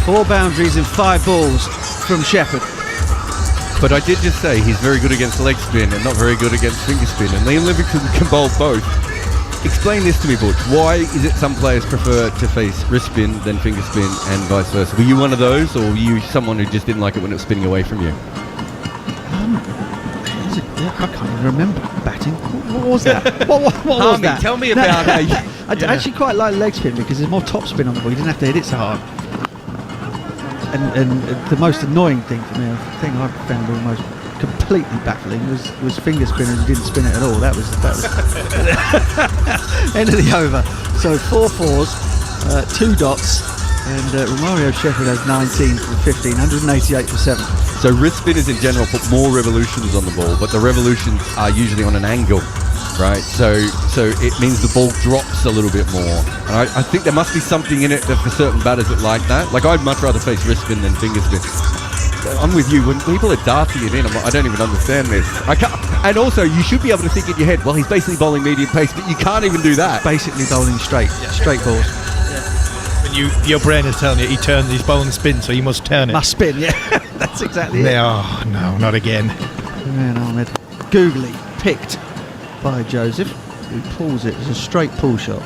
4 boundaries and 5 balls from Shepherd. But I did just say he's very good against leg spin and not very good against finger spin, and Liam Livingston can bowl both. Explain this to me, Butch. Why is it some players prefer to face wrist spin than finger spin and vice versa? Were you one of those, or were you someone who just didn't like it when it was spinning away from you? I can't even remember batting. What was that? what was that? Tell me about how you... I actually quite like leg spin because there's more top spin on the ball. You didn't have to hit it so hard. And the most annoying thing for me, the thing I found almost completely baffling was finger spinners who didn't spin it at all. That was end of the over. So 4 fours, 2 dots, and Romario Shepherd has 19 for 15, 188 for 7. So wrist spinners in general put more revolutions on the ball, but the revolutions are usually on an angle, right? So it means the ball drops a little bit more. And I think there must be something in it that for certain batters that like that. Like I'd much rather face wrist spin than finger spin. I'm with you. When people are darting it in, I don't even understand this. I can't. And also, you should be able to think in your head, well, he's basically bowling medium pace, but you can't even do that. Basically bowling straight balls. Your brain is telling you he's bowling spin, so you must turn it. Must spin, yeah. That's exactly it. Oh, no, not again. Man, Ahmed. Googly picked by Joseph, who pulls it as a straight pull shot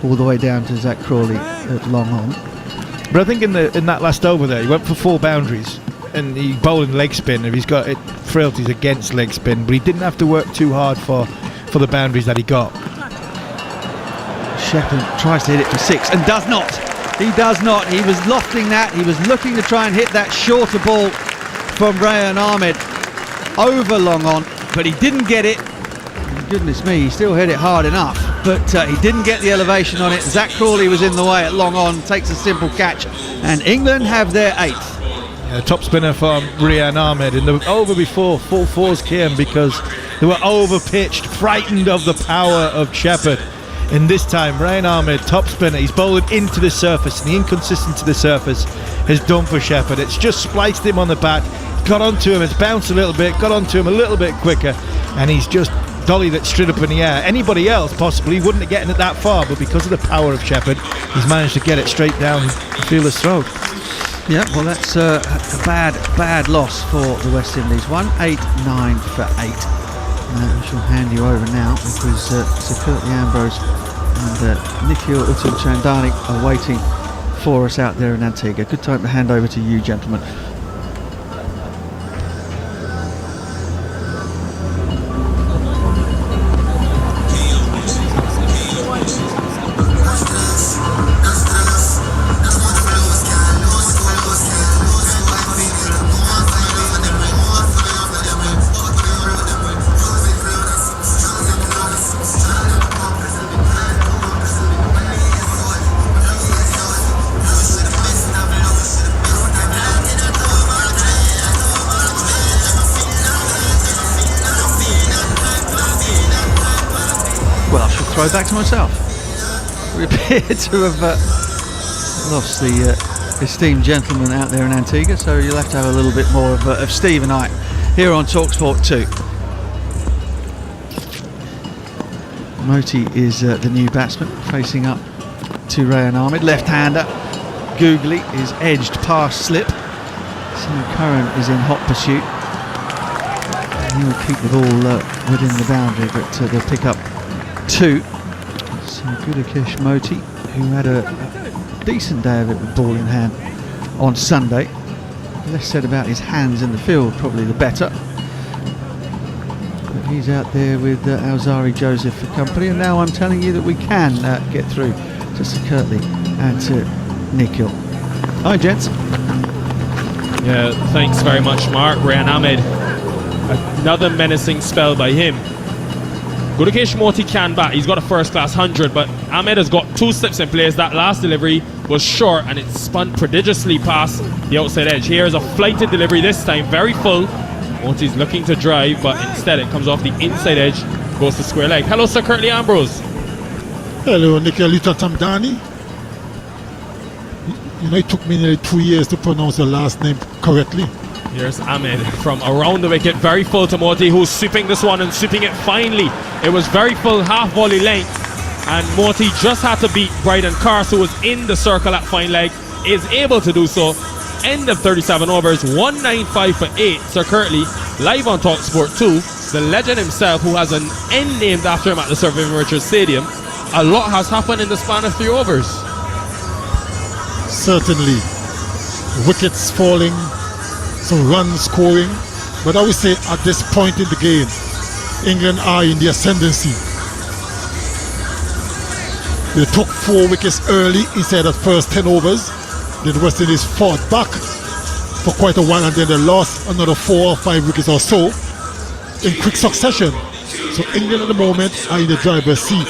all the way down to Zach Crawley at long on. But I think in that last over there, he went for 4 boundaries, and he bowled in leg spin, and he's got frailties against leg spin, but he didn't have to work too hard for the boundaries that he got. Shepherd tries to hit it for 6 and does not. He does not. He was lofting that. He was looking to try and hit that shorter ball from Rayan Ahmed over long on, but he didn't get it. Goodness me, he still hit it hard enough, but he didn't get the elevation on it. Zach Crawley was in the way at long on, takes a simple catch, and England have their 8th. Yeah, top spinner from Rayan Ahmed. In the over before, 4 fours came because they were over pitched, frightened of the power of Shepherd. And this time, Rayan Ahmed, top spinner, he's bowled into the surface, and the inconsistency to the surface has done for Shepherd. It's just spliced him on the bat, got onto him, it's bounced a little bit, got onto him a little bit quicker, and he's just dollied it straight up in the air. Anybody else possibly wouldn't have gotten it that far, but because of the power of Shepherd, he's managed to get it straight down the fielder's throat. Yeah, well, that's a bad loss for the West Indies. 189 for 8. I shall hand you over now because Sir Curtly Ambrose and Nikhil Uttam-Chandani are waiting for us out there in Antigua. Good time to hand over to you, gentlemen. throw back to myself. We appear to have lost the esteemed gentleman out there in Antigua, so you'll have to have a little bit more of Steve and I here on TalkSport 2. Moti is the new batsman facing up to Rayan Ahmed. Left-hander, Googly is edged past slip. Sam Curran is in hot pursuit. And he'll keep the ball within the boundary, but they'll pick up 2. So Gudakesh Moti, who had a decent day of it with ball in hand on Sunday. Less said about his hands in the field, probably the better. But he's out there with Alzari Joseph for company, and now I'm telling you that we can get through to Sir Kirtley and to Nikhil. Hi, gents. Yeah, thanks very much, Mark. Rayan Ahmed, another menacing spell by him. Gudakesh Moti can bat. He's got a first-class 100, but Ahmed has got 2 slips in place. That last delivery was short, and it spun prodigiously past the outside edge. Here is a flighted delivery this time, very full. Moti's looking to drive, but instead it comes off the inside edge, goes to square leg. Hello, Sir Kirtley Ambrose. Hello, Nikhilita Tamdani. You know, it took me nearly 2 years to pronounce your last name correctly. Here's Ahmed from around the wicket, very full to Moti, who's sweeping this one and sweeping it finely. It was very full, half volley length, and Moti just had to beat Bryden Cars, who was in the circle at fine leg, is able to do so. End of 37 overs, 195 for 8. Sir Kirtley, live on TalkSport 2, the legend himself, who has an end named after him at the Sir Vivian Richards Stadium. A lot has happened in the span of 3 overs. Certainly. Wickets falling, some runs scoring. But I would say at this point in the game, England are in the ascendancy. They took 4 wickets early inside the first 10 overs. Then the West Indies fought back for quite a while, and then they lost another 4 or 5 wickets or so in quick succession. So England at the moment are in the driver's seat.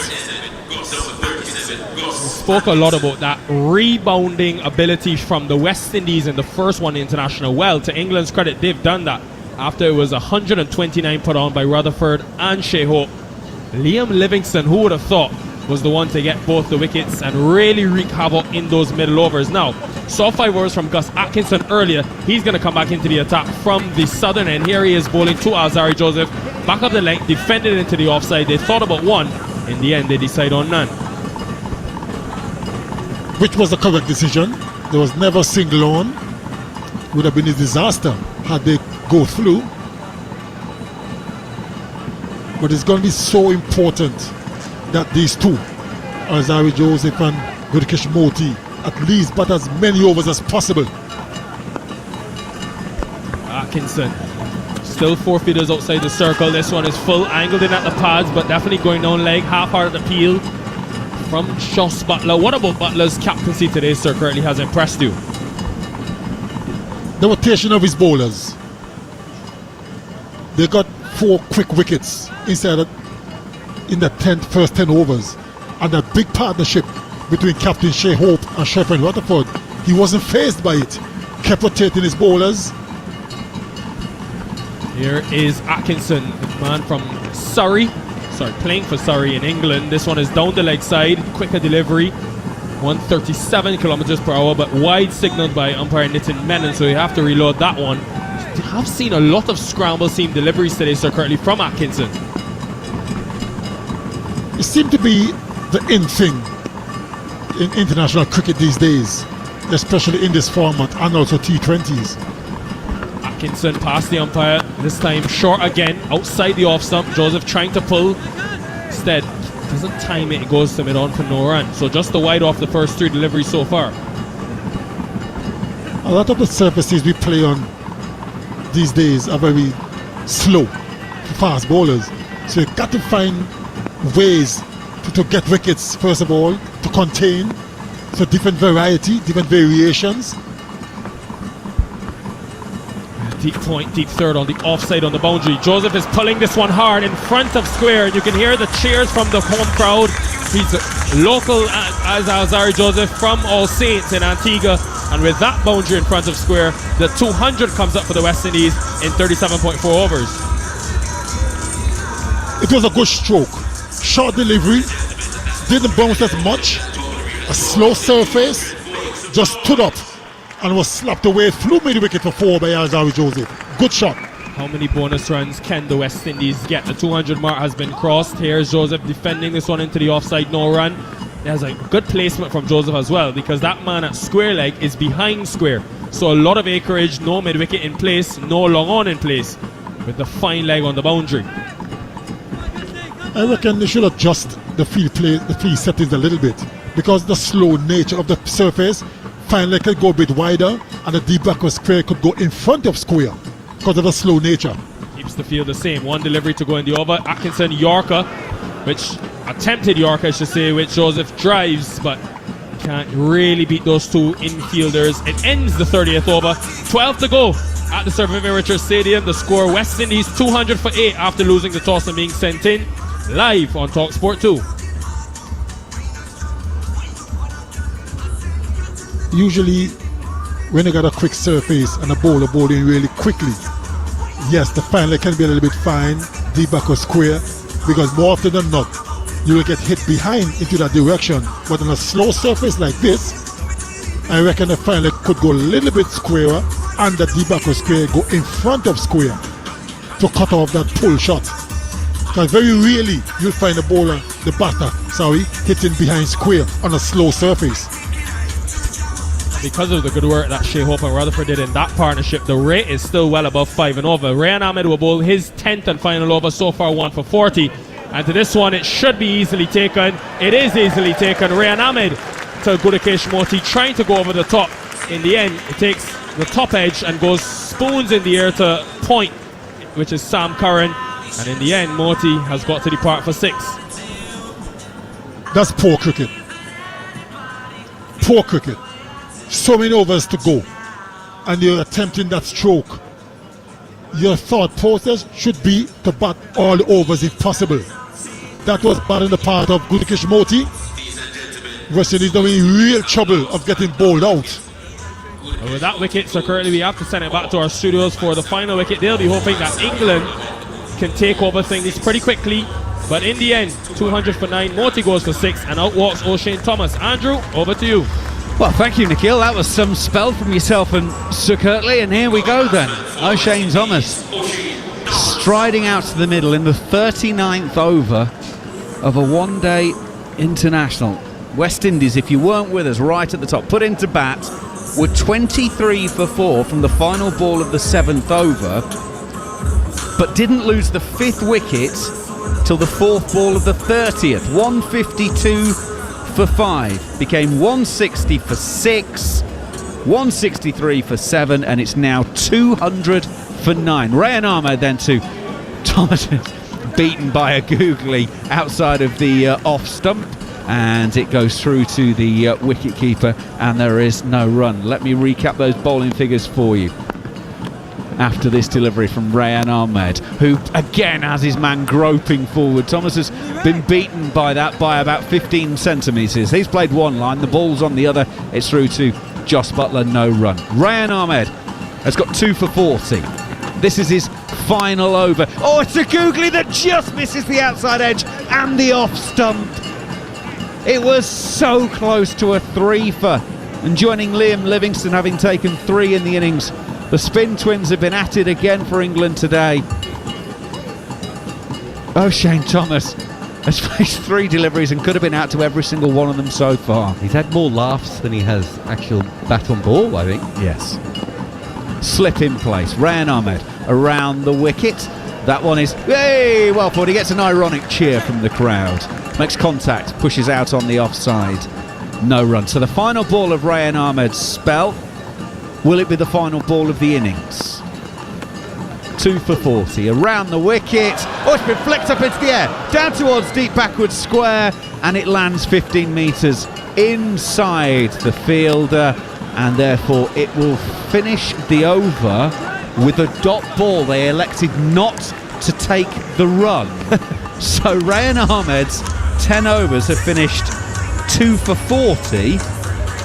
We spoke a lot about that rebounding ability from the West Indies in the first one international. Well, to England's credit, they've done that after it was 129 put on by Rutherford and Shea Hope. Liam Livingstone, who would have thought, was the one to get both the wickets and really wreak havoc in those middle overs. Now, saw 5 overs from Gus Atkinson earlier. He's going to come back into the attack from the southern end. Here he is bowling to Alzari Joseph. Back up the length, defended into the offside. They thought about one. In the end, they decide on none. Which was the correct decision. There was never a single on. Would have been a disaster had they go through. But it's going to be so important that these two, Alzari Joseph and Gudakesh Moti, at least bat as many overs as possible. Atkinson, still 4 feeders outside the circle. This one is full, angled in at the pads, but definitely going down leg, half-hearted appeal from Jos Buttler. What about Butler's captaincy today, Sir Kirtley, has impressed you? The rotation of his bowlers. They got 4 quick wickets inside in the first 10 overs, and a big partnership between Captain Shea Hope and Shepard Rutherford. He wasn't phased by it, kept rotating his bowlers. Here is Atkinson, the man from Surrey, playing for Surrey in England. This one is down the leg side, quicker delivery, 137 kilometers per hour, but wide signaled by umpire Nitin Menon, so you have to reload that one. You have seen a lot of scramble seam deliveries today, Sir Kirtley, from Atkinson. It seemed to be the in thing in international cricket these days, especially in this format and also T20s. Atkinson past the umpire, this time short again, outside the off stump. Joseph trying to pull, instead doesn't time it, it goes to mid-on for no run. So just the wide off the first 3 deliveries so far. A lot of the surfaces we play on these days are very slow for fast bowlers, so you've got to find ways to get wickets, first of all, to contain, so different variety, different variations. Deep point, deep third on the offside on the boundary. Joseph is pulling this one hard in front of square, and you can hear the cheers from the home crowd. He's local as Alzari Joseph from All Saints in Antigua, and with that boundary in front of square, the 200 comes up for the West Indies in 37.4 overs. It was a good stroke. Short delivery, didn't bounce as much. A slow surface, just stood up and was slapped away, flew mid-wicket for 4 by Alzari Joseph. Good shot. How many bonus runs can the West Indies get? The 200 mark has been crossed. Here's Joseph defending this one into the offside, no run. There's a good placement from Joseph as well, because that man at square leg is behind square. So a lot of acreage, no mid-wicket in place, no long on in place, with the fine leg on the boundary. I reckon they should adjust the field settings a little bit, because the slow nature of the surface, fine leg could go a bit wider and the deep backward square could go in front of square because of the slow nature. Keeps the field the same. One delivery to go in the over. Atkinson Yorker, which attempted Yorker, I should say, which Joseph drives, but can't really beat those two infielders. It ends the 30th over. 12 to go at the Sir Vivian Richards Stadium. The score, West Indies 200 for 8 after losing the toss and being sent in. Live on TalkSport 2. Usually when you got a quick surface and a bowler bowling really quickly, yes, the fine leg can be a little bit fine, deep back or square, because more often than not you will get hit behind into that direction. But on a slow surface like this, I reckon the fine leg could go a little bit squarer and the deep back or square go in front of square to cut off that pull shot. Because very rarely you'll find a bowler, the batter, hitting behind square on a slow surface. Because of the good work that Shea Hope and Rutherford did in that partnership, the rate is still well above 5 and over. Rayan Ahmed will bowl his 10th and final over, so far 1 for 40. And to this one, it should be easily taken. It is easily taken. Rayan Ahmed to Gudakesh Moti trying to go over the top. In the end, it takes the top edge and goes spoons in the air to point, which is Sam Curran. And in the end, Moti has got to depart for 6. That's poor cricket. Poor cricket. So many overs to go and you're attempting that stroke. Your thought process should be to bat all the overs if possible. That was bad on the part of Gudakesh Moti. West Indies now in real trouble of getting bowled out. And with that wicket, so currently we have to send it back to our studios for the final wicket. They'll be hoping that England can take over things pretty quickly. But in the end, 200 for 9, Moti goes for 6, and out walks O'Shane Thomas. Andrew, over to you. Well, thank you, Nikhil. That was some spell from yourself and Sir Kirtley. And here we go then. O'Shane Thomas striding out to the middle in the 39th over of a one-day international. West Indies, if you weren't with us right at the top, put into bat, were 23 for 4 from the final ball of the 7th over, but didn't lose the 5th wicket till the 4th ball of the 30th. 152 for 5, became 160 for 6, 163 for 7, and it's now 200 for 9. Rayan Ahmed then to Thomas, beaten by a googly outside of the off stump, and it goes through to the wicket keeper, and there is no run. Let me recap those bowling figures for you. After this delivery from Rayan Ahmed, who again has his man groping forward. Thomas has been beaten by that by about 15 centimetres. He's played one line, the ball's on the other. It's through to Jos Buttler, no run. Rayan Ahmed has got 2 for 40. This is his final over. Oh, it's a googly that just misses the outside edge and the off stump. It was so close to a 3-for, and joining Liam Livingstone, having taken 3 in the innings. The spin twins have been at it again for England today. O'Shane Thomas has faced 3 deliveries and could have been out to every single one of them so far. He's had more laughs than he has actual bat on ball, I think. Yes. Slip in place. Rayan Ahmed around the wicket. That one is, hey, well put. He gets an ironic cheer from the crowd. Makes contact, pushes out on the offside. No run. So the final ball of Rayan Ahmed's spell. Will it be the final ball of the innings? 2 for 40, around the wicket. Oh, it's been flicked up into the air, down towards deep backward square, and it lands 15 metres inside the fielder, and therefore it will finish the over with a dot ball. They elected not to take the run. So Rayan Ahmed's 10 overs have finished 2 for 40,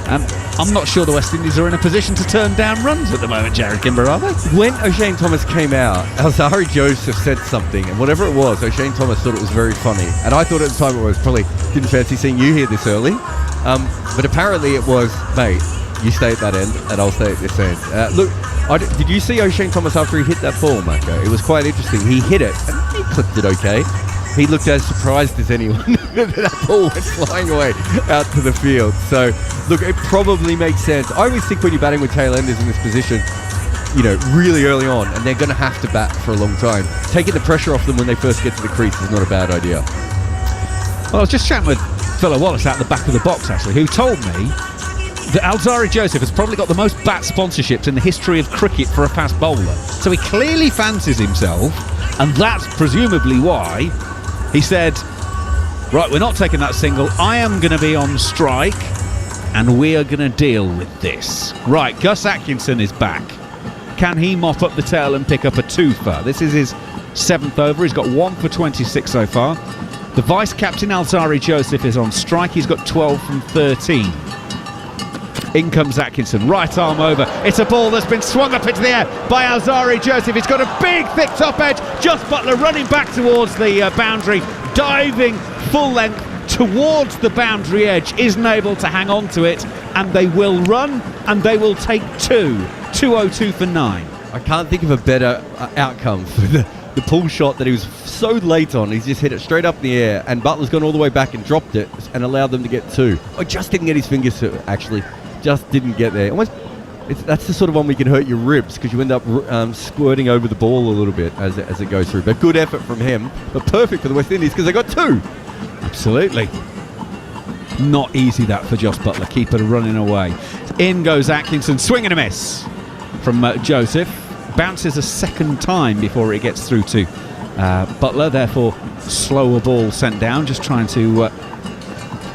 and I'm not sure the West Indies are in a position to turn down runs at the moment, Jared Kimber, are they? When O'Shane Thomas came out, Alzari Joseph said something, and whatever it was, O'Shane Thomas thought it was very funny. And I thought at the time it was probably, didn't fancy seeing you here this early. But apparently it was, mate, you stay at that end, and I'll stay at this end. Look, did you see O'Shane Thomas after he hit that ball, Mako? It was quite interesting. He hit it, and he clipped it okay. He looked as surprised as anyone that ball went flying away out to the field. So, look, it probably makes sense. I always think when you're batting with tail-enders in this position, you know, really early on, and they're going to have to bat for a long time, taking the pressure off them when they first get to the crease is not a bad idea. Well, I was just chatting with Phil Wallace out the back of the box, actually, who told me that Alzari Joseph has probably got the most bat sponsorships in the history of cricket for a fast bowler. So he clearly fancies himself, and that's presumably why he said, right, we're not taking that single. I am going to be on strike, and we are going to deal with this. Right, Gus Atkinson is back. Can he mop up the tail and pick up a twofer? This is his 7th over. He's got 1 for 26 so far. The vice-captain, Alzari Joseph, is on strike. He's got 12 from 13. In comes Atkinson, right arm over. It's a ball that's been swung up into the air by Alzari Joseph. He's got a big, thick top edge. Jos Buttler running back towards the boundary, diving full length towards the boundary edge, isn't able to hang on to it, and they will run, and they will take 202 for 9. I can't think of a better outcome for the pull shot that he was so late on. He's just hit it straight up in the air, and Butler's gone all the way back and dropped it and allowed them to get 2. I just didn't get his fingers to it, actually. Just didn't get there. That's the sort of one where you can hurt your ribs because you end up squirting over the ball a little bit as it goes through. But good effort from him, but perfect for the West Indies because they got 2. Absolutely. Not easy that for Jos Buttler. Keeper running away. In goes Atkinson, swing and a miss from Joseph. Bounces a second time before it gets through to Buttler. Therefore, slower ball sent down. Just trying to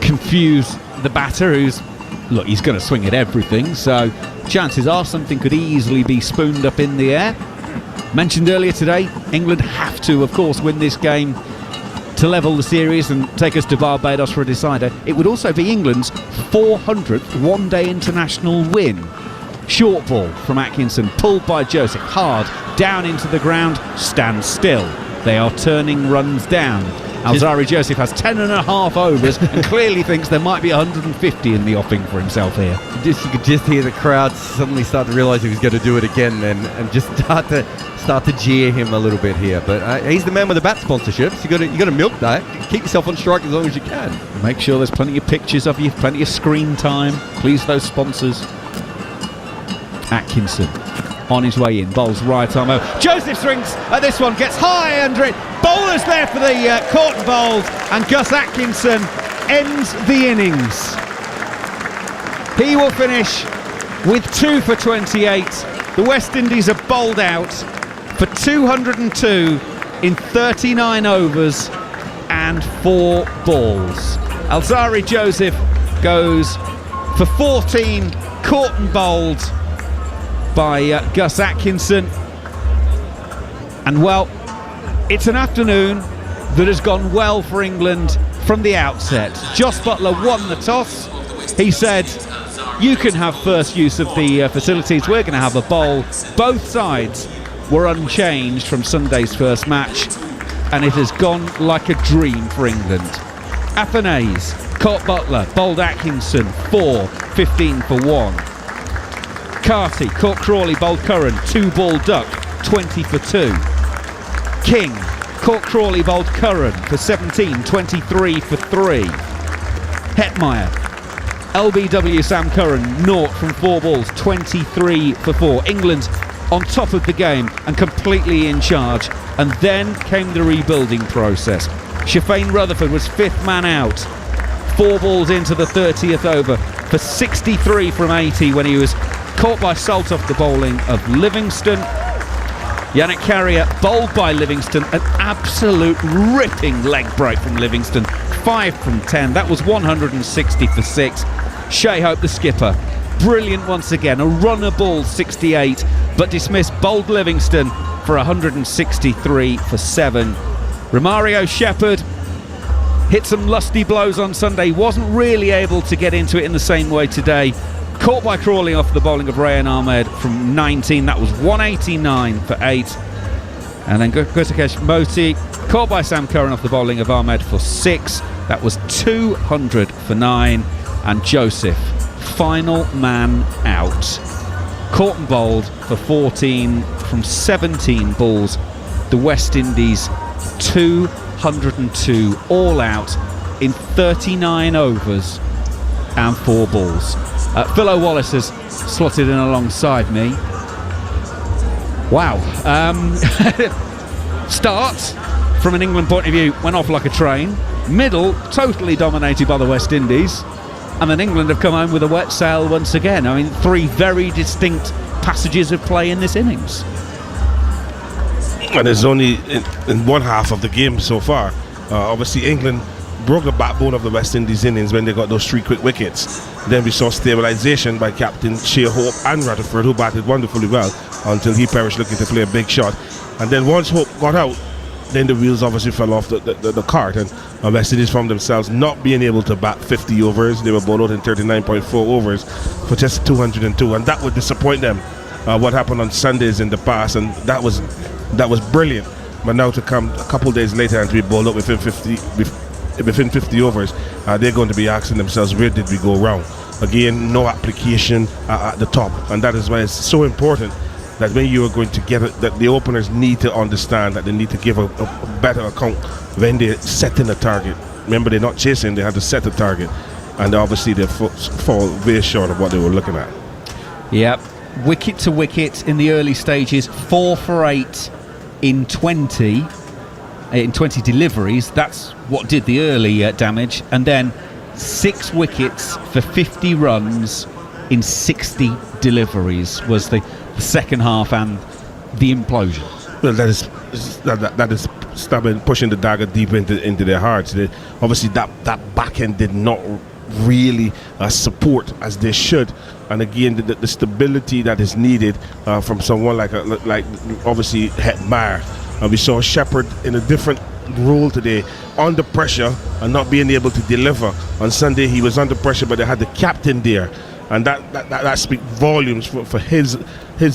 confuse the batter who's... Look, he's going to swing at everything, so chances are something could easily be spooned up in the air. Mentioned earlier today, England have to, of course, win this game to level the series and take us to Barbados for a decider. It would also be England's 400th one-day international win. Short ball from Atkinson, pulled by Joseph, hard, down into the ground, stand still. They are turning runs down. Alzari Joseph has 10.5 overs and clearly thinks there might be 150 in the offing for himself here. You could just hear the crowd suddenly start to realise he was going to do it again and just start to jeer him a little bit here. But he's the man with the bat sponsorships. You got to milk that. Keep yourself on strike as long as you can. Make sure there's plenty of pictures of you, plenty of screen time. Please those sponsors. Atkinson on his way in, bowls right arm over. Joseph swings at this one, gets high under it. Bowlers there for the Corton bowls, and Gus Atkinson ends the innings. He will finish with 2 for 28. The West Indies are bowled out for 202 in 39 overs and 4 balls. Alzari Joseph goes for 14, Corton bowled by Gus Atkinson. And well, it's an afternoon that has gone well for England from the outset. Jos Buttler won the toss. He said, you can have first use of the facilities, we're going to have a bowl. Both sides were unchanged from Sunday's first match, and it has gone like a dream for England. Athanaze caught Buttler, bowled Atkinson, 4, 15 for 1. Carty caught Crawley, bowled Curran, 2-ball duck, 20 for 2. King caught Crawley, bowled Curran for 17, 23 for 3. Hetmeyer, LBW Sam Curran, 0 from 4 balls, 23 for 4. England on top of the game and completely in charge. And then came the rebuilding process. Shafane Rutherford was 5th man out. 4 balls into the 30th over for 63 from 80 when he was caught by Salt off the bowling of Livingston. Yannick Carrier bowled by Livingston, an absolute ripping leg break from Livingston, 5 from 10. That was 160 for 6. Shea Hope, the skipper, brilliant once again, a runner ball 68, but dismissed bowled Livingston for 163 for 7. Romario Shepherd hit some lusty blows on Sunday, wasn't really able to get into it in the same way today. Caught by Crawley off the bowling of Rayan Ahmed from 19. That was 189 for 8. And then Gurtakesh Moti caught by Sam Curran off the bowling of Ahmed for 6. That was 200 for 9. And Joseph, final man out. Caught and bowled for 14 from 17 balls. The West Indies 202 all out in 39 overs and 4 balls. Philo Wallace has slotted in alongside me. Wow. Start, from an England point of view, went off like a train. Middle, totally dominated by the West Indies. And then England have come home with a wet sail once again. I mean, 3 very distinct passages of play in this innings. And it's only in one half of the game so far. Obviously, England broke the backbone of the West Indies innings when they got those 3 quick wickets. Then we saw stabilisation by Captain Shea Hope and Rutherford, who batted wonderfully well until he perished looking to play a big shot. And then once Hope got out, then the wheels obviously fell off the cart, and West Indies found themselves not being able to bat 50 overs. They were bowled out in 39.4 overs for just 202, and that would disappoint them. What happened on Sundays in the past, and that was brilliant. But now to come a couple days later and to be bowled up within 50 overs, they're going to be asking themselves, where did we go wrong? Again, no application at the top, and that is why it's so important that when you are going to get it, that the openers need to understand that they need to give a better account when they're setting a target. Remember, they're not chasing, they have to set a target, and obviously they fall very short of what they were looking at. Yep, wicket to wicket in the early stages, 4 for 8 in 20 deliveries. That's what did the early damage, and then 6 wickets for 50 runs in 60 deliveries was the second half and the implosion. Well, that is stubborn, pushing the dagger deep into their hearts. Obviously, that back end did not really support as they should, and again, the stability that is needed from someone like obviously Het Meyer. We saw Shepherd in a different role today, under pressure and not being able to deliver. On Sunday, he was under pressure, but they had the captain there. And that speaks volumes for his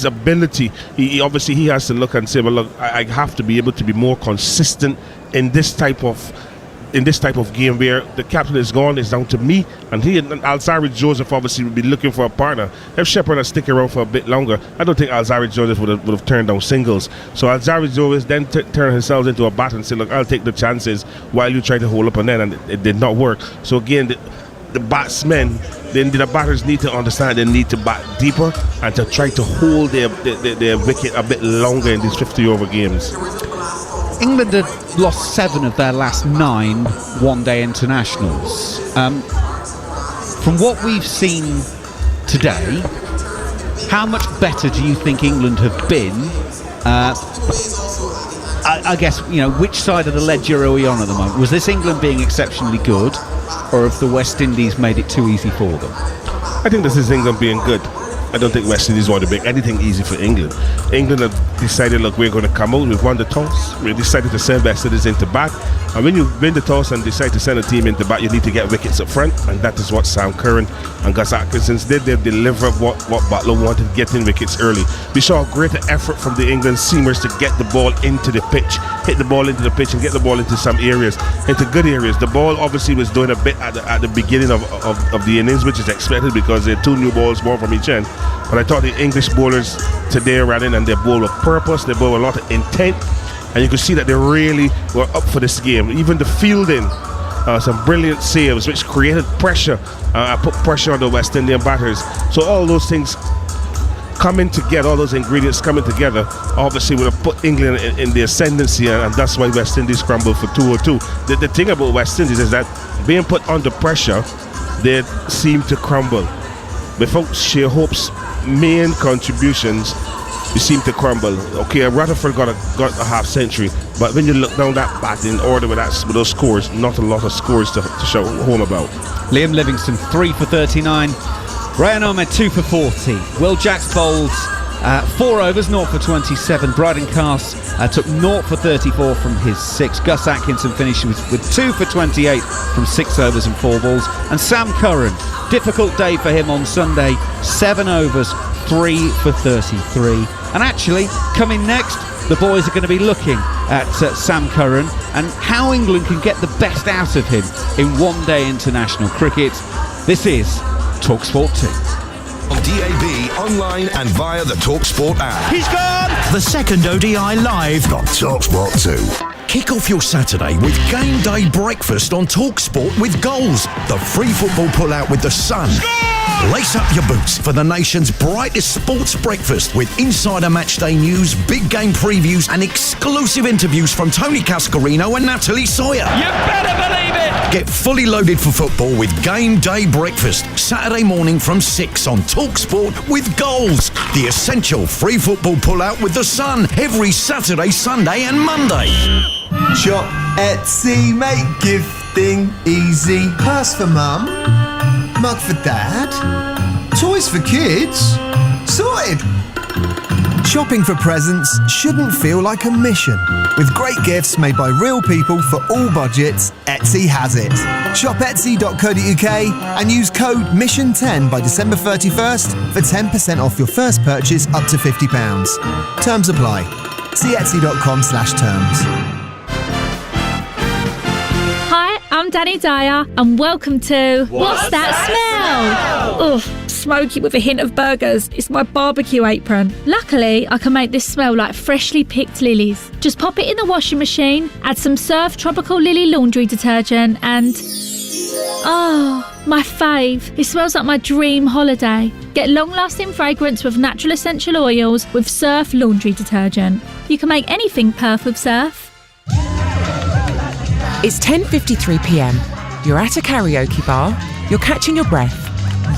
ability. He obviously he has to look and say, well, look, I have to be able to be more consistent in this type of game where the captain is gone. It's down to me, and he and Alzarri Joseph obviously would be looking for a partner. If Shepherd had stick around for a bit longer, I don't think Alzarri Joseph would have turned down singles. So Alzarri Joseph then turned himself into a bat and said, look, I'll take the chances while you try to hold up an end, and it did not work. So again, the batsmen, then the batters need to understand they need to bat deeper and to try to hold their wicket a bit longer in these 50 over games. England had lost 7 of their last 9 one-day internationals. From what we've seen today, how much better do you think England have been? I guess, which side of the ledger are we on at the moment? Was this England being exceptionally good, or have the West Indies made it too easy for them? I think this is England being good. I don't think West Indies want to make anything easy for England. England have decided, look, we're going to come out. We've won the toss. We decided to send West Indies into bat. And when you win the toss and decide to send a team into bat, you need to get wickets up front. And that is what Sam Curran and Gus Atkinson did. They delivered what Butler wanted, getting wickets early. We saw a greater effort from the England seamers to get the ball into the pitch, hit the ball into the pitch and get the ball into some areas, into good areas. The ball obviously was doing a bit at the beginning of the innings, which is expected because they're 2 new balls, one from each end. But I thought the English bowlers today ran in and they bowled with purpose, they bowled with a lot of intent, and you could see that they really were up for this game. Even the fielding, some brilliant saves which created pressure, put pressure on the West Indian batters. So all those things coming together, all those ingredients coming together, obviously would have put England in the ascendancy, and that's why West Indies scrambled for 202. The thing about West Indies is that being put under pressure, they seem to crumble. Without Shea Hope's main contributions, you seem to crumble. Okay, Rutherford got a half century, but when you look down that batting order with those scores, not a lot of scores to show home about. Liam Livingstone 3 for 39, Rayan Ahmed 2 for 40. Will Jacks bowled 4 overs, 0 for 27. Bryden Cass took 0 for 34 from his 6. Gus Atkinson finished with 2 for 28 from 6 overs and 4 balls. And Sam Curran, difficult day for him on Sunday, 7 overs, 3 for 33. And actually, coming next, the boys are going to be looking at Sam Curran and how England can get the best out of him in one-day international cricket. This is TalkSport 2. On DAB, online and via the TalkSport app. He's gone! The second ODI live on TalkSport 2. Kick off your Saturday with game day breakfast on TalkSport with goals. The free football pull-out with the sun. Lace up your boots for the nation's brightest sports breakfast with insider matchday news, big game previews and exclusive interviews from Tony Cascarino and Natalie Sawyer. You better believe it! Get fully loaded for football with game day breakfast Saturday morning from 6 on TalkSport with goals. The essential free football pull-out with the sun every Saturday, Sunday and Monday. Shop Etsy, make gifting easy. Purse for mum, mug for dad, toys for kids. Sorted! Shopping for presents shouldn't feel like a mission. With great gifts made by real people for all budgets, Etsy has it. Shop etsy.co.uk and use code MISSION10 by December 31st for 10% off your first purchase up to £50. Terms apply. See etsy.com/terms. Hi, I'm Danny Dyer and welcome to What's That Smell? Ugh, smoky with a hint of burgers. It's my barbecue apron. Luckily, I can make this smell like freshly picked lilies. Just pop it in the washing machine, add some Surf Tropical Lily laundry detergent and... oh, my fave. It smells like my dream holiday. Get long-lasting fragrance with natural essential oils with Surf laundry detergent. You can make anything perf with Surf. It's 10:53 p.m. You're at a karaoke bar. You're catching your breath.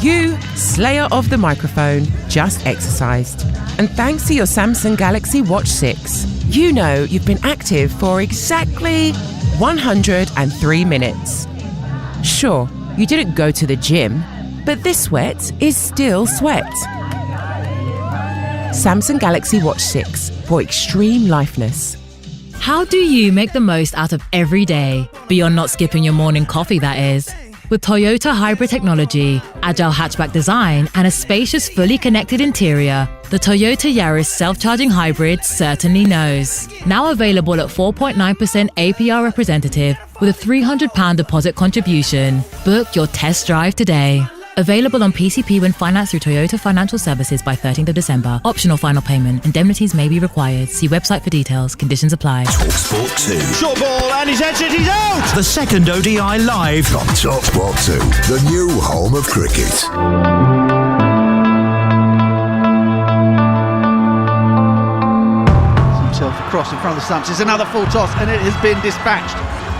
You, slayer of the microphone, just exercised. And thanks to your Samsung Galaxy Watch 6, you know you've been active for exactly 103 minutes. Sure, you didn't go to the gym, but this sweat is still sweat. Samsung Galaxy Watch 6 for extreme liveness. How do you make the most out of every day? Beyond not skipping your morning coffee, that is. With Toyota hybrid technology, agile hatchback design, and a spacious, fully connected interior, the Toyota Yaris self-charging hybrid certainly knows. Now available at 4.9% APR representative with a £300 deposit contribution. Book your test drive today. Available on PCP when financed through Toyota Financial Services by 13th of December. Optional final payment. Indemnities may be required. See website for details. Conditions apply. TalkSport 2. Short ball and he's entered, he's out! The second ODI live on TalkSport 2, the new home of cricket. Himself across in front of the stumps. It's another full toss and it has been dispatched.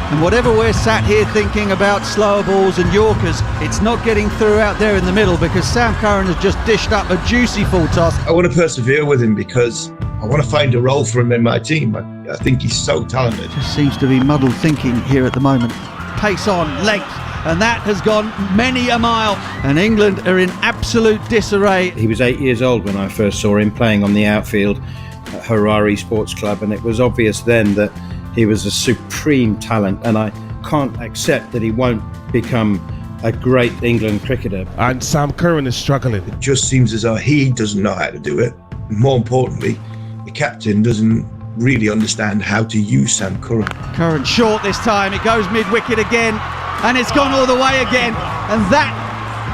And whatever we're sat here thinking about slower balls and Yorkers, it's not getting through out there in the middle because Sam Curran has just dished up a juicy full toss. I want to persevere with him because I want to find a role for him in my team. I think he's so talented. Just seems to be muddled thinking here at the moment. Pace on, length, and that has gone many a mile. And England are in absolute disarray. He was 8 years old when I first saw him playing on the outfield at Harare Sports Club, and it was obvious then that he was a supreme talent, and I can't accept that he won't become a great England cricketer. And Sam Curran is struggling. It just seems as though he doesn't know how to do it. More importantly, the captain doesn't really understand how to use Sam Curran. Curran short this time, it goes mid-wicket again, and it's gone all the way again, and that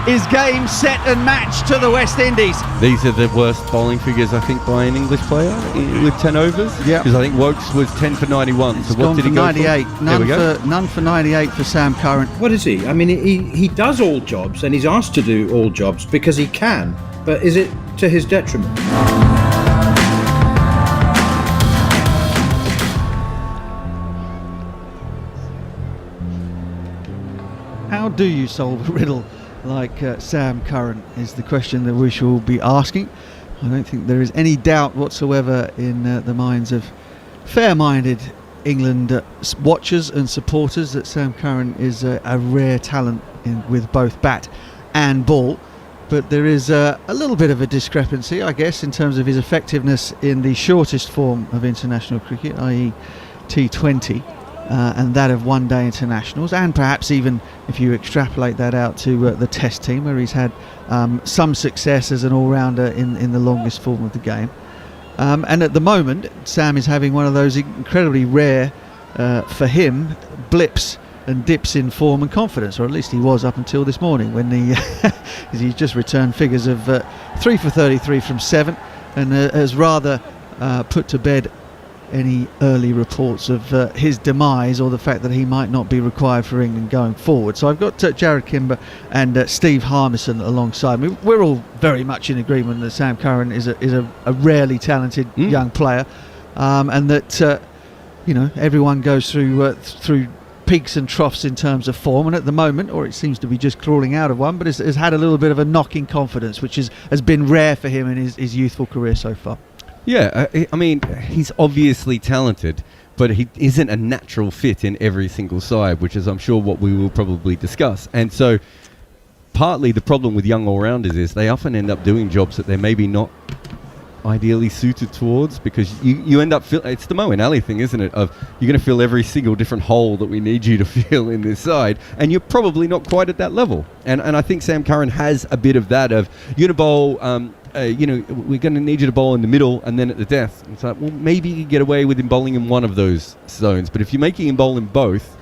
is game, set and match to the West Indies. These are the worst bowling figures, I think, by an English player with 10 overs. Yeah. Because I think Wokes was 10 for 91. So what did he go 98. for? None for 98 for Sam Curran. What is he? I mean, he does all jobs, and he's asked to do all jobs because he can. But is it to his detriment? How do you solve a riddle like Sam Curran is the question that we shall be asking. I don't think there is any doubt whatsoever in the minds of fair-minded England watchers and supporters that Sam Curran is a rare talent with both bat and ball. but there is a little bit of a discrepancy, I guess, in terms of his effectiveness in the shortest form of international cricket, i.e. T20, and that of one-day internationals, and perhaps even if you extrapolate that out to the Test team, where he's had some success as an all-rounder in the longest form of the game. And at the moment, Sam is having one of those incredibly rare, for him, blips and dips in form and confidence, or at least he was up until this morning, when he's just returned figures of 3 for 33 from 7, and has rather put to bed any early reports of his demise, or the fact that he might not be required for England going forward. So I've got Jared Kimber and Steve Harmison alongside me. We're all very much in agreement that Sam Curran is a rarely talented young player, and that everyone goes through peaks and troughs in terms of form, and at the moment, or it seems to be just crawling out of one, but has had a little bit of a knock in confidence, which has been rare for him in his youthful career so far. Yeah, I mean, he's obviously talented, but he isn't a natural fit in every single side, which is, I'm sure, what we will probably discuss. And so partly the problem with young all-rounders is they often end up doing jobs that they're maybe not ideally suited towards, because you end up it's the Mo and Ali thing, isn't it, of you're going to fill every single different hole that we need you to fill in this side, and you're probably not quite at that level. And I think Sam Curran has a bit of that of, you're going to bowl, we're going to need you to bowl in the middle and then at the death. It's like, well, maybe you can get away with him bowling in one of those zones, but if you're making him bowl in both,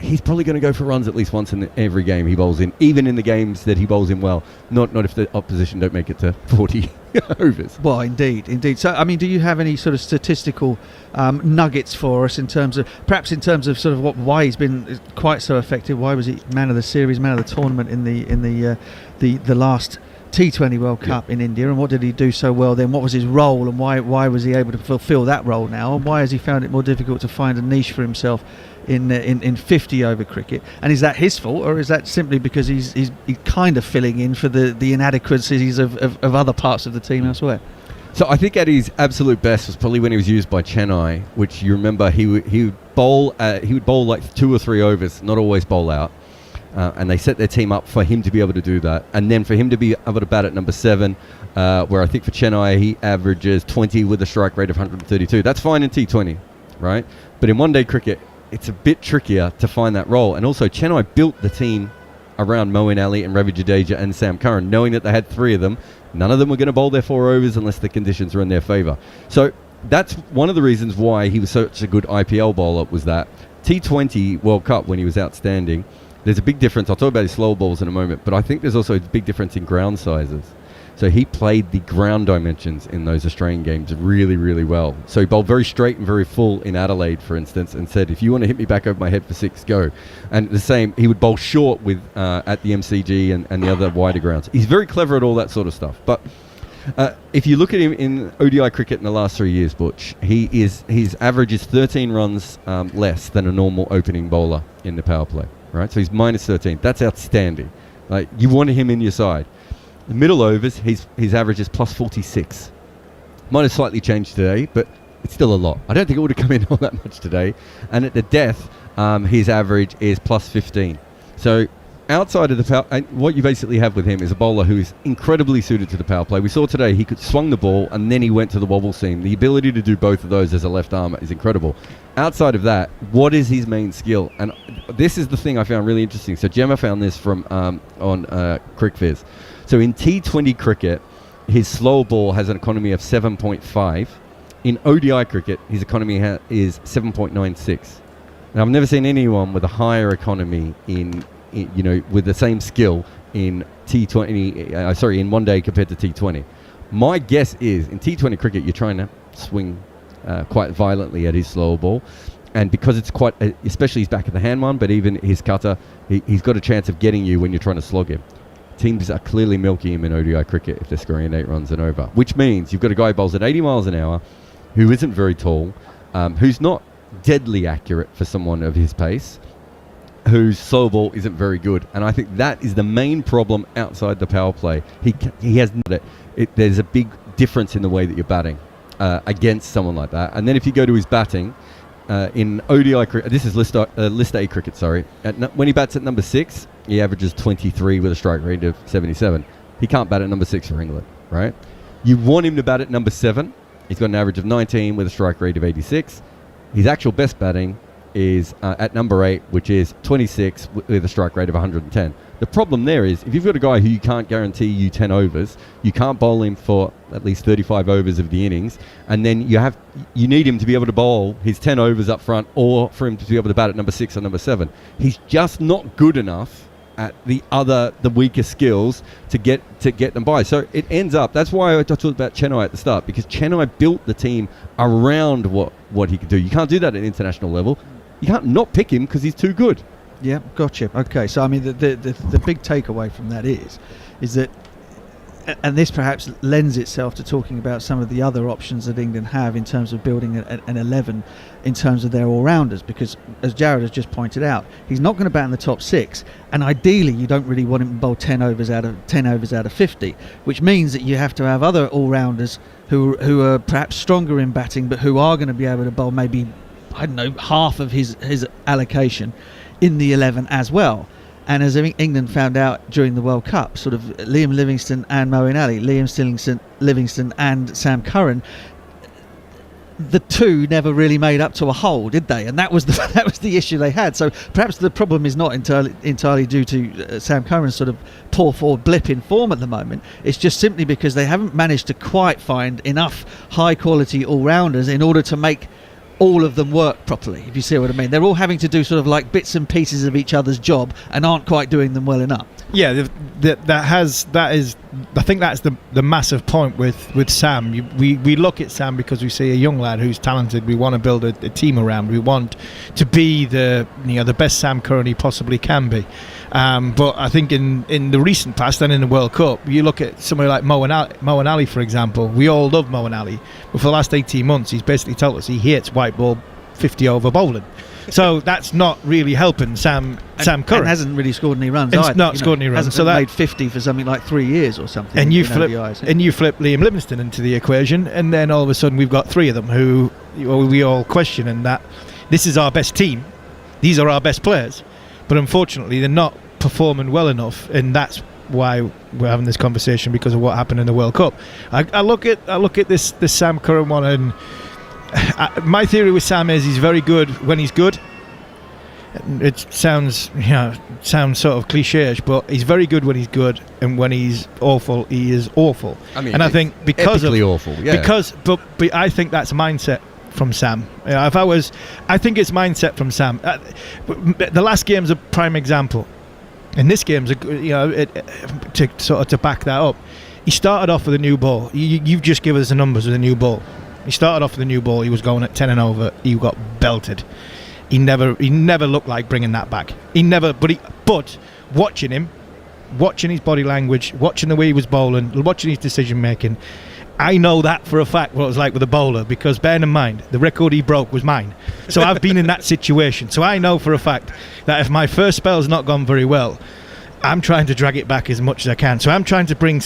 he's probably going to go for runs at least once in every game he bowls in, even in the games that he bowls in well. Not if the opposition don't make it to 40 overs. Well, indeed. So, I mean, do you have any sort of statistical nuggets for us in terms of sort of why he's been quite so effective? Why was he man of the series, man of the tournament in the last T20 World Cup in India, and what did he do so well then? What was his role, and why was he able to fulfill that role now, and why has he found it more difficult to find a niche for himself in 50 over cricket? And is that his fault, or is that simply because he's kind of filling in for the inadequacies of other parts of the team elsewhere? So I think at his absolute best was probably when he was used by Chennai, which you remember he would bowl like 2 or 3 overs, not always bowl out. And they set their team up for him to be able to do that. And then for him to be able to bat at number 7, where I think for Chennai he averages 20 with a strike rate of 132. That's fine in T20, right? But in one-day cricket, it's a bit trickier to find that role. And also Chennai built the team around Moeen Ali and Ravi Jadeja and Sam Curran, knowing that they had 3 of them. None of them were going to bowl their 4 overs unless the conditions were in their favour. So that's one of the reasons why he was such a good IPL bowler, was that T20 World Cup when he was outstanding. There's a big difference. I'll talk about his slow balls in a moment, but I think there's also a big difference in ground sizes. So he played the ground dimensions in those Australian games really, really well. So he bowled very straight and very full in Adelaide, for instance, and said, if you want to hit me back over my head for 6, go. And the same, he would bowl short with at the MCG and the other wider grounds. He's very clever at all that sort of stuff. But if you look at him in ODI cricket in the last 3 years, Butch, his average is 13 runs less than a normal opening bowler in the power play. Right, so he's minus 13. That's outstanding. Like, you want him in your side. The middle overs, his average is plus 46. Might have slightly changed today, but it's still a lot. I don't think it would have come in all that much today. And at the death, his average is plus 15. So outside of the power, what you basically have with him is a bowler who is incredibly suited to the power play. We saw today he could swung the ball and then he went to the wobble seam. The ability to do both of those as a left armer is incredible. Outside of that, what is his main skill? And this is the thing I found really interesting. So Gemma found this from on CricViz. So in T20 cricket, his slow ball has an economy of 7.5. In ODI cricket, his economy is 7.96. Now, I've never seen anyone with a higher economy with the same skill in T20, in one day compared to T20. My guess is in T20 cricket, you're trying to swing quite violently at his slower ball. And because it's quite, especially his back of the hand one, but even his cutter, he's got a chance of getting you when you're trying to slog him. Teams are clearly milking him in ODI cricket if they're scoring 8 runs and over, which means you've got a guy who bowls at 80 miles an hour, who isn't very tall, who's not deadly accurate for someone of his pace, whose slow ball isn't very good. And I think that is the main problem outside the power play. He has there's a big difference in the way that you're batting against someone like that. And then if you go to his batting, in ODI cricket, this is List A cricket, sorry. When he bats at number 6, he averages 23 with a strike rate of 77. He can't bat at number 6 for England, right? You want him to bat at number 7. He's got an average of 19 with a strike rate of 86. His actual best batting is at number 8, which is 26 with a strike rate of 110. The problem there is, if you've got a guy who you can't guarantee you 10 overs, you can't bowl him for at least 35 overs of the innings, and then you need him to be able to bowl his 10 overs up front, or for him to be able to bat at number 6 or number 7. He's just not good enough at the weaker skills to get them by. So it ends up, that's why I talked about Chennai at the start, because Chennai built the team around what he could do. You can't do that at international level. You can't not pick him because he's too good. Yeah, gotcha. Okay, so I mean, the big takeaway from that is that, and this perhaps lends itself to talking about some of the other options that England have in terms of building an 11 in terms of their all-rounders, because as Jared has just pointed out, he's not going to bat in the top 6, and ideally you don't really want him to bowl 10 overs out of 50, which means that you have to have other all-rounders who are perhaps stronger in batting, but who are going to be able to bowl maybe, I don't know, half of his allocation in the 11 as well. And as England found out during the World Cup, sort of Liam Livingstone and Moeen Ali, Livingstone and Sam Curran, the two never really made up to a whole, did they? And that was the issue they had. So perhaps the problem is not entirely due to Sam Curran's sort of poor forward blip in form at the moment. It's just simply because they haven't managed to quite find enough high quality all-rounders in order to make all of them work properly, if you see what I mean. They're all having to do sort of like bits and pieces of each other's job and aren't quite doing them well enough. Yeah, that is. I think that's the massive point with Sam. We look at Sam because we see a young lad who's talented. We want to build a team around. We want to be the best Sam Curran he possibly can be. But I think in the recent past and in the World Cup, you look at somebody like Moeen Ali, for example. We all love Moeen Ali, but for the last 18 months, he's basically told us he hates white ball 50 over bowling. So that's not really helping Sam Curran. And hasn't really scored any runs either. Not scored any runs. So that made 50 for something like 3 years or something. And you flip Liam Livingstone into the equation, and then all of a sudden we've got 3 of them who we all question, and that this is our best team. These are our best players, but unfortunately they're not performing well enough, and that's why we're having this conversation, because of what happened in the World Cup. I look at this Sam Curran one, and my theory with Sam is he's very good when he's good. It sounds sort of cliche-ish, but he's very good when he's good, and when he's awful, he is awful. I mean, and I think because of awful, yeah. but I think that's mindset from Sam. I think it's mindset from Sam. The last game's a prime example, and this game's to back that up. He started off with a new ball. You've just given us the numbers with a new ball. He started off with a new ball. He was going at 10 and over. He got belted. He never looked like bringing that back. But watching him, watching his body language, watching the way he was bowling, watching his decision making, I know that for a fact what it was like with a bowler, because bearing in mind the record he broke was mine. So I've been in that situation. So I know for a fact that if my first spell's not gone very well, I'm trying to drag it back as much as I can. So I'm trying to bring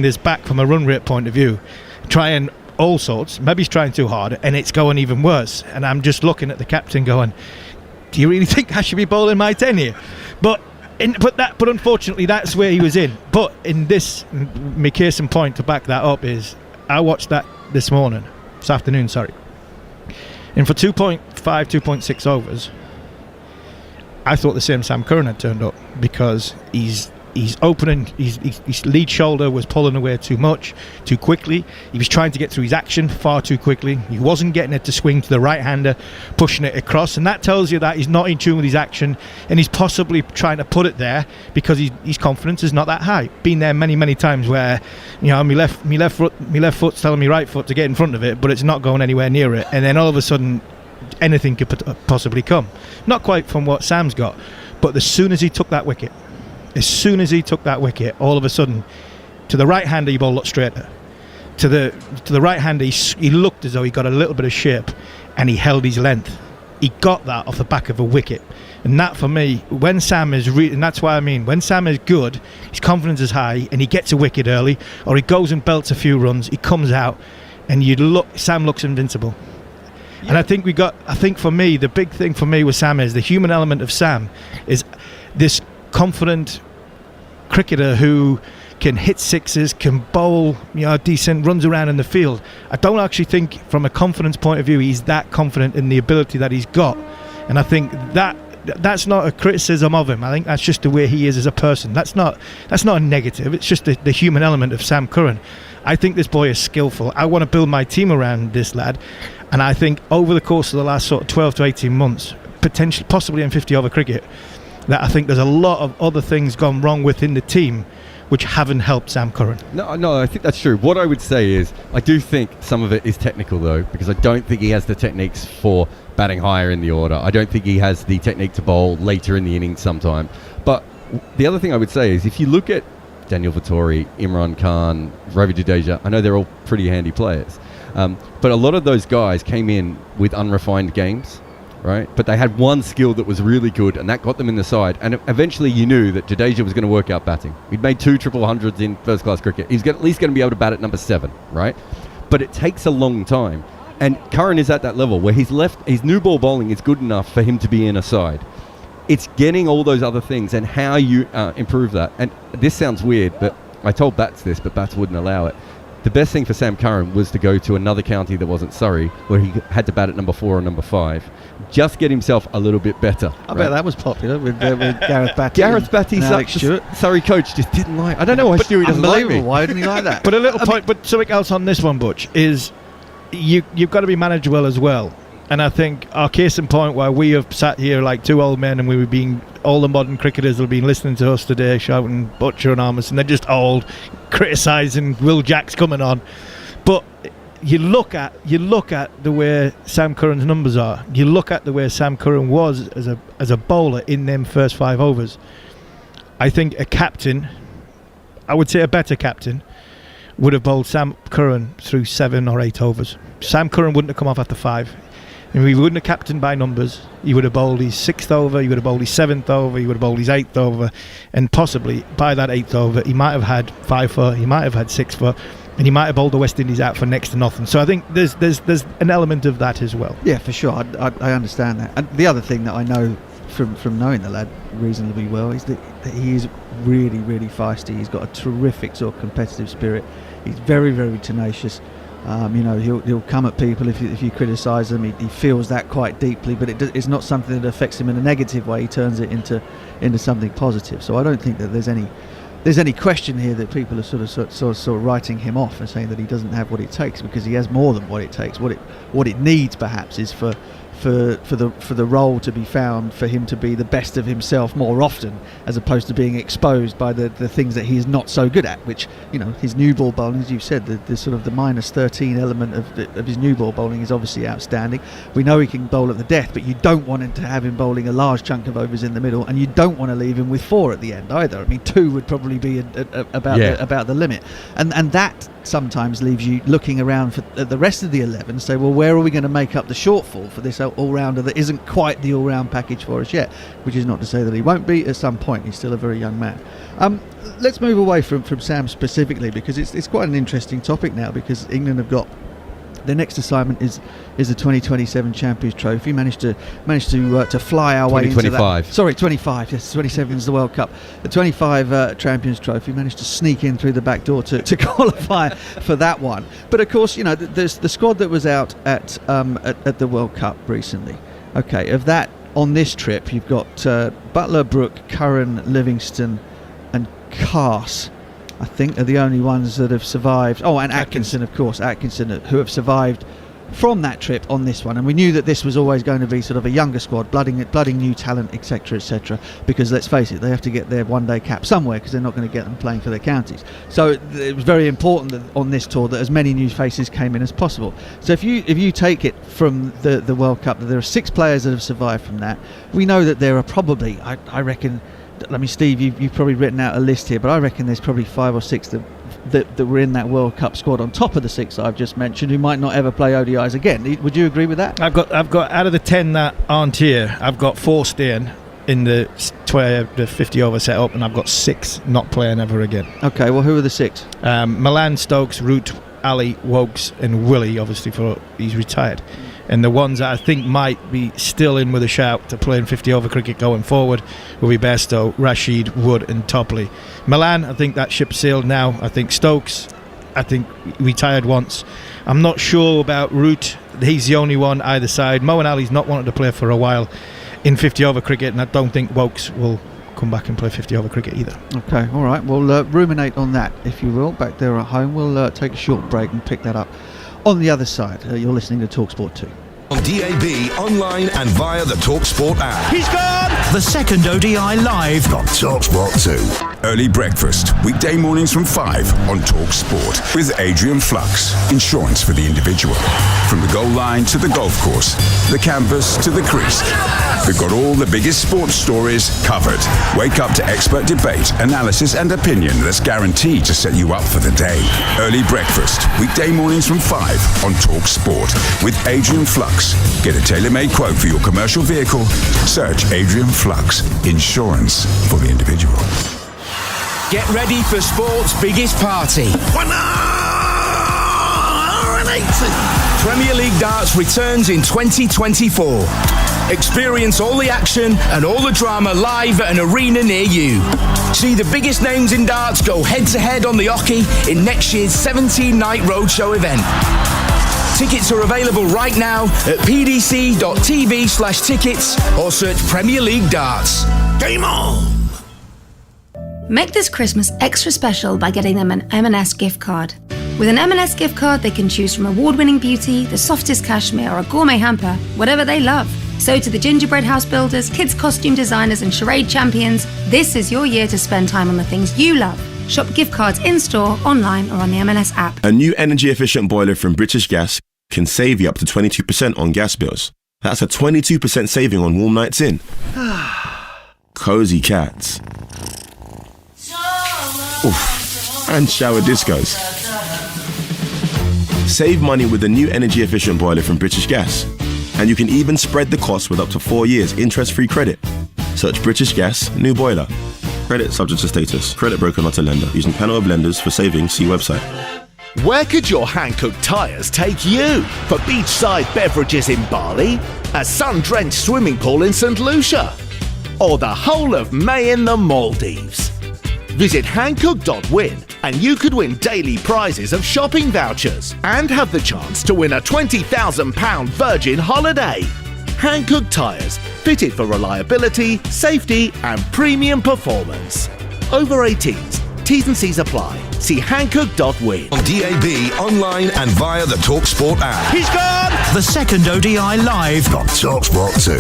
this back from a run rate point of view. Try and all sorts. Maybe he's trying too hard, and it's going even worse. And I'm just looking at the captain, going, "Do you really think I should be bowling my 10 here?" But unfortunately, that's where he was in. But in this, my case in point to back that up is, I watched that this afternoon, and for 2.5, 2.6 overs, I thought the same Sam Curran had turned up, because he's opening, his lead shoulder was pulling away too much, too quickly. He was trying to get through his action far too quickly. He wasn't getting it to swing to the right-hander, pushing it across, and that tells you that he's not in tune with his action, and he's possibly trying to put it there because his confidence is not that high. Been there many, many times where, my left foot's telling me right foot to get in front of it, but it's not going anywhere near it, and then all of a sudden anything could possibly come. Not quite from what Sam's got, but as soon as he took that wicket, all of a sudden, to the right-hander, he ball looked straighter. To the right-hander, he looked as though he got a little bit of shape, and he held his length. He got that off the back of a wicket. And that, for me, when Sam is and that's why I mean, when Sam is good, his confidence is high, and he gets a wicket early, or he goes and belts a few runs, he comes out, and Sam looks invincible. Yeah. And I think for me, the big thing for me with Sam is the human element of Sam is this confident cricketer who can hit sixes, can bowl, decent, runs around in the field. I don't actually think, from a confidence point of view, he's that confident in the ability that he's got. And I think that's not a criticism of him. I think that's just the way he is as a person. That's not a negative. It's just the human element of Sam Curran. I think this boy is skillful. I want to build my team around this lad. And I think over the course of the last sort of 12 to 18 months, potentially, possibly in 50 over cricket, that I think there's a lot of other things gone wrong within the team which haven't helped Sam Curran. No, I think that's true. What I would say is, I do think some of it is technical though, because I don't think he has the techniques for batting higher in the order. I don't think he has the technique to bowl later in the innings sometime. But the other thing I would say is, if you look at Daniel Vettori, Imran Khan, Ravi Jadeja, I know they're all pretty handy players. But a lot of those guys came in with unrefined games, right? But they had one skill that was really good, and that got them in the side. And eventually you knew that Jadeja was going to work out batting. He'd made 2 triple hundreds in first-class cricket. He's at least going to be able to bat at number 7, right? But it takes a long time. And Curran is at that level where his new ball bowling is good enough for him to be in a side. It's getting all those other things and how you improve that. And this sounds weird, but I told Bats this, but Bats wouldn't allow it. The best thing for Sam Curran was to go to another county that wasn't Surrey, where he had to bat at number 4 or number 5. Just get himself a little bit better. I bet that was popular with Gareth Batty. Gareth Batty, Surrey coach, just didn't like. I don't know why Stewie doesn't like me. Why didn't he like that? But a little point, but something else on this one, Butch, is you've got to be manageable as well. And I think our case in point, where we have sat here like two old men, and we were being, all the modern cricketers have been listening to us today shouting Butcher and Armas, and they're just old, criticising Will Jacks coming on. But you look at the way Sam Curran's numbers are. You look at the way Sam Curran was as a bowler in them first 5 overs. I think a captain, I would say a better captain, would have bowled Sam Curran through 7 or 8 overs. Sam Curran wouldn't have come off after 5. And he wouldn't have captained by numbers. He would have bowled his 6th over, he would have bowled his 7th over, he would have bowled his 8th over, and possibly by that 8th over he might have had 5 for, he might have had 6 for, and he might have bowled the West Indies out for next to nothing. So I think there's an element of that as well. Yeah, for sure. I understand that. And the other thing that I know from knowing the lad reasonably well is that he is really, really feisty. He's got a terrific sort of competitive spirit. He's very, very tenacious. He'll come at people if you criticise them. He feels that quite deeply, but it's not something that affects him in a negative way. He turns it into something positive. So I don't think that there's any question here that people are sort of writing him off and saying that he doesn't have what it takes, because he has more than what it takes. What it needs perhaps is for the role to be found, for him to be the best of himself more often, as opposed to being exposed by the things that he is not so good at, which, his new ball bowling, as you've said, the sort of the minus 13 element of his new ball bowling is obviously outstanding. We know he can bowl at the death, but you don't want him to have him bowling a large chunk of overs in the middle, and you don't want to leave him with 4 at the end either. I mean, 2 would probably be about the limit, and that sometimes leaves you looking around for the rest of the 11 and say, well, where are we going to make up the shortfall for this all-rounder that isn't quite the all-round package for us yet, which is not to say that he won't be at some point. He's still a very young man. Let's move away from Sam specifically, because it's quite an interesting topic now, because England have got their next assignment is the 2027 Champions Trophy. Managed to fly our way into that. Sorry, 25. Yes, 27 is the World Cup. The 25 Champions Trophy. Managed to sneak in through the back door to qualify for that one. But of course, there's the squad that was out at the World Cup recently. Okay, of that on this trip, you've got Butler, Brooke, Curran, Livingston, and Carse, I think, are the only ones that have survived. Oh, and Atkinson, of course, who have survived from that trip on this one. And we knew that this was always going to be sort of a younger squad, blooding new talent, etc., because let's face it, they have to get their one-day cap somewhere, because they're not going to get them playing for their counties. So it was very important that on this tour that as many new faces came in as possible. So if you take it from the World Cup, that there are 6 players that have survived from that. We know that there are probably, I reckon, Steve, you've probably written out a list here, but I reckon there's probably 5 or 6 that were in that World Cup squad on top of the 6 I've just mentioned, who might not ever play ODIs again. Would you agree with that? I've got out of the 10 that aren't here, I've got 4 staying in the 50 over setup, and I've got 6 not playing ever again. Okay, well, who are the 6? Milan, Stokes, Root, Ali, Wokes, and Willie, obviously, for he's retired. And the ones that I think might be still in with a shout to playing 50 over cricket going forward will be Bairstow, Rashid, Wood and Topley. Milan, I think that ship sailed now. I think Stokes, I think retired once. I'm not sure about Root. He's the only one either side. Moeen Ali's not wanted to play for a while in 50 over cricket, and I don't think Wokes will come back and play 50 over cricket either. Okay, all right. Well, ruminate on that, if you will, back there at home. We'll take a short break and pick that up on the other side. You're listening to TalkSport 2. On DAB, online and via the TalkSport app. He's gone! The second ODI live on TalkSport 2. Early breakfast, weekday mornings from 5 on TalkSport with Adrian Flux. Insurance for the individual. From the goal line to the golf course, the canvas to the crease. We've got all the biggest sports stories covered. Wake up to expert debate, analysis and opinion that's guaranteed to set you up for the day. Early breakfast, weekday mornings from 5 on TalkSport with Adrian Flux. Get a tailor-made quote for your commercial vehicle. Search Adrian Flux. Insurance for the individual. Get ready for sport's biggest party. 180. Premier League Darts returns in 2024. Experience all the action and all the drama live at an arena near you. See the biggest names in darts go head-to-head on the hockey in next year's 17-night roadshow event. Tickets are available right now at pdc.tv/tickets or search Premier League Darts. Game on! Make this Christmas extra special by getting them an M&S gift card. With an M&S gift card, they can choose from award-winning beauty, the softest cashmere, or a gourmet hamper, whatever they love. So to the gingerbread house builders, kids costume designers, and charade champions, this is your year to spend time on the things you love. Shop gift cards in-store, online, or on the M&S app. A new energy-efficient boiler from British Gas can save you up to 22% on gas bills. That's a 22% saving on warm nights in. Cozy cats. Oof. And shower discos. Save money with the new energy-efficient boiler from British Gas. And you can even spread the cost with up to 4 years interest-free credit. Search British Gas New Boiler. Credit subject to status. Credit broker not a lender. Using panel of lenders for savings, see website. Where could your hand-cooked tyres take you? For beachside beverages in Bali? A sun-drenched swimming pool in St. Lucia? Or the whole of May in the Maldives? Visit handcook.win and you could win daily prizes of shopping vouchers and have the chance to win a £20,000 Virgin holiday. Hand-cooked tyres, fitted for reliability, safety and premium performance. Over 18s. T's and C's apply. See handcook.win. On DAB, online and via the TalkSport app. He's gone! The second ODI live on TalkSport 2.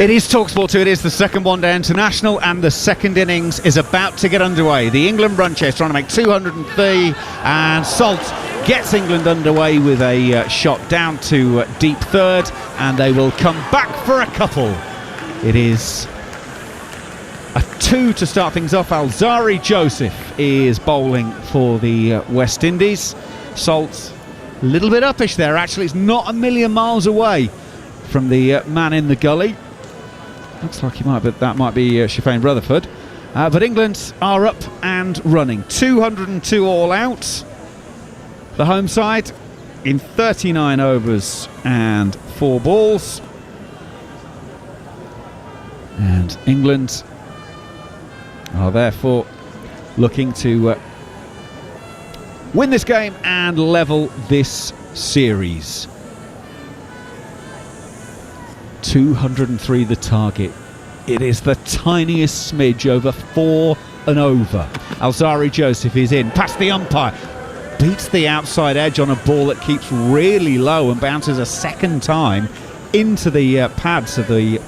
It is TalkSport 2, it is the second one-day international, and the second innings is about to get underway. The England run chase trying to make 203, and Salt gets England underway with a shot down to deep third, and they will come back for a couple. It is a 2 to start things off. Alzari Joseph is bowling for the West Indies. Salt a little bit uppish there, actually. It's not a million miles away from the man in the gully. Looks like he might, but that might be Shafane Rutherford. But England are up and running. 202 all out. The home side in 39 overs and 4 balls. And England are therefore looking to win this game and level this series. 203 the target. It is the tiniest smidge over 4 and over. Alzari Joseph is in, past the umpire, beats the outside edge on a ball that keeps really low and bounces a second time into the pads of the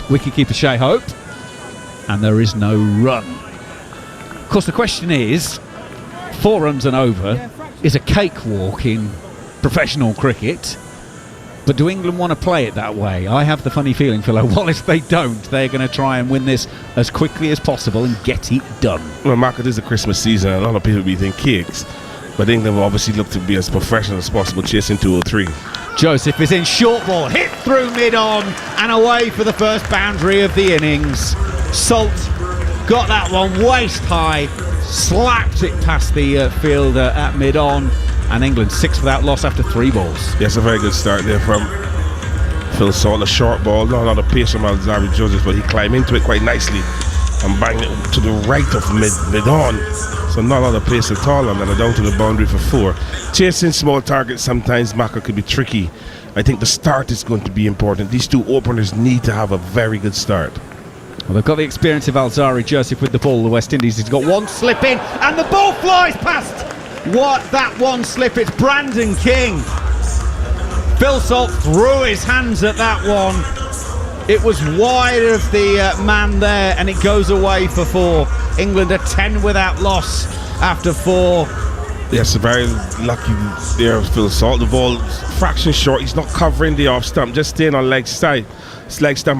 wicketkeeper Shea Hope, and there is no run. Of course, the question is, 4 runs and over is a cakewalk in professional cricket. But do England want to play it that way? I have the funny feeling, Philo Wallace, they don't. They're going to try and win this as quickly as possible and get it done. Well, Mark, it is a Christmas season. A lot of people will be eating cakes. But England will obviously look to be as professional as possible, chasing 203. Joseph is in short ball, hit through mid-on and away for the first boundary of the innings. Salt got that one waist high, slapped it past the fielder at mid-on, And England 6 without loss after 3 balls. Yes, a very good start there from Phil Salt. A short ball, not a lot of pace from Alzari Joseph, but he climbed into it quite nicely and banged it to the right of mid-on. So not a lot of pace at all, and then down to the boundary for 4. Chasing small targets sometimes, Maka, could be tricky. I think the start is going to be important. These two openers need to have a very good start. Well, they've got the experience of Alzari Joseph with the ball. The West Indies has got one slip in, and the ball flies past. What that one slip? It's Brandon King. Phil Salt threw his hands at that one. It was wide of the man there, and it goes away for 4. England are 10 without loss after 4. Yes, very lucky there, Phil Salt. The ball fraction short. He's not covering the off stump, just staying on leg stump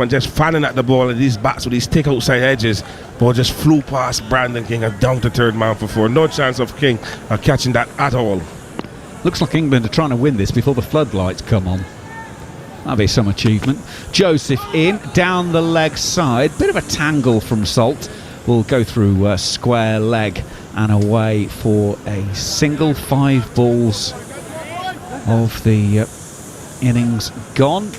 and just fanning at the ball. And these bats with these thick outside edges, ball just flew past Brandon King and down to third man for 4. No chance of King catching that at all. Looks like England are trying to win this before the floodlights come on. That'll be some achievement. Joseph in, down the leg side. Bit of a tangle from Salt. Will go through square leg and away for a single. 5 balls of the innings gone.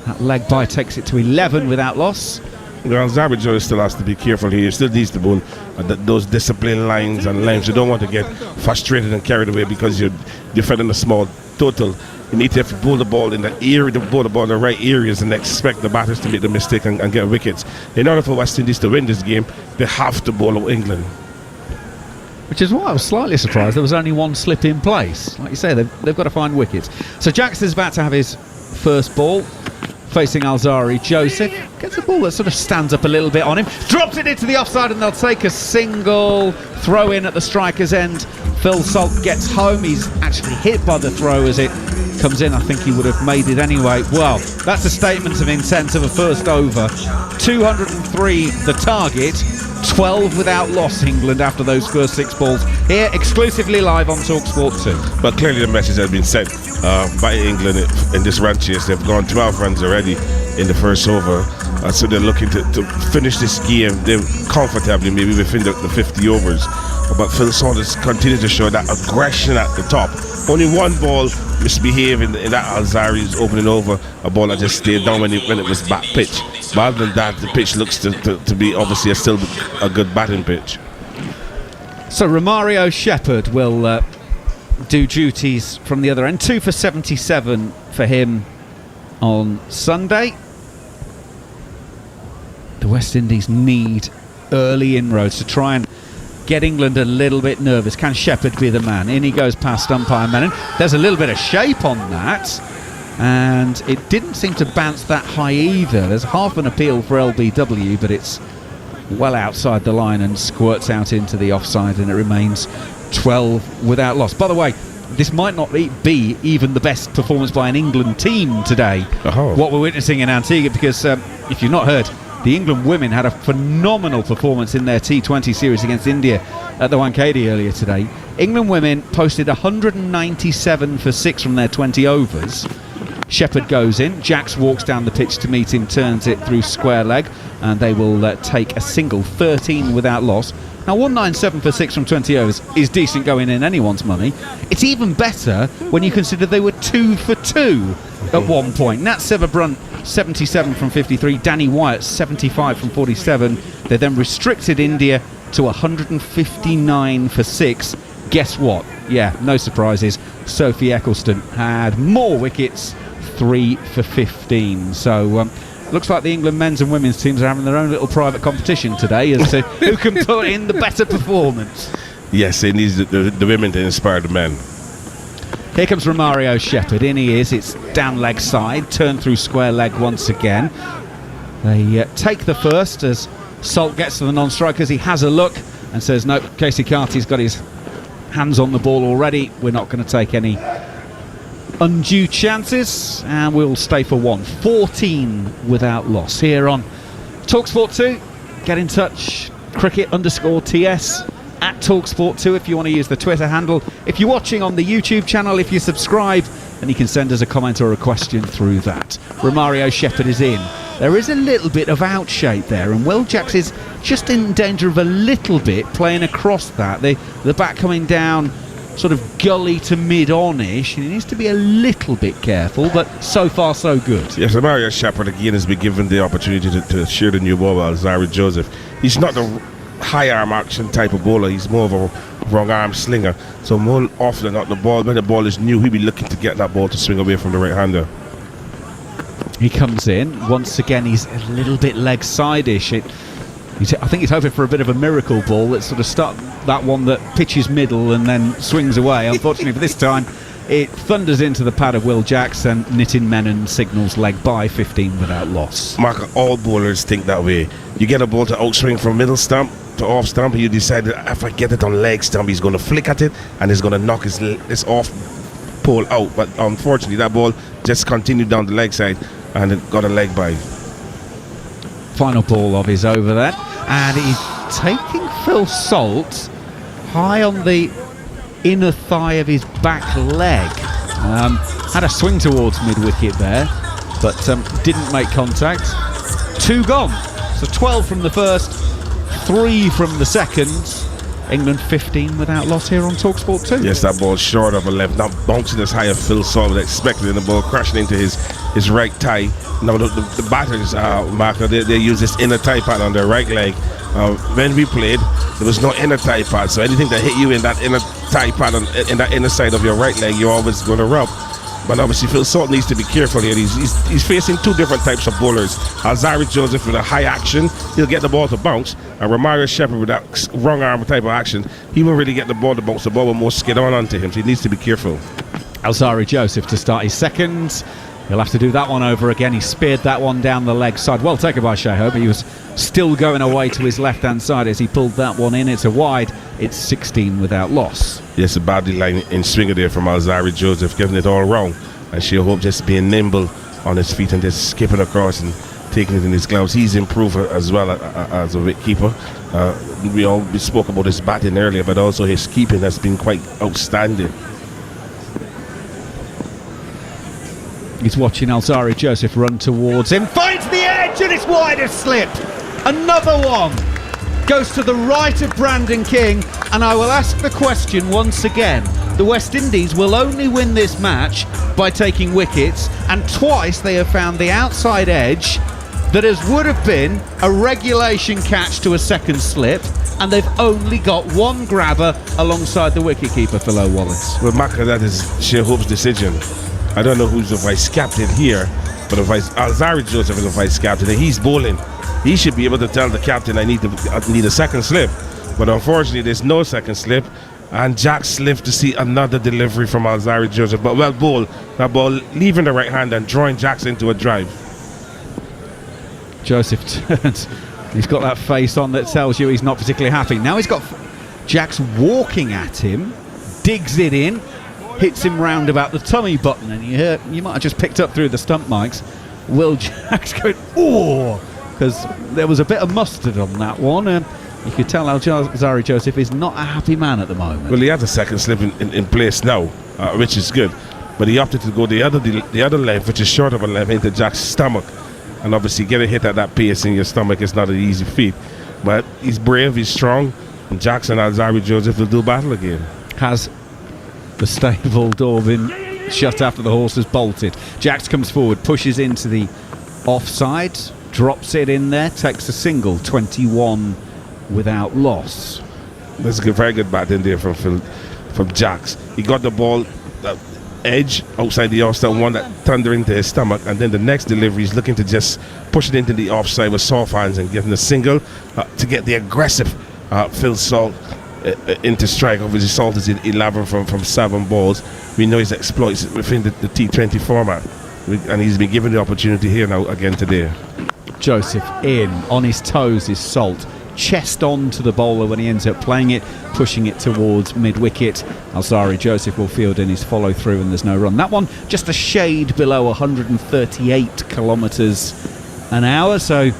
That leg bye takes it to 11 without loss. Well, Alzari still has to be careful here. He still needs to bowl those discipline lines and lengths. You don't want to get frustrated and carried away because you're defending a small total. You need to have to bowl the ball in that area, to bowl the ball in the right areas, and expect the batters to make the mistake and get wickets. In order for West Indies to win this game, they have to bowl out England. Which is why I was slightly surprised there was only one slip in place. Like you say, they've got to find wickets. So Jackson's about to have his first ball, facing Alzari Joseph. Gets a ball that sort of stands up a little bit on him, drops it into the offside, and they'll take a single throw in at the striker's end. Phil Salt gets home. He's actually hit by the throw as it comes in. I think he would have made it anyway. Well, that's a statement of intent of a first over. 203 the target, 12 without loss England after those first 6 balls. Here, exclusively live on TalkSport 2. But clearly the message has been sent by England in this run chase. They've gone 12 runs already in the first over. So they're looking to finish this game comfortably, maybe within the 50 overs. But Phil Salt has continued to show that aggression at the top. Only one ball misbehaved in that Alzari's opening over, a ball that just stayed down when it was back pitch. But other than that, the pitch looks to be obviously still a good batting pitch. So Romario Shepherd will do duties from the other end. 2 for 77 for him on Sunday. The West Indies need early inroads to try and get England a little bit nervous. Can Shepherd be the man? In he goes past umpire Menon. There's a little bit of shape on that, and it didn't seem to bounce that high either. There's half an appeal for LBW, but it's well outside the line and squirts out into the offside, and it remains 12 without loss. By the way, this might not be even the best performance by an England team today, what we're witnessing in Antigua, because if you've not heard, the England women had a phenomenal performance in their T20 series against India at the Wankhede earlier today. England women posted 197 for 6 from their 20 overs. Shepherd goes in, Jacks walks down the pitch to meet him, turns it through square leg, and they will take a single. 13 without loss. Now 197 for 6 from 20 overs is decent going in anyone's money. It's even better when you consider they were 2 for 2 at one point. Nat Severbrunt 77 from 53, Danny Wyatt 75 from 47. They then restricted India to 159 for 6. Guess what? Yeah, no surprises. Sophie Eccleston had more wickets, 3 for 15. So looks like the England men's and women's teams are having their own little private competition today as to who can put in the better performance. Yes, it needs the women to inspire the men. Here comes Romario Shepherd. In he is. It's down leg side. Turn through square leg once again. They take the first as Salt gets to the non-strikers. He has a look and says, no, Casey Carty's got his hands on the ball already. We're not going to take any undue chances, and we'll stay for 1. 14 without loss here on TalkSport 2. Get in touch. Cricket_TS at TalkSport 2 if you want to use the Twitter handle. If you're watching on the YouTube channel, if you subscribe, then you can send us a comment or a question through that. Romario Shepherd is in. There is a little bit of out shape there, and Will Jacks is just in danger of a little bit playing across that. The bat coming down sort of gully to mid-on-ish, and he needs to be a little bit careful, but so far so good. Yes, Mario Shepherd again has been given the opportunity to share the new ball with Alzari Joseph. He's not the high arm action type of bowler, he's more of a wrong arm slinger. So more often than not, when the ball is new, he'll be looking to get that ball to swing away from the right-hander. He comes in, once again he's a little bit leg side-ish. I think he's hoping for a bit of a miracle ball that sort of that one that pitches middle and then swings away. Unfortunately for this time, it thunders into the pad of Will Jackson. Nitin Menon signals leg by, 15 without loss. Mark, all bowlers think that way. You get a ball to outswing from middle stump to off stump, and you decide that if I get it on leg stump, he's going to flick at it and he's going to knock this off pole out. But unfortunately, that ball just continued down the leg side and it got a leg by. Final ball of his over there, and he's taking Phil Salt high on the inner thigh of his back leg. Had a swing towards mid-wicket there, but didn't make contact. 2 gone, so 12 from the first, 3 from the second. England 15 without loss here on TalkSport 2. Yes, that ball short of a left, not bouncing as high as Phil Salt was expected, and the ball crashing into his right thigh. Now the batters, Marco, they use this inner thigh pad on their right leg. When we played, there was no inner thigh pad, so anything that hit you in that inner thigh pad in that inner side of your right leg, you're always going to rub. But obviously Phil Salt needs to be careful here. He's facing 2 different types of bowlers. Alzari Joseph with a high action, he'll get the ball to bounce, and Romario Shepherd with that wrong arm type of action, he won't really get the ball to bounce. The ball will more skid on onto him, so he needs to be careful. Alzari Joseph to start his second. He'll have to do that one over again. He speared that one down the leg side. Well taken by Sheho, but he was still going away to his left-hand side as he pulled that one in. It's a wide. It's 16 without loss. Yes, a badly line in swinger there from Alzari Joseph, getting it all wrong. And Sheho just being nimble on his feet and just skipping across and taking it in his gloves. He's improved as well as a wicketkeeper. We spoke about his batting earlier, but also his keeping has been quite outstanding. He's watching Alzari Joseph run towards him. Finds the edge and it's wide of slip. Another one. Goes to the right of Brandon King, and I will ask the question once again. The West Indies will only win this match by taking wickets, and twice they have found the outside edge that would have been a regulation catch to a second slip, and they've only got 1 grabber alongside the wicketkeeper, Phil O'Wallace. Well, Mark, that is Shehope's decision. I don't know who's the vice captain here, but Alzari Joseph is the vice captain, and he's bowling. He should be able to tell the captain, I need a second slip. But unfortunately, there's no second slip, and Jack slipped to see another delivery from Alzari Joseph. But well bowled. That ball leaving the right hand and drawing Jack's into a drive. Joseph turns. He's got that face on that tells you he's not particularly happy. Now he's got Jack's walking at him, digs it in, hits him round about the tummy button, and you might have just picked up through the stump mics, Will Jacks going, oh, because there was a bit of mustard on that one. You could tell Alzari Joseph is not a happy man at the moment. Well, he has a second slip in place now, which is good. But he opted to go the other length, which is short of a length, into Jack's stomach. And obviously getting hit at that pace in your stomach is not an easy feat. But he's brave, he's strong, and Jackson and Alzari Joseph will do battle again. Has the stable door been shut after the horse has bolted? Jax comes forward, pushes into the offside, drops it in there, takes a single, 21 without loss. That's a very good bat in there from Jax. He got the ball edge outside the offside, one that thundered into his stomach, and then the next delivery is looking to just push it into the offside with soft hands and getting a single to get the aggressive Phil Salt into strike. Obviously Salt is 11 from 7 balls. We know his exploits within the T20 format, and he's been given the opportunity here now again today. Joseph in, on his toes is Salt, chest on to the bowler when he ends up playing it, pushing it towards mid-wicket. Alzari Joseph will field in his follow-through and there's no run. That one just a shade below 138 kilometres an hour, so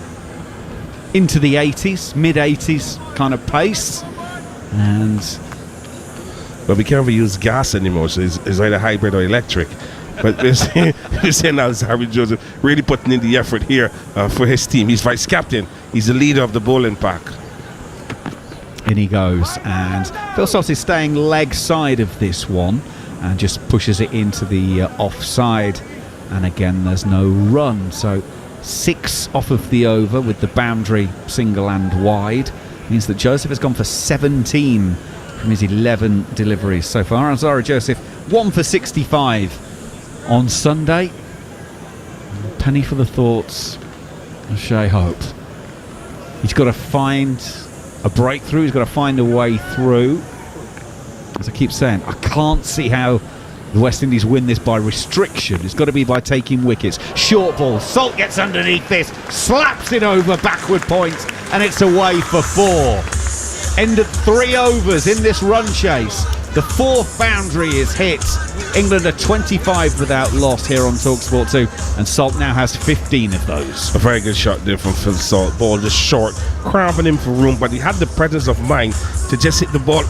into the 80s, mid-80s kind of pace. And but we can't use gas anymore, so it's either hybrid or electric. But we're saying Alzari Joseph really putting in the effort here for his team. He's vice captain. He's the leader of the bowling pack. In he goes, and Phil Salt is staying leg side of this one and just pushes it into the offside. And again, there's no run. So 6 off of the over with the boundary single and wide. Means that Joseph has gone for 17 from his 11 deliveries so far. Alzara Joseph, 1 for 65 on Sunday. Penny for the thoughts of Shea Hope. He's got to find a breakthrough. He's got to find a way through. As I keep saying, I can't see how the West Indies win this by restriction. It's got to be by taking wickets. Short ball. Salt gets underneath this, slaps it over backward point, and it's away for 4. End of 3 overs in this run chase. The 4th boundary is hit. England are 25 without loss here on TalkSport 2, and Salt now has 15 of those. A very good shot there from Phil Salt. Ball just short, cramping him for room, but he had the presence of mind to just hit the ball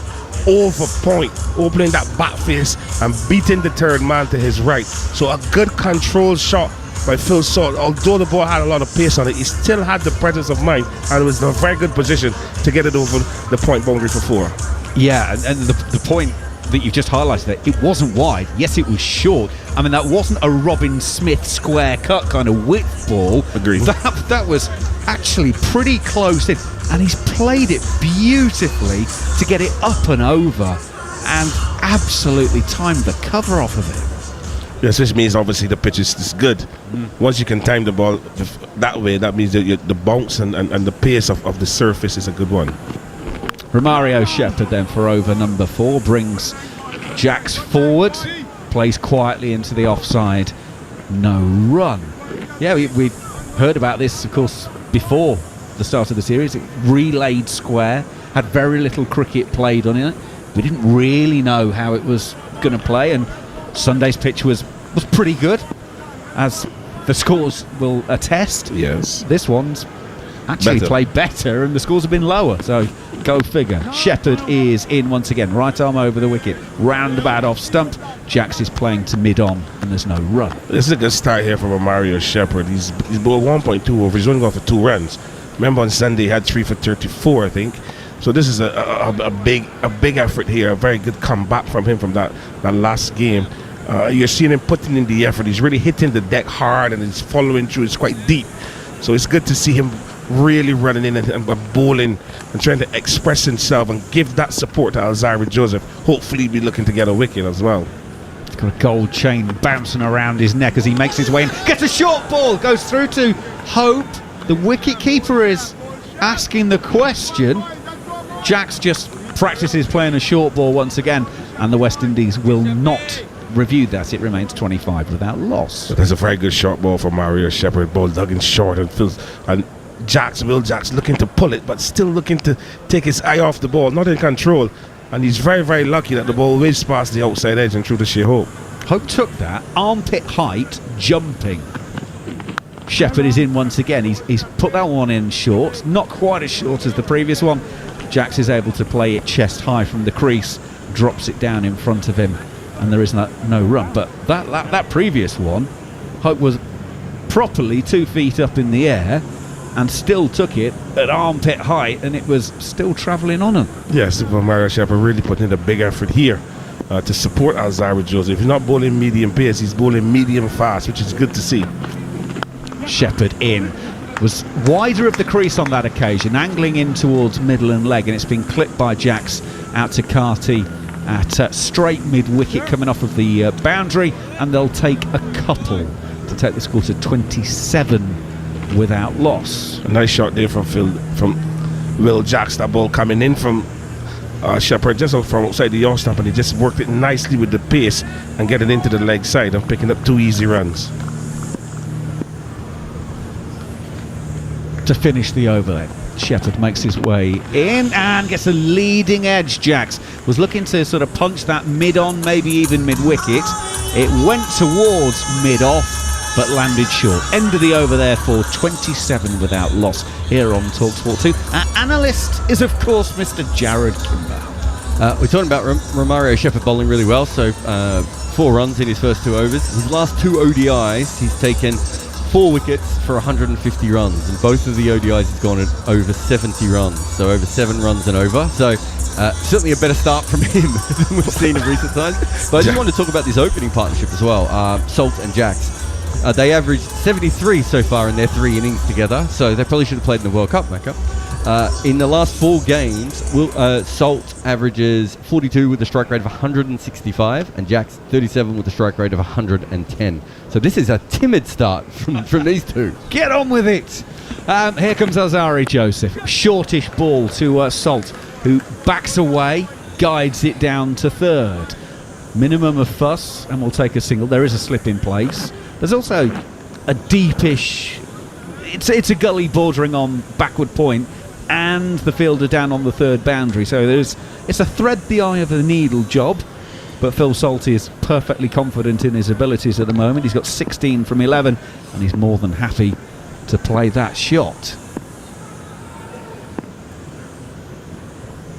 over point, opening that back face and beating the third man to his right. So a good controlled shot by Phil Salt. Although the ball had a lot of pace on it, he still had the presence of mind and was in a very good position to get it over the point boundary for 4. Yeah, and the point that you just highlighted there, it wasn't wide. Yes, it was short. I mean, that wasn't a Robin Smith square cut kind of width ball. Agreed. That was actually pretty close in, and he's played it beautifully to get it up and over and absolutely timed the cover off of it. Yes, which means obviously the pitch is good. Once you can time the ball that way, that means that the bounce and the pace of the surface is a good one. Romario Shepherd then for over number 4 brings Jacks forward, plays quietly into the offside, no run. Yeah, we heard about this, of course, before the start of the series. It relayed square, had very little cricket played on it. We didn't really know how it was going to play, and Sunday's pitch was pretty good, as the scores will attest. Yes. This one's actually played better, and the scores have been lower, so go figure. Shepherd is in once again, right arm over the wicket, roundabout off stump. Jacks is playing to mid-on, and there's no run. This is a good start here from Mario Shepherd. He's bowled 1.2 over. He's only gone for 2 runs. Remember on Sunday he had 3 for 34, I think. So this is a big effort here, a very good comeback from him from that last game. You're seeing him putting in the effort. He's really hitting the deck hard, and he's following through. It's quite deep. So it's good to see him really running in and bowling and trying to express himself and give that support to Alzira Joseph. Hopefully be looking to get a wicket as well. He's got a gold chain bouncing around his neck as he makes his way in. Gets a short ball, goes through to Hope. The wicket keeper is asking the question. Jacks just practices playing a short ball once again, and the West Indies will not review that. It remains 25 without loss. That's a very good short ball for Mario Shepherd. Ball dug in short and Will Jacks looking to pull it, but still looking to take his eye off the ball, not in control. And he's very, very lucky that the ball whizzed past the outside edge and through to Shea Hope. Hope took that, armpit height, jumping. Shepherd is in once again. He's put that one in short, not quite as short as the previous one. Jacks is able to play it chest high from the crease, drops it down in front of him, and there is no run. But that previous one, Hope was properly 2 feet up in the air and still took it at armpit height, and it was still travelling on him. Yes, Mario Shepherd really putting in a big effort here to support Alzira Joseph. He's not bowling medium pace, he's bowling medium fast, which is good to see. Shepherd in. Was wider of the crease on that occasion, angling in towards middle and leg, and it's been clipped by Jacks out to Carty at straight mid-wicket coming off of the boundary, and they'll take a couple to take the score to 27 without loss. A nice shot there from Will Jacks. That ball coming in from Shepherd just from outside the off stump, and he just worked it nicely with the pace and getting into the leg side and picking up 2 easy runs. To finish the over then, Shepherd makes his way in and gets a leading edge. Jacks was looking to sort of punch that mid-on, maybe even mid-wicket. It went towards mid-off, but landed short. End of the over there for 27 without loss here on TalkSport 2. Our analyst is, of course, Mr. Jared Kimber. We're talking about Romario Shepherd bowling really well, so 4 runs in his first 2 overs. His last 2 ODIs, he's taken 4 wickets for 150 runs, and both of the ODIs have gone at over 70 runs, so over 7 runs and over. So certainly a better start from him than we've seen in recent times. But I just want to talk about this opening partnership as well, Salt and Jax. They averaged 73 so far in their 3 innings together, so they probably should have played in the World Cup matchup. In the last 4 games, Salt averages 42 with a strike rate of 165 and Jax 37 with a strike rate of 110. So this is a timid start from these two. Get on with it. Here comes Alzari Joseph. Shortish ball to Salt, who backs away, guides it down to third. Minimum of fuss, and we'll take a single. There is a slip in place. There's also a deepish... It's a gully bordering on backward point, and the fielder down on the third boundary. So it's a thread the eye of the needle job, but Phil Salt is perfectly confident in his abilities at the moment. He's got 16 from 11, and he's more than happy to play that shot.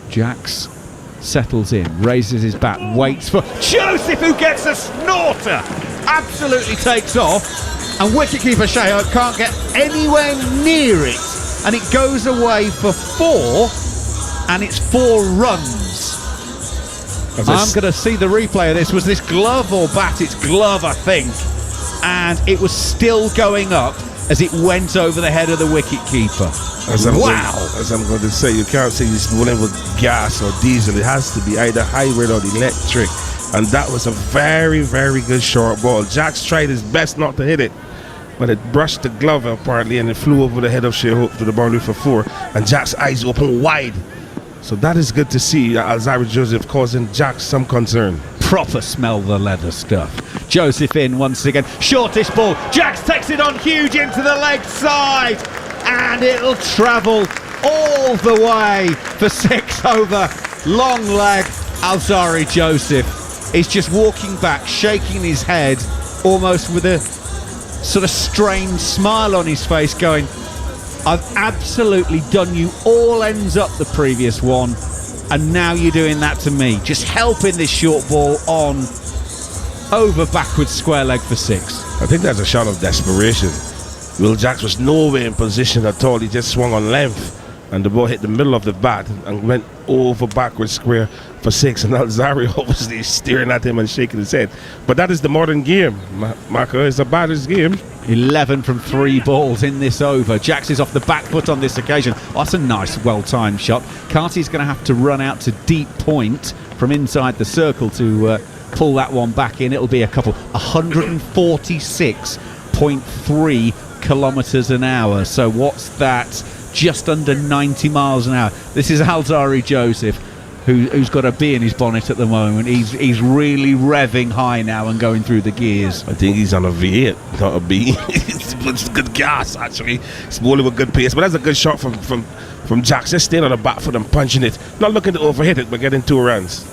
Jax settles in, raises his bat, waits for Joseph, who gets a snorter, absolutely takes off, and wicketkeeper Sheo can't get anywhere near it, and it goes away for 4, and it's 4 runs. I'm going to see the replay of this. Was this glove or bat? It's glove, I think, and it was still going up as it went over the head of the wicketkeeper. As I'm going to say, you can't say he's bowling with gas or diesel. It has to be either hybrid or electric. And that was a very, very good short ball. Jax tried his best not to hit it, but it brushed the glove apparently, and it flew over the head of Shea Hope to the boundary for 4. And Jax's eyes open wide. So that is good to see. Alzari Joseph causing Jax some concern. Proper smell the leather stuff. Joseph in once again. Shortish ball. Jax takes it on huge into the leg side. And it'll travel all the way for 6 over. Long leg. Alzari Joseph is just walking back, shaking his head, almost with a sort of strained smile on his face, going, I've absolutely done you all ends up the previous one, and now you're doing that to me. Just helping this short ball on over backwards square leg for 6. I think that's a shot of desperation. Will Jax was nowhere in position at all. He just swung on length, and the ball hit the middle of the bat and went over backwards square for 6. And Alzari obviously staring at him and shaking his head. But that is the modern game, Marco. It's a batter's game. 11 from 3 balls in this over. Jax is off the back foot on this occasion. Oh, that's a nice, well-timed shot. Carty's going to have to run out to deep point from inside the circle to pull that one back in. It'll be a couple. 146.3 kilometres an hour. So what's that? Just under 90 miles an hour. This is Alzari Joseph, who's got a bee in his bonnet at the moment. He's really revving high now and going through the gears. I think he's on a V8, not a B. It's good gas, actually. He's bowling with good pace, but that's a good shot from Jax. Just staying on the back foot and punching it. Not looking to overhit it, but getting 2 runs.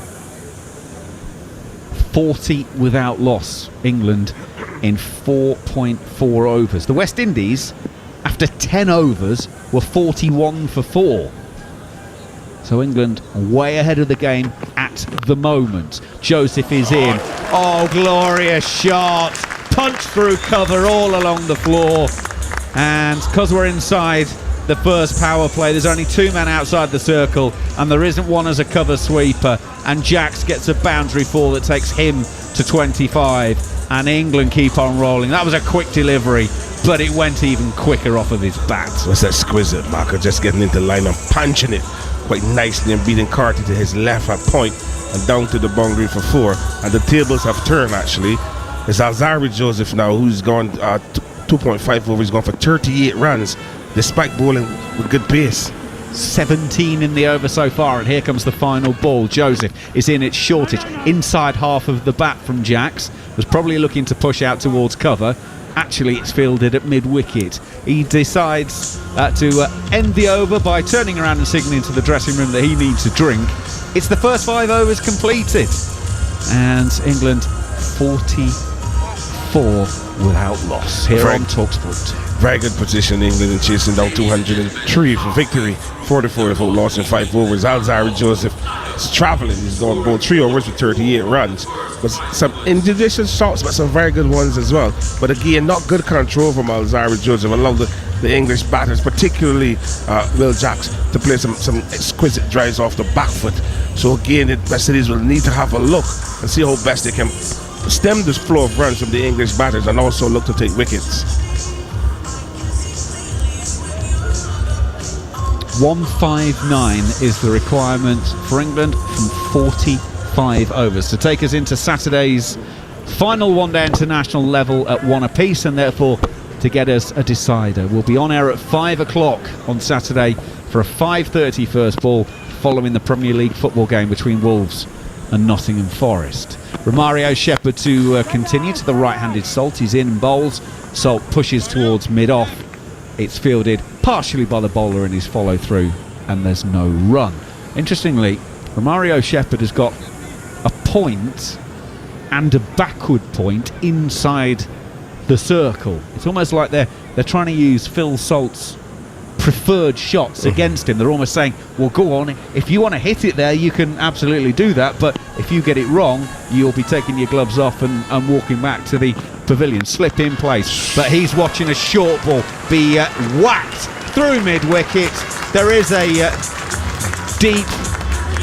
40 without loss, England in 4.4 overs. The West Indies, after 10 overs, were 41 for 4. So England way ahead of the game at the moment. Joseph is in. Oh, glorious shot. Punch through cover all along the floor. And because we're inside the first power play, there's only 2 men outside the circle, and there isn't one as a cover sweeper. And Jax gets a boundary fall that takes him to 25. And England keep on rolling. That was a quick delivery, but it went even quicker off of his bat. That's exquisite, Marco, just getting into line and punching it quite nicely and beating Carty to his left at point and down to the boundary for 4. And the tables have turned, actually. It's Alzari Joseph now, who's gone 2.5 over. He's gone for 38 runs, despite bowling with good pace. 17 in the over so far, and here comes the final ball. Joseph is in, it's Shortage, inside half of the bat from Jax. Was probably looking to push out towards cover. Actually, it's fielded at mid-wicket. He decides to end the over by turning around and signalling to the dressing room that he needs a drink. It's the first 5 overs completed. And England 44 without loss here on TalkSport 2. Very good position, England, in chasing down 203 for victory. 44 without loss in 5 overs. Alzheimer Joseph is travelling. He's gone about 3 overs with 38 runs. But some individual shots, but some very good ones as well. But again, not good control from Alzheimer Joseph. Allow the English batters, particularly Will Jacks, to play some exquisite drives off the back foot. So again, the West Indies will need to have a look and see how best they can stem this flow of runs from the English batters and also look to take wickets. 159 is the requirement for England from 45 overs to take us into Saturday's final one-day international level at 1 apiece, and therefore to get us a decider. We'll be on air at 5 o'clock on Saturday for a 5:30 first ball following the Premier League football game between Wolves and Nottingham Forest. Romario Shepherd to continue to the right-handed Salt. He's in and bowls. Salt pushes towards mid-off. It's fielded partially by the bowler in his follow-through, and there's no run. Interestingly, Romario Shepherd has got a point and a backward point inside the circle. It's almost like they're trying to use Phil Salt's preferred shots against him. They're almost saying, well, go on, if you want to hit it there, you can absolutely do that, but if you get it wrong, you'll be taking your gloves off and walking back to the pavilion. Slip in place, but he's watching a short ball be whacked through mid-wicket. There is a deep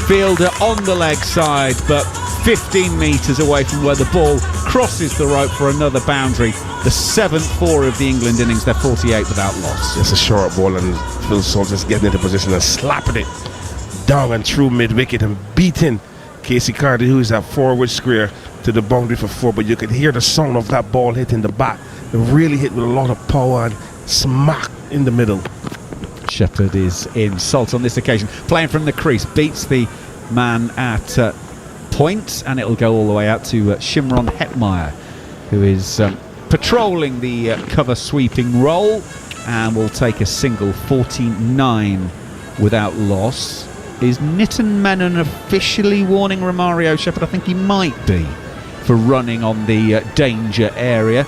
fielder on the leg side, but 15 metres away from where the ball crosses the rope for another boundary. The 7th 4 of the England innings. They're 48 without loss. It's a short ball, and Phil Salt is getting into position and slapping it down and through mid-wicket and beating Casey Carty, who is at forward square, to the boundary for 4. But you could hear the sound of that ball hitting the bat. It really hit with a lot of power and smack in the middle. Shepherd is in. Salt on this occasion playing from the crease, beats the man at point, and it'll go all the way out to Shimron Hetmeyer, who is patrolling the cover sweeping role, and will take a single. 49 without loss. Is Nitin Menon officially warning Romario Shepherd? I think he might be, for running on the danger area.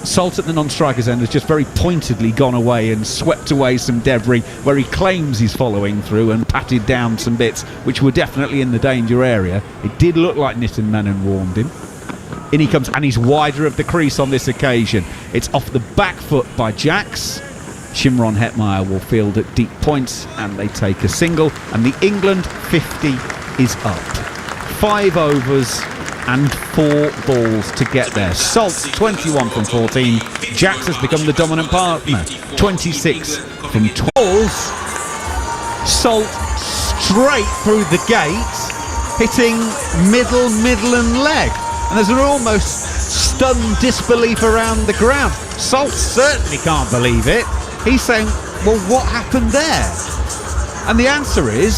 Salt at the non-striker's end has just very pointedly gone away and swept away some debris where he claims he's following through, and patted down some bits which were definitely in the danger area. It did look like Nitin Menon warned him. In he comes, and he's wider of the crease on this occasion. It's off the back foot by Jacks. Shimron Hetmeyer will field at deep points, and they take a single, and the England 50 is up. 5 overs and 4 balls to get there. Salt 21 from 14. Jacks has become the dominant partner. 26 from 12. Salt straight through the gate, hitting middle and leg. And there's an almost stunned disbelief around the ground. Salt certainly can't believe it. He's saying, well, what happened there? And the answer is,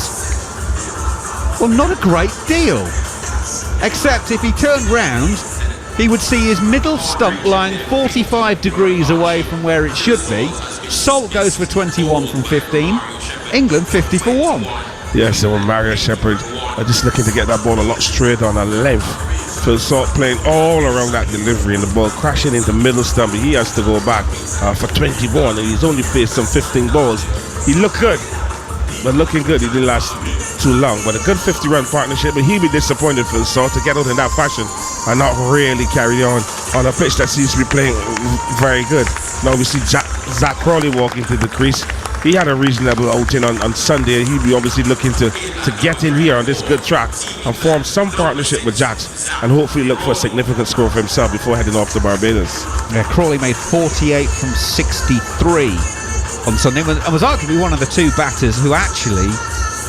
well, not a great deal. Except if he turned round, he would see his middle stump lying 45 degrees away from where it should be. Salt goes for 21 from 15. England 50 for 1. Yes, and Mario Shepherd are just looking to get that ball a lot straighter on a length. Phil Salt playing all around that delivery, and the ball crashing into middle stump. He has to go back for 21, and he's only faced some 15 balls. He looked good, but looking good, he didn't last too long. But a good 50-run partnership, but he'd be disappointed, Phil Salt, to get out in that fashion and not really carry on a pitch that seems to be playing very good. Now we see Zach Crawley walking to the crease. He had a reasonable outing on Sunday. He'd be obviously looking to get in here on this good track and form some partnership with Jacks, and hopefully look for a significant score for himself before heading off to Barbados. Yeah, Crawley made 48 from 63 on Sunday, and was arguably one of the 2 batters who actually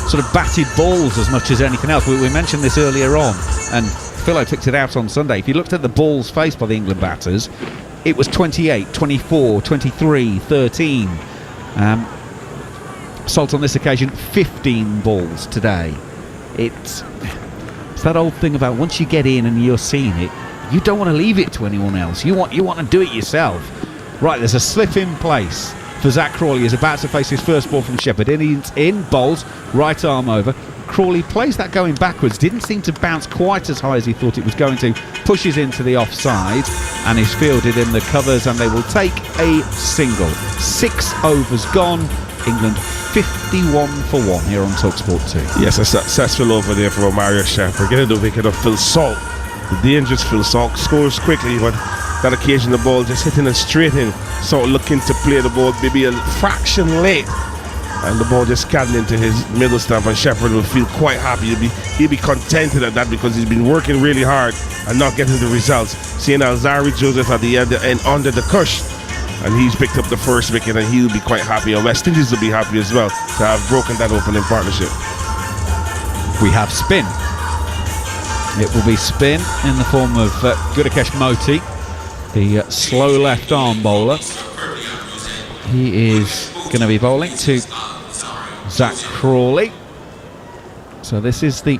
sort of batted balls as much as anything else. We mentioned this earlier on, and Philo picked it out on Sunday. If you looked at the balls faced by the England batters, it was 28, 24, 23, 13. Salt on this occasion 15 balls today. It's that old thing about once you get in and you're seeing it, you don't want to leave it to anyone else. You want to do it yourself. Right, there's a slip in place for Zach Crawley. He's about to face his first ball from Shepherd. In bowls, right arm over. Crawley plays that going backwards, didn't seem to bounce quite as high as he thought it was going to, pushes into the offside and is fielded in the covers, and they will take a single. 6 overs gone, England 51 for 1 here on TalkSport 2. Yes, a successful over there for Mario Shepherd. Getting the wicket of Phil Salt. The dangerous Phil Salt scores quickly, but that occasion the ball just hitting it straight in. Salt looking to play the ball maybe a fraction late, and the ball just scattered into his middle stump, and Shepherd will feel quite happy. He'll be contented at that, because he's been working really hard and not getting the results. Seeing Alzari Joseph at the end under the cush, and he's picked up the first wicket, and he'll be quite happy, and West Indies will be happy as well to have broken that opening partnership. We have spin. It will be spin in the form of Gudakesh Moti, the slow left arm bowler. He is going to be bowling to Zach Crawley. So this is the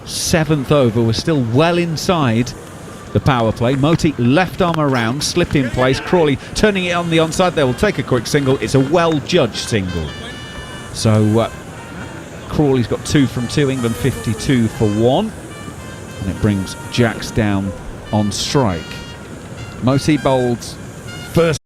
7th over. We're still well inside the power play. Moti left arm around, slip in place. Crawley turning it on the onside. They will take a quick single. It's a well-judged single. So Crawley's got 2 from 2. England 52 for 1. And it brings Jacks down on strike. Moti bowls first.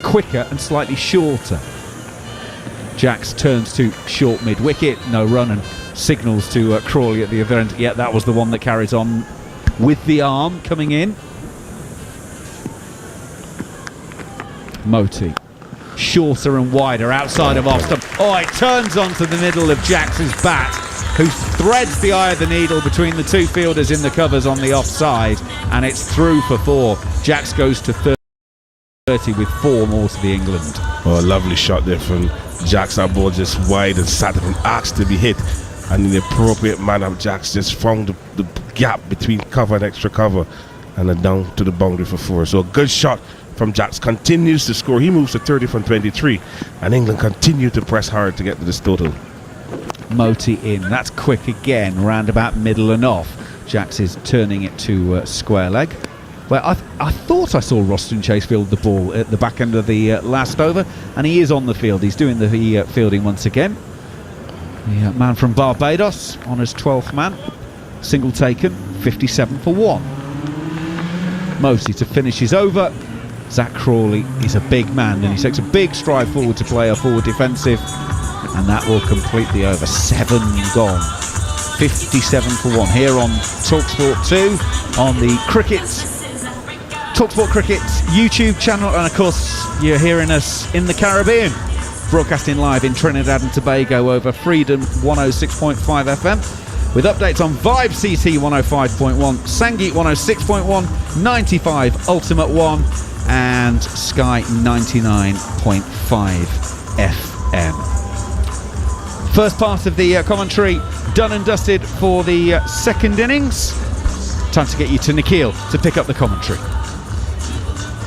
Quicker and slightly shorter. Jacks turns to short mid-wicket, no run, and signals to Crawley at the other end. Yeah, that was the one that carries on with the arm coming in. Moti, shorter and wider outside of off stump. Oh, it turns onto the middle of Jacks's bat, who threads the eye of the needle between the 2 fielders in the covers on the offside, and it's through for 4. Jacks goes to 30 with 4 more to the England. Oh, a lovely shot there from Jacks. That ball just wide and sat and asked to be hit, and in the appropriate manner Jacks just found the gap between cover and extra cover, and then down to the boundary for 4. So a good shot from Jacks. Continues to score. He moves to 30 from 23, and England continue to press hard to get to this total. Moti in. That's quick again, round about middle and off. Jacks is turning it to square leg. Well, I thought I saw Roston Chase field the ball at the back end of the last over, and he is on the field. He's doing the fielding once again. The man from Barbados on his 12th man. Single taken, 57 for 1. Moti to finish his over. Zach Crawley is a big man, and he takes a big stride forward to play a forward defensive, and that will complete the over. 7 gone. 57 for 1 here on TalkSport 2 on the TalkSport Cricket YouTube channel, and of course you're hearing us in the Caribbean, broadcasting live in Trinidad and Tobago over Freedom 106.5 FM, with updates on Vibe CT 105.1, Sangeet 106.1, 95 Ultimate 1 and Sky 99.5 FM. First part of the commentary done and dusted for the second innings. Time to get you to Nikhil to pick up the commentary.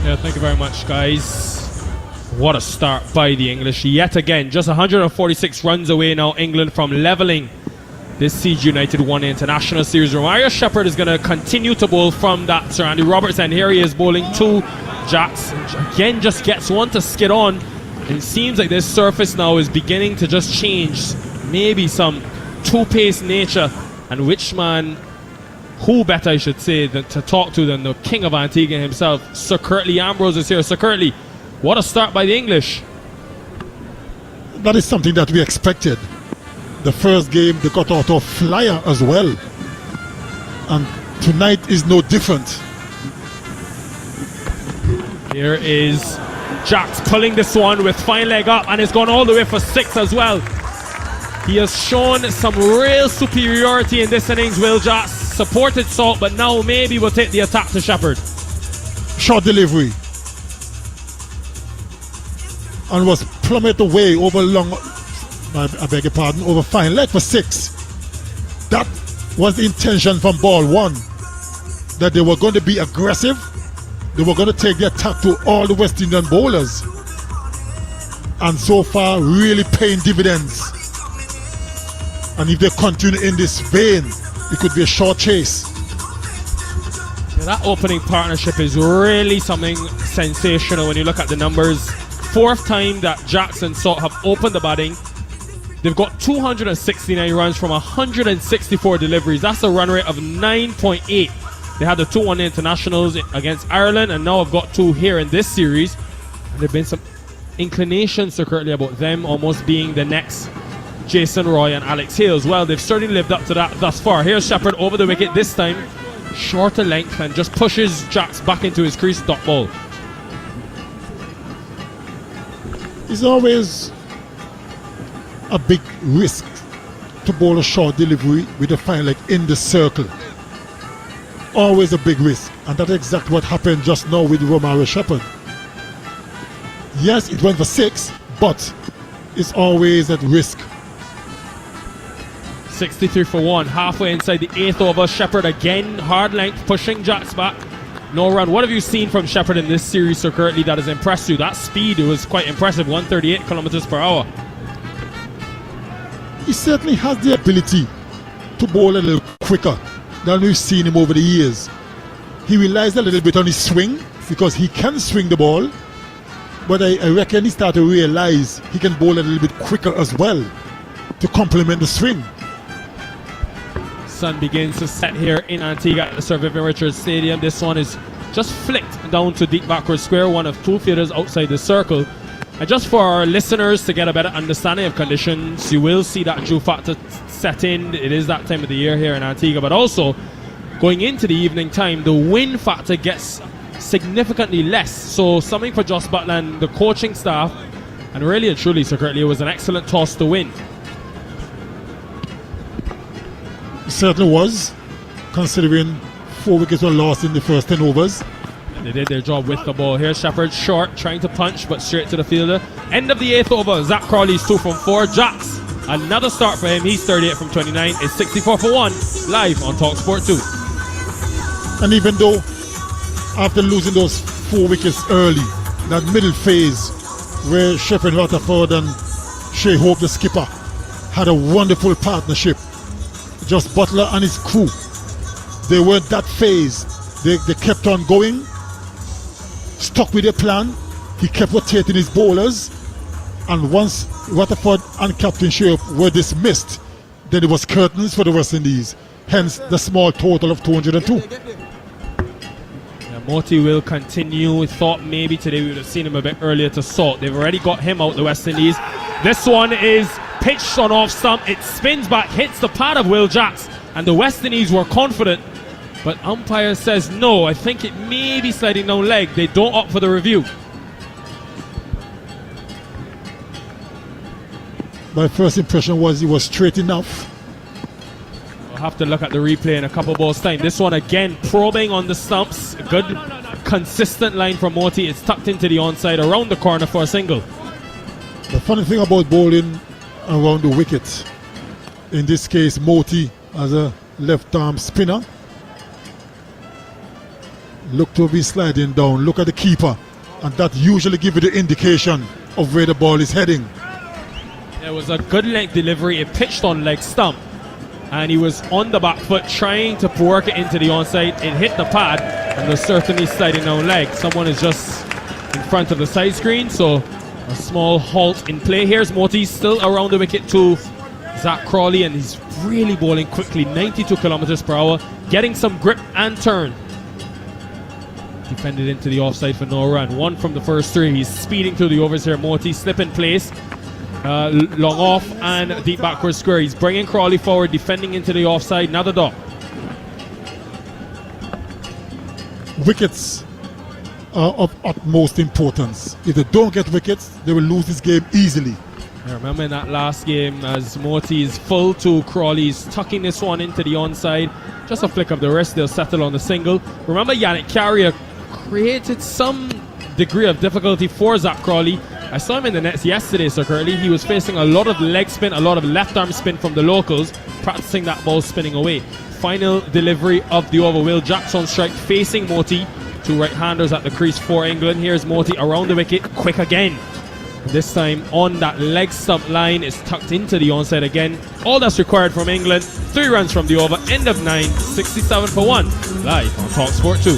Yeah, thank you very much, guys. What a start by the English. Yet again, just 146 runs away now, England, from levelling this Siege United 1 international series. Mario Shepherd is going to continue to bowl from that Sir Andy Roberts, and here he is bowling 2 Jacks. Again, just gets one to skid on. And it seems like this surface now is beginning to just change. Maybe some two-pace nature. And which man, who better, I should say, to talk to than the king of Antigua himself, Sir Curtly Ambrose is here. Sir Curtly, what a start by the English. That is something that we expected. The first game they got out of flyer as well, and tonight is no different. Here is Jax pulling this one with fine leg up, and it's gone all the way for 6 as well. He has shown some real superiority in this innings, Will Jax. Supported Salt, but now maybe we'll take the attack to Shepherd. Short delivery. And was plummeted away over long, I beg your pardon, over fine leg for 6. That was the intention from ball 1. That they were going to be aggressive. They were going to take the attack to all the West Indian bowlers. And so far, really paying dividends. And if they continue in this vein, it could be a short chase. Yeah, that opening partnership is really something sensational when you look at the numbers. 4th time that Jax and Salt have opened the batting. They've got 269 runs from 164 deliveries. That's a run rate of 9.8. They had the 2-1 internationals against Ireland, and now I've got 2 here in this series. And there have been some inclinations secretly about them almost being the next Jason Roy and Alex Hales. Well, they've certainly lived up to that thus far. Here's Shepherd over the wicket this time. Shorter length and just pushes Jax back into his crease, dot ball. It's always a big risk to bowl a short delivery with a fine leg in the circle. Always a big risk, and that's exactly what happened just now with Romario Shepherd. Yes, it went for 6, but it's always at risk. 63 for 1, halfway inside the 8th over. Shepherd again, hard length, pushing Jax back. No run. What have you seen from Shepherd in this series so currently that has impressed you? That speed was quite impressive, 138 kilometers per hour. He certainly has the ability to bowl a little quicker than we've seen him over the years. He relies a little bit on his swing because he can swing the ball, but I reckon he started to realize he can bowl a little bit quicker as well to complement the swing. Sun begins to set here in Antigua at the Sir Vivian Richards Stadium. This one is just flicked down to deep backward square, one of 2 fielders outside the circle. And just for our listeners to get a better understanding of conditions, you will see that dew factor set in. It is that time of the year here in Antigua, but also going into the evening time, the wind factor gets significantly less. So something for Joss Butler and the coaching staff, and really and truly, Sir Curtly, it was an excellent toss to win. It certainly was, considering 4 wickets were lost in the first 10 overs. And they did their job with the ball. Here's Shepherd short, trying to punch, but straight to the fielder. End of the 8th over. Zach Crawley's 2 from 4. Jax, another start for him. He's 38 from 29. It's 64 for 1. Live on TalkSport 2. And even though after losing those 4 wickets early, that middle phase where Shepherd Rutherford and Shea Hope, the skipper, had a wonderful partnership. Just Butler and his crew, they weren't that phase. They kept on going, stuck with their plan. He kept rotating his bowlers, and once Rutherford and Captain Shea were dismissed, then it was curtains for the West Indies, hence the small total of 202. Moti will continue. We thought maybe today we would have seen him a bit earlier to Salt. They've already got him out, the West Indies. This one is pitched on off stump. It spins back, hits the pad of Will Jax, and the West Indies were confident. But umpire says no. I think it may be sliding down leg. They don't opt for the review. My first impression was he was straight enough. We'll have to look at the replay in a couple balls time. This one again probing on the stumps. A good consistent line from Moti. It's tucked into the onside around the corner for a single. The funny thing about bowling around the wicket, in this case Moti as a left arm spinner, look to be sliding down, look at the keeper, and that usually gives you the indication of where the ball is heading. There was a good length delivery. It pitched on leg stump, and he was on the back foot trying to work it into the onside. It hit the pad, and was certainly sliding down leg. Someone is just in front of the side screen, so a small halt in play. Here's Moti still around the wicket to Zach Crawley, and he's really bowling quickly, 92 kilometers per hour, getting some grip and turn. Defended into the offside for no run. 1 from the first 3. He's speeding through the overs here. Moti slip in place, long off and deep backward square. He's bringing Crawley forward, defending into the offside. Another dot. Wickets are of utmost importance. If they don't get wickets, they will lose this game easily. I remember in that last game as Morty is full to Crawley's tucking this one into the onside. Just a flick of the wrist, they'll settle on the single. Remember Yannick Carrier created some degree of difficulty for Zach Crawley. I saw him in the nets yesterday, Sir Curly. He was facing a lot of leg spin, a lot of left arm spin from the locals, practicing that ball spinning away. Final delivery of the over. Will Jackson strike facing Morty. Two right-handers at the crease for England. Here's Morty around the wicket, quick again. This time on that leg stump line, is tucked into the onside again. All that's required from England. 3 runs from the over. End of 9, 67 for 1. Live on TalkSport 2.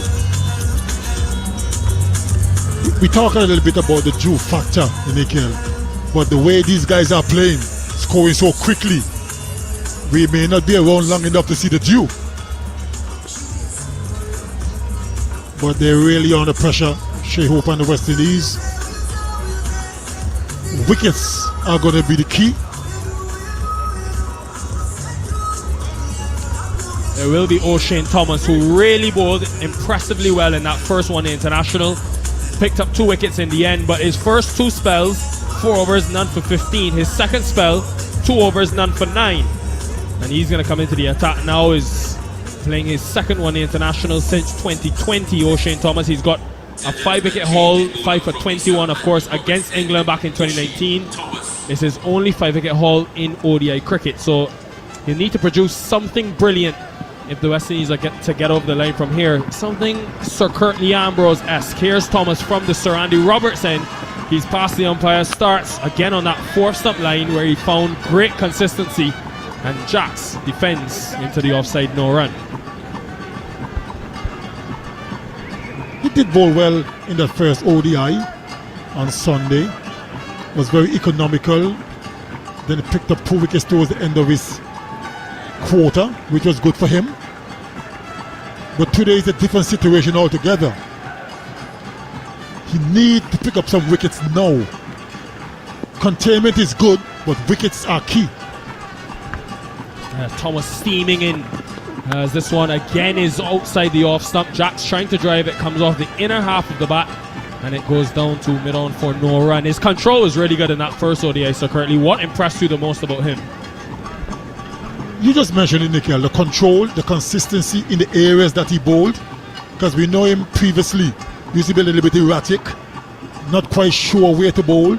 We talk a little bit about the Jew factor in Nikhil, but the way these guys are playing, scoring so quickly, we may not be around long enough to see the Jew. But they're really under pressure. Shea Hope and the West Indies. Wickets are going to be the key. There will be O'Shane Thomas, who really bowled impressively well in that first one international. Picked up 2 wickets in the end, but his first 2 spells, 4 overs, none for 15. His second spell, 2 overs, none for 9. And he's going to come into the attack now. Is playing his second one international since 2020. O'Shane Thomas, he's got a 5-wicket haul, 5 for 21, of course, against England back in 2019. It's his only 5-wicket haul in ODI cricket. So he'll need to produce something brilliant if the West Indies are to get over the line from here. Something Sir Curtly Ambrose-esque. Here's Thomas from the Sir Andy Roberts end. He's past the umpire, starts again on that 4th stump line where he found great consistency, and Jacks defends into the offside, no run. He did bowl well in the first ODI on Sunday. Was very economical. Then he picked up 2 wickets towards the end of his quarter, which was good for him. But today is a different situation altogether. He needs to pick up some wickets now. Containment is good, but wickets are key. Thomas steaming in as this one again is outside the off stump. Jack's trying to drive it, comes off the inner half of the bat, and it goes down to mid-on for no run. His control was really good in that first ODI, so currently, what impressed you the most about him? You just mentioned it, Nikhil, the control, the consistency in the areas that he bowled, because we know him previously. He used to be a little bit erratic, not quite sure where to bowl,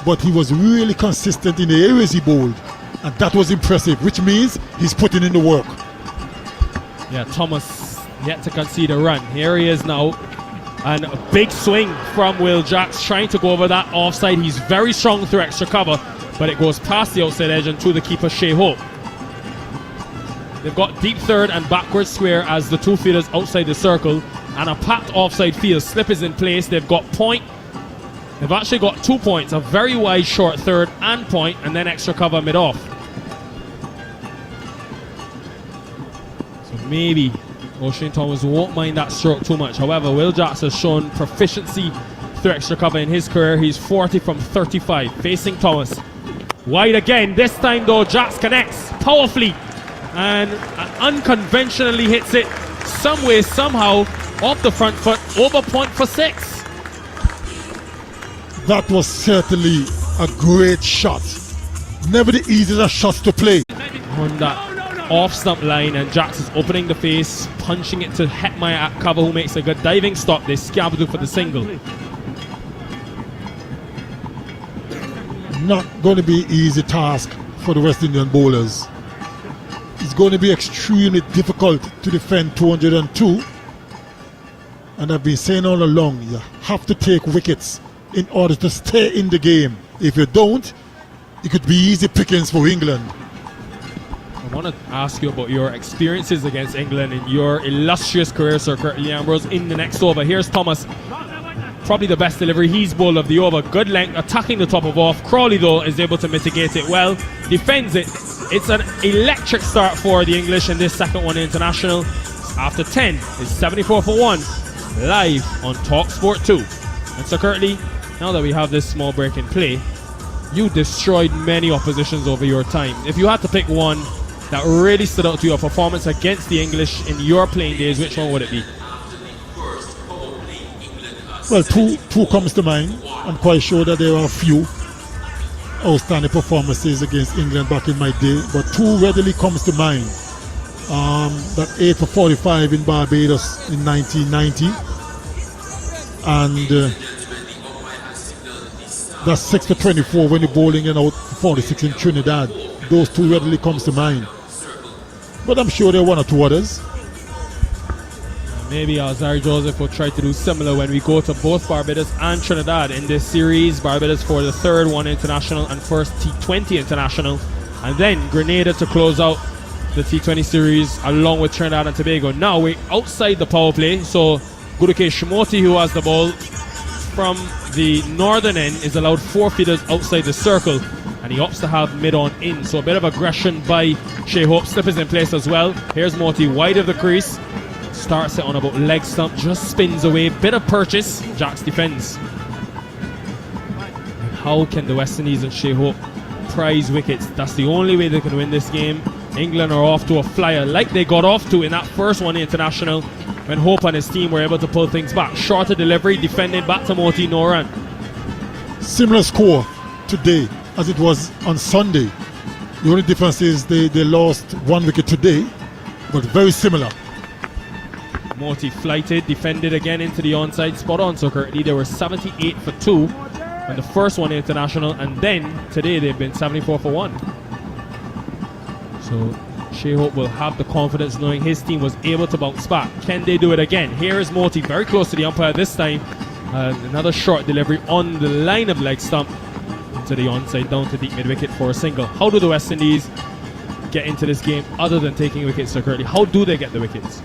but he was really consistent in the areas he bowled, and that was impressive, which means he's putting in the work. Yeah, Thomas yet to concede a run. Here he is now, and a big swing from Will Jacks, trying to go over that offside. He's very strong through extra cover, but it goes past the outside edge and to the keeper, Shea Hope. They've got deep third and backward square as the 2 fielders outside the circle, and a packed offside field. Slip is in place. They've got point. They've actually got 2 points, a very wide short third and point, and then extra cover mid-off. So maybe O'Shane Thomas won't mind that stroke too much. However, Will Jacks has shown proficiency through extra cover in his career. He's 40 from 35, facing Thomas. Wide again. This time, though, Jacks connects powerfully and unconventionally hits it some way, somehow, off the front foot, over point for 6. That was certainly a great shot. Never the easiest shots to play. On that off-stump line, and Jacks is opening the face, punching it to Hetmeyer at cover, who makes a good diving stop. They scabble for the single. Not going to be an easy task for the West Indian bowlers. It's going to be extremely difficult to defend 202. And I've been saying all along, you have to take wickets in order to stay in the game. If you don't, it could be easy pickings for England. I want to ask you about your experiences against England in your illustrious career, Sir Curtly Ambrose, in the next over. Here's Thomas. Probably the best delivery he's bowled of the over. Good length, attacking the top of off. Crawley, though, is able to mitigate it well. Defends it. It's an electric start for the English in this second one international. After 10, it's 74 for 1. Live on TalkSport 2. And Sir Curtly, now that we have this small break in play, you destroyed many oppositions over your time. If you had to pick one that really stood out to your performance against the English in your playing days, which one would it be? Well, two comes to mind. I'm quite sure that there are a few outstanding performances against England back in my day, but two readily comes to mind. That 8 for 45 in Barbados in 1990, and that 6 for 24 when you're bowling in out 46 in Trinidad. Those two readily comes to mind, but I'm sure there are one or two others. Maybe Alzari Joseph will try to do similar when we go to both Barbados and Trinidad in this series. Barbados for the third one international and first T20 international, and then Grenada to close out the T20 series along with Trinidad and Tobago. Now we're outside the power play, so Gudukesh Moti, who has the ball from the northern end, is allowed 4 fielders outside the circle, and he opts to have mid on in. So a bit of aggression by Shea Hope. Slip is in place as well. Here's Moti wide of the crease. Starts it on about leg stump, just spins away. Bit of purchase. Jacks defends. And how can the West Indies and Shea Hope prize wickets? That's the only way they can win this game. England are off to a flyer like they got off to in that first one international when Hope and his team were able to pull things back. Shorter delivery, defended back to Moti, no run. Similar score today as it was on Sunday. The only difference is they lost 1 wicket today, but very similar. Moti flighted, defended again into the onside, spot on. So currently they were 78 for 2 on the first one international, and then today they've been 74 for 1. So Shea Hope will have the confidence knowing his team was able to bounce back. Can they do it again? Here is Moti very close to the umpire this time. Another short delivery on the line of leg stump into the onside, down to deep mid wicket for a single. How do the West Indies get into this game other than taking wickets so currently? How do they get the wickets?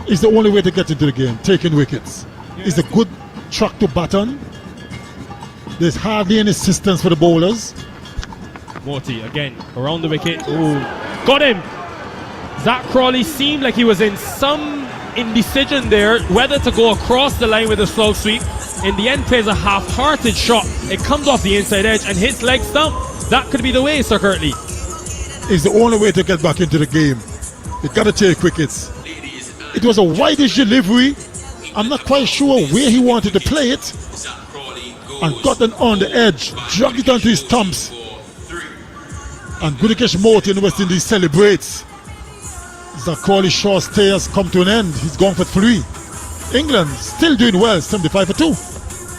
It's the only way to get into the game, taking wickets. It's a good track to bat on. There's hardly any assistance for the bowlers. Moti again around the wicket. Ooh, got him. Zach Crawley seemed like he was in some indecision there whether to go across the line with a slow sweep. In the end, plays a half-hearted shot. It comes off the inside edge and hits leg stump. That could be the way, Sir Curtly. It's the only way to get back into the game. You gotta take wickets. It was a wideish delivery. I'm not quite sure where he wanted to play it, and got it on the edge, dragged it onto his stumps. And Gudukesh Moti in the West Indies celebrates. Zach Crawley's short stay has come to an end. He's gone for 3. England still doing well, 75 for 2.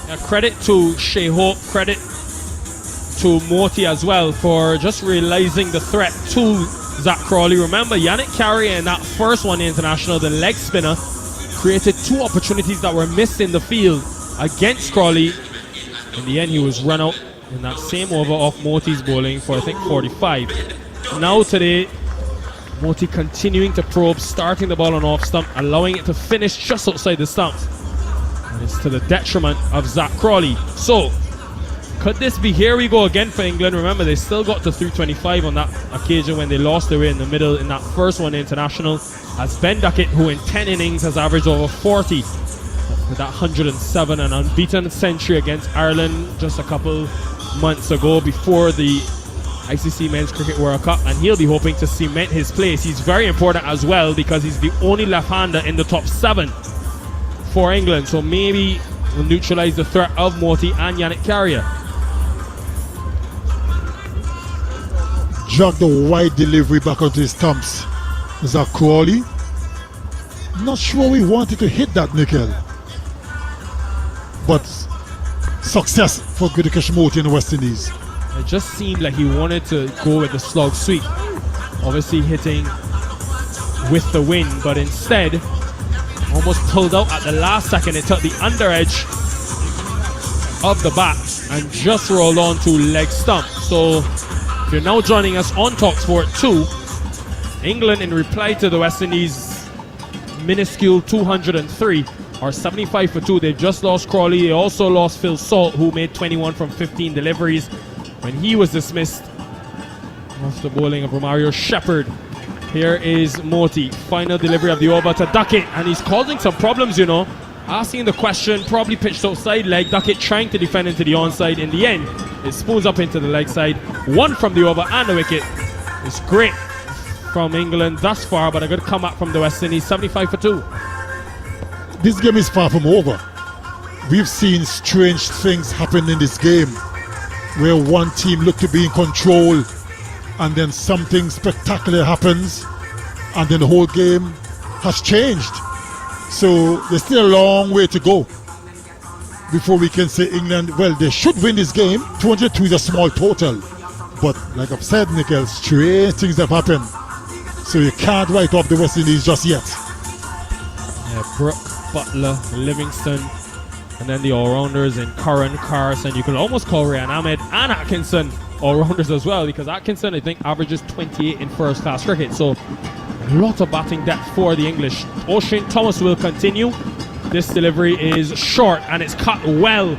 Yeah, credit to Shea Hope, credit to Moti as well for just realizing the threat to Zach Crawley. Remember, Yannick Carrier in that first one international, the leg spinner, created 2 opportunities that were missed in the field against Crawley. In the end, he was run out in that same over off Moti's bowling for I think 45. Now today, Moti continuing to probe, starting the ball on off stump, allowing it to finish just outside the stumps. And it's to the detriment of Zach Crawley. So, could this be, here we go again for England? Remember, they still got to 325 on that occasion when they lost their way in the middle in that first one international. As Ben Duckett, who in 10 innings has averaged over 40 with that 107 and unbeaten century against Ireland just a couple months ago before the ICC Men's Cricket World Cup, and he'll be hoping to cement his place. He's very important as well because he's the only left-hander in the top 7 for England, so maybe will neutralise the threat of Moti and Yannick Carrier. Jog the wide delivery back onto his stumps. Zach Crawley. Not sure we wanted to hit that nickel, but success for Gudukesh Moti in the West Indies. It just seemed like he wanted to go with the slog sweep, obviously hitting with the wind, but instead almost pulled out at the last second. It took the under edge of the bat and just rolled on to leg stump. So if you're now joining us on TalkSport 2, England in reply to the West Indies minuscule 203 are 75 for 2. They've just lost Crawley. They also lost Phil Salt, who made 21 from 15 deliveries when he was dismissed off the bowling of Romario Shepherd. Here is Moti, final delivery of the over to Duckett, and he's causing some problems, you know. Asking the question, probably pitched outside leg. Duckett trying to defend into the onside. In the end, it spoons up into the leg side. 1 from the over and the wicket. It's great from England thus far, but a good comeback from the West Indies, 75 for 2. This game is far from over. we've seen strange things happen in this game where one team looked to be in control and then something spectacular happens and then the whole game has changed. So there's still a long way to go before we can say England, well, they should win this game. 202 is a small total. But like I've said, Nickel, strange things have happened. So you can't write off the West Indies just yet. Yeah, Brooke, Butler, Livingston, and then the all-rounders in Curran, Carson. You could almost call Ryan Ahmed and Atkinson all-rounders as well, because Atkinson, I think, averages 28 in first-class cricket. So a lot of batting depth for the English. O'Shane Thomas will continue. This delivery is short and it's cut well,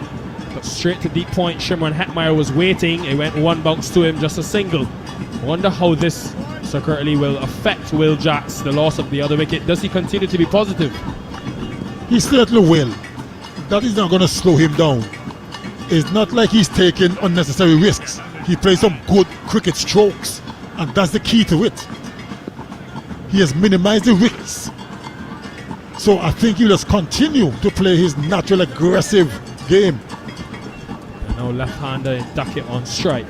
but straight to deep point. Shimron Hetmeyer was waiting. It went one bounce to him, just a single. I wonder how this securely will affect Will Jacks, the loss of the other wicket. Does he continue to be positive? He certainly will. That is not going to slow him down. It's not like he's taking unnecessary risks. He plays some good cricket strokes, and that's the key to it. He has minimized the risks. So I think he'll just continue to play his natural aggressive game. And now left-hander in Duckett on strike.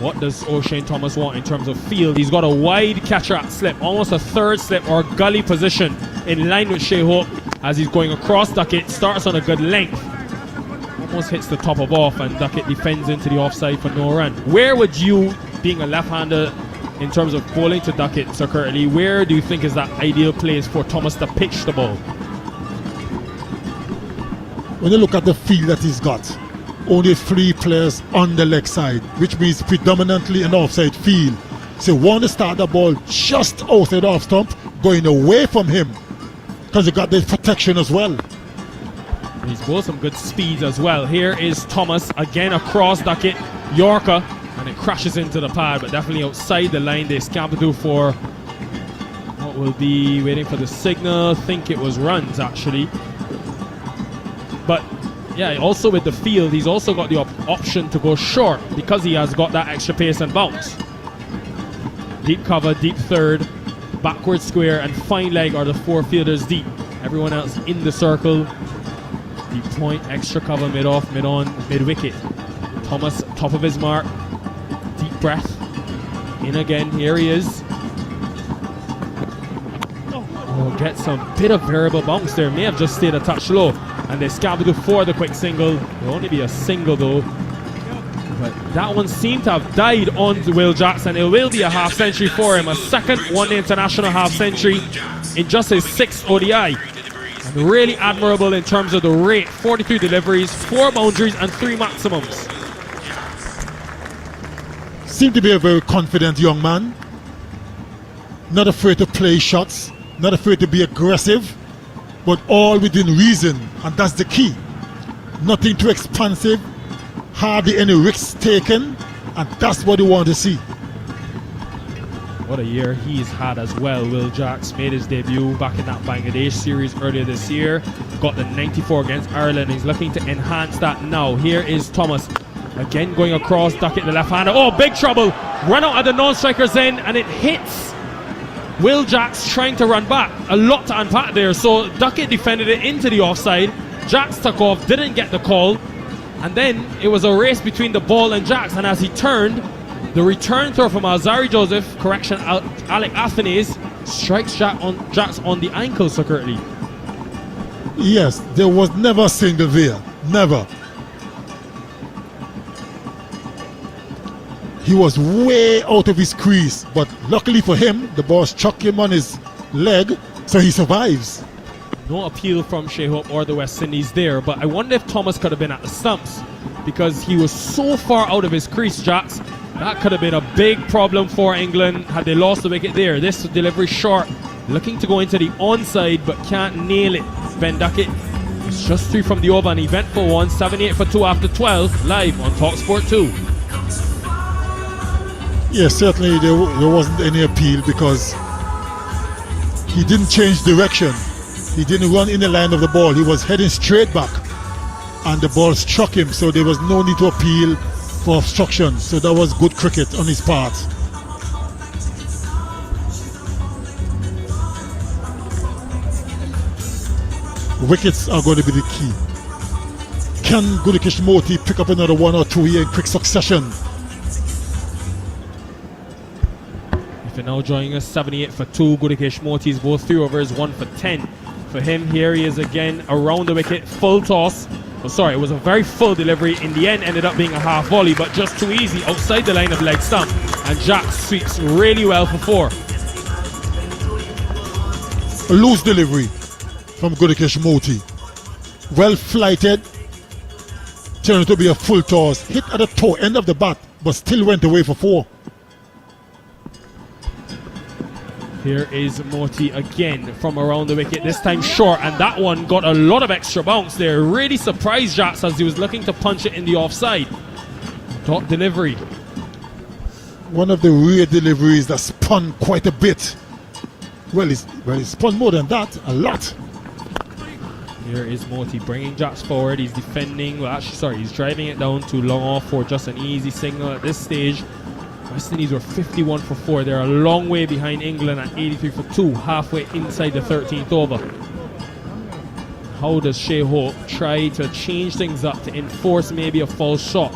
What does O'Shane Thomas want in terms of field? He's got a wide catcher at slip, almost a third slip or gully position in line with Shea Hope as he's going across Duckett. Starts on a good length. Almost hits the top of off, and Duckett defends into the offside for no run. Where would you, being a left-hander, in terms of bowling to Duckett, Sir Curtly, where do you think is that ideal place for Thomas to pitch the ball? When you look at the field that he's got, only 3 players on the leg side, which means predominantly an offside field. So want to start the ball just outside off stump, going away from him, because you got the protection as well. He's bowled some good speeds as well. Here is Thomas again across Duckett, Yorker, and it crashes into the pad, but definitely outside the line. They scamper to for what will be waiting for the signal. Think it was runs actually, but yeah, also with the field, he's also got the option to go short because he has got that extra pace and bounce. Deep cover, deep third, backward square, and fine leg are the 4 fielders deep. Everyone else in the circle. Deep point, extra cover, mid-off, mid-on, mid-wicket. Thomas, top of his mark. Deep breath. In again, here he is. Oh, get some bit of variable bounce there. May have just stayed a touch low. And they scamper for the quick single. It'll only be a single though. But that one seemed to have died on Will Jackson. It will be a half century for him. A second one-day international half century in just his 6th ODI. And really admirable in terms of the rate. 43 deliveries, 4 boundaries and 3 maximums. Seemed to be a very confident young man. Not afraid to play shots. Not afraid to be aggressive. But all within reason, and that's the key. Nothing too expansive, hardly any risks taken, and that's what you want to see. What a year he's had as well. Will Jacks made his debut back in that Bangladesh series earlier this year. Got the 94 against Ireland. He's looking to enhance that now. Here is Thomas. Again going across, Duckett the left-hander. Oh, big trouble. Run out at the non-striker's end, and it hits Will Jacks trying to run back. A lot to unpack there. So Duckett defended it into the offside. Jacks took off, didn't get the call. And then it was a race between the ball and Jacks. And as he turned, the return throw from Alzari Joseph, Alec Athanase, strikes Jacks on the ankle, so currently. Yes, there was never a single there. Never. He was way out of his crease, but luckily for him, the ball struck him on his leg, so he survives. No appeal from Shea Hope or the West Indies there, but I wonder if Thomas could have been at the stumps because he was so far out of his crease, Jacks. That could have been a big problem for England had they lost the wicket there. This delivery short, looking to go into the onside, but can't nail it. Ben Duckett, it's just 3 from the over, an eventful one, 78 for 2 after 12, live on TalkSport 2. Yes, certainly there wasn't any appeal because he didn't change direction. He didn't run in the line of the ball. He was heading straight back and the ball struck him, so there was no need to appeal for obstruction. So that was good cricket on his part. Wickets are going to be the key. Can Gudakesh Moti pick up another 1 or 2 here in quick succession? If you're now joining us, 78 for 2. Gudakesh Moti's both 3 overs, 1 for 10. For him, here he is again around the wicket, full toss. Oh, sorry, it was a very full delivery. In the end, ended up being a half volley, but just too easy outside the line of leg stump. And Jack sweeps really well for 4. A loose delivery from Gudakesh Moti. Well flighted. Turned to be a full toss. Hit at the toe end of the bat, but still went away for 4. Here is Moti again from around the wicket, this time short, and that one got a lot of extra bounce there. Really surprised Jats as he was looking to punch it in the offside. Top delivery. One of the rare deliveries that spun quite a bit. Well, he spun more than that, a lot. Here is Moti bringing Jats forward. He's defending, well actually sorry, he's driving it down too long off for just an easy single at this stage. West Indies were 51 for 4. They're a long way behind England at 83 for 2, halfway inside the 13th over. How does Shea Hope try to change things up to enforce maybe a false shot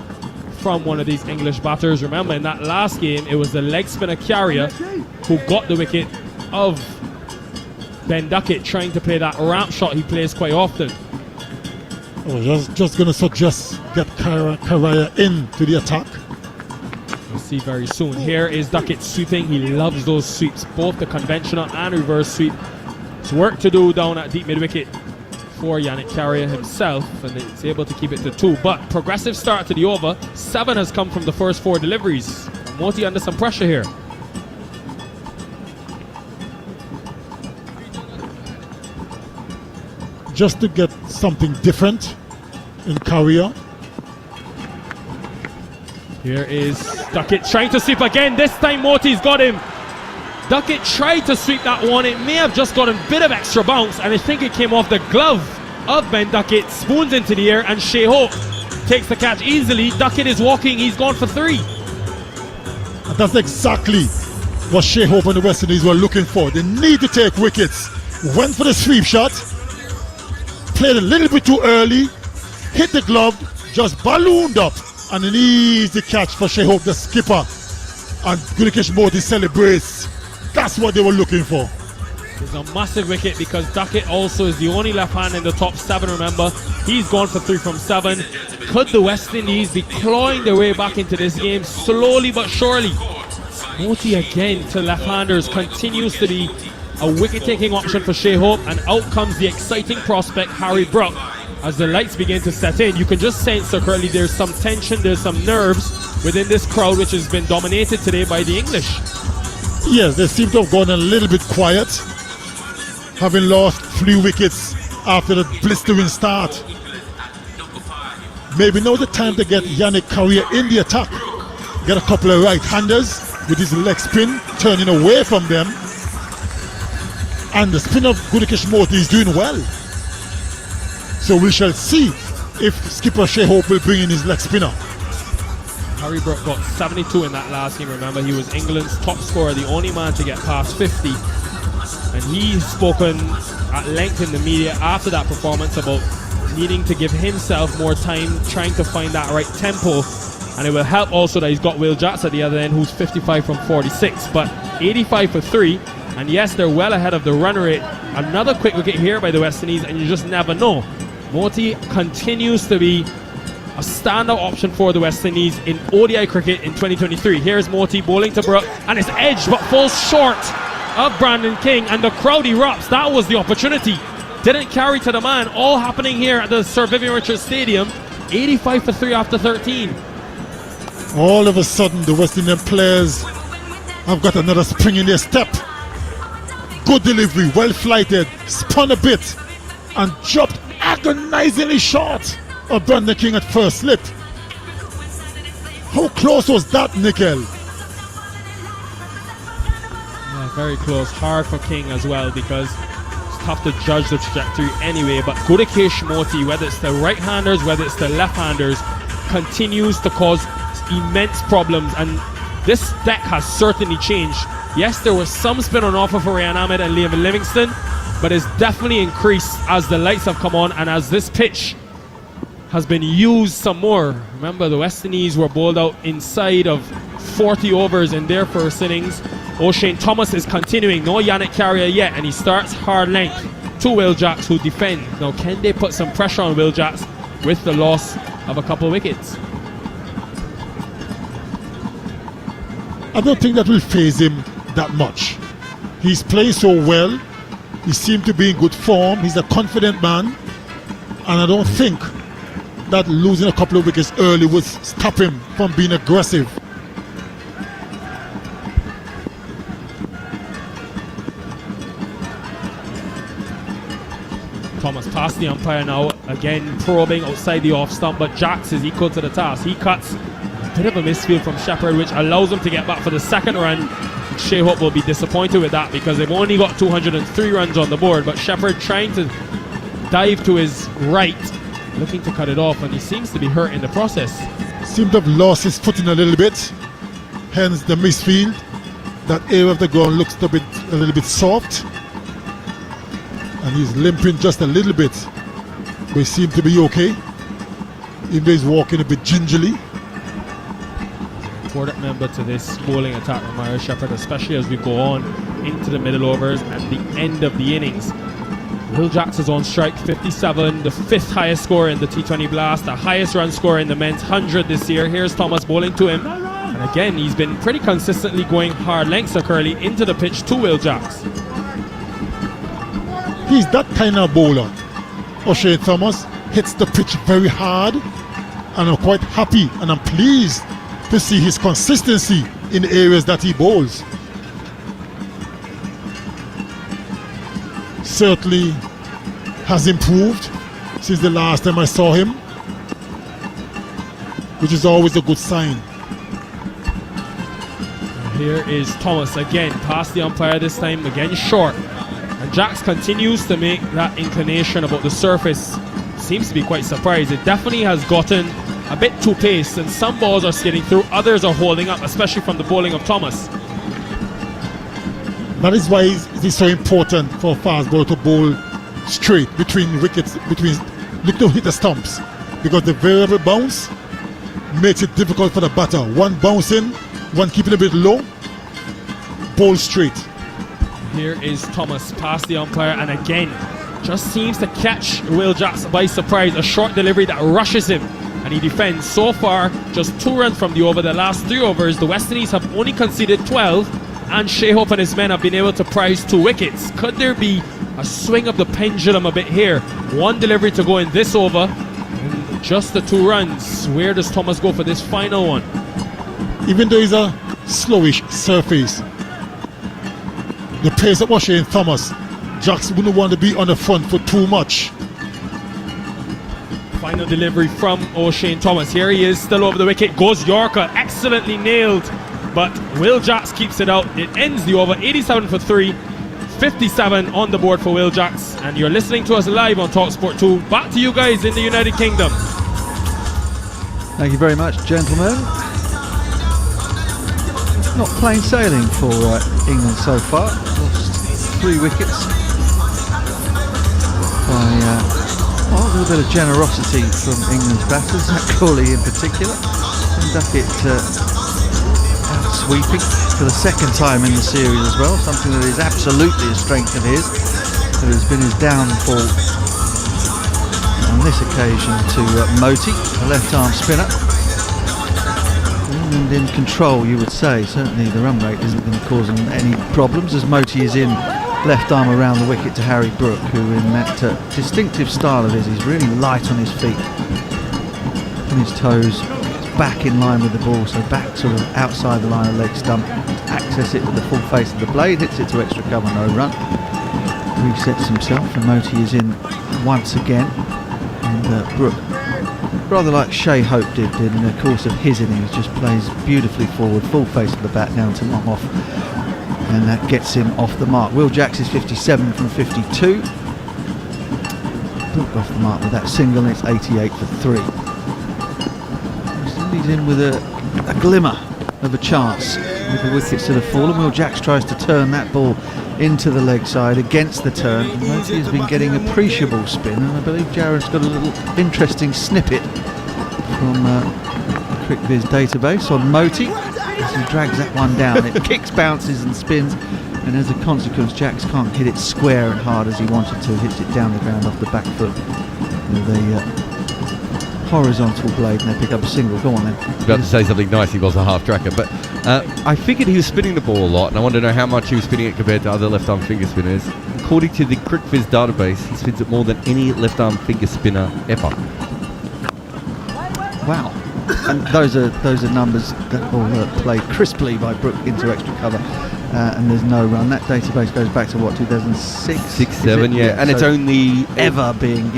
from one of these English batters? Remember, in that last game, it was the leg spinner Carrier who got the wicket of Ben Duckett, trying to play that ramp shot he plays quite often. I was just going to suggest get Carrier into the attack. We'll see very soon. Here is Duckett sweeping. He loves those sweeps, both the conventional and reverse sweep. It's work to do down at deep mid-wicket for Yannick Carrier himself, and it's able to keep it to 2. But progressive start to the over. 7 has come from the first 4 deliveries. Moti under some pressure here. Just to get something different in Carrier. Here is Duckett trying to sweep again. This time Moti's got him. Duckett tried to sweep that one. It may have just gotten a bit of extra bounce, and I think it came off the glove of Ben Duckett. Spoons into the air, and Shea Hope takes the catch easily. Duckett is walking. He's gone for 3. And that's exactly what Shea Hope and the West Indies were looking for. They need to take wickets. Went for the sweep shot. Played a little bit too early. Hit the glove. Just ballooned up. And an easy catch for Shea Hope, the skipper. And Gudakesh Moti celebrates. That's what they were looking for. It's a massive wicket because Duckett also is the only left hand in the top 7, remember. He's gone for 3 from 7. Could the West Indies be clawing their way back into this game slowly but surely? Moti again to left-handers continues to be a wicket-taking option for Shea Hope, and out comes the exciting prospect Harry Brook. As the lights begin to set in, you can just sense, Sir Curly, there's some tension, there's some nerves within this crowd, which has been dominated today by the English. Yes, they seem to have gone a little bit quiet, having lost 3 wickets after the blistering start. Maybe now the time to get Yannick Carrier in the attack. Get a couple of right-handers with his leg spin, turning away from them. And the spin of Gudakesh Moti is doing well. So we shall see if skipper Shea Hope will bring in his leg spinner. Harry Brook got 72 in that last game. Remember, he was England's top scorer, the only man to get past 50. And he's spoken at length in the media after that performance about needing to give himself more time, trying to find that right tempo. And it will help also that he's got Will Jats at the other end, who's 55 from 46. But 85 for 3. And yes, they're well ahead of the run rate. Another quick wicket here by the West Indies, and you just never know. Moti continues to be a standout option for the West Indies in ODI cricket in 2023. Here's Moti bowling to Brook, and it's edged but falls short of Brandon King, and the crowd erupts. That was the opportunity. Didn't carry to the man. All happening here at the Sir Vivian Richards Stadium. 85 for 3 after 13. All of a sudden, the West Indian players have got another spring in their step. Good delivery, well flighted, spun a bit, and dropped agonizingly short of Brandon King at first slip. How close was that, Nickel? Yeah, very close. Hard for King as well, because it's tough to judge the trajectory anyway. But Gudakesh Moti, whether it's the right-handers, whether it's the left-handers, continues to cause immense problems, and this deck has certainly changed. Yes, there was some spin on offer for Ryan Ahmed and Liam Livingston, but it's definitely increased as the lights have come on and as this pitch has been used some more. Remember, the West Indies were bowled out inside of 40 overs in their first innings. O'Shane Thomas is continuing, no Yannick Carrier yet, and he starts hard length to Will Jacks, who defend. Now, can they put some pressure on Will Jacks with the loss of a couple wickets? I don't think that will faze him that much. He's playing so well. He seems to be in good form. He's a confident man. And I don't think that losing a couple of wickets early would stop him from being aggressive. Thomas past the umpire now, again probing outside the off stump, but Jacks is equal to the task. He cuts a bit of a misfield from Shepherd, which allows him to get back for the second run. Shea Hope will be disappointed with that because they've only got 203 runs on the board, but Shepherd trying to dive to his right, looking to cut it off, and he seems to be hurt in the process. Seemed to have lost his footing a little bit, hence the misfield. That area of the ground looks a little bit soft, and he's limping just a little bit, but he seems to be okay, even though he's walking a bit gingerly. Important member to this bowling attack from Myra Shepherd, especially as we go on into the middle overs and the end of the innings. Will Jacks is on strike, 57, the 5th highest score in the T20 Blast, the highest run score in the men's 100 this year. Here's Thomas bowling to him, and again he's been pretty consistently going hard lengths of Curly into the pitch to Will Jacks. He's that kind of bowler. O'Shane Thomas hits the pitch very hard, and I'm quite happy and I'm pleased to see his consistency in the areas that he bowls. Certainly has improved since the last time I saw him, which is always a good sign. Here is Thomas again, past the umpire this time, again short. And Jacks continues to make that inclination about the surface. Seems to be quite surprised. It definitely has gotten a bit too paced, and some balls are skidding through, others are holding up, especially from the bowling of Thomas. That is why it is so important for a fast bowler to bowl straight between wickets, look to hit the stumps, because the variable bounce makes it difficult for the batter. One bouncing, one keeping a bit low, bowl straight. Here is Thomas past the umpire, and again just seems to catch Will Jacks by surprise. A short delivery that rushes him, and he defends. So far, just 2 runs from the over. The last 3 overs, the West Indies have only conceded 12, and Shea Hope and his men have been able to prize 2 wickets. Could there be a swing of the pendulum a bit here? 1 delivery to go in this over, and just the 2 runs. Where does Thomas go for this final one? Even though he's a slowish surface, the pace of O'Shane Thomas, Jacks wouldn't want to be on the front foot too much. Final delivery from O'Shane Thomas. Here he is, still over the wicket. Goes Yorker, excellently nailed, but Will Jacks keeps it out. It ends the over, 87 for 3, 57 on the board for Will Jacks. And you're listening to us live on TalkSport 2. Back to you guys in the United Kingdom. Thank you very much, gentlemen. Not plain sailing for England so far. Lost 3 wickets by a little bit of generosity from England's batters, Zach Crawley in particular, and Duckett out sweeping for the 2nd time in the series as well, something that is absolutely a strength of his, that has been his downfall on this occasion to Moti, a left-arm spinner. And in control, you would say. Certainly the run rate isn't going to cause them any problems, as Moti is in left arm around the wicket to Harry Brook, who in that distinctive style of his is really light on his feet, on his toes, back in line with the ball, so back sort of outside the line of leg stump, access it with the full face of the blade, hits it to extra cover, no run, resets himself, and Moti is in once again. And Brook, rather like Shea Hope did in the course of his innings, just plays beautifully forward, full face of the bat down to long off, and that gets him off the mark. Will Jacks is 57 from 52. Brook off the mark with that single, and it's 88 for 3. He's in with a glimmer of a chance with the wickets that have fallen. Will Jacks tries to turn that ball into the leg side against the turn. Moti has been getting appreciable spin, and I believe Jared's got a little interesting snippet from QuickViz database on Moti. As he drags that one down, it kicks, bounces and spins, and as a consequence Jax can't hit it square and hard as he wanted to. Hits it down the ground off the back foot with a horizontal blade, and they pick up a single. Go on then. I was about to say something nice, he was a half tracker, but I figured he was spinning the ball a lot, and I wanted to know how much he was spinning it compared to other left arm finger spinners. According to the QuickViz database, he spins it more than any left arm finger spinner ever. Wow. And those are numbers that will played crisply by Brook into extra cover, and there's no run. That database goes back to what, 2006, 6-7, yeah, and so it's only ever being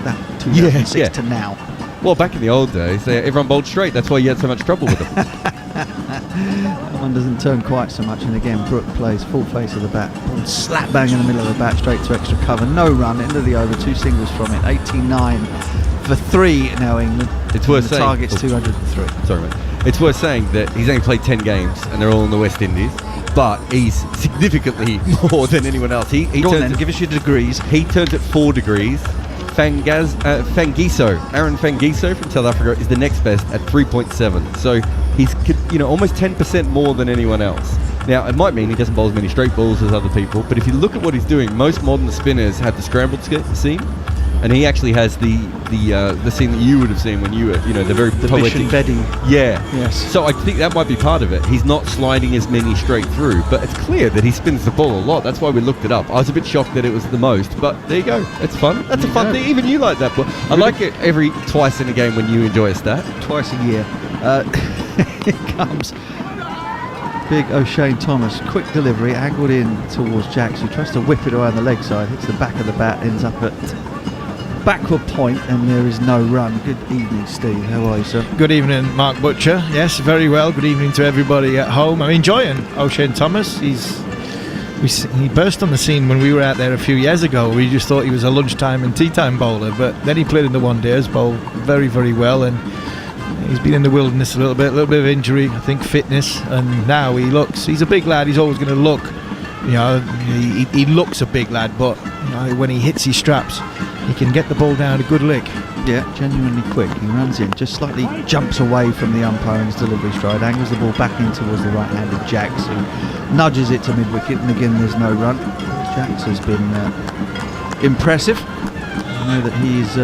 that 2006 to now. Well, back in the old days, everyone bowled straight. That's why you had so much trouble with them. That one doesn't turn quite so much, and again Brook plays full face of the bat, slap bang in the middle of the bat, straight to extra cover. No run, end of the over, 2 singles from it. 89 for 3 now England. It's worth the saying. Target's 203. Sorry, mate. It's worth saying that he's only played 10 games, and they're all in the West Indies. But he's significantly more than anyone else. He Go on turns then, give us your degrees. He turns at 4 degrees. Aaron Fangiso from South Africa is the next best at 3.7. So he's almost 10% more than anyone else. Now, it might mean he doesn't bowl as many straight balls as other people, but if you look at what he's doing, most modern spinners have the scrambled seam, and he actually has the seam that you would have seen when you were, the very poetic bedding. Yeah. Yes. So I think that might be part of it. He's not sliding as many straight through, but it's clear that he spins the ball a lot. That's why we looked it up. I was a bit shocked that it was the most, but there you go. It's fun. That's a fun thing. Even you like that. But I like it twice in a game when you enjoy a stat. Twice a year. Here comes big O'Shane Thomas. Quick delivery, angled in towards Jax, who tries to whip it around the leg side, hits the back of the bat, ends up at backward point, and there is no run. Good evening, Steve. How are you, sir? Good evening, Mark Butcher. Yes, very well. Good evening to everybody at home. I'm enjoying O'Shane Thomas. He burst on the scene when we were out there a few years ago. We just thought he was a lunchtime and tea time bowler, but then he played in the one days, bowled very, very well, and he's been in the wilderness a little bit of injury, I think fitness, and now he's a big lad. He's always going to look, he looks a big lad, but when he hits his straps, he can get the ball down a good lick. Yeah, genuinely quick. He runs in, just slightly jumps away from the umpire in his delivery stride, angles the ball back in towards the right-handed Jax, who nudges it to mid-wicket, and again there's no run. Jax has been impressive. I know that he's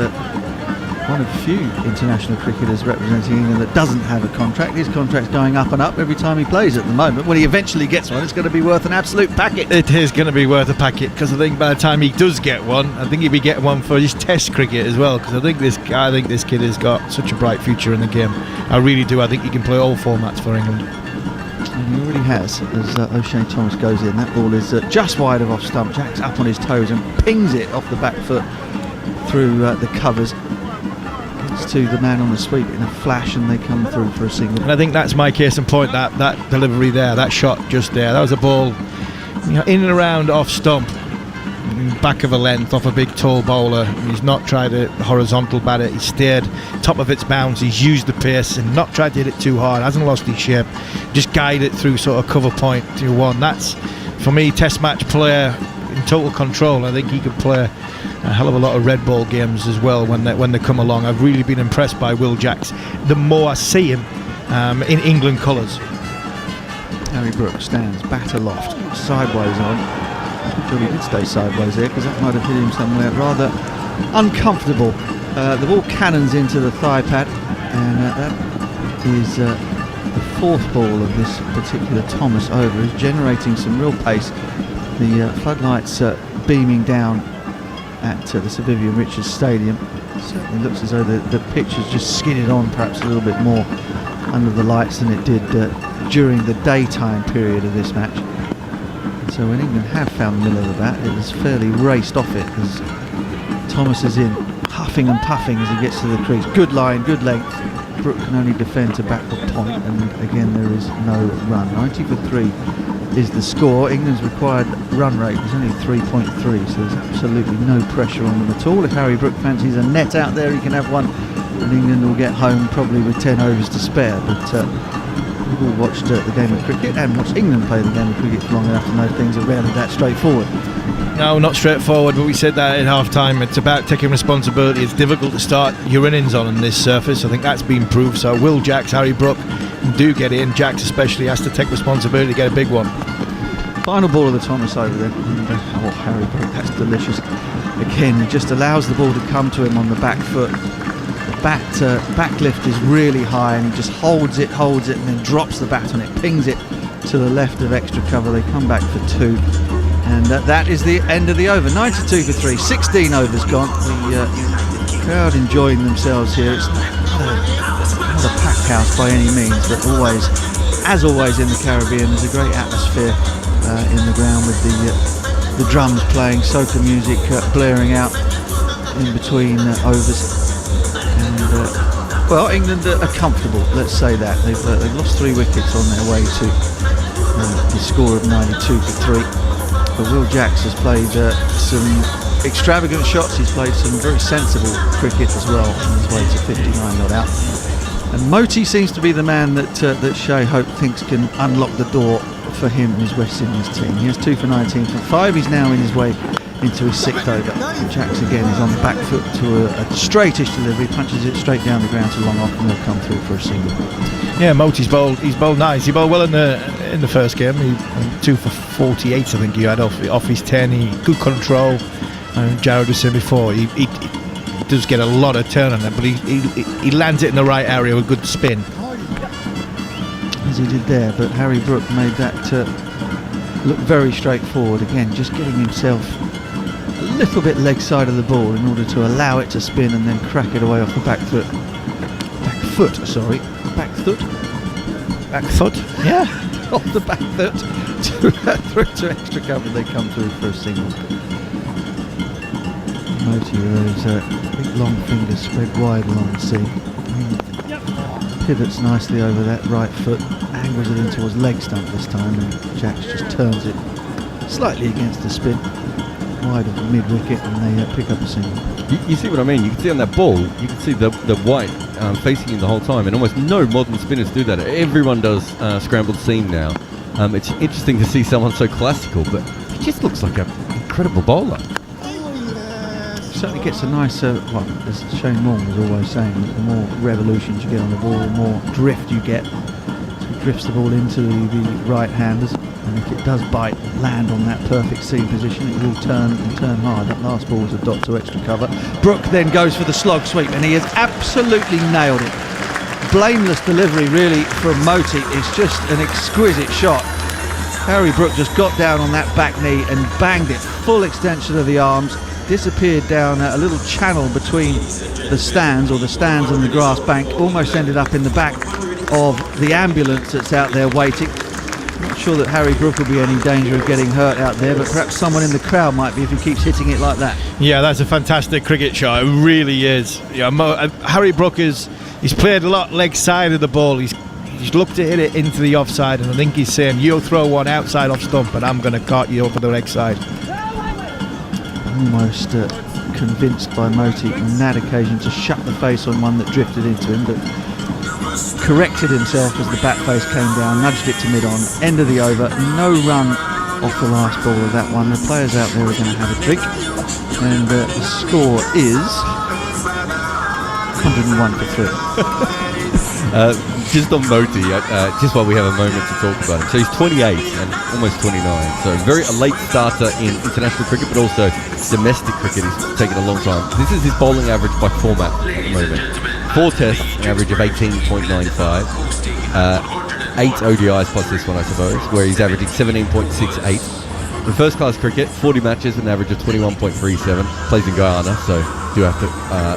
one of few international cricketers representing England that doesn't have a contract. His contract's going up and up every time he plays at the moment. When he eventually gets one, it's going to be worth an absolute packet. It is going to be worth a packet, because I think by the time he does get one, I think he'll be getting one for his Test cricket as well, because I think this kid has got such a bright future in the game. I really do. I think he can play all formats for England. And he already has, as O'Shane Thomas goes in. That ball is just wide of off stump. Jack's up on his toes and pings it off the back foot through the covers. To the man on the sweep in a flash, and they come through for a single. And I think that's my case in point, that delivery there, that shot just there, that was a ball in and around off stump, back of a length off a big tall bowler. He's not tried a horizontal bat it, he's stayed top of its bounce, he's used the pace and not tried to hit it too hard, hasn't lost his shape, just guide it through sort of cover point to one. That's, for me, Test match player in total control. I think he could play a hell of a lot of red ball games as well when they come along. I've really been impressed by Will Jax the more I see him in England colours. Harry Brook stands bat aloft, sideways on. I'm sure he did stay sideways there, because that might have hit him somewhere rather uncomfortable. The ball cannons into the thigh pad, and that is the fourth ball of this particular Thomas over. He's generating some real pace. The floodlights beaming down at the Sir Vivian Richards Stadium. Certainly looks as though the pitch has just skidded on perhaps a little bit more under the lights than it did during the daytime period of this match. And so when England have found the middle of the bat, it was fairly raced off it, as Thomas is in huffing and puffing as he gets to the crease. Good line, good length. Brook can only defend to backward point, and again there is no run. 90 for 3 is the score. England's required run rate is only 3.3, so there's absolutely no pressure on them at all. If Harry Brook fancies a net out there, he can have one, and England will get home probably with 10 overs to spare. But we've all watched the game of cricket and watched England play the game of cricket for long enough to know things are rarely that straightforward. No, not straightforward, but we said that at half-time. It's about taking responsibility. It's difficult to start your innings on this surface. I think that's been proved. So Will Jacks, Harry Brook do get in. Jacks especially has to take responsibility to get a big one. Final ball of the Thomas over there. Oh, Harry Brook, that's delicious. Again, he just allows the ball to come to him on the back foot. The back lift is really high, and he just holds it, and then drops the bat on it, pings it to the left of extra cover. They come back for 2. And that is the end of the over. 92 for 3, 16 overs gone. The crowd enjoying themselves here. It's not a packed house by any means, but always, as always in the Caribbean, there's a great atmosphere in the ground with the drums playing, soca music blaring out in between overs. And well, England are comfortable. Let's say that they've lost 3 wickets on their way to the score of 92 for 3. But Will Jacks has played some extravagant shots. He's played some very sensible cricket as well on his way to 59 not out. And Moti seems to be the man that Shea Hope thinks can unlock the door for him and his West Indies team. He has 2 for 19 for 5. He's now in his way into his 6th over. Jacks again is on the back foot to a straightish delivery, punches it straight down the ground to long off, and they'll come through for a single. Yeah, Moti's bowled. He's bowled nice. He bowled well in the first game. 2 for 48, I think he had off his 10. Good control. And Jared was saying before, he does get a lot of turn on it, but he lands it in the right area with good spin. As he did there, but Harry Brook made that look very straightforward. Again, just getting himself a little bit leg side of the ball in order to allow it to spin and then crack it away off the back foot. Yeah, off the back foot through to extra cover. They come through for a single. Moti with those big long fingers spread wide along the seam. Pivots nicely over that right foot, angles it in towards leg stump this time, and Jacks just turns it slightly against the spin, wide of the mid wicket, and they pick up a single. You see what I mean? You can see on that ball, you can see the white facing him the whole time, and almost no modern spinners do that. Everyone does scrambled seam now. It's interesting to see someone so classical, but he just looks like an incredible bowler. Certainly gets a nice, well, as Shane Warne was always saying, the more revolutions you get on the ball, the more drift you get. So he drifts the ball into the right-handers, and if it does bite, land on that perfect seam position, it will turn hard. That last ball was a dot to extra cover. Brook then goes for the slog sweep, and he has absolutely nailed it. Blameless delivery, really, from Moti. It's just an exquisite shot. Harry Brook just got down on that back knee and banged it, full extension of the arms. Disappeared down a little channel between the stands and the grass bank, almost ended up in the back of the ambulance that's out there waiting. Not sure that Harry Brook will be any danger of getting hurt out there, but perhaps someone in the crowd might be if he keeps hitting it like that. Yeah, that's a fantastic cricket shot. It really is. Yeah, Harry Brook he's played a lot leg side of the ball. He's looked to hit it into the offside, and I think he's saying, you'll throw one outside off stump and I'm going to cart you over the leg side. Almost convinced by Moti on that occasion to shut the face on one that drifted into him, but corrected himself as the bat face came down, nudged it to mid-on, end of the over, no run off the last ball of that one. The players out there are going to have a drink, and the score is 101 for 3. Just on Moti, just while we have a moment to talk about him. So he's 28 and almost 29. So very a late starter in international cricket, but also domestic cricket. He's taken a long time. This is his bowling average by format at the moment. 4 tests, an average of 18.95. 8 ODIs plus this one, I suppose, where he's averaging 17.68. In first class cricket, 40 matches, an average of 21.37. Plays in Guyana, so do have to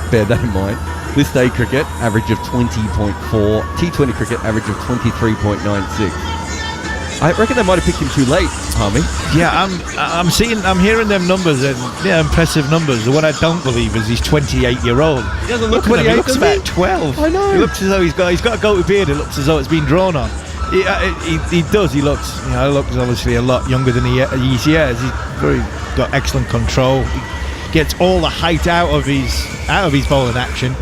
bear that in mind. This day cricket, average of 20.4. T20 cricket, average of 23.96. I reckon they might have picked him too late, Harmy. Yeah, I'm hearing them numbers, and yeah, impressive numbers. The one I don't believe is he's 28-year-old. He doesn't look 28. He looks about he? 12. I know. He looks as though he's got a goatee beard. It looks as though it's been drawn on. He does. He looks, looks obviously a lot younger than he is. He's got excellent control. He gets all the height out of his bowling action.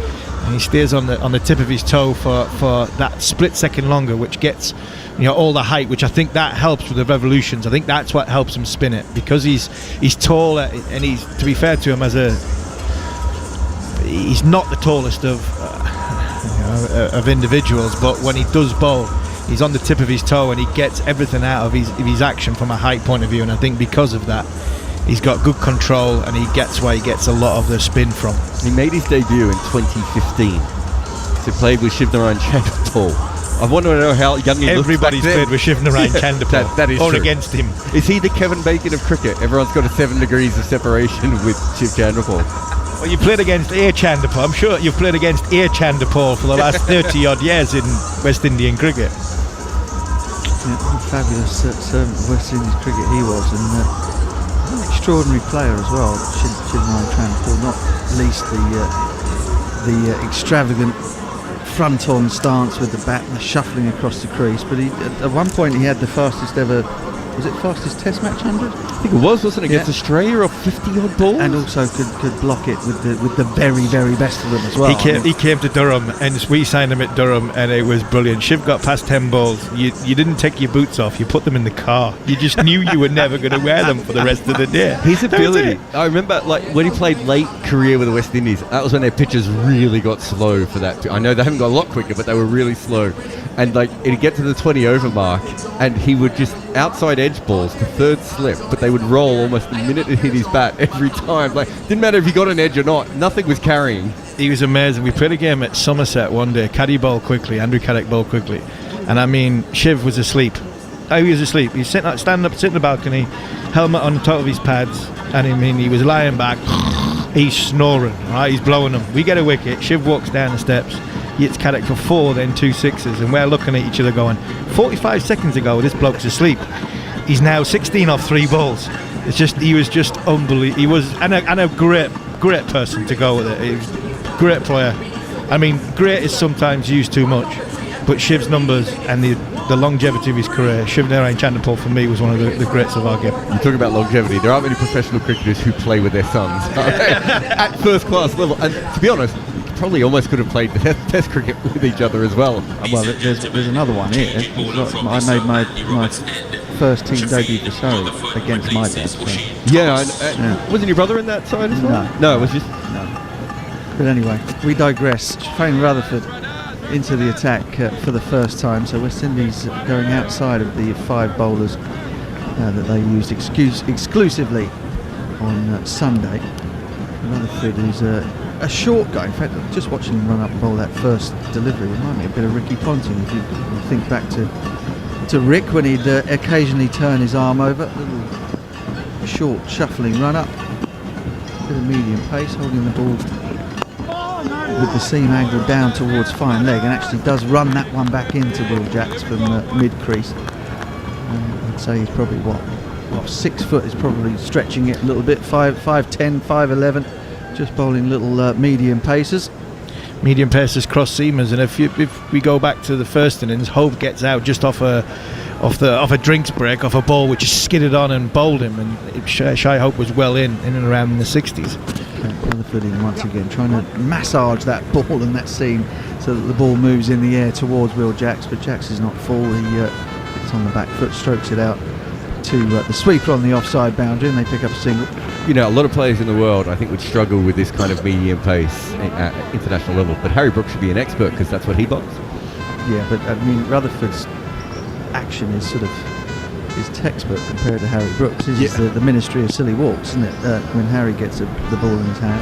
And he stays on the tip of his toe for that split second longer, which gets all the height, which I think that helps with the revolutions. I think that's what helps him spin it, because he's taller, and he's, to be fair to him, he's not the tallest of individuals, but when he does bowl, he's on the tip of his toe and he gets everything out of his action from a height point of view. And I think because of that, he's got good control, and he gets where he gets a lot of the spin from. He made his debut in 2015. So he played with Shivnarine Chanderpaul. I want to know how young he looks. Everybody's played with Shivnarine Chanderpaul. That is or true. against him. Is he the Kevin Bacon of cricket? Everyone's got a 7 degrees of separation with Shiv Chanderpaul. Well, you played against Air Chanderpaul. I'm sure you've played against Air Chanderpaul for the last 30 odd years in West Indian cricket. Yeah, what a fabulous servant of West Indies cricket he was, and an extraordinary player as well. Shivnarine Chanderpaul, not least the extravagant front-on stance with the bat and the shuffling across the crease. But at one point he had the fastest ever. Was it fastest Test match 100? I think it wasn't it? Against Australia of 50-odd balls? And also could block it with the very, very best of them as well. He came to Durham, and we signed him at Durham, and it was brilliant. Shiv got past 10 balls. You didn't take your boots off, you put them in the car. You just knew you were never going to wear them for the rest of the day. His ability. I remember when he played late career with the West Indies, that was when their pitches really got slow for that. I know they haven't got a lot quicker, but they were really slow. And it'd get to the 20 over mark, and he would just outside edge balls to third slip, but they would roll almost the minute it hit his bat every time. Didn't matter if he got an edge or not, nothing was carrying. He was amazing. We played a game at Somerset one day. Caddy bowled quickly, Andrew Caddick bowled quickly, and I mean, Shiv was asleep. He was asleep. He's standing up, sitting in the balcony, helmet on the top of his pads, and I mean, he was lying back. He's snoring, right? He's blowing them. We get a wicket. Shiv walks down the steps. He hits Caddick for 4, then 2 sixes, and we're looking at each other going, 45 seconds ago, this bloke's asleep. He's now 16 off 3 balls. He was just unbelievable. He was and a great person to go with it. He was a great player. I mean, great is sometimes used too much, but Shiv's numbers and the longevity of his career, Shivnarine Chanderpaul for me was one of the greats of our game. You talk about longevity. There aren't many professional cricketers who play with their sons at first class level. And to be honest, probably almost could have played test cricket with each other as well. Well, there's another one here. I made my first team debut for Surrey against my dad. So. Yeah. Wasn't your brother in that side as well? No, it was just... No. But anyway, we digress. Fane Rutherford into the attack for the first time. So West Indies going outside of the 5 bowlers that they used exclusively on Sunday. Rutherford is a short guy. In fact, just watching him run up and bowl that first delivery reminded me a bit of Ricky Ponting. If you think back to Rick when he'd occasionally turn his arm over, a little short shuffling run up, bit of medium pace, holding the ball with the seam angled down towards fine leg, and actually does run that one back into Will Jacks from mid crease. I'd say he's probably 6 foot is probably stretching it a little bit. 5'10", 5'11", just bowling little medium paces. Medium paces, cross seamers, and if we go back to the first innings, Hope gets out just off a drinks break, off a ball which skidded on and bowled him, and Shai Hope was well in and around in the 60s. Rutherford in once again, trying to massage that ball and that seam so that the ball moves in the air towards Will Jacks, but Jacks is not full. He gets on the back foot, strokes it out to the sweeper on the offside boundary, and they pick up a single. You know, a lot of players in the world, I think, would struggle with this kind of medium pace at international level. But Harry Brooks should be an expert because that's what he bowls. Yeah, but I mean, Rutherford's action is textbook compared to Harry Brooks. This is the ministry of silly walks, isn't it? When Harry gets the ball in his hand,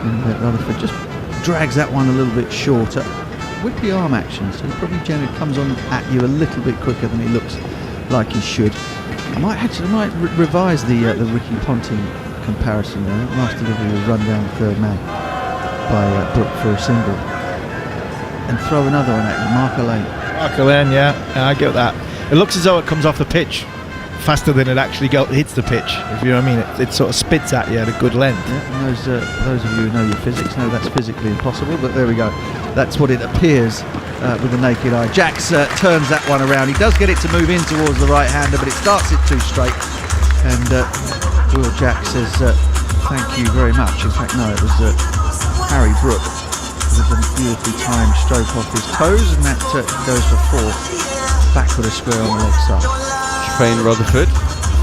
and Rutherford just drags that one a little bit shorter with the arm action. So he probably generally comes on at you a little bit quicker than he looks like he should. I might revise the Ricky Ponting comparison there. Last delivery was run down the third man by Brook for a single, and throw another one at you, Mark Lane. Mark Lane, yeah, I get that. It looks as though it comes off the pitch faster than it actually hits the pitch. If you know what I mean, it sort of spits at you at a good length. Yeah, and those of you who know your physics know that's physically impossible. But there we go. That's what it appears with the naked eye. Jacks turns that one around. He does get it to move in towards the right-hander, but it starts it too straight. And Will Jacks says, thank you very much. In fact, no, it was Harry Brooke with a beautifully timed stroke off his toes, and that goes for 4. Backward a square on the leg side. Shane Rutherford,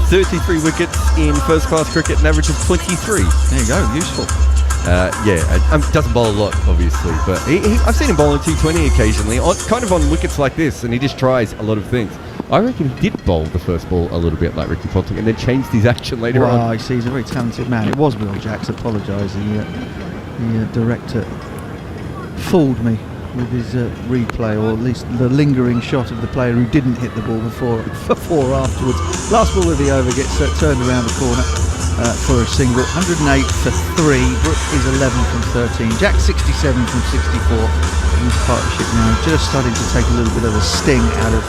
33 wickets in first-class cricket, an average of 23. There you go, useful. Doesn't bowl a lot, obviously, but I've seen him bowl in T20 occasionally, kind of on wickets like this, and he just tries a lot of things. I reckon he did bowl the first ball a little bit like Ricky Ponting and then changed his action later on. I see, he's a very talented man. It was Will Jacks, apologising. The director fooled me with his replay, or at least the lingering shot of the player who didn't hit the ball before afterwards. Last ball of the over gets turned around the corner for a single. 108 for 3. Brooke is 11 from 13. Jack 67 from 64. And this partnership now just starting to take a little bit of a sting out of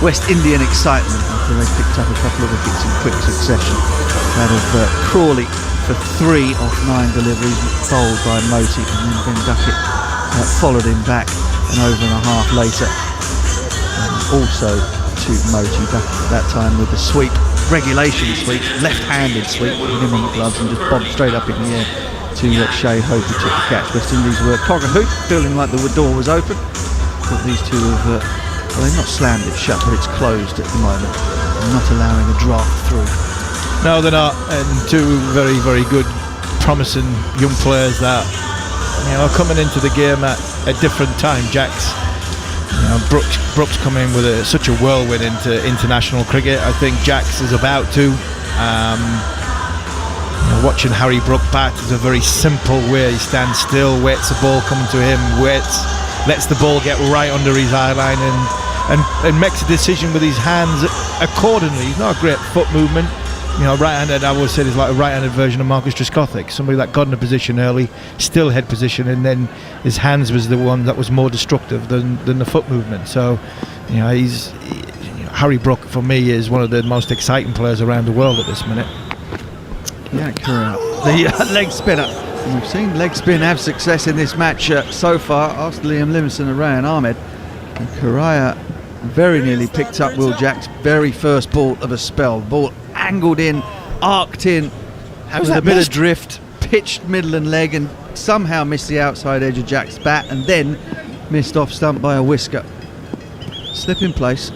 West Indian excitement after they picked up a couple of wickets in quick succession. Out of Crawley for 3 off 9 deliveries, bowled by Moti, and then Ben Duckett followed him back an over and a half later. And also to Moti, Duckett at that time with the sweep, regulation sweep, left-handed sweep, minimum gloves, and just bobbed straight up in the air to Shea Hope, who took the catch. West Indies were cog a hoop, feeling like the door was open, but these two have they've not slammed it shut, but it's closed at the moment, and not allowing a draft through. No, they're not, and two very, very good, promising young players that are coming into the game at a different time. Jack's, Brooks coming in with such a whirlwind into international cricket. I think Jack's is about to. Watching Harry Brook bat is a very simple way. He stands still, waits the ball coming to him, lets the ball get right under his eye line, and makes a decision with his hands accordingly. He's not a great foot movement. Right-handed, I always said, is like a right-handed version of Marcus Trescothick. Somebody that got in a position early, still head position, and then his hands was the one that was more destructive than the foot movement. So, Harry Brook for me is one of the most exciting players around the world at this minute. Yeah, correct. The leg spinner. And we've seen leg spin have success in this match so far. Asked Liam Livingston and Rayan Ahmed. And Correa very nearly picked up Will Jack's very first ball of a spell. Ball angled in, arced in, with a bit of drift, pitched middle and leg, and somehow missed the outside edge of Jack's bat, and then missed off stump by a whisker. Slip in place.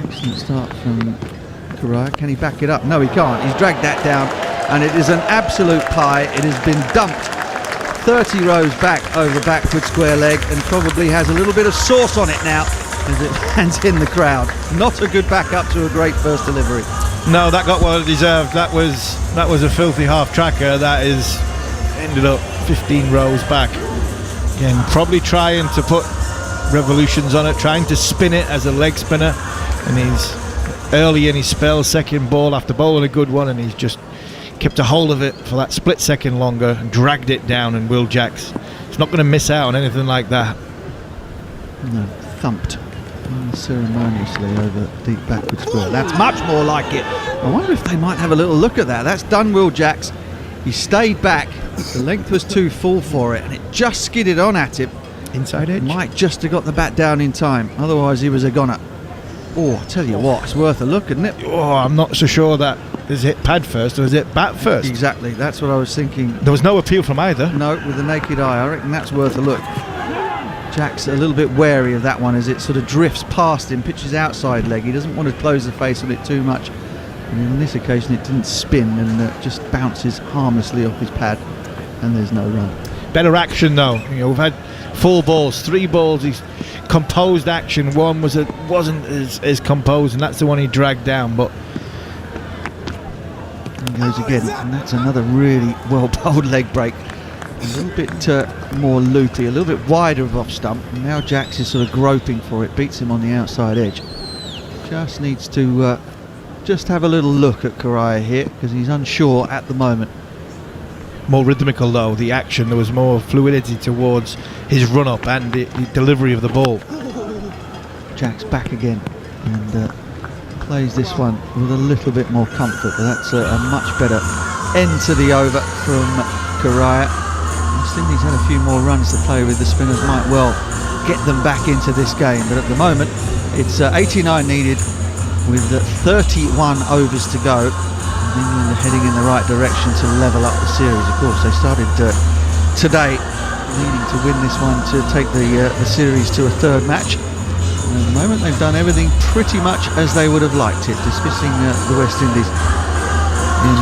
Excellent start from Correa. Can he back it up? No, he can't. He's dragged that down, and it is an absolute pie. It has been dumped 30 rows back over backward square leg, and probably has a little bit of sauce on it now as it lands in the crowd. Not a good backup to a great first delivery. No, that got what it deserved. That was a filthy half tracker. That is ended up 15 rows back. Again, probably trying to put revolutions on it, trying to spin it as a leg spinner, and he's early in his spell, second ball after bowling a good one, and he's just kept a hold of it for that split second longer and dragged it down, and Will Jacks is not going to miss out on anything like that. No, thumped ceremoniously over deep backward square. That's much more like it. I wonder if they might have a little look at that. That's done Will Jacks. He stayed back. The length was too full for it, and it just skidded on at him. Inside edge. Might just have got the bat down in time. Otherwise, he was a goner. Oh, I tell you what, it's worth a look, isn't it? Oh, I'm not so sure that is it pad first or is it bat first. Exactly, that's what I was thinking. There was no appeal from either. No, with the naked eye, I reckon that's worth a look. Jack's a little bit wary of that one as it sort of drifts past him, pitches outside leg. He doesn't want to close the face on it too much. And in this occasion, it didn't spin and just bounces harmlessly off his pad, and there's no run. Better action though. We've had 4 balls, 3 balls. He's composed action. One wasn't as composed, and that's the one he dragged down. But he goes again, and that's another really well bowled leg break. A little bit more loopy, a little bit wider of off stump. And now Jacks is sort of groping for it, beats him on the outside edge. Just needs to just have a little look at Correa here, because he's unsure at the moment. More rhythmical though, the action. There was more fluidity towards his run up and the delivery of the ball. Jack's back again and plays this one with a little bit more comfort, but that's a much better end to the over from Correa. West Indies had a few more runs to play with. The spinners might well get them back into this game, but at the moment it's 89 needed with 31 overs to go. England are heading in the right direction to level up the series. Of course, they started today needing to win this one to take the series to a third match. And at the moment, they've done everything pretty much as they would have liked it, dismissing the West Indies in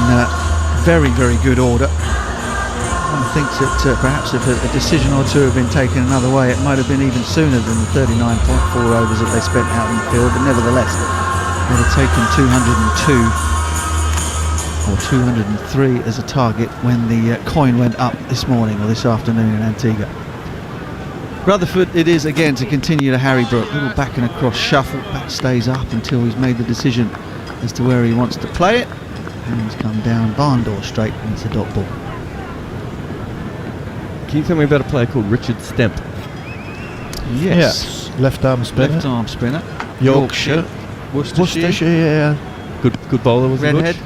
very, very good order. One thinks that perhaps if a decision or two had been taken another way, it might have been even sooner than the 39.4 overs that they spent out in the field, but nevertheless, they'd have taken 202 or 203 as a target when the coin went up this morning or this afternoon in Antigua. Rutherford it is again to continue to harry Brook. Little back and across shuffle. Bat stays up until he's made the decision as to where he wants to play it. And he's come down barn door straight and it's a dot ball. Can you tell me about a player called Richard Stemp? Yes. Left arm spinner. Left arm spinner. Yorkshire. Worcestershire. Yeah. Good bowler, was he? Redhead.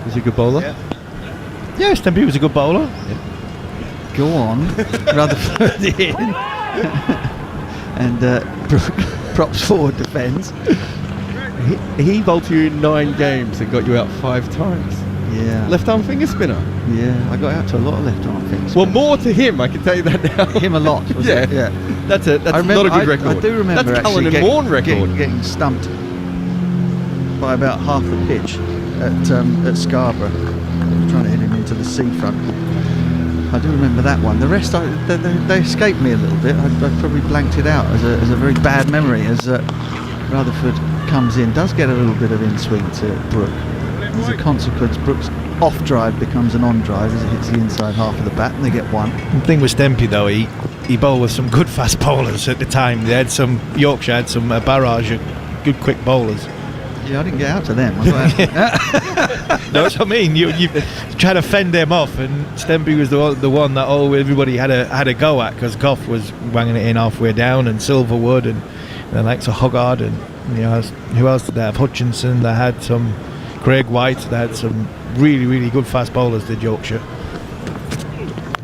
Was he a good bowler? Yeah, Stempy was a good bowler. Yeah. Go on. Rutherford in. And Brook props forward, defends. He bowled you in 9 games and got you out 5 times. Yeah. Left arm finger spinner. Yeah, I got out to a lot of left arm fingers. Well, more to him, I can tell you that now. Him a lot. Was Yeah. it? Yeah. That's not a good record. I do remember That's actually Cullen and Warren record. getting stumped by about half the pitch at Scarborough. Trying to hit him into the seafront. I do remember that one. The rest, they escaped me a little bit. I probably blanked it out as a very bad memory as Rutherford comes in. Does get a little bit of in-swing to Brook. As a consequence, Brook's off-drive becomes an on-drive as it hits the inside half of the bat and they get one. The thing with Stempy though, he bowled with some good fast bowlers at the time. They had Yorkshire had some barrage of good quick bowlers. Yeah, I didn't get out to them. No, that's what I mean. You try to fend them off, and Stempy was the one that everybody had a go at because Gough was wanging it in halfway down, and Silverwood, and the likes of Hoggard, and who else did they have? Hutchinson. They had some Craig White. They had some really, really good fast bowlers. Did Yorkshire?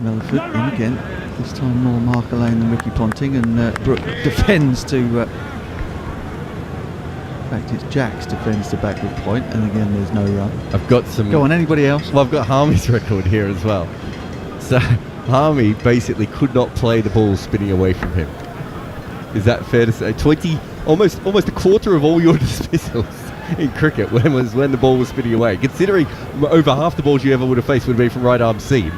Rutherford in again. This time more Mark Lane than Ricky Ponting, and Brook defends to. In fact, it's Jacks defends to backward point, and again there's no run. I've got some. Go on, anybody else? Well, I've got Harmy's record here as well. So Harmy basically could not play the ball spinning away from him. Is that fair to say? Almost a quarter of all your dismissals in cricket when the ball was spinning away. Considering over half the balls you ever would have faced would be from right arm seam.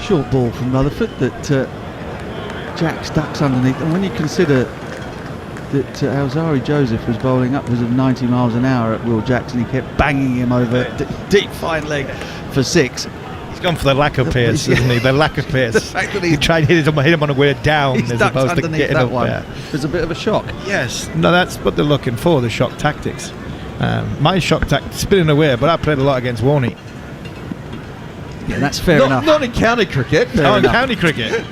Short ball from Rutherford that Jacks ducks underneath, and when you consider that Alzari Joseph was bowling upwards of 90 miles an hour at Will Jackson, he kept banging him over deep fine leg for 6. He's gone for the lack of pace, isn't he? The lack of pace. The fact that he tried to hit him on a way down he's as ducked opposed to underneath getting that up one. there. It's a bit of a shock. Yes, no, that's what they're looking for, the shock tactics. My shock tactics, spinning away, but I played a lot against Warney. Yeah, that's fair enough. Not in county cricket. In county cricket.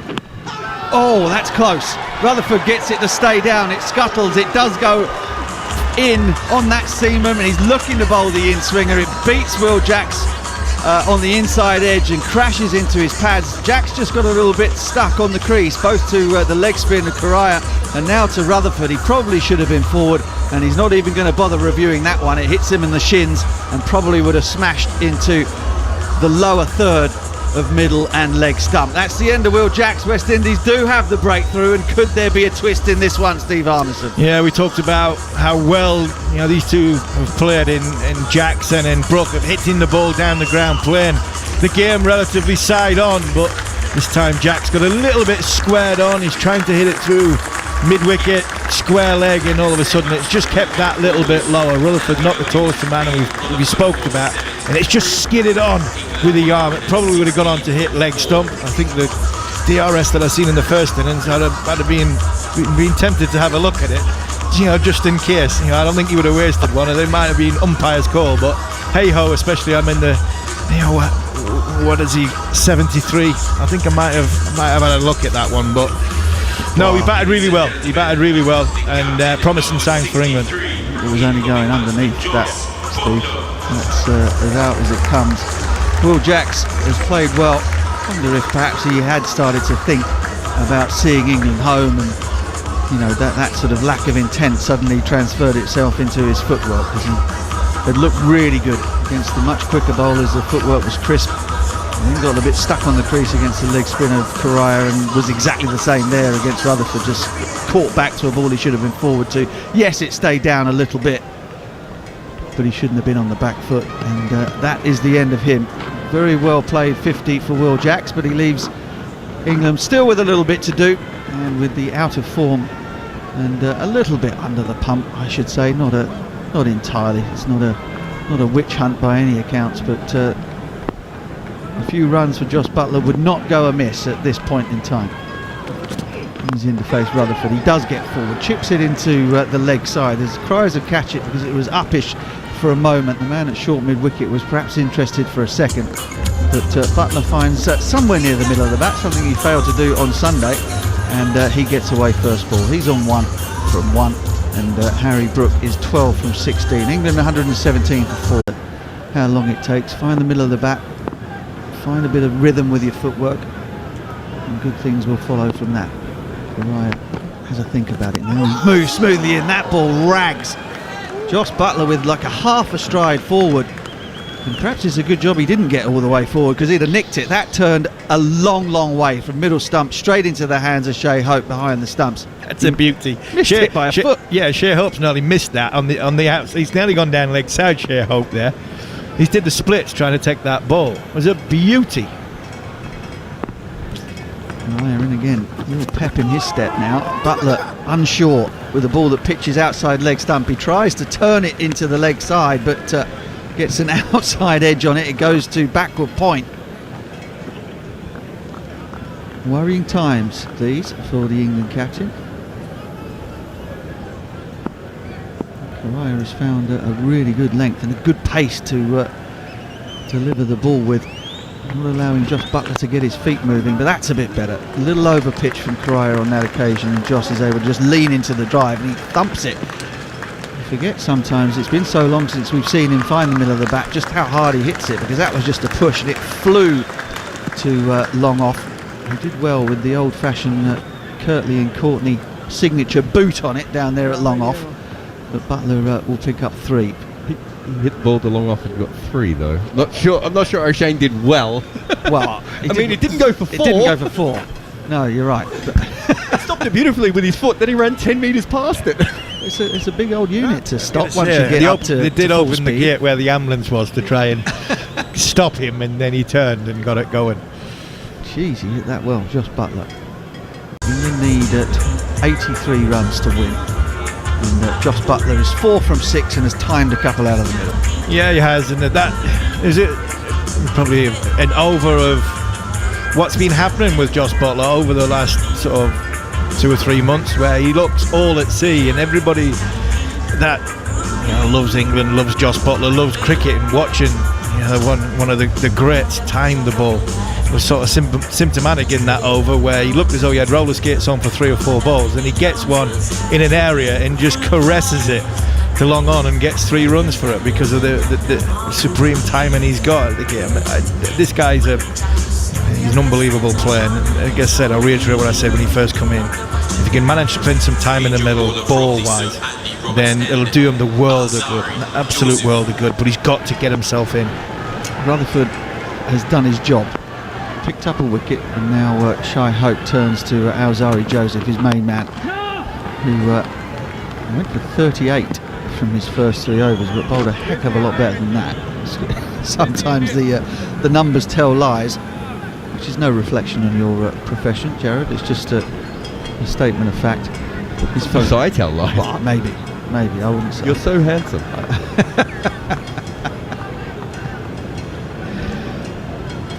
Oh, that's close. Rutherford gets it to stay down. It scuttles. It does go in on that seamum, and he's looking to bowl the in-swinger. It beats Will Jacks on the inside edge and crashes into his pads. Jacks just got a little bit stuck on the crease, both to the leg spin of Correa and now to Rutherford. He probably should have been forward, and he's not even going to bother reviewing that one. It hits him in the shins and probably would have smashed into the lower third of middle and leg stump. That's the end of Will Jacks. West Indies do have the breakthrough, and could there be a twist in this one, Steve Armisen? Yeah, we talked about how well these two have played in Jackson and Brook of hitting the ball down the ground, playing the game relatively side on, but this time Jack's got a little bit squared on. He's trying to hit it through mid-wicket, square leg, and all of a sudden it's just kept that little bit lower. Rutherford, not the tallest man we spoke about, and it's just skidded on with the arm. It probably would have gone on to hit leg stump. I think the DRS that I've seen in the first innings, I'd have been tempted to have a look at it, just in case. I don't think he would have wasted one. It might have been umpire's call, but hey ho, especially I'm in the, what is he, 73? I think I might have had a look at that one, but no, he batted really well. And promising signs for England. It was only going underneath that, Steve. That's as out as it comes. Will Jacks has played well. I wonder if perhaps he had started to think about seeing England home, and that sort of lack of intent suddenly transferred itself into his footwork, because he had looked really good against the much quicker bowlers. The footwork was crisp, He got a bit stuck on the crease against the leg spin of Correa and was exactly the same there against Rutherford, just caught back to a ball he should have been forward to. Yes, it stayed down a little bit, but he shouldn't have been on the back foot, and that is the end of him. Very well played 50 for Will Jacks, but he leaves England still with a little bit to do, and with the out of form and a little bit under the pump, I should say. Not entirely. It's not a witch hunt by any accounts, but a few runs for Josh Butler would not go amiss at this point in time. He's in to face Rutherford. He does get forward, chips it into the leg side. There's cries of catch it because it was uppish for a moment. The man at short mid-wicket was perhaps interested for a second, but Butler finds somewhere near the middle of the bat, something he failed to do on Sunday, and he gets away first ball. He's on 1 from 1, and Harry Brook is 12 from 16. England 117 for 4. How long it takes. Find the middle of the bat, find a bit of rhythm with your footwork, and good things will follow from that. Correa has a think about it now. Moves smoothly in. That ball rags. Josh Butler with like a half a stride forward, and perhaps it's a good job he didn't get all the way forward, because he'd have nicked it. That turned a long way from middle stump straight into the hands of Shea Hope behind the stumps. That's a beauty. Missed it by a foot. Yeah, Shea Hope's nearly missed that on the outs. He's nearly gone down leg side, Shea Hope there. He did the splits trying to take that ball. It was a beauty. In again, a little pep in his step now. Butler unsure with a ball that pitches outside leg stump. He tries to turn it into the leg side, but gets an outside edge on it. It goes to backward point. Worrying times these for the England captain. Correa has found a really good length and a good pace to deliver the ball with. Not allowing Josh Butler to get his feet moving, but that's a bit better. A little over pitch from Correa on that occasion, and Josh is able to just lean into the drive and he thumps it. You forget sometimes, it's been so long since we've seen him find the middle of the bat, just how hard he hits it, because that was just a push and it flew to long off. He did well with the old-fashioned Kirtley and Courtney signature boot on it down there at long off, but Butler will pick up 3. He hit the ball to long off and got 3 though. I'm not sure O'Shane did well. Well, it didn't go for 4. It didn't go for 4. No, you're right. He stopped it beautifully with his foot. Then he ran 10 metres past it. It's a big old unit to stop once you get up to. They did to full open speed. the gate where the ambulance was to try and stop him, and then he turned and got it going. Jeez, he hit that well, Josh Butler. You need 83 runs to win. And Josh Butler is 4 from 6 and has timed a couple out of the middle. Yeah, he has, and that is it. Probably an over of what's been happening with Josh Butler over the last sort of 2 or 3 months, where he looks all at sea, and everybody that loves England, loves Josh Butler, loves cricket, and watching one of the greats time the ball. It was sort of symptomatic in that over, where he looked as though he had roller skates on for 3 or 4 balls, and he gets one in an area and just caresses it to long on and gets 3 runs for it because of the supreme timing he's got. This guy's he's an unbelievable player, and like I said, I'll reiterate what I said when he first come in. If he can manage to spend some time in the middle ball wise, then it'll do him the world of good, an absolute world of good, but he's got to get himself in. Rutherford has done his job, picked up a wicket, and now Shai Hope turns to Alzari Joseph, his main man, who went for 38 from his first 3 overs, but bowled a heck of a lot better than that. Sometimes the numbers tell lies, which is no reflection on your profession, Jared. It's just a statement of fact. Sometimes I tell lies. Well, maybe I wouldn't say. You're so handsome.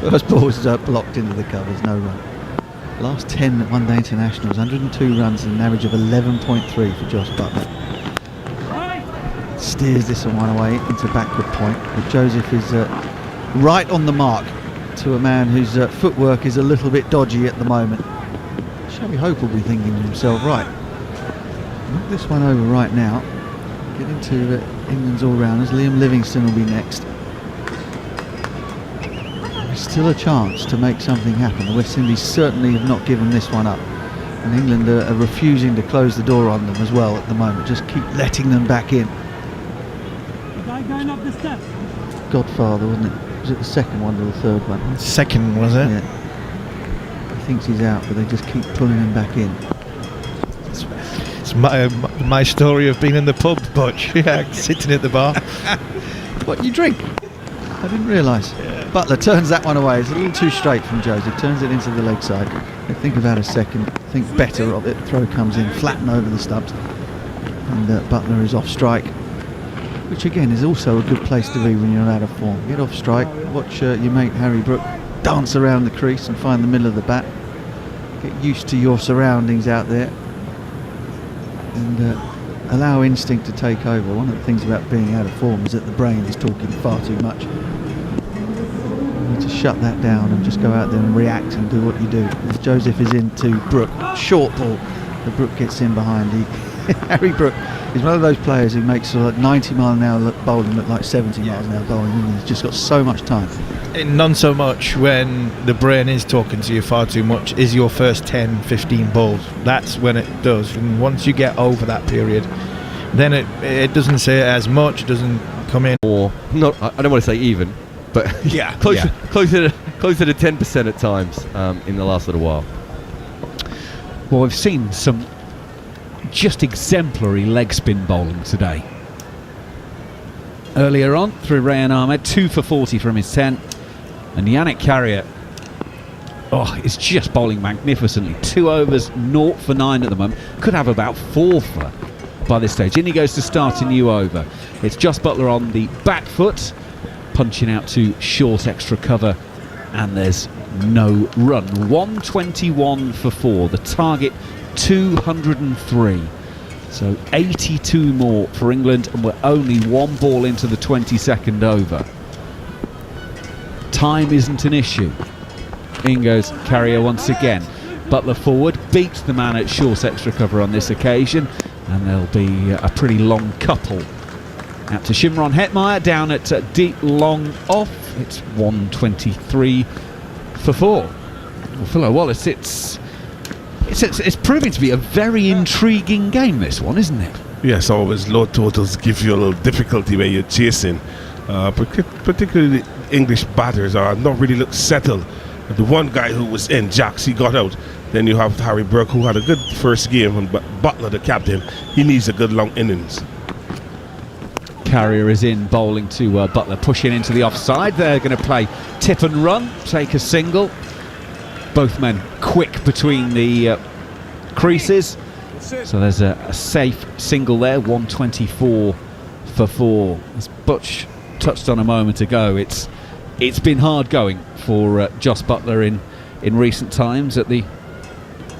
First ball was blocked into the covers, no run. Last 10 one-day internationals, 102 runs and an average of 11.3 for Josh Butler. Steers this one away into backward point, but Joseph is right on the mark to a man whose footwork is a little bit dodgy at the moment. Shabby Hope will be thinking to himself, right, knock this one over right now, get into England's all-rounders. Liam Livingstone will be next. There's still a chance to make something happen. The West Indies certainly have not given this one up, and England are refusing to close the door on them as well at the moment, just keep letting them back in. The guy going up the steps. Godfather, wasn't it? Was it the second one or the third one? Second, was it? Yeah. He thinks he's out, but they just keep pulling him back in. It's my story of being in the pub, Butch. Yeah, sitting at the bar. What, you drink? I didn't realise. Yeah. Butler turns that one away. It's a little too straight from Joseph. Turns it into the leg side. They think about a second. Think better of it. Throw comes in, flatten over the stubs. And Butler is off strike. Which again is also a good place to be when you're out of form. Get off strike. Watch your mate Harry Brook dance around the crease and find the middle of the bat. Get used to your surroundings out there. And allow instinct to take over. One of the things about being out of form is that the brain is talking far too much. You need to shut that down and just go out there and react and do what you do. As Joseph is into Brook, short ball, the Brook gets in behind. Harry Brook is one of those players who makes sort of 90 mile an hour bowling look like 70 miles an hour bowling, and he's just got so much time. None so much when the brain is talking to you far too much is your first 10, 15 balls. That's when it does. And once you get over that period, then it doesn't say it as much, it doesn't come in. Or not, I don't want to say even, but closer to 10% at times in the last little while. Well, we've seen some just exemplary leg spin bowling today. Earlier on, through Rayan Ahmed, 2 for 40 from his 10. And Yannick Carrier, is just bowling magnificently. 2 overs, 0 for 9 at the moment. Could have about 4 for by this stage. In he goes to start a new over. It's Jos Buttler on the back foot, punching out to short extra cover, and there's no run. 121 for 4. The target 203. So 82 more for England, and we're only 1 ball into the 22nd over. Time isn't an issue. In goes Carrier once again. Butler forward, beats the man at short extra cover on this occasion, and there'll be a pretty long couple. Out to Shimron Hetmeyer, down at deep long off. It's 123 for 4. Well, Philo Wallace, it's proving to be a very intriguing game, this one, isn't it? Yes, always low totals give you a little difficulty when you're chasing. Particularly the English batters are not really look settled. The one guy who was in, Jacks, he got out. Then you have Harry Brook, who had a good first game, but Butler, the captain, he needs a good long innings. Carrier is in, bowling to Butler, pushing into the offside. They're going to play tip and run, take a single. Both men quick between the creases. So there's a safe single there, 124 for 4. As Butch touched on a moment ago, it's been hard going for Jos Buttler in recent times. At the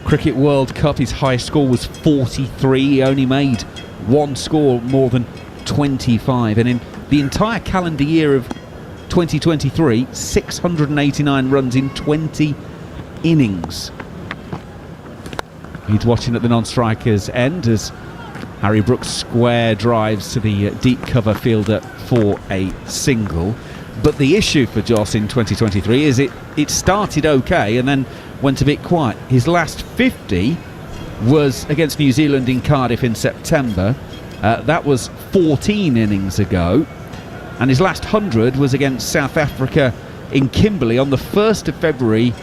Cricket World Cup, his highest score was 43. He only made 1 score more than 25, and in the entire calendar year of 2023, 689 runs in 20 innings. He's watching at the non-striker's end as Harry Brook square drives to the deep cover fielder for a single. But the issue for Jos in 2023 is it started okay and then went a bit quiet. His last 50 was against New Zealand in Cardiff in September. That was 14 innings ago. And his last 100 was against South Africa in Kimberley on the 1st of February,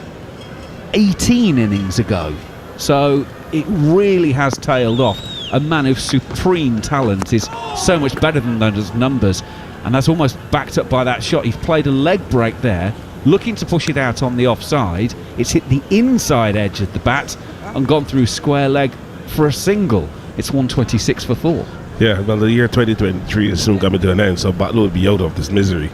18 innings ago. So it really has tailed off. A man of supreme talent is so much better than those numbers, and that's almost backed up by that shot. He's played a leg break there, looking to push it out on the offside. It's hit the inside edge of the bat and gone through square leg for a single. It's 126 for 4. Yeah, well, the year 2023 is soon coming to an end, so Butler will be out of this misery.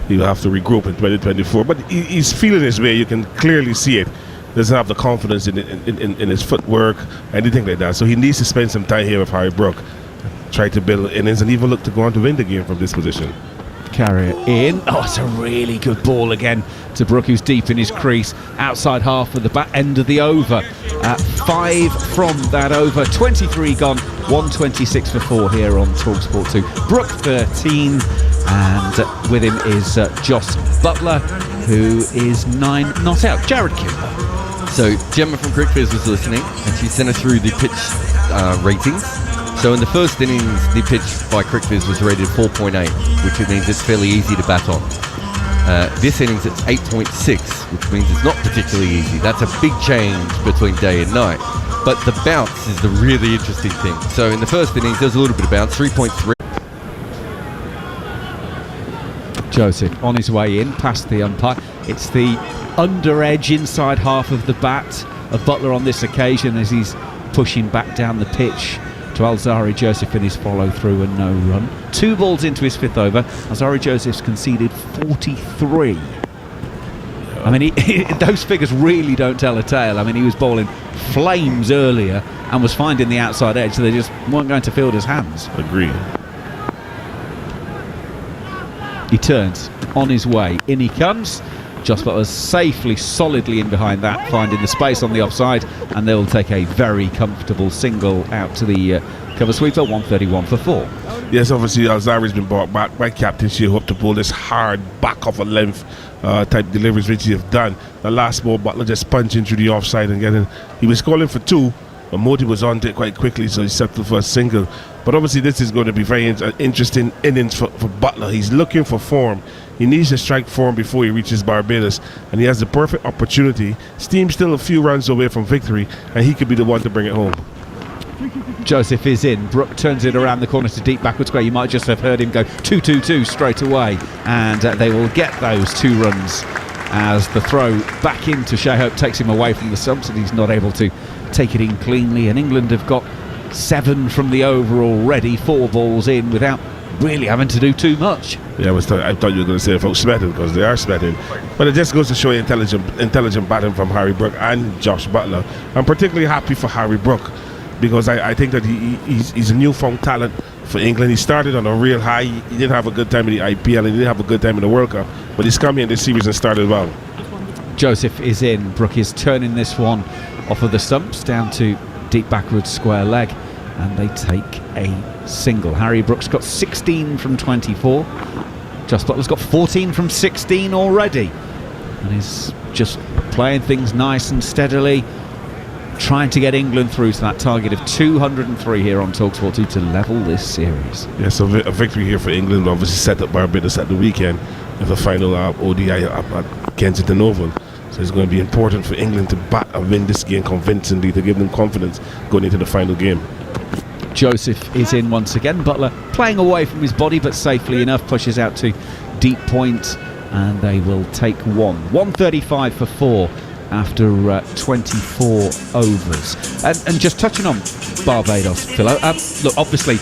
He'll have to regroup in 2024, but he's feeling his way. You can clearly see it. Doesn't have the confidence in his footwork, anything like that. So he needs to spend some time here with Harry Brook, try to build innings, and even look to go on to win the game from this position. Carrier in. It's a really good ball again to Brook, who's deep in his crease, outside half of the back end of the over. 5 from that over, 23 gone, 126 for 4 here on TalkSport 2. Brook 13, and with him is Jos Buttler, who is 9 not out. Jared Kimber. So Gemma from Crickfizz was listening, and she sent us through the pitch ratings. So in the first innings, the pitch by Crickfizz was rated 4.8, which means it's fairly easy to bat on. This innings it's 8.6, which means it's not particularly easy. That's a big change between day and night. But the bounce is the really interesting thing. So in the first innings, there's a little bit of bounce, 3.3. Joseph on his way in, past the umpire. It's the under edge inside half of the bat of Butler on this occasion as he's pushing back down the pitch to Alzari Joseph in his follow through and no run. 2 balls into his 5th over. Alzari Joseph's conceded 43. I mean, those figures really don't tell a tale. I mean, he was bowling flames earlier and was finding the outside edge, so they just weren't going to Fielder's hands. Agreed. He turns on his way. In he comes. Jos Buttler's safely, solidly in behind that, finding the space on the offside, and they'll take a very comfortable single out to the cover sweeper, 131 for 4. Yes, obviously Alzari's been brought back by Captain Shea up to pull this hard back off a length type deliveries which he have done. The last ball, Butler just punching through the offside and getting. He was calling for 2, but Modi was on it quite quickly, so he settled for a single. But obviously this is going to be very interesting innings for Butler. He's looking for form. He needs to strike form before he reaches Barbados, and he has the perfect opportunity. Steam's still a few runs away from victory, and he could be the one to bring it home. Joseph is in. Brook turns it around the corner to deep backward square. You might just have heard him go 2-2-2 straight away, and they will get those 2 runs as the throw back into Shea Hope takes him away from the stumps, and he's not able to take it in cleanly. And England have got 7 from the over already, 4 balls in without really having to do too much. Yeah, I thought you were going to say folks sweating, because they are sweating. But it just goes to show you intelligent batting from Harry Brook and Jos Buttler. I'm particularly happy for Harry Brook, because I think that he's a newfound talent for England. He started on a real high. He didn't have a good time in the IPL, and he didn't have a good time in the World Cup, but he's come here in this series and started well. Joseph is in. Brook is turning this one off of the stumps down to deep backwards square leg, and they take a single. Harry Brook's got 16 from 24. Jos Buttler's got 14 from 16 already, and is just playing things nice and steadily, trying to get England through to that target of 203 here on TalkSport 2 to level this series. Yeah, so a victory here for England, obviously set up Barbados at the weekend with the final ODI at Kensington Oval. So it's going to be important for England to win this game convincingly to give them confidence going into the final game. Joseph is in once again. Butler playing away from his body, but safely enough, pushes out to deep point, and they will take 135 for 4 after 24 overs. And just touching on Barbados, Philo, look, obviously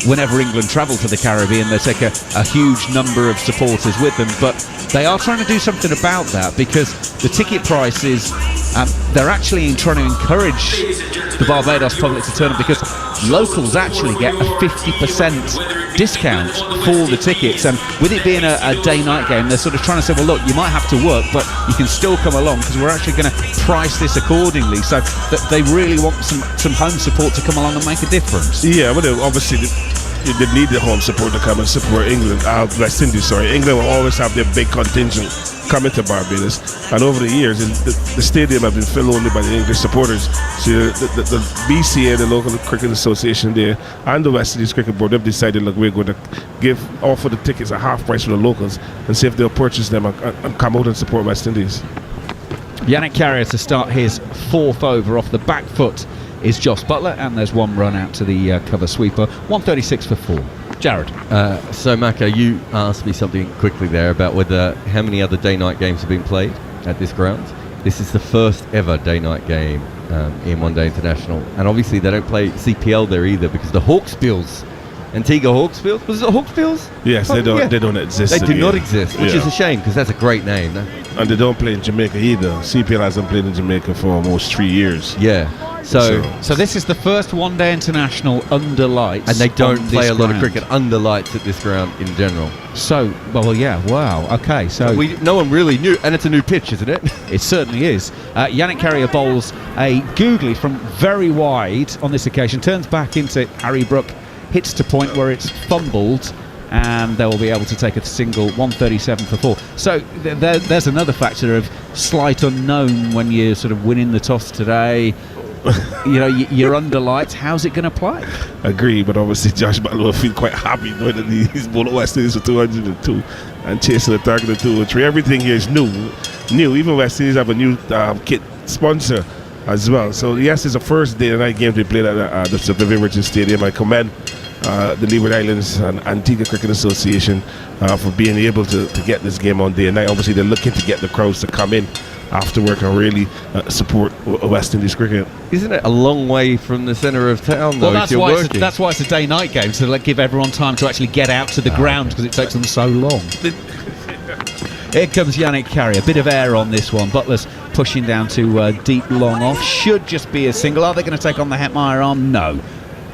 whenever England travel to the Caribbean, they take a huge number of supporters with them, but they are trying to do something about that, because the ticket prices, they're actually trying to encourage the Barbados public to turn up, because locals actually get a 50% discount for the tickets, and with it being a day-night game, they're sort of trying to say, well look, you might have to work, but you can still come along, because we're actually going to price this accordingly, so that they really want some home support to come along and make a difference. Yeah, well, obviously they need the home support to come and support England. West Indies, sorry. England will always have their big contingent coming to Barbados, and over the years the stadium have been filled only by the English supporters. So the BCA, the local cricket association there, and the West Indies Cricket Board have decided, look, we're going to offer the tickets at half price for the locals and see if they'll purchase them and come out and support West Indies. Yannick Carrier to start his 4th over. Off the back foot is Jos Buttler, and there's 1 run out to the cover sweeper, 136 for 4. Jared. So Mako, you asked me something quickly there about how many other day-night games have been played at this ground. This is the first ever day-night game in One Day International, and obviously they don't play CPL there either, because the Hawksbills, Antigua Hawksbills, was it Hawksbills? Yes, they don't exist. They do not exist, which is a shame, because that's a great name. And they don't play in Jamaica either. CPL hasn't played in Jamaica for almost 3 years. Yeah. So this is the first One Day International under lights, and they don't play a lot of ground. cricket under lights at this ground in general. So, well, yeah, wow, okay. So no one really knew, and it's a new pitch, isn't it? It certainly is. Yannick Carrier bowls a googly from very wide on this occasion, turns back into Harry Brook, hits to point where it's fumbled, and they will be able to take a single, 137 for 4. So there's another factor of slight unknown when you're sort of winning the toss today. You know, you're under lights. How's it going to play? Agree, but obviously Josh Buttler will feel quite happy knowing that he's bowled West Indies for 202. and chasing the target of 2 or 3. Everything here is new. Even West Indies have a new kit sponsor as well. So yes, it's the first day of the night game to be played at the Sir Vivian Richards Stadium. I commend the Leeward Islands and Antigua Cricket Association for being able to get this game on day and night. Obviously, they're looking to get the crowds to come in after work and really support West Indies cricket. Isn't it a long way from the centre of town, though? Well, that's why it's a day-night game, to give everyone time to actually get out to the ground, because it takes them so long. Here comes Yannick Carey, a bit of air on this one. Butler's pushing down to deep long off. Should just be a single. Are they going to take on the Hetmeyer arm? No.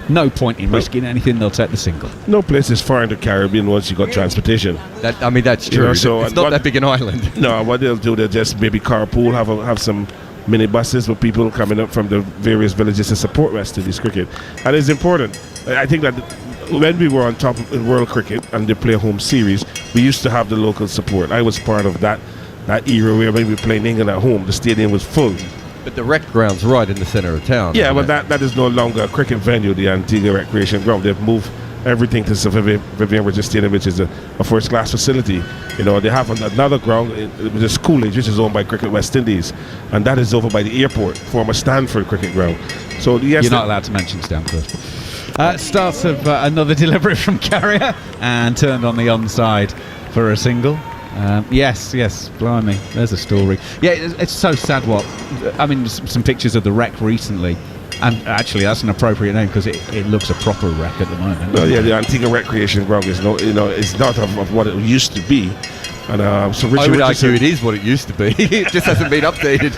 No point in risking anything. They'll take the single. No place is far in the Caribbean once you got transportation. That's true. So it's not that big an island. No, what they'll do, they'll just maybe carpool, have some minibuses with people coming up from the various villages to support West Indies cricket. And it's important. I think that when we were on top of world cricket and they play a home series, we used to have the local support. I was part of that era where when we were playing England at home, the stadium was full. But the rec ground's right in the centre of town. Yeah, but that is no longer a cricket venue, the Antigua Recreation Ground. They've moved everything to Sir Vivian Richards Stadium, which is a first-class facility. You know, they have another ground, which is Coolidge, which is owned by Cricket West Indies, and that is over by the airport, former Stanford cricket ground. So yes, you're not allowed to mention Stanford. Starts of another delivery from Carrier and turned on the onside for a single. Yes, blimey, there's a story. Yeah, it's so sad. Some pictures of the wreck recently, and actually that's an appropriate name because it looks a proper wreck at the moment. Well, yeah, the Antigua Recreation Ground is it's not of what it used to be. And so Richard I would argue it is what it used to be. It just hasn't been updated.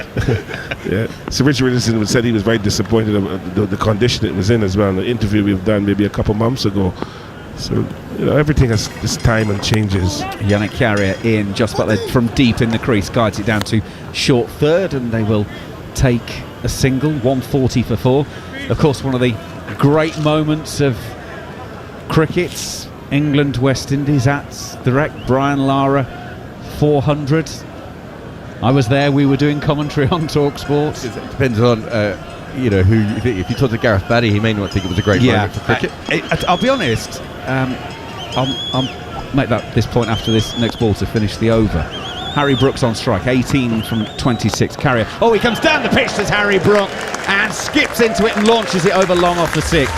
Yeah. So Richard Richardson said he was very disappointed about the condition it was in as well. In the interview we've done maybe a couple months ago. So, everything has this time and changes. Yannick Carrier in, Just Butler from deep in the crease, guides it down to short third, and they will take a single, 140 for 4. Of course, one of the great moments of cricket, England, West Indies at the Rec, Brian Lara, 400. I was there, we were doing commentary on TalkSport. It depends on... who you think. If you talk to Gareth Batty, he may not think it was a great moment for cricket. I'll be honest. I'll make this point after this next ball to finish the over. Harry Brooks on strike, 18 from 26. Carrier. Oh, he comes down the pitch, says Harry Brook, and skips into it and launches it over long off the 6.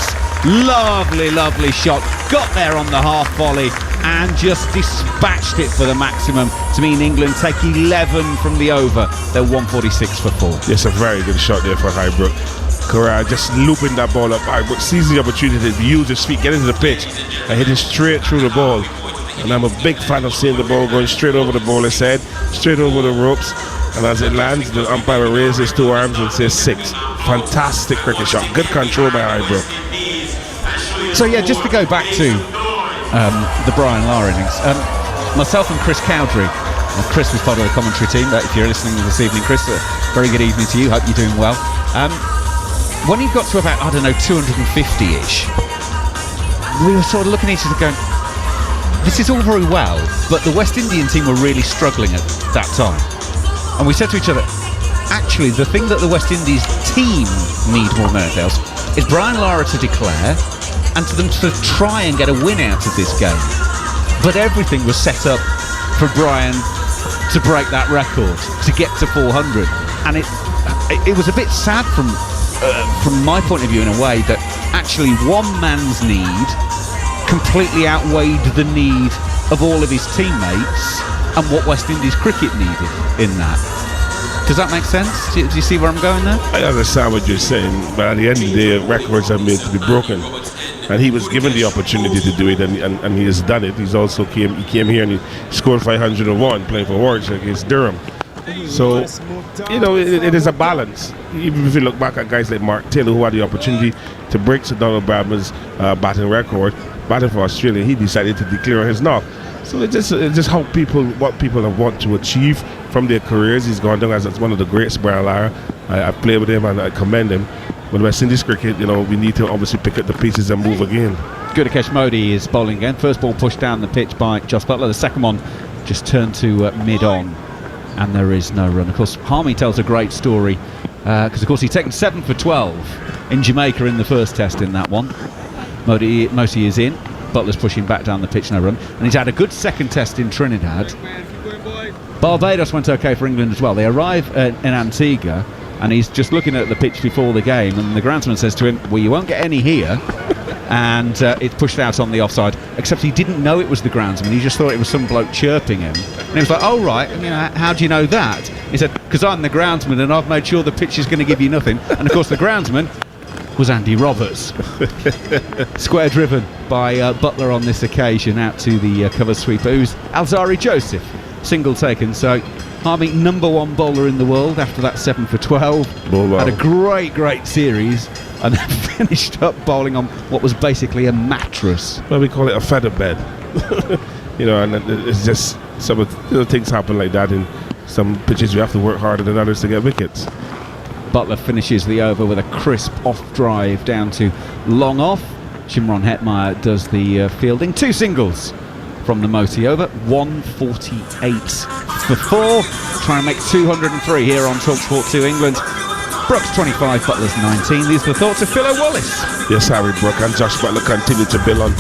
Lovely, lovely shot. Got there on the half volley and just dispatched it for the maximum to mean England take 11 from the over. They're 146 for 4. Yes, a very good shot there for Highbrook. Correa just looping that ball up. Highbrook sees the opportunity to use his feet, get into the pitch, and hit it straight through the ball. And I'm a big fan of seeing the ball going straight over the bowler's head, straight over the ropes. And as it lands, the umpire raises his 2 arms and says 6. Fantastic cricket shot. Good control by Highbrook. So yeah, just to go back to the Brian Lara innings, myself and Chris Cowdrey. Chris was part of the commentary team. If you're listening this evening, Chris, very good evening to you. Hope you're doing well. When he got to about 250-ish, we were sort of looking at each other going, this is all very well, but the West Indian team were really struggling at that time. And we said to each other, actually, the thing that the West Indies team need more than anything else is Brian Lara to declare and to them to try and get a win out of this game. But everything was set up for Brian to break that record, to get to 400. And it was a bit sad from my point of view in a way that actually one man's need completely outweighed the need of all of his teammates and what West Indies cricket needed in that. Does that make sense? Do you see where I'm going there? I understand what you're saying, but at the end of the day, records are made to be broken. And he was given the opportunity to do it, and he has done it. He came here and he scored 501 playing for Warwick against Durham. So, it is a balance. Even if you look back at guys like Mark Taylor, who had the opportunity to break Sir Donald Bradman's batting record, batting for Australia, he decided to declare his knock. So it's just how what people have want to achieve from their careers. He's gone down as one of the greats, Brian Lara. I played with him and I commend him. But West Indies cricket, we need to obviously pick up the pieces and move again. Gudakesh Modi is bowling again. First ball pushed down the pitch by Jos Buttler. The second one just turned to mid-on, and there is no run. Of course, Harmy tells a great story because, of course, he'd taken 7 for 12 in Jamaica in the first test in that one. Modi is in. Butler's pushing back down the pitch, no run. And he's had a good second test in Trinidad. Barbados went okay for England as well. They arrive in Antigua, and he's just looking at the pitch before the game, and the groundsman says to him, well, you won't get any here. And it's pushed out on the offside, except he didn't know it was the groundsman. He just thought it was some bloke chirping him. And he was like, oh, right, how do you know that? He said, because I'm the groundsman and I've made sure the pitch is going to give you nothing. And, of course, the groundsman was Andy Roberts. Square driven by Butler on this occasion out to the cover sweeper, who's Alzari Joseph. Single taken, so Harvey, number one bowler in the world after that 7 for 12. Had a great series, and then finished up bowling on what was basically a mattress. Well, we call it a feather bed. And it's just some of things happen like that in some pitches. You have to work harder than others to get wickets. Butler finishes the over with a crisp off drive down to long off. Shimron Hetmeyer does the fielding. 2 singles from the Moti over. 148 for 4. Trying to make 203 here on TalkSport 2 England. Brooks 25, Butler's 19. These are the thoughts of Philo Wallace. Yes, Harry Brook and Josh Butler continue to build on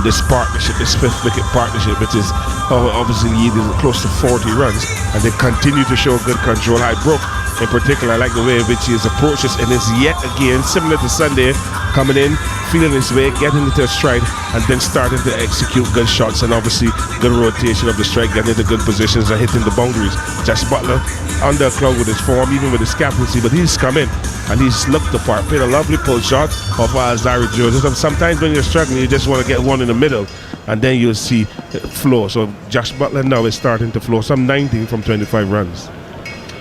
this partnership, this 5th wicket partnership, which is obviously yielded close to 40 runs, and they continue to show good control. Harry Brook, in particular, I like the way in which he has approached this, and is yet again similar to Sunday, coming in, feeling his way, getting into a stride, and then starting to execute good shots, and obviously good rotation of the strike, getting into good positions and hitting the boundaries. Josh Butler under a cloud with his form, even with his captaincy, but he's come in and he's looked the part, played a lovely pull shot of Alzari Joseph. Sometimes when you're struggling, you just want to get one in the middle, and then you'll see it flow. So Josh Butler now is starting to flow, some 19 from 25 runs,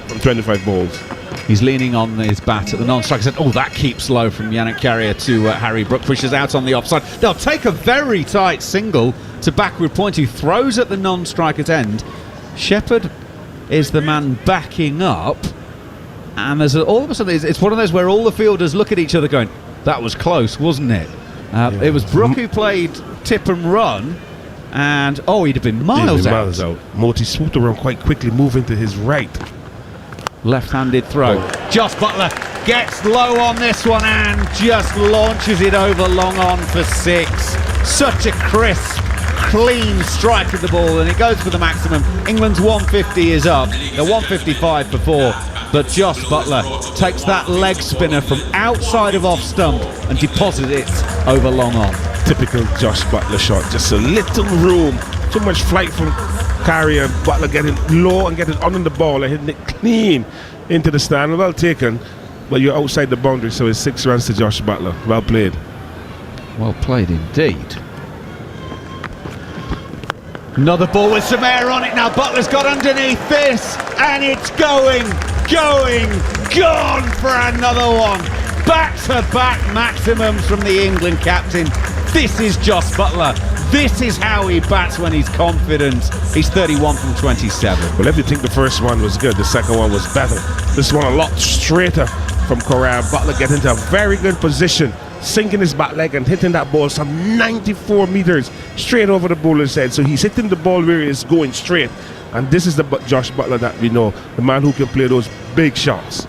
from 25 balls. He's leaning on his bat at the non-striker. Oh, that keeps low from Yannick Carrier to Harry Brook. Pushes out on the offside. They'll take a very tight single to backward point, who throws at the non-striker's end. Shepherd is the man backing up, and there's all of a sudden it's one of those where all the fielders look at each other going, that was close, wasn't it? It was Brook who played tip and run, and he'd have been miles out. Moti swooped around quite quickly, moving to his right. Left-handed throw. Josh Butler gets low on this one and just launches it over long on for 6. Such a crisp, clean strike of the ball, and it goes for the maximum. England's 150 is up. They're 155 for 4, but Josh Butler takes that leg spinner from outside of off stump and deposits it over long on. Typical Josh Butler shot, just a little room, too much flight from Carrier, and Butler getting low and getting under the ball and hitting it clean into the stand. Well taken, but you're outside the boundary, so it's 6 runs to Josh Butler. Well played. Well played indeed. Another ball with some air on it now. Butler's got underneath this, and it's gone for another one. Back-to-back maximums from the England captain. This is Josh Butler. This is how he bats when he's confident. He's 31 from 27. Well, if you think the first one was good, the second one was better. This one a lot straighter from Korea. Butler getting into a very good position, sinking his back leg and hitting that ball some 94 meters straight over the bowler's head. So he's hitting the ball where it's going straight. And this is the Josh Butler that we know, the man who can play those big shots.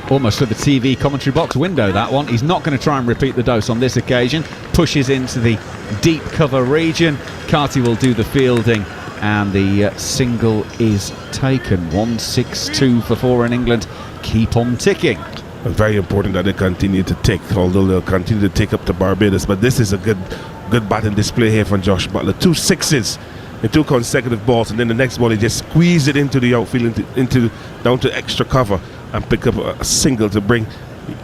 Almost through the TV commentary box window, that one. He's not going to try and repeat the dose on this occasion. Pushes into the deep cover region. Carty will do the fielding, and the single is taken. 162 for 4 in England. Keep on ticking. Very important that they continue to tick, although they'll continue to tick up to Barbados. But this is a good batting display here from Josh Butler. 2 sixes in 2 consecutive balls, and then the next ball he just squeezed it into the outfield, into down to extra cover, and pick up a single to bring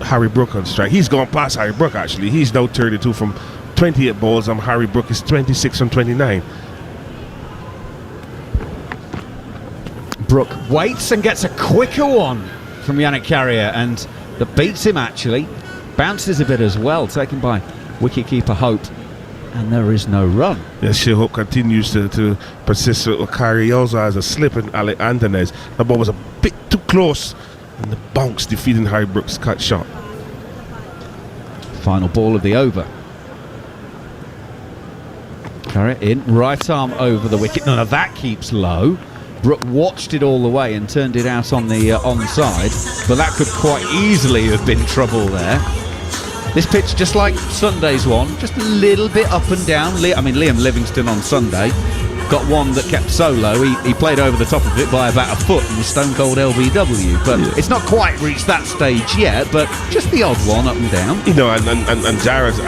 Harry Brook on strike. He's gone past Harry Brook, actually. He's now 32 from 28 balls, and Harry Brook is 26 from 29. Brook waits and gets a quicker one from Yannick Carrier, and that beats him actually. Bounces a bit as well, taken by wicketkeeper Hope, and there is no run. Yes, Hope continues to persist with Carrier. He also has a slip in Alec Antonez. The ball was a bit too close, and the bounce defeating Harry Brook's cut shot. Final ball of the over. Carrier in, right arm over the wicket. None of that keeps low. Brook watched it all the way and turned it out on the onside, but that could quite easily have been trouble there. This pitch, just like Sunday's one, just a little bit up and down. Liam Livingston on Sunday got one that kept solo. He played over the top of it by about a foot and was stone cold LBW. But it's not quite reached that stage yet, but just the odd one up and down. And Jared's,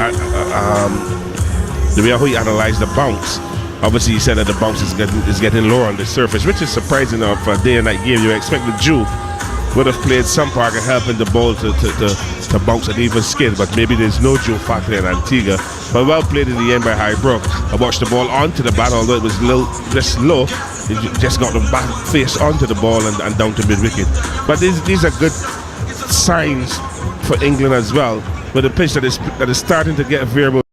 the way he analysed the bounce, obviously he said that the bounce is getting lower on the surface, which is surprising for a day and night game. You expect the Jew would have played some part in helping the ball to bounce and even skid, but maybe there's no Joe factor in Antigua. But well played in the end by Highbrook. I watched the ball onto the bat, although it was just low. It just got the back face onto the ball and down to mid-wicket. But these are good signs for England as well, with a pitch that is starting to get variable.